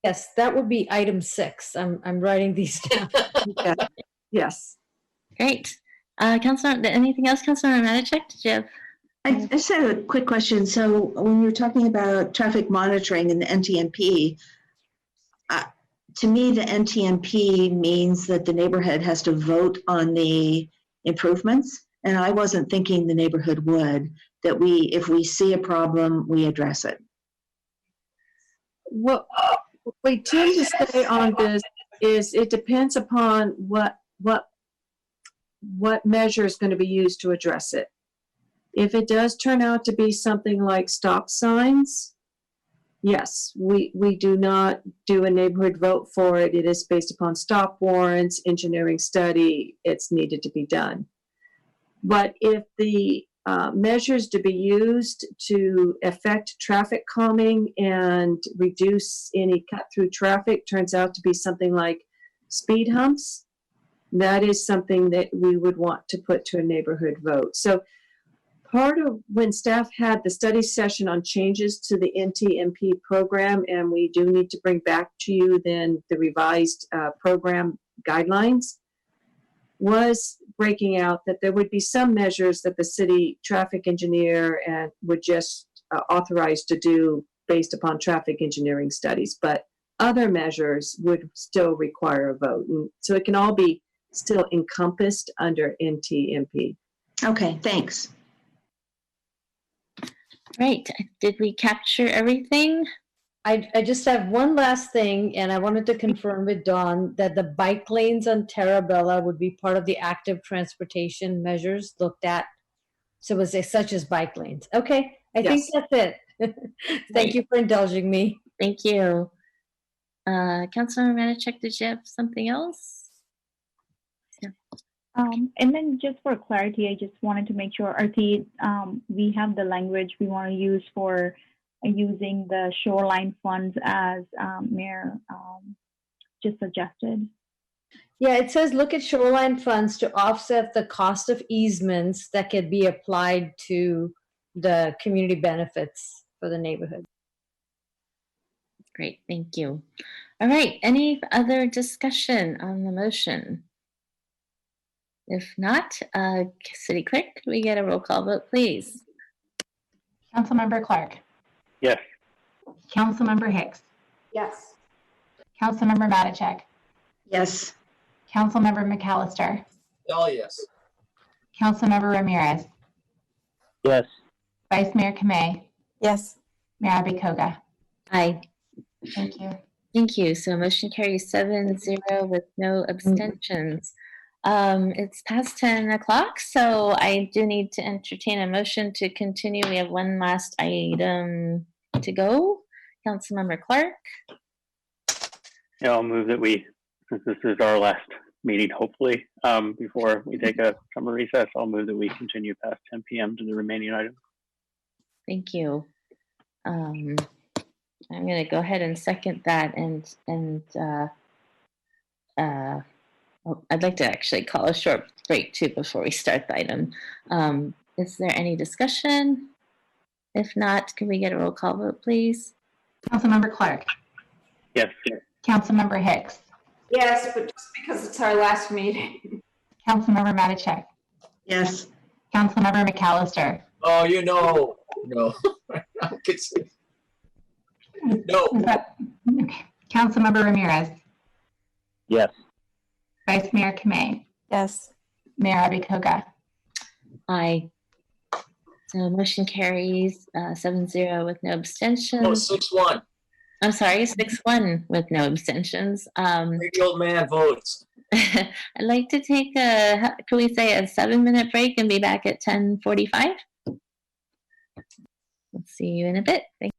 [SPEAKER 21] Yes, that would be item 6. I'm writing these down.
[SPEAKER 16] Yeah. Yes.
[SPEAKER 1] Great. Councilor, anything else, Councilor Matichak? Did you have?
[SPEAKER 14] I just had a quick question. So when you're talking about traffic monitoring and the NTMP, to me, the NTMP means that the neighborhood has to vote on the improvements. And I wasn't thinking the neighborhood would, that if we see a problem, we address it.
[SPEAKER 16] What we tend to say on this is it depends upon what measure is going to be used to address it. If it does turn out to be something like stop signs, yes, we do not do a neighborhood vote for it. It is based upon stop warrants, engineering study, it's needed to be done. But if the measures to be used to affect traffic calming and reduce any cut-through traffic turns out to be something like speed humps, that is something that we would want to put to a neighborhood vote. So part of when staff had the study session on changes to the NTMP program, and we do need to bring back to you then the revised program guidelines, was breaking out that there would be some measures that the city traffic engineer and would just authorize to do based upon traffic engineering studies, but other measures would still require a vote. And so it can all be still encompassed under NTMP.
[SPEAKER 14] Okay, thanks.
[SPEAKER 1] Right. Did we capture everything?
[SPEAKER 21] I just have one last thing, and I wanted to confirm with Dawn that the bike lanes on Tarabella would be part of the active transportation measures looked at. So it was such as bike lanes. Okay, I think that's it. Thank you for indulging me.
[SPEAKER 1] Thank you. Councilor Matichak, did you have something else? Yeah.
[SPEAKER 4] And then just for clarity, I just wanted to make sure, RT, we have the language we want to use for using the shoreline funds as Mayor just suggested.
[SPEAKER 21] Yeah, it says look at shoreline funds to offset the cost of easements that could be applied to the community benefits for the neighborhood.
[SPEAKER 1] Great, thank you. All right, any other discussion on the motion? If not, City Clerk, could we get a roll call vote, please?
[SPEAKER 5] Councilmember Clark.
[SPEAKER 18] Yes.
[SPEAKER 5] Councilmember Hicks.
[SPEAKER 19] Yes.
[SPEAKER 5] Councilmember Matichak.
[SPEAKER 14] Yes.
[SPEAKER 5] Councilmember McAllister.
[SPEAKER 8] Oh, yes.
[SPEAKER 5] Councilmember Ramirez.
[SPEAKER 3] Yes.
[SPEAKER 5] Vice Mayor Kamei.
[SPEAKER 20] Yes.
[SPEAKER 5] Mayor Abikoga.
[SPEAKER 1] Aye.
[SPEAKER 5] Thank you.
[SPEAKER 1] Thank you. So motion carries 7-0 with no abstentions. It's past 10 o'clock, so I do need to entertain a motion to continue. We have one last item to go. Councilmember Clark.
[SPEAKER 18] Yeah, I'll move that since this is our last meeting, hopefully, before we take a summer recess, I'll move that we continue past 10 p.m. to the remaining items.
[SPEAKER 1] Thank you. I'm going to go ahead and second that, I'd like to actually call a short break too before we start the item. Is there any discussion? If not, can we get a roll call vote, please?
[SPEAKER 5] Councilmember Clark.
[SPEAKER 18] Yes.
[SPEAKER 5] Councilmember Hicks.
[SPEAKER 19] Yes, but just because it's our last meeting.
[SPEAKER 5] Councilmember Matichak.
[SPEAKER 14] Yes.
[SPEAKER 5] Councilmember McAllister.
[SPEAKER 8] Oh, no. No. No.
[SPEAKER 5] Okay. Councilmember Ramirez.
[SPEAKER 3] Yes.
[SPEAKER 5] Vice Mayor Kamei.
[SPEAKER 20] Yes.
[SPEAKER 5] Mayor Abikoga.
[SPEAKER 1] Aye. So motion carries 7-0 with no abstentions.
[SPEAKER 8] Oh, 6-1.
[SPEAKER 1] I'm sorry, 6-1 with no abstentions.
[SPEAKER 8] The old man votes.
[SPEAKER 1] I'd like to take can we say a 7-minute break and be back at 10:45? We'll see you in a bit. Thank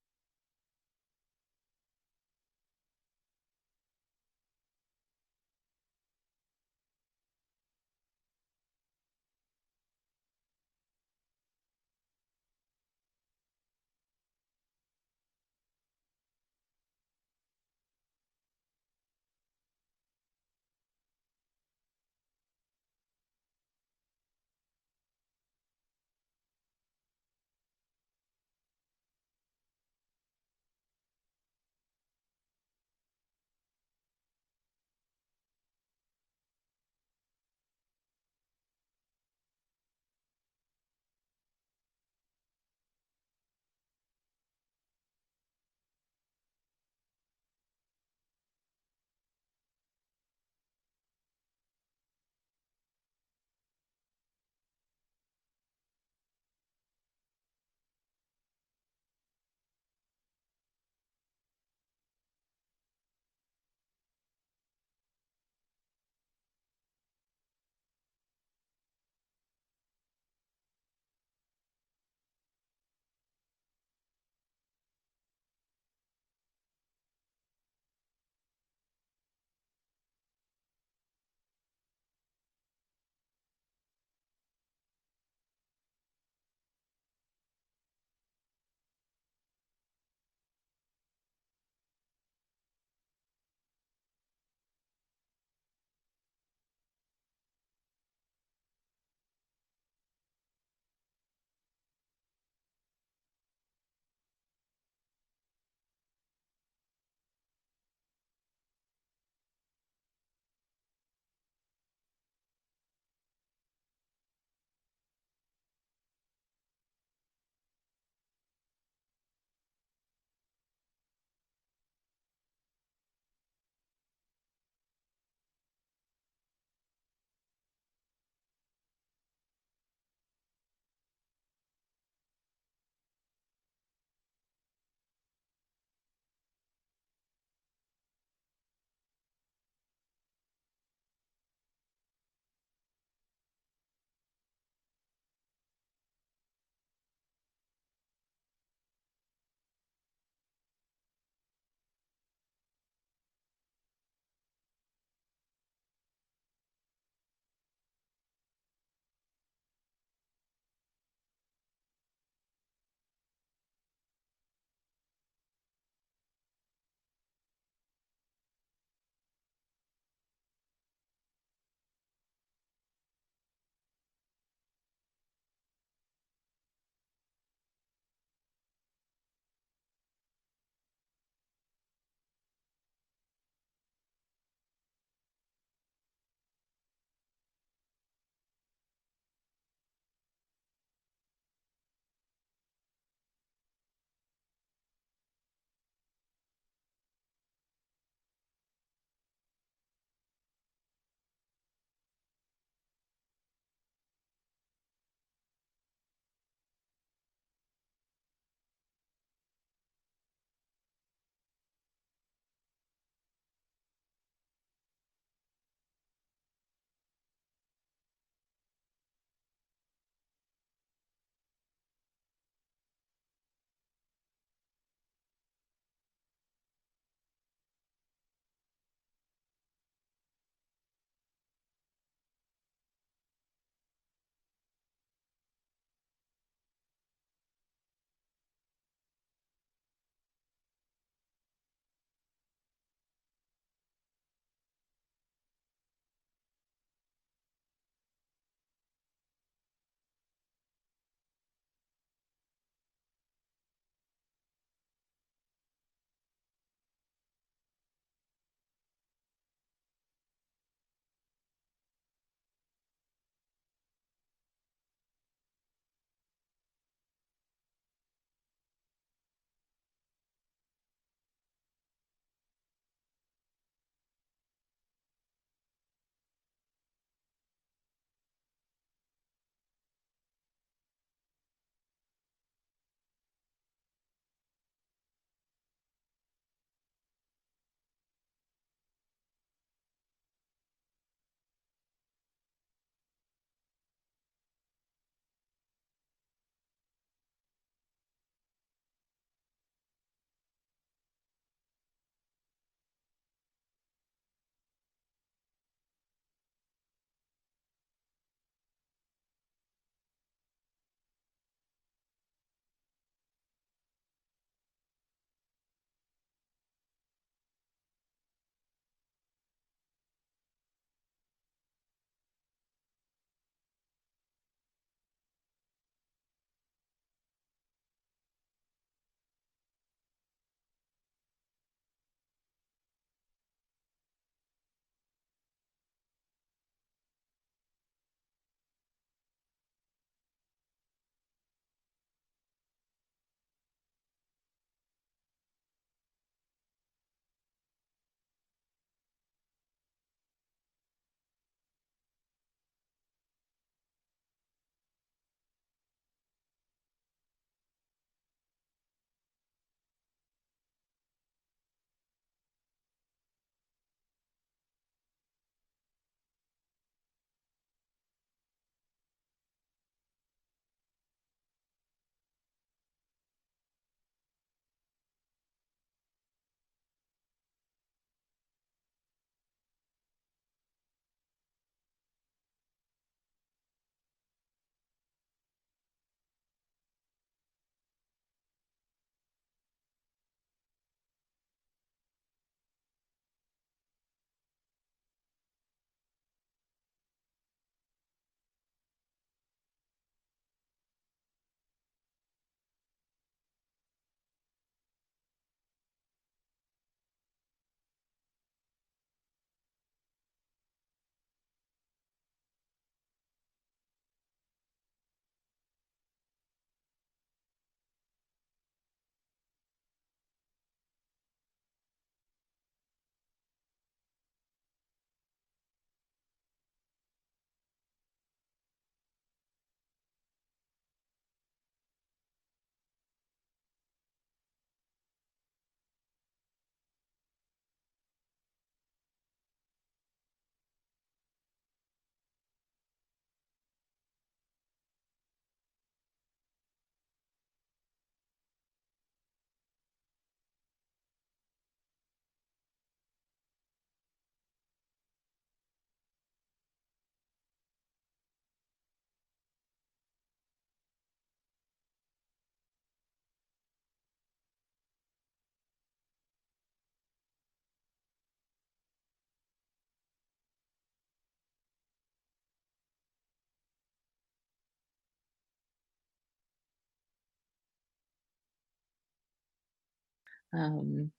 [SPEAKER 1] Oh,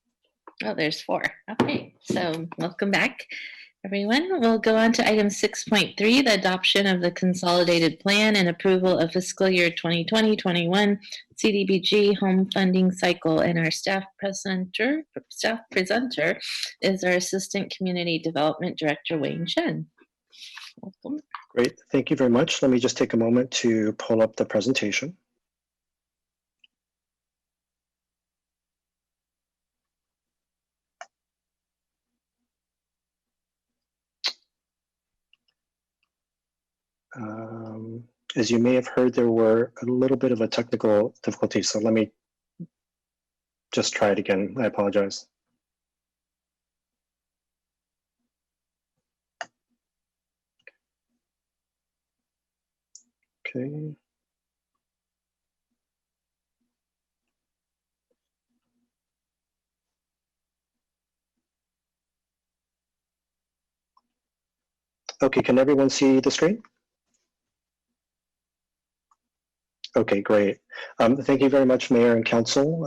[SPEAKER 1] there's 4. Okay, so welcome back, everyone. We'll go on to item 6.3, the adoption of the consolidated plan and approval of fiscal year 2020-21 CDBG home funding cycle. And our staff presenter is our Assistant Community Development Director, Wayne Shen. Welcome.
[SPEAKER 10] Great, thank you very much. Let me just take a moment to pull up the presentation. As you may have heard, there were a little bit of a technical difficulty, so let me just try it again. I apologize. Okay. Okay, can everyone see the screen? Okay, great. Thank you very much, Mayor and Council.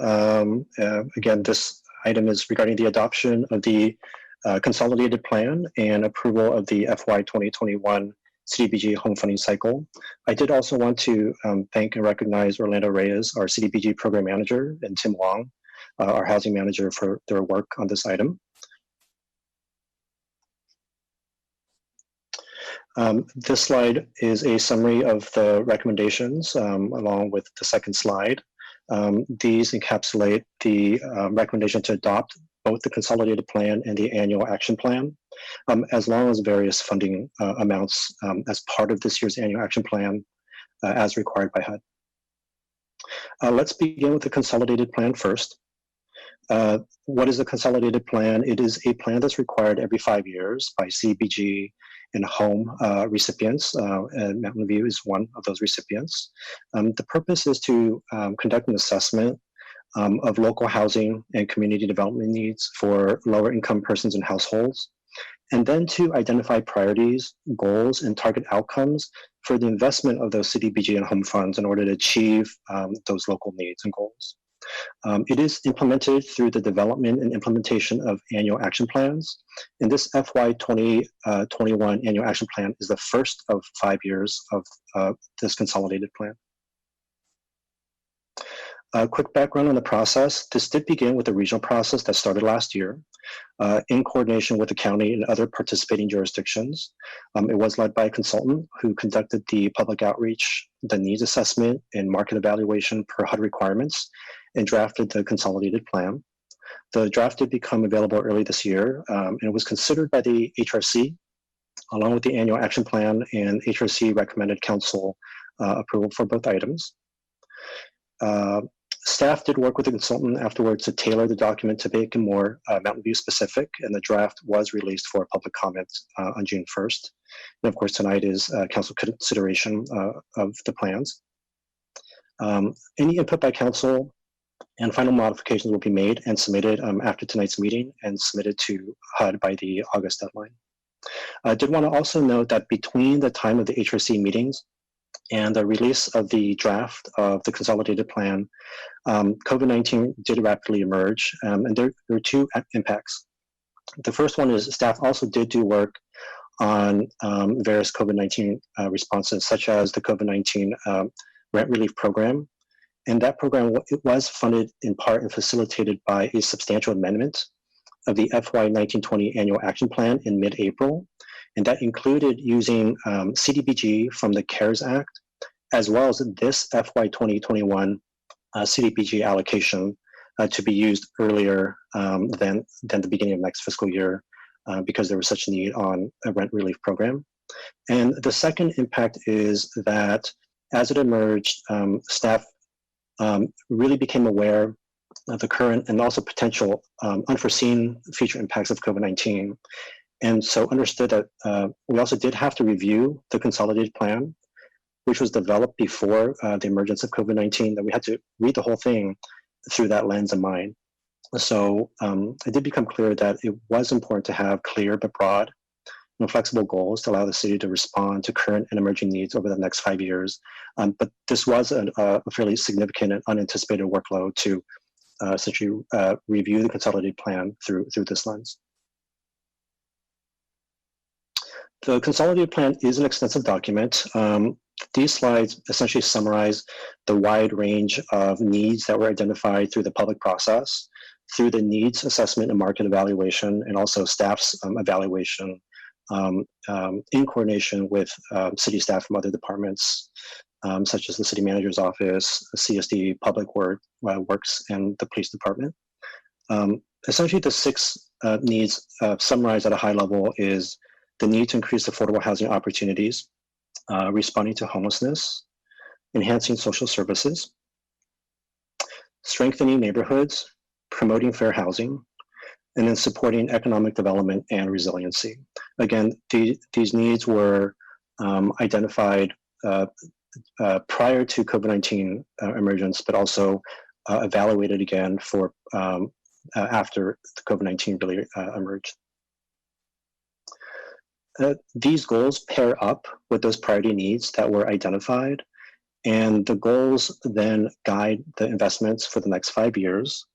[SPEAKER 10] Again, this item is regarding the adoption of the consolidated plan and approval of the FY 2021 CDBG home funding cycle. I did also want to thank and recognize Orlando Reyes, our CDBG program manager, and Tim Wong, our housing manager, for their work on this item. This slide is a summary of the recommendations along with the second slide. These encapsulate the recommendation to adopt both the consolidated plan and the annual action plan, as well as various funding amounts as part of this year's annual action plan as required by HUD. Let's begin with the consolidated plan first. What is a consolidated plan? It is a plan that's required every 5 years by CDBG and home recipients, and Mountain View is one of those recipients. The purpose is to conduct an assessment of local housing and community development needs for lower income persons and households, and then to identify priorities, goals, and target outcomes for the investment of those CDBG and home funds in order to achieve those local needs and goals. It is implemented through the development and implementation of annual action plans. And this FY 2021 annual action plan is the first of 5 years of this consolidated plan. A quick background on the process. This did begin with a regional process that started last year in coordination with the county and other participating jurisdictions. It was led by a consultant who conducted the public outreach, the needs assessment, and market evaluation per HUD requirements, and drafted the consolidated plan. The draft did become available early this year, and it was considered by the HRC along with the annual action plan, and HRC recommended council approval for both items. Staff did work with the consultant afterwards to tailor the document to make it more Mountain View specific, and the draft was released for public comment on June 1st. And of course, tonight is council consideration of the plans. Any input by council and final modifications will be made and submitted after tonight's meeting and submitted to HUD by the August deadline. I did want to also note that between the time of the HRC meetings and the release of the draft of the consolidated plan, COVID-19 did rapidly emerge, and there were 2 impacts. The first one is staff also did do work on various COVID-19 responses, such as the COVID-19 rent relief program. And that program, it was funded in part and facilitated by a substantial amendment of the FY 1920 annual action plan in mid-April. And that included using CDBG from the CARES Act, as well as this FY 2021 CDBG allocation to be used earlier than the beginning of next fiscal year because there was such a need on a rent relief program. And the second impact is that as it emerged, staff really became aware of the current and also potential unforeseen future impacts of COVID-19. And so understood that we also did have to review the consolidated plan, which was developed before the emergence of COVID-19, that we had to read the whole thing through that lens in mind. So it did become clear that it was important to have clear but broad and flexible goals to allow the city to respond to current and emerging needs over the next 5 years. But this was a fairly significant and unanticipated workload to essentially review the consolidated plan through this lens. The consolidated plan is an extensive document. These slides essentially summarize the wide range of needs that were identified through the public process, through the needs assessment and market evaluation, and also staff's evaluation in coordination with city staff from other departments, such as the city manager's office, CSD, Public Works, and the police department. Essentially, the 6 needs summarized at a high level is the need to increase affordable housing opportunities, responding to homelessness, enhancing social services, strengthening neighborhoods, promoting fair housing, and then supporting economic development and resiliency. Again, these needs were identified prior to COVID-19 emergence, but also evaluated again for after the COVID-19 really emerged. These goals pair up with those priority needs that were identified, and the goals then guide the investments for the next 5 years.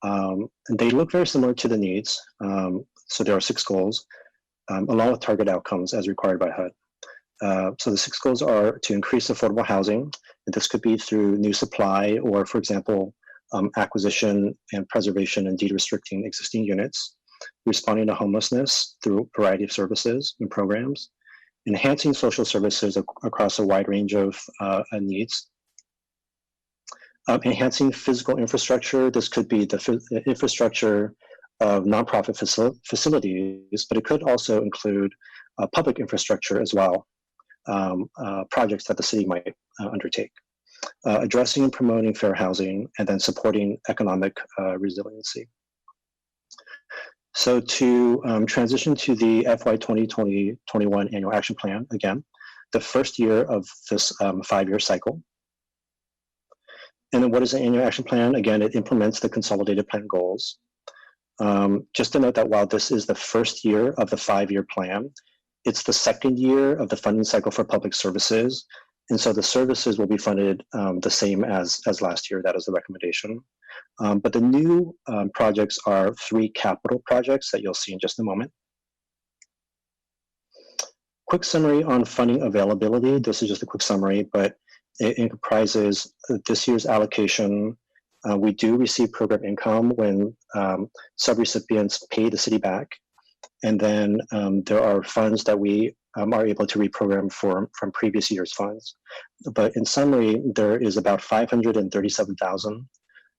[SPEAKER 10] And they look very similar to the needs. So there are 6 goals, along with target outcomes as required by HUD. So the 6 goals are to increase affordable housing, and this could be through new supply or, for example, acquisition and preservation and de-restricting existing units, responding to homelessness through a variety of services and programs, enhancing social services across a wide range of needs, enhancing physical infrastructure. This could be the infrastructure of nonprofit facilities, but it could also include public infrastructure as well, projects that the city might undertake. Addressing and promoting fair housing, and then supporting economic resiliency. So to transition to the FY 2020-21 annual action plan, again, the first year of this 5-year cycle. And then what is the annual action plan? Again, it implements the consolidated plan goals. Just to note that while this is the first year of the 5-year plan, it's the second year of the funding cycle for public services. And so the services will be funded the same as last year. That is the recommendation. But the new projects are 3 capital projects that you'll see in just a moment. Quick summary on funding availability. This is just a quick summary, but it comprises this year's allocation. We do receive program income when subrecipients pay the city back. And then there are funds that we are able to reprogram from previous year's funds. But in summary, there is about 537,000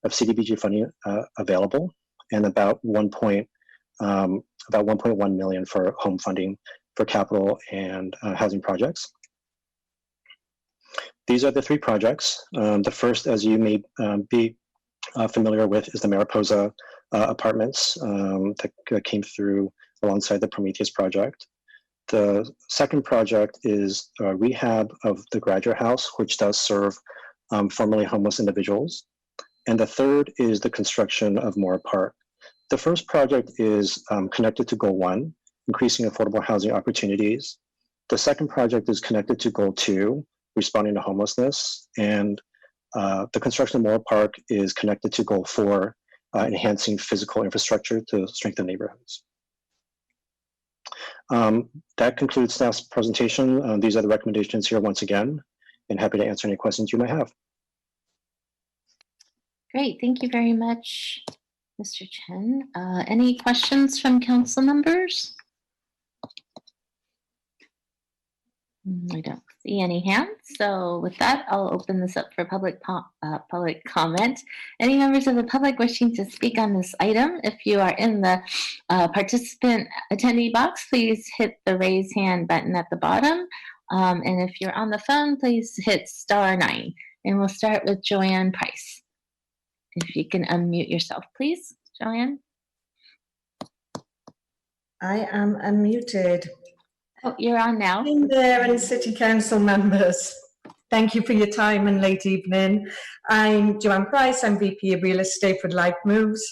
[SPEAKER 10] of CDBG funding available, and about 1.1 million for home funding for capital and housing projects. These are the 3 projects. The first, as you may be familiar with, is the Mariposa apartments that came through alongside the Prometheus project. The second project is a rehab of the Graduate House, which does serve formerly homeless individuals. And the third is the construction of Moore Park. The first project is connected to Goal 1, increasing affordable housing opportunities. The second project is connected to Goal 2, responding to homelessness. And the construction of Moore Park is connected to Goal 4, enhancing physical infrastructure to strengthen neighborhoods. That concludes staff's presentation. These are the recommendations here once again, and happy to answer any questions you may have.
[SPEAKER 1] Great, thank you very much, Mr. Chen. Any questions from council members? I don't see any hands, so with that, I'll open this up for public comment. Any members of the public wishing to speak on this item, if you are in the participant attendee box, please hit the raise hand button at the bottom. And if you're on the phone, please hit *9. And we'll start with Joanne Price. If you can unmute yourself, please, Joanne.
[SPEAKER 7] I am unmuted.
[SPEAKER 1] Oh, you're on now.
[SPEAKER 7] In there, and City Council members, thank you for your time and late evening. I'm Joanne Price, I'm VP of Real Estate for Life Moves,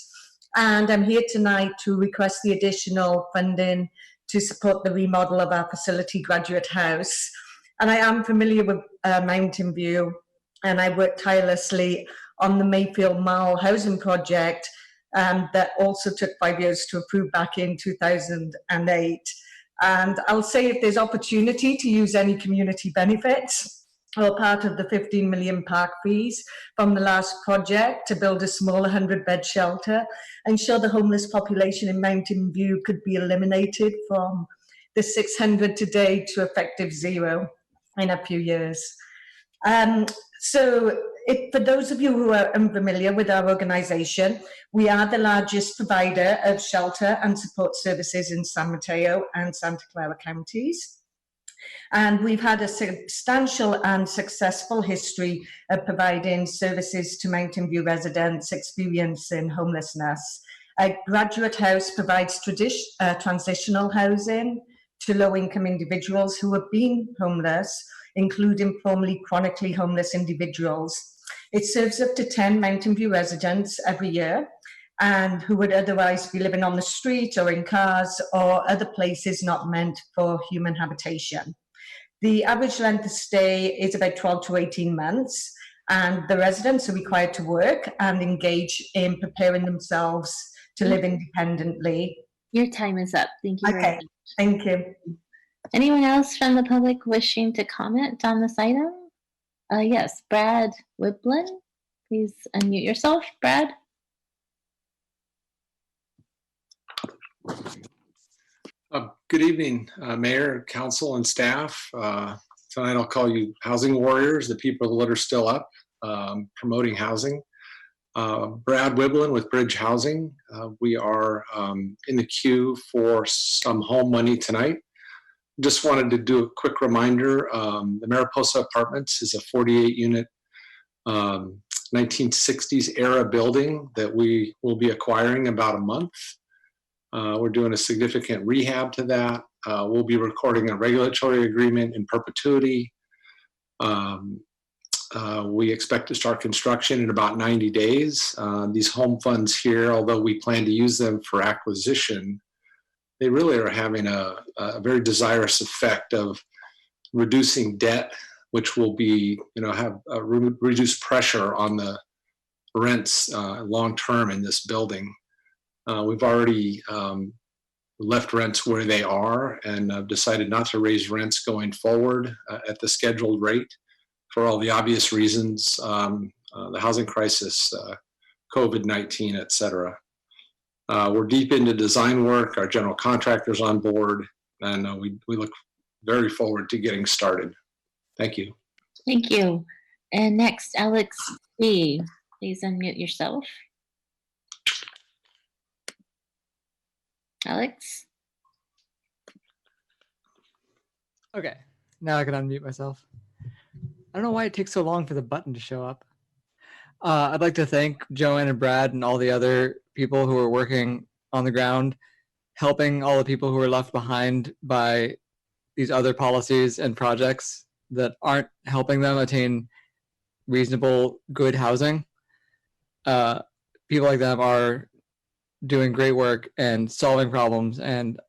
[SPEAKER 7] and I'm here tonight to request the additional funding to support the remodel of our facility, Graduate House. And I am familiar with Mountain View, and I work tirelessly on the Mayfield Mall housing project that also took 5 years to approve back in 2008. And I'll say if there's opportunity to use any community benefits or part of the 15 million park fees from the last project to build a small 100-bed shelter, ensure the homeless population in Mountain View could be eliminated from the 600 today to effective zero in a few years. For those of you who are unfamiliar with our organization, we are the largest provider of shelter and support services in San Mateo and Santa Clara counties. And we've had a substantial and successful history of providing services to Mountain View residents experiencing homelessness. Graduate House provides transitional housing to low-income individuals who have been homeless, including formerly chronically homeless individuals. It serves up to 10 Mountain View residents every year, and who would otherwise be living on the street or in cars or other places not meant for human habitation. The average length of stay is about 12 to 18 months, and the residents are required to work and engage in preparing themselves to live independently.
[SPEAKER 1] Your time is up. Thank you very much.
[SPEAKER 7] Thank you.
[SPEAKER 1] Anyone else from the public wishing to comment on this item? Yes, Brad Wiblin. Please unmute yourself, Brad.
[SPEAKER 9] Good evening, Mayor, Council, and staff. Tonight I'll call you housing warriors, the people that are still up promoting housing. Brad Wiblin with Bridge Housing. We are in the queue for some home money tonight. Just wanted to do a quick reminder. The Mariposa Apartments is a 48-unit 1960s era building that we will be acquiring in about a month. We're doing a significant rehab to that. We'll be recording a regulatory agreement in perpetuity. We expect to start construction in about 90 days. These home funds here, although we plan to use them for acquisition, they really are having a very desirous effect of reducing debt, which will be, have reduced pressure on the rents long-term in this building. We've already left rents where they are and decided not to raise rents going forward at the scheduled rate for all the obvious reasons, the housing crisis, COVID-19, et cetera. We're deep into design work, our general contractor's on board, and we look very forward to getting started. Thank you.
[SPEAKER 1] Thank you. And next, Alex B. Please unmute yourself. Alex?
[SPEAKER 12] Okay, now I can unmute myself. I don't know why it takes so long for the button to show up. I'd like to thank Joanne and Brad and all the other people who are working on the ground, helping all the people who are left behind by these other policies and projects that aren't helping them attain reasonable, good housing. People like them are doing great work and solving problems, and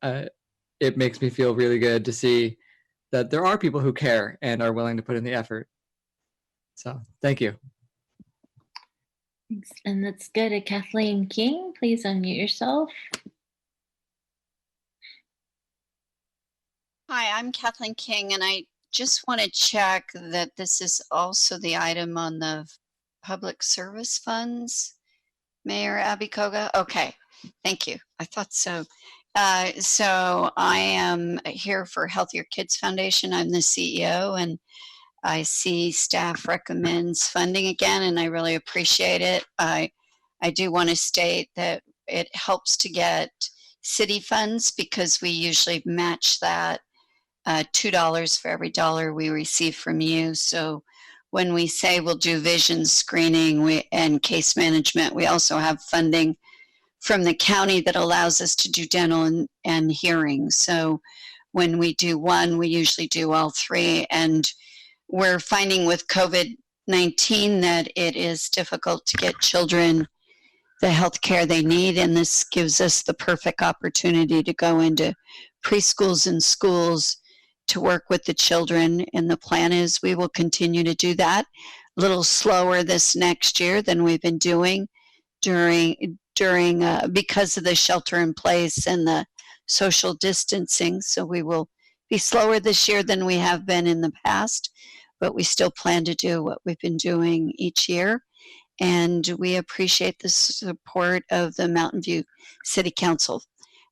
[SPEAKER 12] it makes me feel really good to see that there are people who care and are willing to put in the effort. So thank you.
[SPEAKER 1] Thanks. And let's go to Kathleen King. Please unmute yourself.
[SPEAKER 22] Hi, I'm Kathleen King, and I just want to check that this is also the item on the public service funds, Mayor Abikoga. Okay, thank you. I thought so. So I am here for Healthier Kids Foundation. I'm the CEO, and I see staff recommends funding again, and I really appreciate it. I do want to state that it helps to get city funds because we usually match that $2 for every dollar we receive from you. So when we say we'll do vision screening and case management, we also have funding from the county that allows us to do dental and hearing. So when we do one, we usually do all three. And we're finding with COVID-19 that it is difficult to get children the health care they need, and this gives us the perfect opportunity to go into preschools and schools to work with the children, and the plan is we will continue to do that. little slower this next year than we've been doing during because of the shelter in place and the social distancing. So we will be slower this year than we have been in the past, but we still plan to do what we've been doing each year. And we appreciate the support of the Mountain View City Council.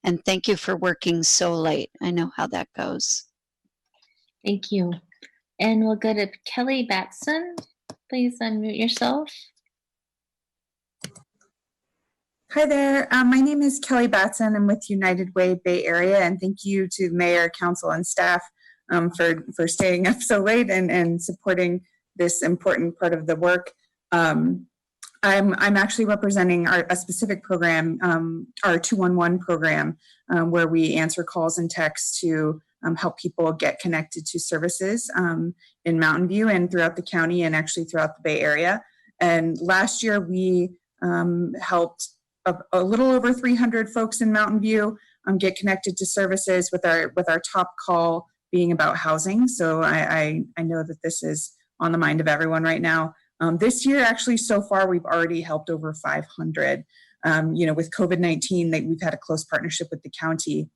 [SPEAKER 22] And thank you for working so late. I know how that goes.
[SPEAKER 1] Thank you. And we'll go to Kelly Batson. Please unmute yourself.
[SPEAKER 2] Hi there. My name is Kelly Batson. I'm with United Way Bay Area, and thank you to Mayor, Council, and staff for staying up so late and supporting this important part of the work. I'm actually representing a specific program, our 211 program, where we answer calls and texts to help people get connected to services in Mountain View and throughout the county and actually throughout the Bay Area. And last year we helped a little over 300 folks in Mountain View get connected to services, with our top call being about housing. So I know that this is on the mind of everyone right now. This year, actually, so far, we've already helped over 500. With COVID-19, we've had a close partnership with the county.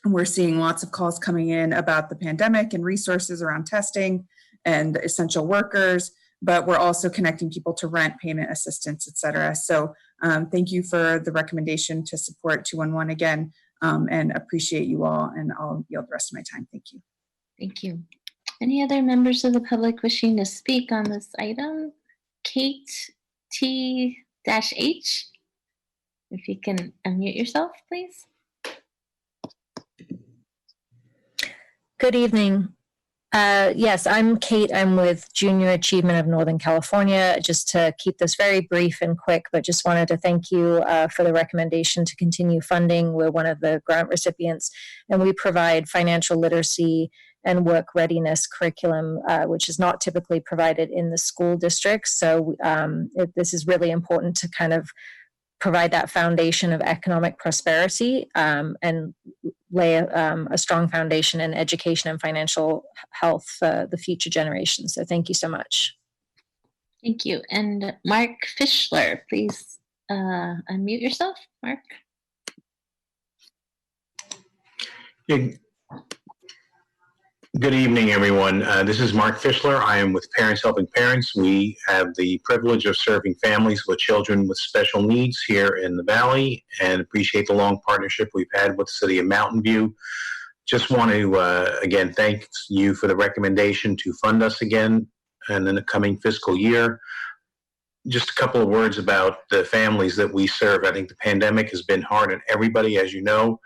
[SPEAKER 2] And we're seeing lots of calls coming in about the pandemic and resources around testing and essential workers, but we're also connecting people to rent, payment assistance, et cetera. So thank you for the recommendation to support 211 again, and appreciate you all, and I'll yield the rest of my time. Thank you.
[SPEAKER 1] Thank you. Any other members of the public wishing to speak on this item? Kate T-H, if you can unmute yourself, please.
[SPEAKER 11] Good evening. Yes, I'm Kate. I'm with Junior Achievement of Northern California. Just to keep this very brief and quick, but just wanted to thank you for the recommendation to continue funding. We're one of the grant recipients, and we provide financial literacy and work readiness curriculum, which is not typically provided in the school districts. So this is really important to kind of provide that foundation of economic prosperity and lay a strong foundation in education and financial health for the future generations. So thank you so much.
[SPEAKER 1] Thank you. And Mark Fischler, please unmute yourself, Mark.
[SPEAKER 13] Good evening, everyone. This is Mark Fischler. I am with Parents Helping Parents. We have the privilege of serving families with children with special needs here in the Valley, and appreciate the long partnership we've had with the City of Mountain View. Just want to, again, thank you for the recommendation to fund us again and in the coming fiscal year. Just a couple of words about the families that we serve. I think the pandemic has been hard on everybody, as you know,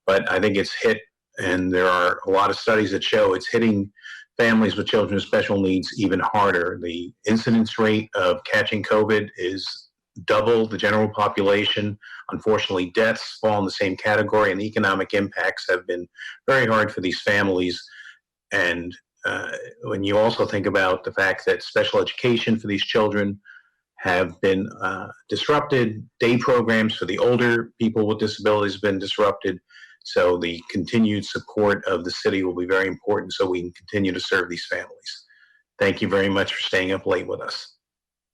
[SPEAKER 13] but I think it's hit, and there are a lot of studies that show it's hitting families with children with special needs even harder. The incidence rate of catching COVID is double the general population. Unfortunately, deaths fall in the same category, and the economic impacts have been very hard for these families. And when you also think about the fact that special education for these children have been disrupted, day programs for the older people with disabilities have been disrupted. So the continued support of the city will be very important so we can continue to serve these families. Thank you very much for staying up late with us.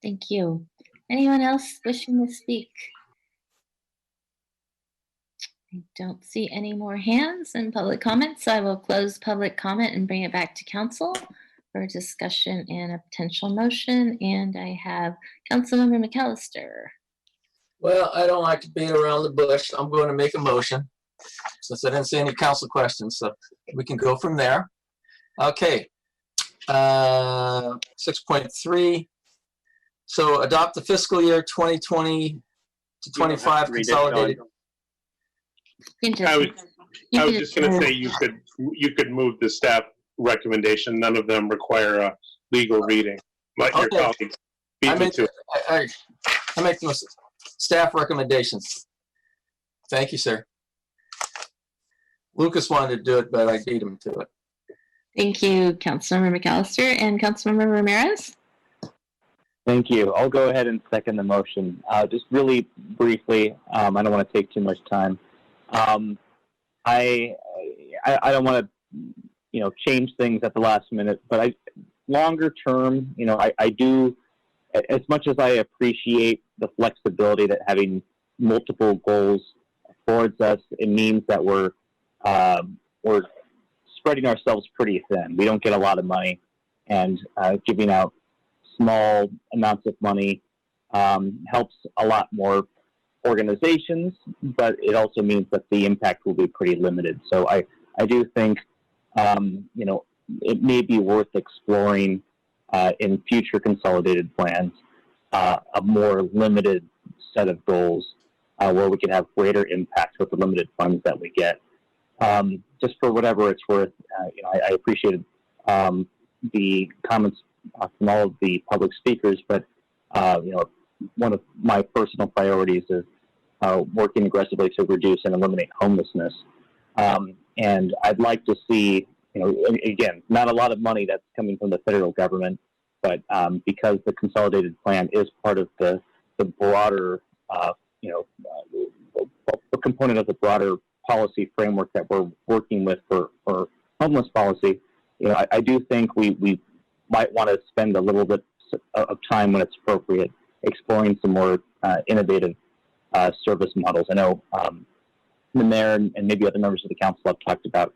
[SPEAKER 1] Thank you. Anyone else wishing to speak? I don't see any more hands in public comment, so I will close public comment and bring it back to council for discussion and a potential motion. And I have Councilmember McAllister.
[SPEAKER 8] Well, I don't like to beat around the bush. I'm going to make a motion since I didn't see any council questions, so we can go from there. Okay. 6.3. So adopt the fiscal year 2020 to 25 consolidated.
[SPEAKER 17] I was just going to say you could move the staff recommendation. None of them require a legal reading. But your colleagues beat me to it.
[SPEAKER 8] I make the staff recommendations. Thank you, sir. Lucas wanted to do it, but I beat him to it.
[SPEAKER 1] Thank you, Councilmember McAllister. And Councilmember Ramirez?
[SPEAKER 3] Thank you. I'll go ahead and second the motion. Just really briefly, I don't want to take too much time. I don't want to, change things at the last minute, but longer term, I do as much as I appreciate the flexibility that having multiple goals affords us, it means that we're spreading ourselves pretty thin. We don't get a lot of money, and giving out small amounts of money helps a lot more organizations, but it also means that the impact will be pretty limited. So I do think, it may be worth exploring in future consolidated plans a more limited set of goals where we can have greater impact with the limited funds that we get. Just for whatever it's worth, I appreciated the comments from all of the public speakers, but one of my personal priorities is working aggressively to reduce and eliminate homelessness. And I'd like to see, again, not a lot of money that's coming from the federal government, but because the consolidated plan is part of the broader, a component of the broader policy framework that we're working with for homeless policy, I do think we might want to spend a little bit of time when it's appropriate exploring some more innovative service models. I know the mayor and maybe other members of the council have talked about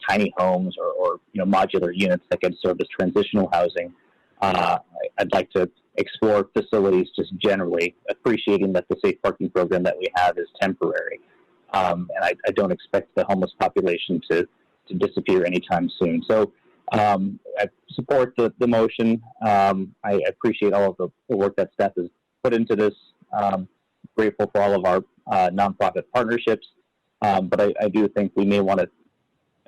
[SPEAKER 3] tiny homes or modular units that can serve as transitional housing. I'd like to explore facilities just generally, appreciating that the safe parking program that we have is temporary. And I don't expect the homeless population to disappear anytime soon. So I support the motion. I appreciate all of the work that staff has put into this. Grateful for all of our nonprofit partnerships. But I do think we may want to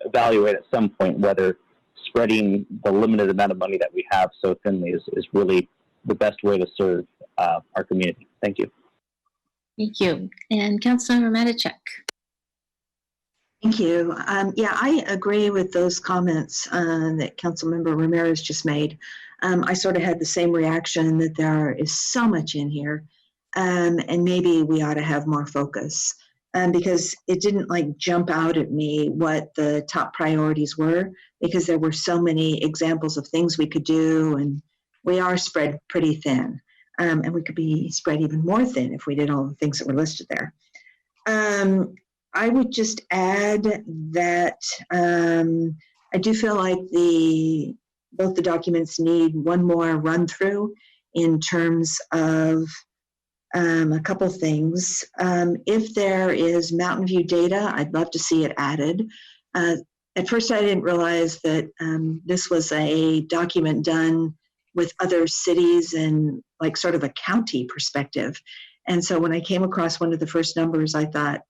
[SPEAKER 3] evaluate at some point whether spreading the limited amount of money that we have so thinly is really the best way to serve our community. Thank you.
[SPEAKER 1] Thank you. And Councilmember Matichak.
[SPEAKER 14] Thank you. Yeah, I agree with those comments that Councilmember Ramirez just made. I sort of had the same reaction that there is so much in here, and maybe we ought to have more focus. Because it didn't jump out at me what the top priorities were, because there were so many examples of things we could do, and we are spread pretty thin. And we could be spread even more thin if we did all the things that were listed there. I would just add that I do feel like both the documents need one more run through in terms of a couple things. If there is Mountain View data, I'd love to see it added. At first, I didn't realize that this was a document done with other cities and sort of a county perspective. And so when I came across one of the first numbers, I thought,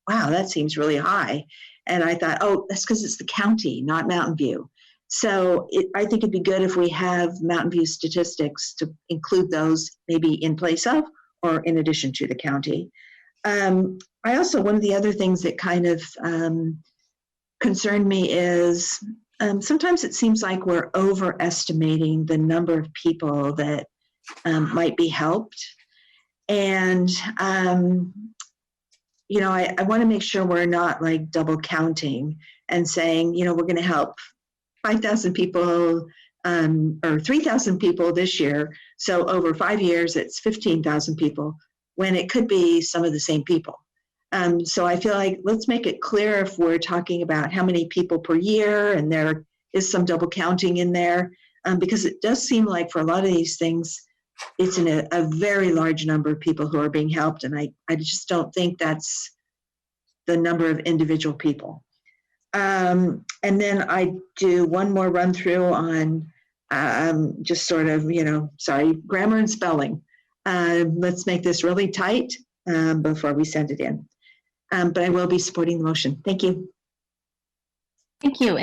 [SPEAKER 14] wow, that seems really high. And I thought, oh, that's because it's the county, not Mountain View. So I think it'd be good if we have Mountain View statistics to include those maybe in place of or in addition to the county. I also, one of the other things that kind of concerned me is sometimes it seems like we're overestimating the number of people that might be helped. And, I want to make sure we're not double counting and saying, we're going to help 5,000 people or 3,000 people this year. So over 5 years, it's 15,000 people when it could be some of the same people. So I feel like let's make it clear if we're talking about how many people per year and there is some double counting in there, because it does seem like for a lot of these things, it's a very large number of people who are being helped. And I just don't think that's the number of individual people. And then I do one more run through on just sort of, grammar and spelling. Let's make this really tight before we send it in. But I will be supporting the motion. Thank you.
[SPEAKER 1] Thank you.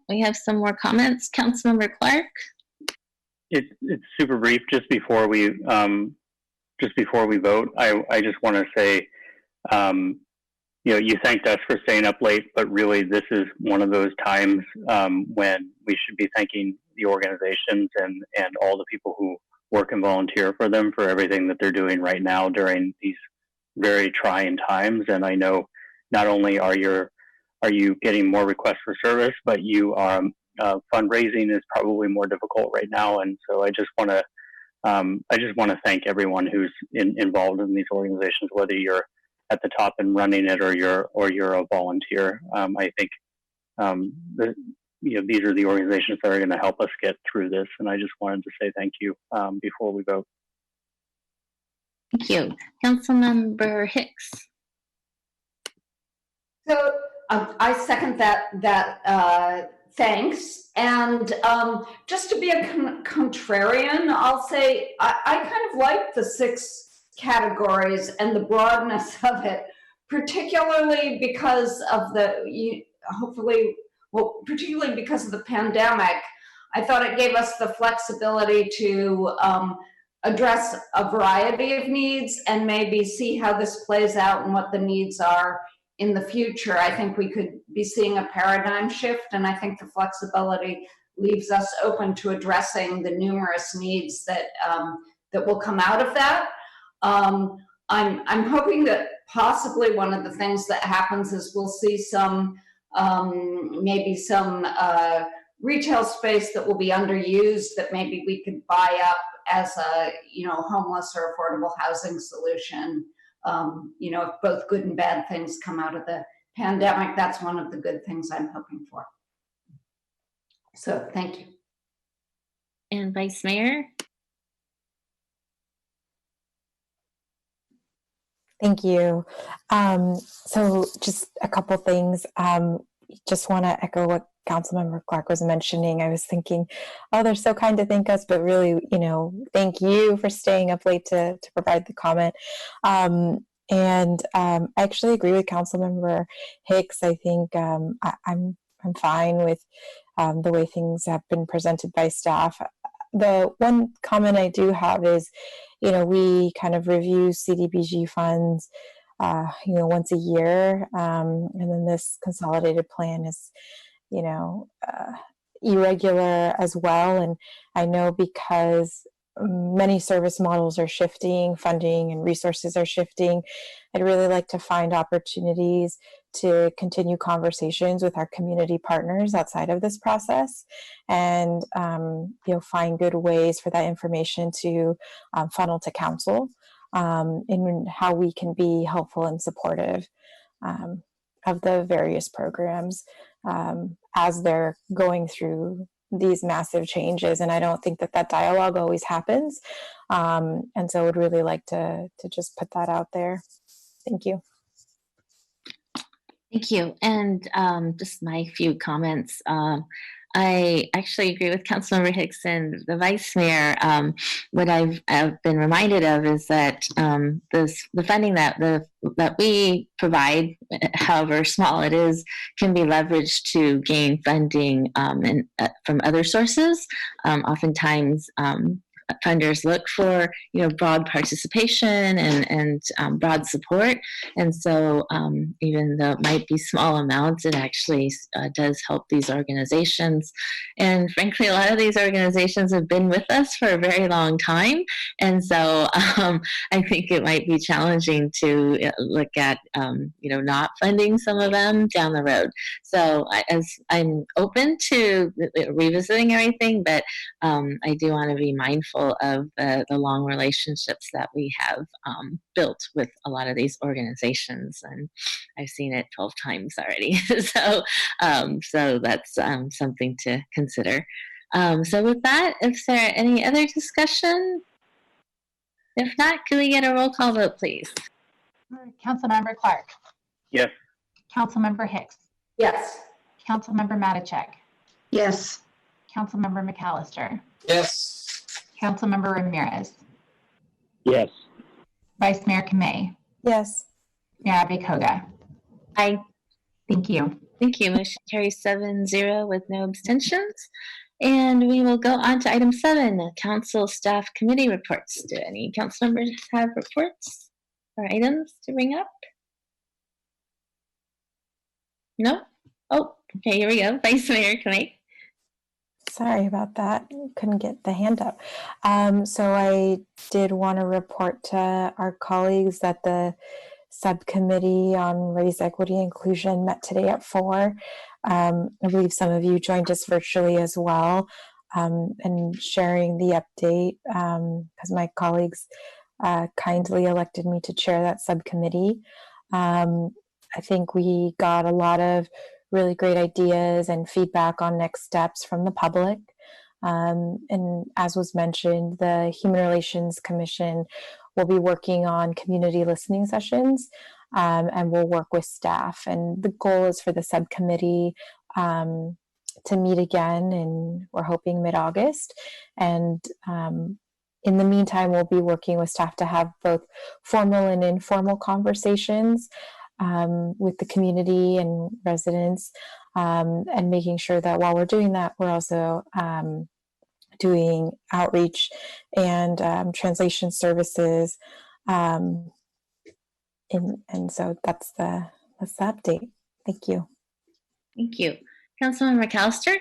[SPEAKER 1] We have some more comments. Councilmember Clark.
[SPEAKER 18] It's super brief. Just before we vote, I just want to say, you thanked us for staying up late, but really this is one of those times when we should be thanking the organizations and all the people who work and volunteer for them for everything that they're doing right now during these very trying times. And I know not only are you getting more requests for service, but you are fundraising is probably more difficult right now. And so I just want to I just want to thank everyone who's involved in these organizations, whether you're at the top and running it or you're a volunteer. I think these are the organizations that are going to help us get through this, and I just wanted to say thank you before we vote.
[SPEAKER 1] Thank you. Councilmember Hicks.
[SPEAKER 19] So I second that thanks. And just to be a contrarian, I'll say I kind of like the 6 categories and the broadness of it, particularly because of particularly because of the pandemic. I thought it gave us the flexibility to address a variety of needs and maybe see how this plays out and what the needs are in the future. I think we could be seeing a paradigm shift, and I think the flexibility leaves us open to addressing the numerous needs that that will come out of that. I'm hoping that possibly one of the things that happens is we'll see some maybe some retail space that will be underused that maybe we could buy up as a homeless or affordable housing solution. If both good and bad things come out of the pandemic, that's one of the good things I'm hoping for. So thank you.
[SPEAKER 1] And Vice Mayor?
[SPEAKER 20] Thank you. So just a couple things. Just want to echo what Councilmember Clark was mentioning. I was thinking, oh, they're so kind to thank us, but really, thank you for staying up late to provide the comment. I actually agree with Councilmember Hicks. I think I'm fine with the way things have been presented by staff. The one comment I do have is, we kind of review CDBG funds, once a year, and then this consolidated plan is, irregular as well. And I know because many service models are shifting, funding and resources are shifting, I'd really like to find opportunities to continue conversations with our community partners outside of this process, and find good ways for that information to funnel to council in how we can be helpful and supportive of the various programs as they're going through these massive changes. And I don't think that dialogue always happens. And so I would really like to just put that out there. Thank you.
[SPEAKER 1] Thank you. And just my few comments. I actually agree with Councilmember Hicks and the Vice Mayor. What I've been reminded of is that the funding that we provide, however small it is, can be leveraged to gain funding from other sources. Oftentimes, funders look for broad participation and broad support, and so even though it might be small amounts, it actually does help these organizations. And frankly, a lot of these organizations have been with us for a very long time, and so I think it might be challenging to look at not funding some of them down the road. So as I'm open to revisiting everything, but I do want to be mindful of the long relationships that we have built with a lot of these organizations, and I've seen it 12 times already. So that's something to consider. So with that, is there any other discussion? If not, can we get a roll call vote, please?
[SPEAKER 5] Councilmember Clark.
[SPEAKER 18] Yes.
[SPEAKER 5] Councilmember Hicks.
[SPEAKER 19] Yes.
[SPEAKER 5] Councilmember Matichak.
[SPEAKER 14] Yes.
[SPEAKER 5] Councilmember McAllister.
[SPEAKER 8] Yes.
[SPEAKER 5] Councilmember Ramirez.
[SPEAKER 3] Yes.
[SPEAKER 5] Vice Mayor Kamei.
[SPEAKER 20] Yes.
[SPEAKER 5] Mayor Abikoga.
[SPEAKER 1] Aye.
[SPEAKER 5] Thank you.
[SPEAKER 1] Thank you. Motion carries 7-0 with no abstentions. And we will go on to item 7, council staff committee reports. Do any council members have reports or items to bring up? No? Oh, okay, here we go. Vice Mayor Kamei.
[SPEAKER 20] Sorry about that. Couldn't get the hand up. So I did want to report to our colleagues that the subcommittee on race, equity, and inclusion met today at 4. I believe some of you joined us virtually as well. and sharing the update because my colleagues kindly elected me to chair that subcommittee. I think we got a lot of really great ideas and feedback on next steps from the public. And as was mentioned, the Human Relations Commission will be working on community listening sessions, and we'll work with staff. And the goal is for the subcommittee to meet again, and we're hoping mid-August. And in the meantime, we'll be working with staff to have both formal and informal conversations with the community and residents, and making sure that while we're doing that, we're also doing outreach and translation services. And so that's the update. Thank you.
[SPEAKER 1] Thank you. Councilman McAllister?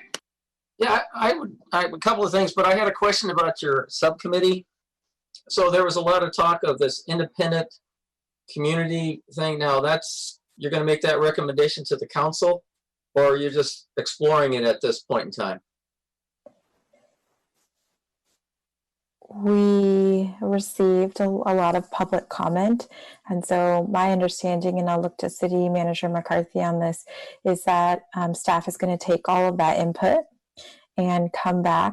[SPEAKER 8] Yeah, I have a couple of things, but I had a question about your subcommittee. So there was a lot of talk of this independent community thing. Now you're going to make that recommendation to the council, or you're just exploring it at this point in time?
[SPEAKER 20] We received a lot of public comment, and so my understanding, and I'll look to City Manager McCarthy on this, is that staff is going to take all of that input and come back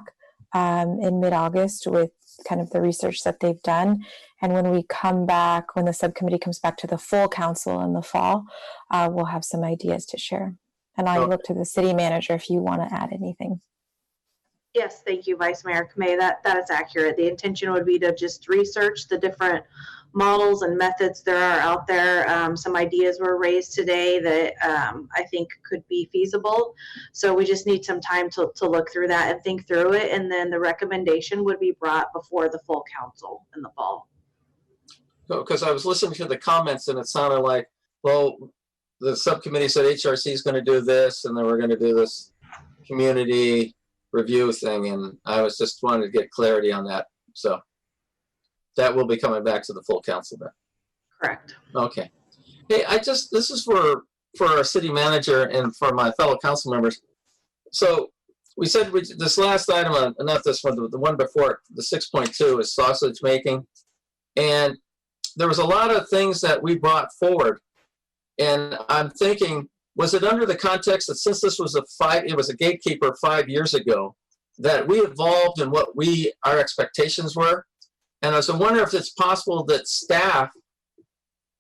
[SPEAKER 20] in mid-August with kind of the research that they've done. And when we come back, when the subcommittee comes back to the full council in the fall, we'll have some ideas to share. And I look to the city manager if you want to add anything.
[SPEAKER 6] Yes, thank you, Vice Mayor Kamei. That is accurate. The intention would be to just research the different models and methods there are out there. Some ideas were raised today that I think could be feasible. So we just need some time to look through that and think through it. And then the recommendation would be brought before the full council in the fall.
[SPEAKER 8] Because I was listening to the comments and it sounded like, well, the subcommittee said HRC is going to do this, and then we're going to do this community review thing, and I was just wanting to get clarity on that. So that will be coming back to the full council then.
[SPEAKER 6] Correct.
[SPEAKER 8] Okay. Hey, this is for our city manager and for my fellow council members. So we said this last item on, not this one, the one before it, the 6.2 is sausage making. And there was a lot of things that we brought forward. And I'm thinking, was it under the context that since this was it was a gatekeeper 5 years ago, that we evolved in what our expectations were? And I was wondering if it's possible that staff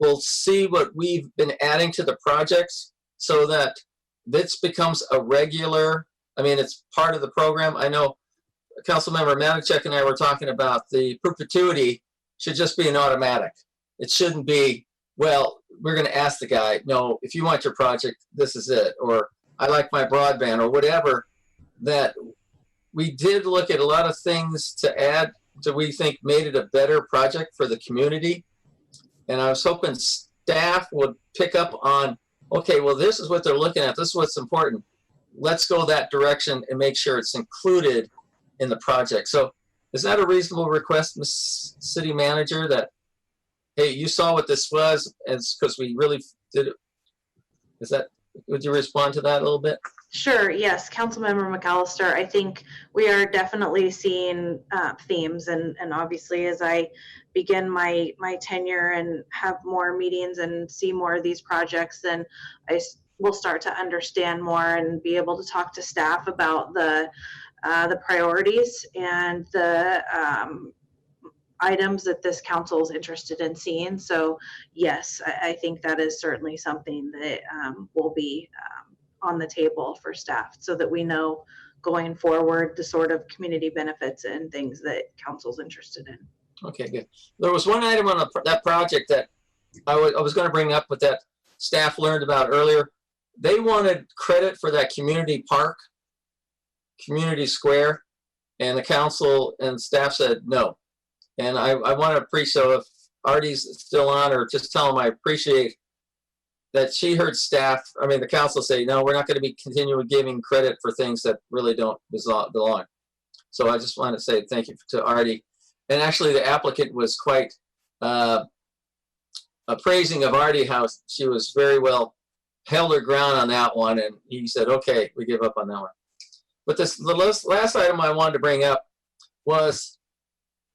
[SPEAKER 8] will see what we've been adding to the projects so that this becomes a regular, it's part of the program. I know Councilmember Manichek and I were talking about the perpetuity should just be an automatic. It shouldn't be, well, we're going to ask the guy, no, if you want your project, this is it, or I like my broadband, or whatever. That we did look at a lot of things to add that we think made it a better project for the community. And I was hoping staff would pick up on, okay, well, this is what they're looking at. This is what's important. Let's go that direction and make sure it's included in the project. So is that a reasonable request, Ms. City Manager, that, hey, you saw what this was, and it's because we really did it? Would you respond to that a little bit?
[SPEAKER 6] Sure, yes, Councilmember McAllister, I think we are definitely seeing themes, and obviously as I begin my tenure and have more meetings and see more of these projects, then I will start to understand more and be able to talk to staff about the priorities and the items that this council is interested in seeing. So yes, I think that is certainly something that will be on the table for staff so that we know going forward the sort of community benefits and things that council's interested in.
[SPEAKER 8] Okay, good. There was one item on that project that I was going to bring up, but that staff learned about earlier. They wanted credit for that community park, community square, and the council and staff said no. And I want to appreciate, so if Artie's still on, or just tell him I appreciate that she heard staff, the council say, no, we're not going to be continuing giving credit for things that really don't belong. So I just want to say thank you to Artie. And actually the applicant was quite appraising of Artie, how she was very well, held her ground on that one. And he said, okay, we give up on that one. But the last item I wanted to bring up was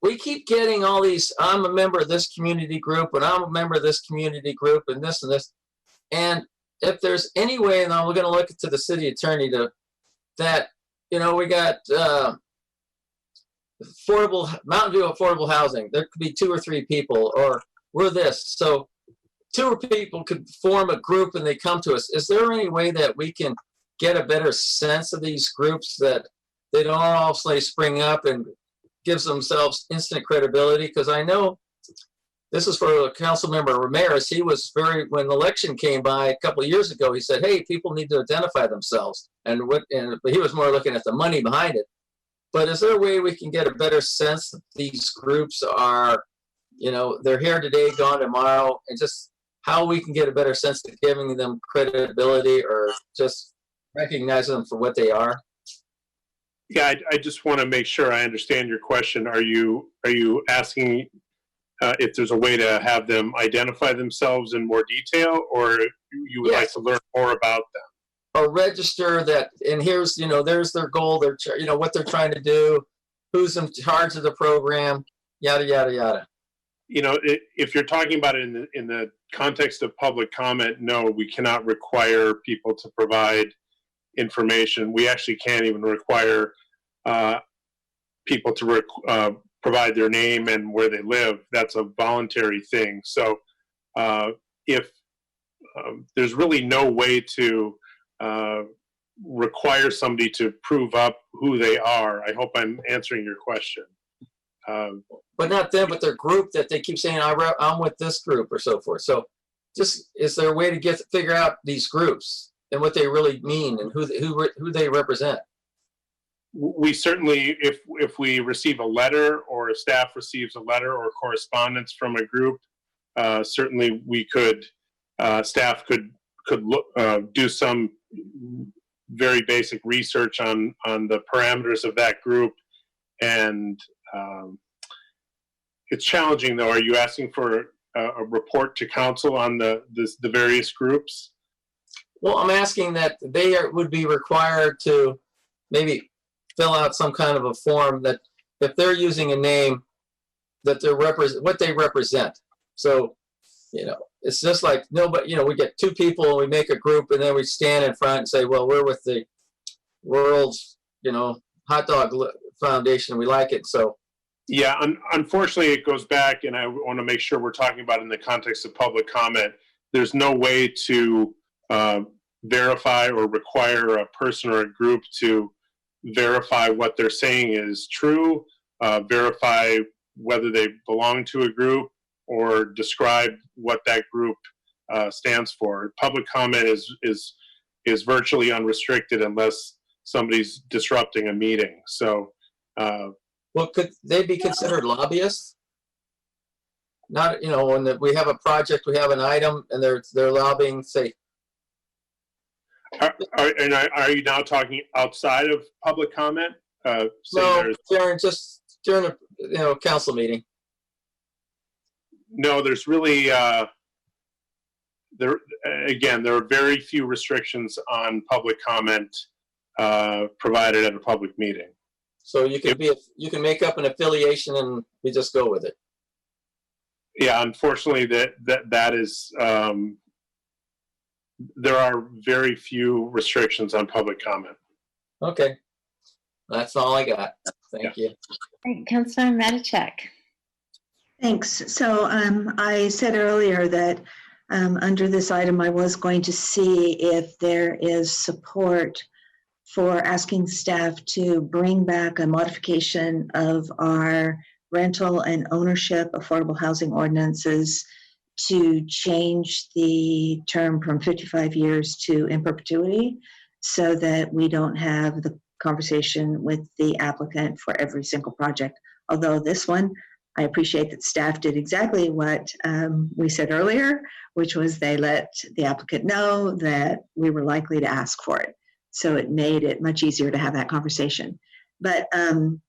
[SPEAKER 8] we keep getting all these, I'm a member of this community group, and I'm a member of this community group, and this and this. And if there's any way, and I'm going to look to the city attorney that, you know, we got Mountain View affordable housing. There could be 2 or 3 people, or we're this. So 2 people could form a group and they come to us. Is there any way that we can get a better sense of these groups, that they don't all spring up and gives themselves instant credibility? Because I know this is for Councilmember Ramirez. He was when the election came by a couple of years ago, he said, hey, people need to identify themselves. But he was more looking at the money behind it. But is there a way we can get a better sense that these groups are, you know, they're here today, gone tomorrow, and just how we can get a better sense of giving them credibility or just recognizing them for what they are?
[SPEAKER 17] Yeah, I just want to make sure I understand your question. Are you asking if there's a way to have them identify themselves in more detail, or you would like to learn more about them?
[SPEAKER 8] Or register that, and here's, you know, there's their goal, you know, what they're trying to do, who's in charge of the program, yada, yada, yada.
[SPEAKER 17] You know, if you're talking about it in the context of public comment, no, we cannot require people to provide information. We actually can't even require people to provide their name and where they live. That's a voluntary thing. So if there's really no way to require somebody to prove up who they are, I hope I'm answering your question.
[SPEAKER 8] But not them, but their group that they keep saying, I'm with this group or so forth. So just, is there a way to figure out these groups and what they really mean and who they represent?
[SPEAKER 17] We certainly, if we receive a letter, or if staff receives a letter or correspondence from a group, certainly we could, staff could look, do some very basic research on the parameters of that group. And it's challenging, though. Are you asking for a report to council on the various groups?
[SPEAKER 8] Well, I'm asking that they would be required to maybe fill out some kind of a form that if they're using a name, that they're what they represent. So, you know, it's just like nobody, you know, we get 2 people and we make a group and then we stand in front and say, well, we're with the world's, you know, hot dog foundation. We like it. So,
[SPEAKER 17] yeah, unfortunately, it goes back, and I want to make sure we're talking about it in the context of public comment. There's no way to verify or require a person or a group to verify what they're saying is true, verify whether they belong to a group, or describe what that group stands for. Public comment is virtually unrestricted unless somebody's disrupting a meeting. So,
[SPEAKER 8] well, could they be considered lobbyists? Not, you know, when we have a project, we have an item, and they're lobbying, say.
[SPEAKER 17] Are you now talking outside of public comment?
[SPEAKER 8] No, during a, you know, council meeting.
[SPEAKER 17] No, there's really there are very few restrictions on public comment provided at a public meeting.
[SPEAKER 8] So you can make up an affiliation and we just go with it.
[SPEAKER 17] Yeah, unfortunately, that is there are very few restrictions on public comment.
[SPEAKER 8] Okay, that's all I got. Thank you.
[SPEAKER 1] Councilmember Matichak.
[SPEAKER 14] Thanks. So I said earlier that under this item, I was going to see if there is support for asking staff to bring back a modification of our rental and ownership affordable housing ordinances to change the term from 55 years to in perpetuity, so that we don't have the conversation with the applicant for every single project. Although this one, I appreciate that staff did exactly what we said earlier, which was they let the applicant know that we were likely to ask for it. So it made it much easier to have that conversation. But can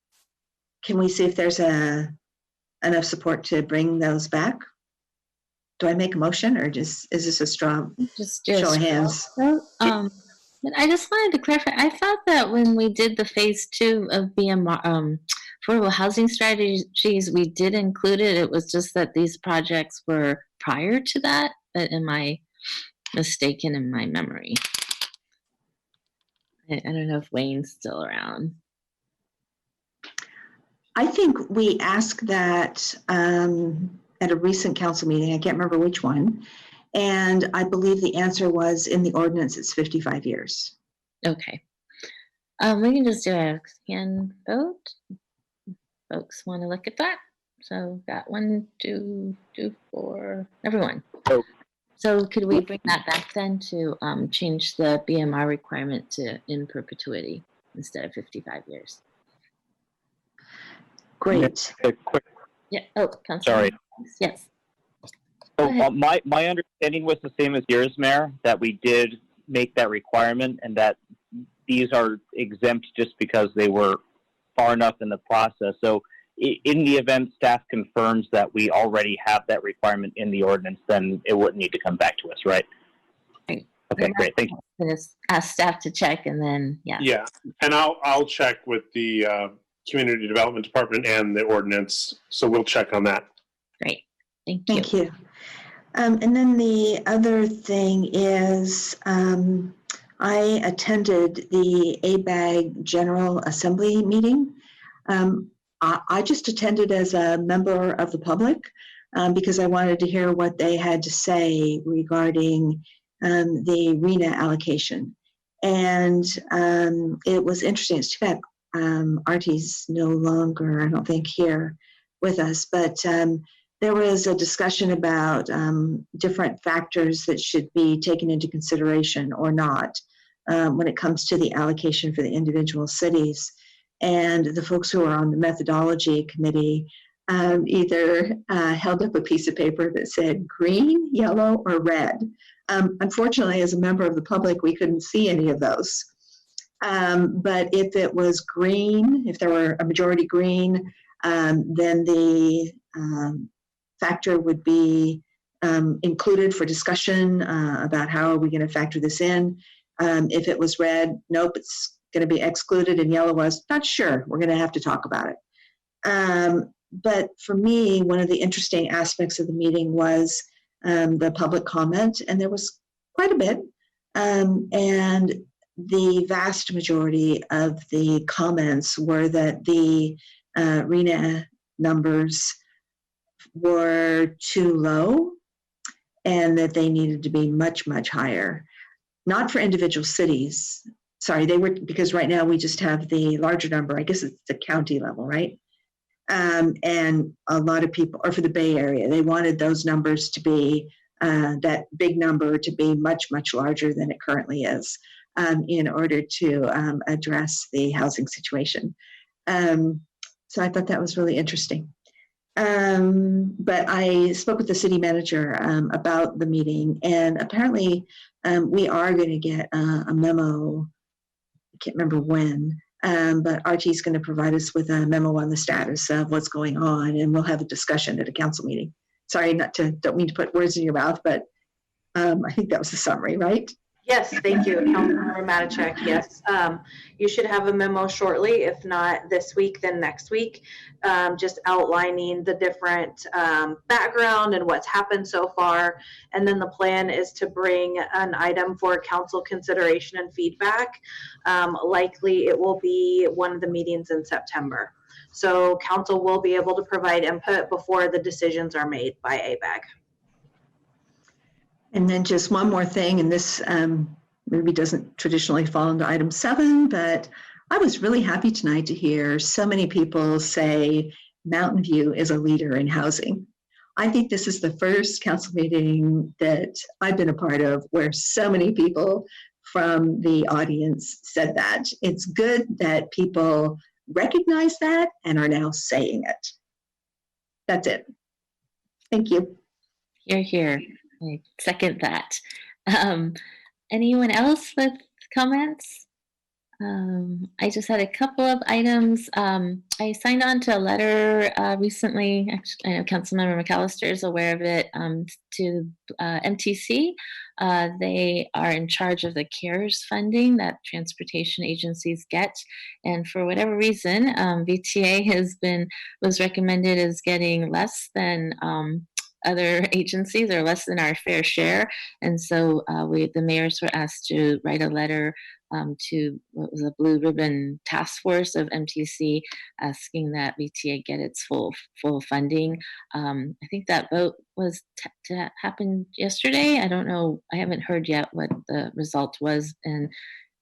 [SPEAKER 14] we see if there's enough support to bring those back? Do I make a motion, or is this a strong show of hands?
[SPEAKER 1] But I just wanted to clarify. I thought that when we did the phase 2 of BMR, affordable housing strategies, we did include it. It was just that these projects were prior to that. But am I mistaken in my memory? I don't know if Wayne's still around.
[SPEAKER 14] I think we asked that at a recent council meeting. I can't remember which one. And I believe the answer was in the ordinance, it's 55 years.
[SPEAKER 1] Okay. We can just do a scan vote. Folks want to look at that. So got 1, 2, 3, 4, everyone.
[SPEAKER 3] Oh.
[SPEAKER 1] So could we bring that back then to change the BMR requirement to in perpetuity instead of 55 years?
[SPEAKER 14] Great.
[SPEAKER 3] Quick.
[SPEAKER 1] Yeah. Oh, Councilor.
[SPEAKER 3] Sorry.
[SPEAKER 1] Yes.
[SPEAKER 3] So my understanding was the same as yours, Mayor, that we did make that requirement and that these are exempt just because they were far enough in the process. So in the event staff confirms that we already have that requirement in the ordinance, then it wouldn't need to come back to us, right?
[SPEAKER 1] Right.
[SPEAKER 3] Okay, great. Thank you.
[SPEAKER 1] Just ask staff to check and then, yeah.
[SPEAKER 17] Yeah, and I'll check with the Community Development Department and the ordinance, so we'll check on that.
[SPEAKER 1] Great. Thank you.
[SPEAKER 14] Thank you. And then the other thing is I attended the ABAG General Assembly meeting. I just attended as a member of the public because I wanted to hear what they had to say regarding the RENA allocation. And it was interesting. It's too bad Artie's no longer, I don't think, here with us, but there was a discussion about different factors that should be taken into consideration or not when it comes to the allocation for the individual cities. And the folks who are on the methodology committee either held up a piece of paper that said green, yellow, or red. Unfortunately, as a member of the public, we couldn't see any of those. But if it was green, if there were a majority green, then the factor would be included for discussion about how are we going to factor this in. If it was red, nope, it's going to be excluded, and yellow was not sure. We're going to have to talk about it. But for me, one of the interesting aspects of the meeting was the public comment, and there was quite a bit. And the vast majority of the comments were that the RENA numbers were too low and that they needed to be much, much higher. Not for individual cities. Sorry, they were, because right now we just have the larger number. I guess it's the county level, right? And a lot of people, or for the Bay Area, they wanted those numbers to be, that big number to be much, much larger than it currently is in order to address the housing situation. So I thought that was really interesting. But I spoke with the city manager about the meeting, and apparently we are going to get a memo. I can't remember when, but Archie's going to provide us with a memo on the status of what's going on, and we'll have a discussion at a council meeting. Sorry, don't mean to put words in your mouth, but I think that was the summary, right?
[SPEAKER 6] Yes, thank you, Councilmember Matichak. Yes, you should have a memo shortly, if not this week, then next week, just outlining the different background and what's happened so far. And then the plan is to bring an item for council consideration and feedback. Likely it will be one of the meetings in September. So council will be able to provide input before the decisions are made by ABAG.
[SPEAKER 14] And then just one more thing, and this maybe doesn't traditionally fall into item 7, but I was really happy tonight to hear so many people say Mountain View is a leader in housing. I think this is the first council meeting that I've been a part of where so many people from the audience said that. It's good that people recognize that and are now saying it. That's it. Thank you.
[SPEAKER 1] Hear, hear. I second that. Anyone else with comments? I just had a couple of items. I signed on to a letter recently. Actually, I know Councilmember McAllister is aware of it, to MTC. They are in charge of the CARES funding that transportation agencies get. And for whatever reason, VTA was recommended as getting less than other agencies, or less than our fair share. And so the mayors were asked to write a letter to what was a blue ribbon task force of MTC, asking that VTA get its full funding. I think that vote was to happen yesterday. I don't know. I haven't heard yet what the result was, and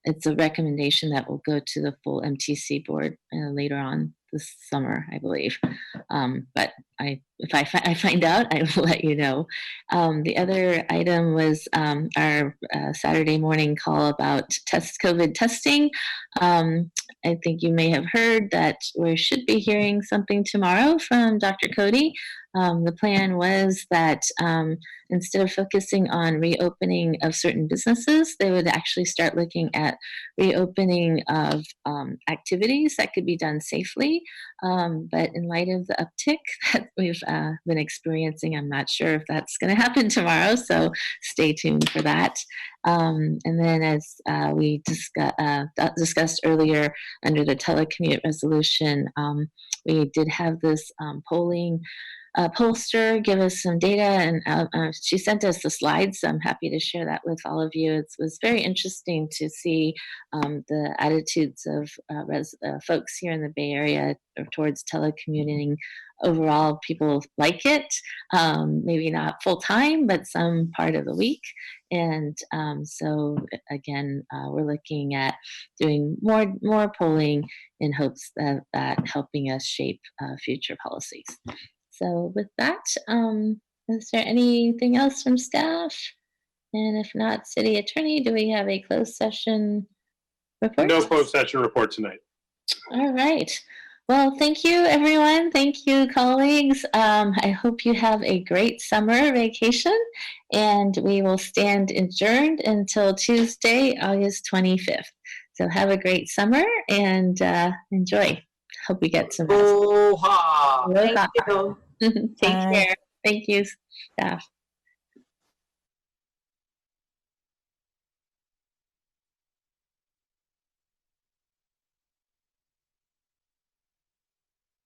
[SPEAKER 1] it's a recommendation that will go to the full MTC board later on this summer, I believe. But if I find out, I will let you know. The other item was our Saturday morning call about COVID testing. I think you may have heard that we should be hearing something tomorrow from Dr. Cody. The plan was that instead of focusing on reopening of certain businesses, they would actually start looking at reopening of activities that could be done safely. But in light of the uptick that we've been experiencing, I'm not sure if that's going to happen tomorrow, so stay tuned for that. And then, as we discussed earlier under the telecommute resolution, we did have this polling pollster give us some data, and she sent us the slides, so I'm happy to share that with all of you. It was very interesting to see the attitudes of folks here in the Bay Area towards telecommuting. Overall, people like it, maybe not full time, but some part of the week. And so again, we're looking at doing more polling in hopes that helping us shape future policies. So with that, is there anything else from staff? And if not, City Attorney, do we have a closed session report?
[SPEAKER 17] No closed session report tonight.
[SPEAKER 1] All right. Well, thank you, everyone. Thank you, colleagues. I hope you have a great summer vacation, and we will stand adjourned until Tuesday, August 25th. So have a great summer and enjoy. Hope we get some rest.
[SPEAKER 8] Aloha.
[SPEAKER 1] Aloha.
[SPEAKER 14] Thank you.
[SPEAKER 1] Take care. Thank you, staff.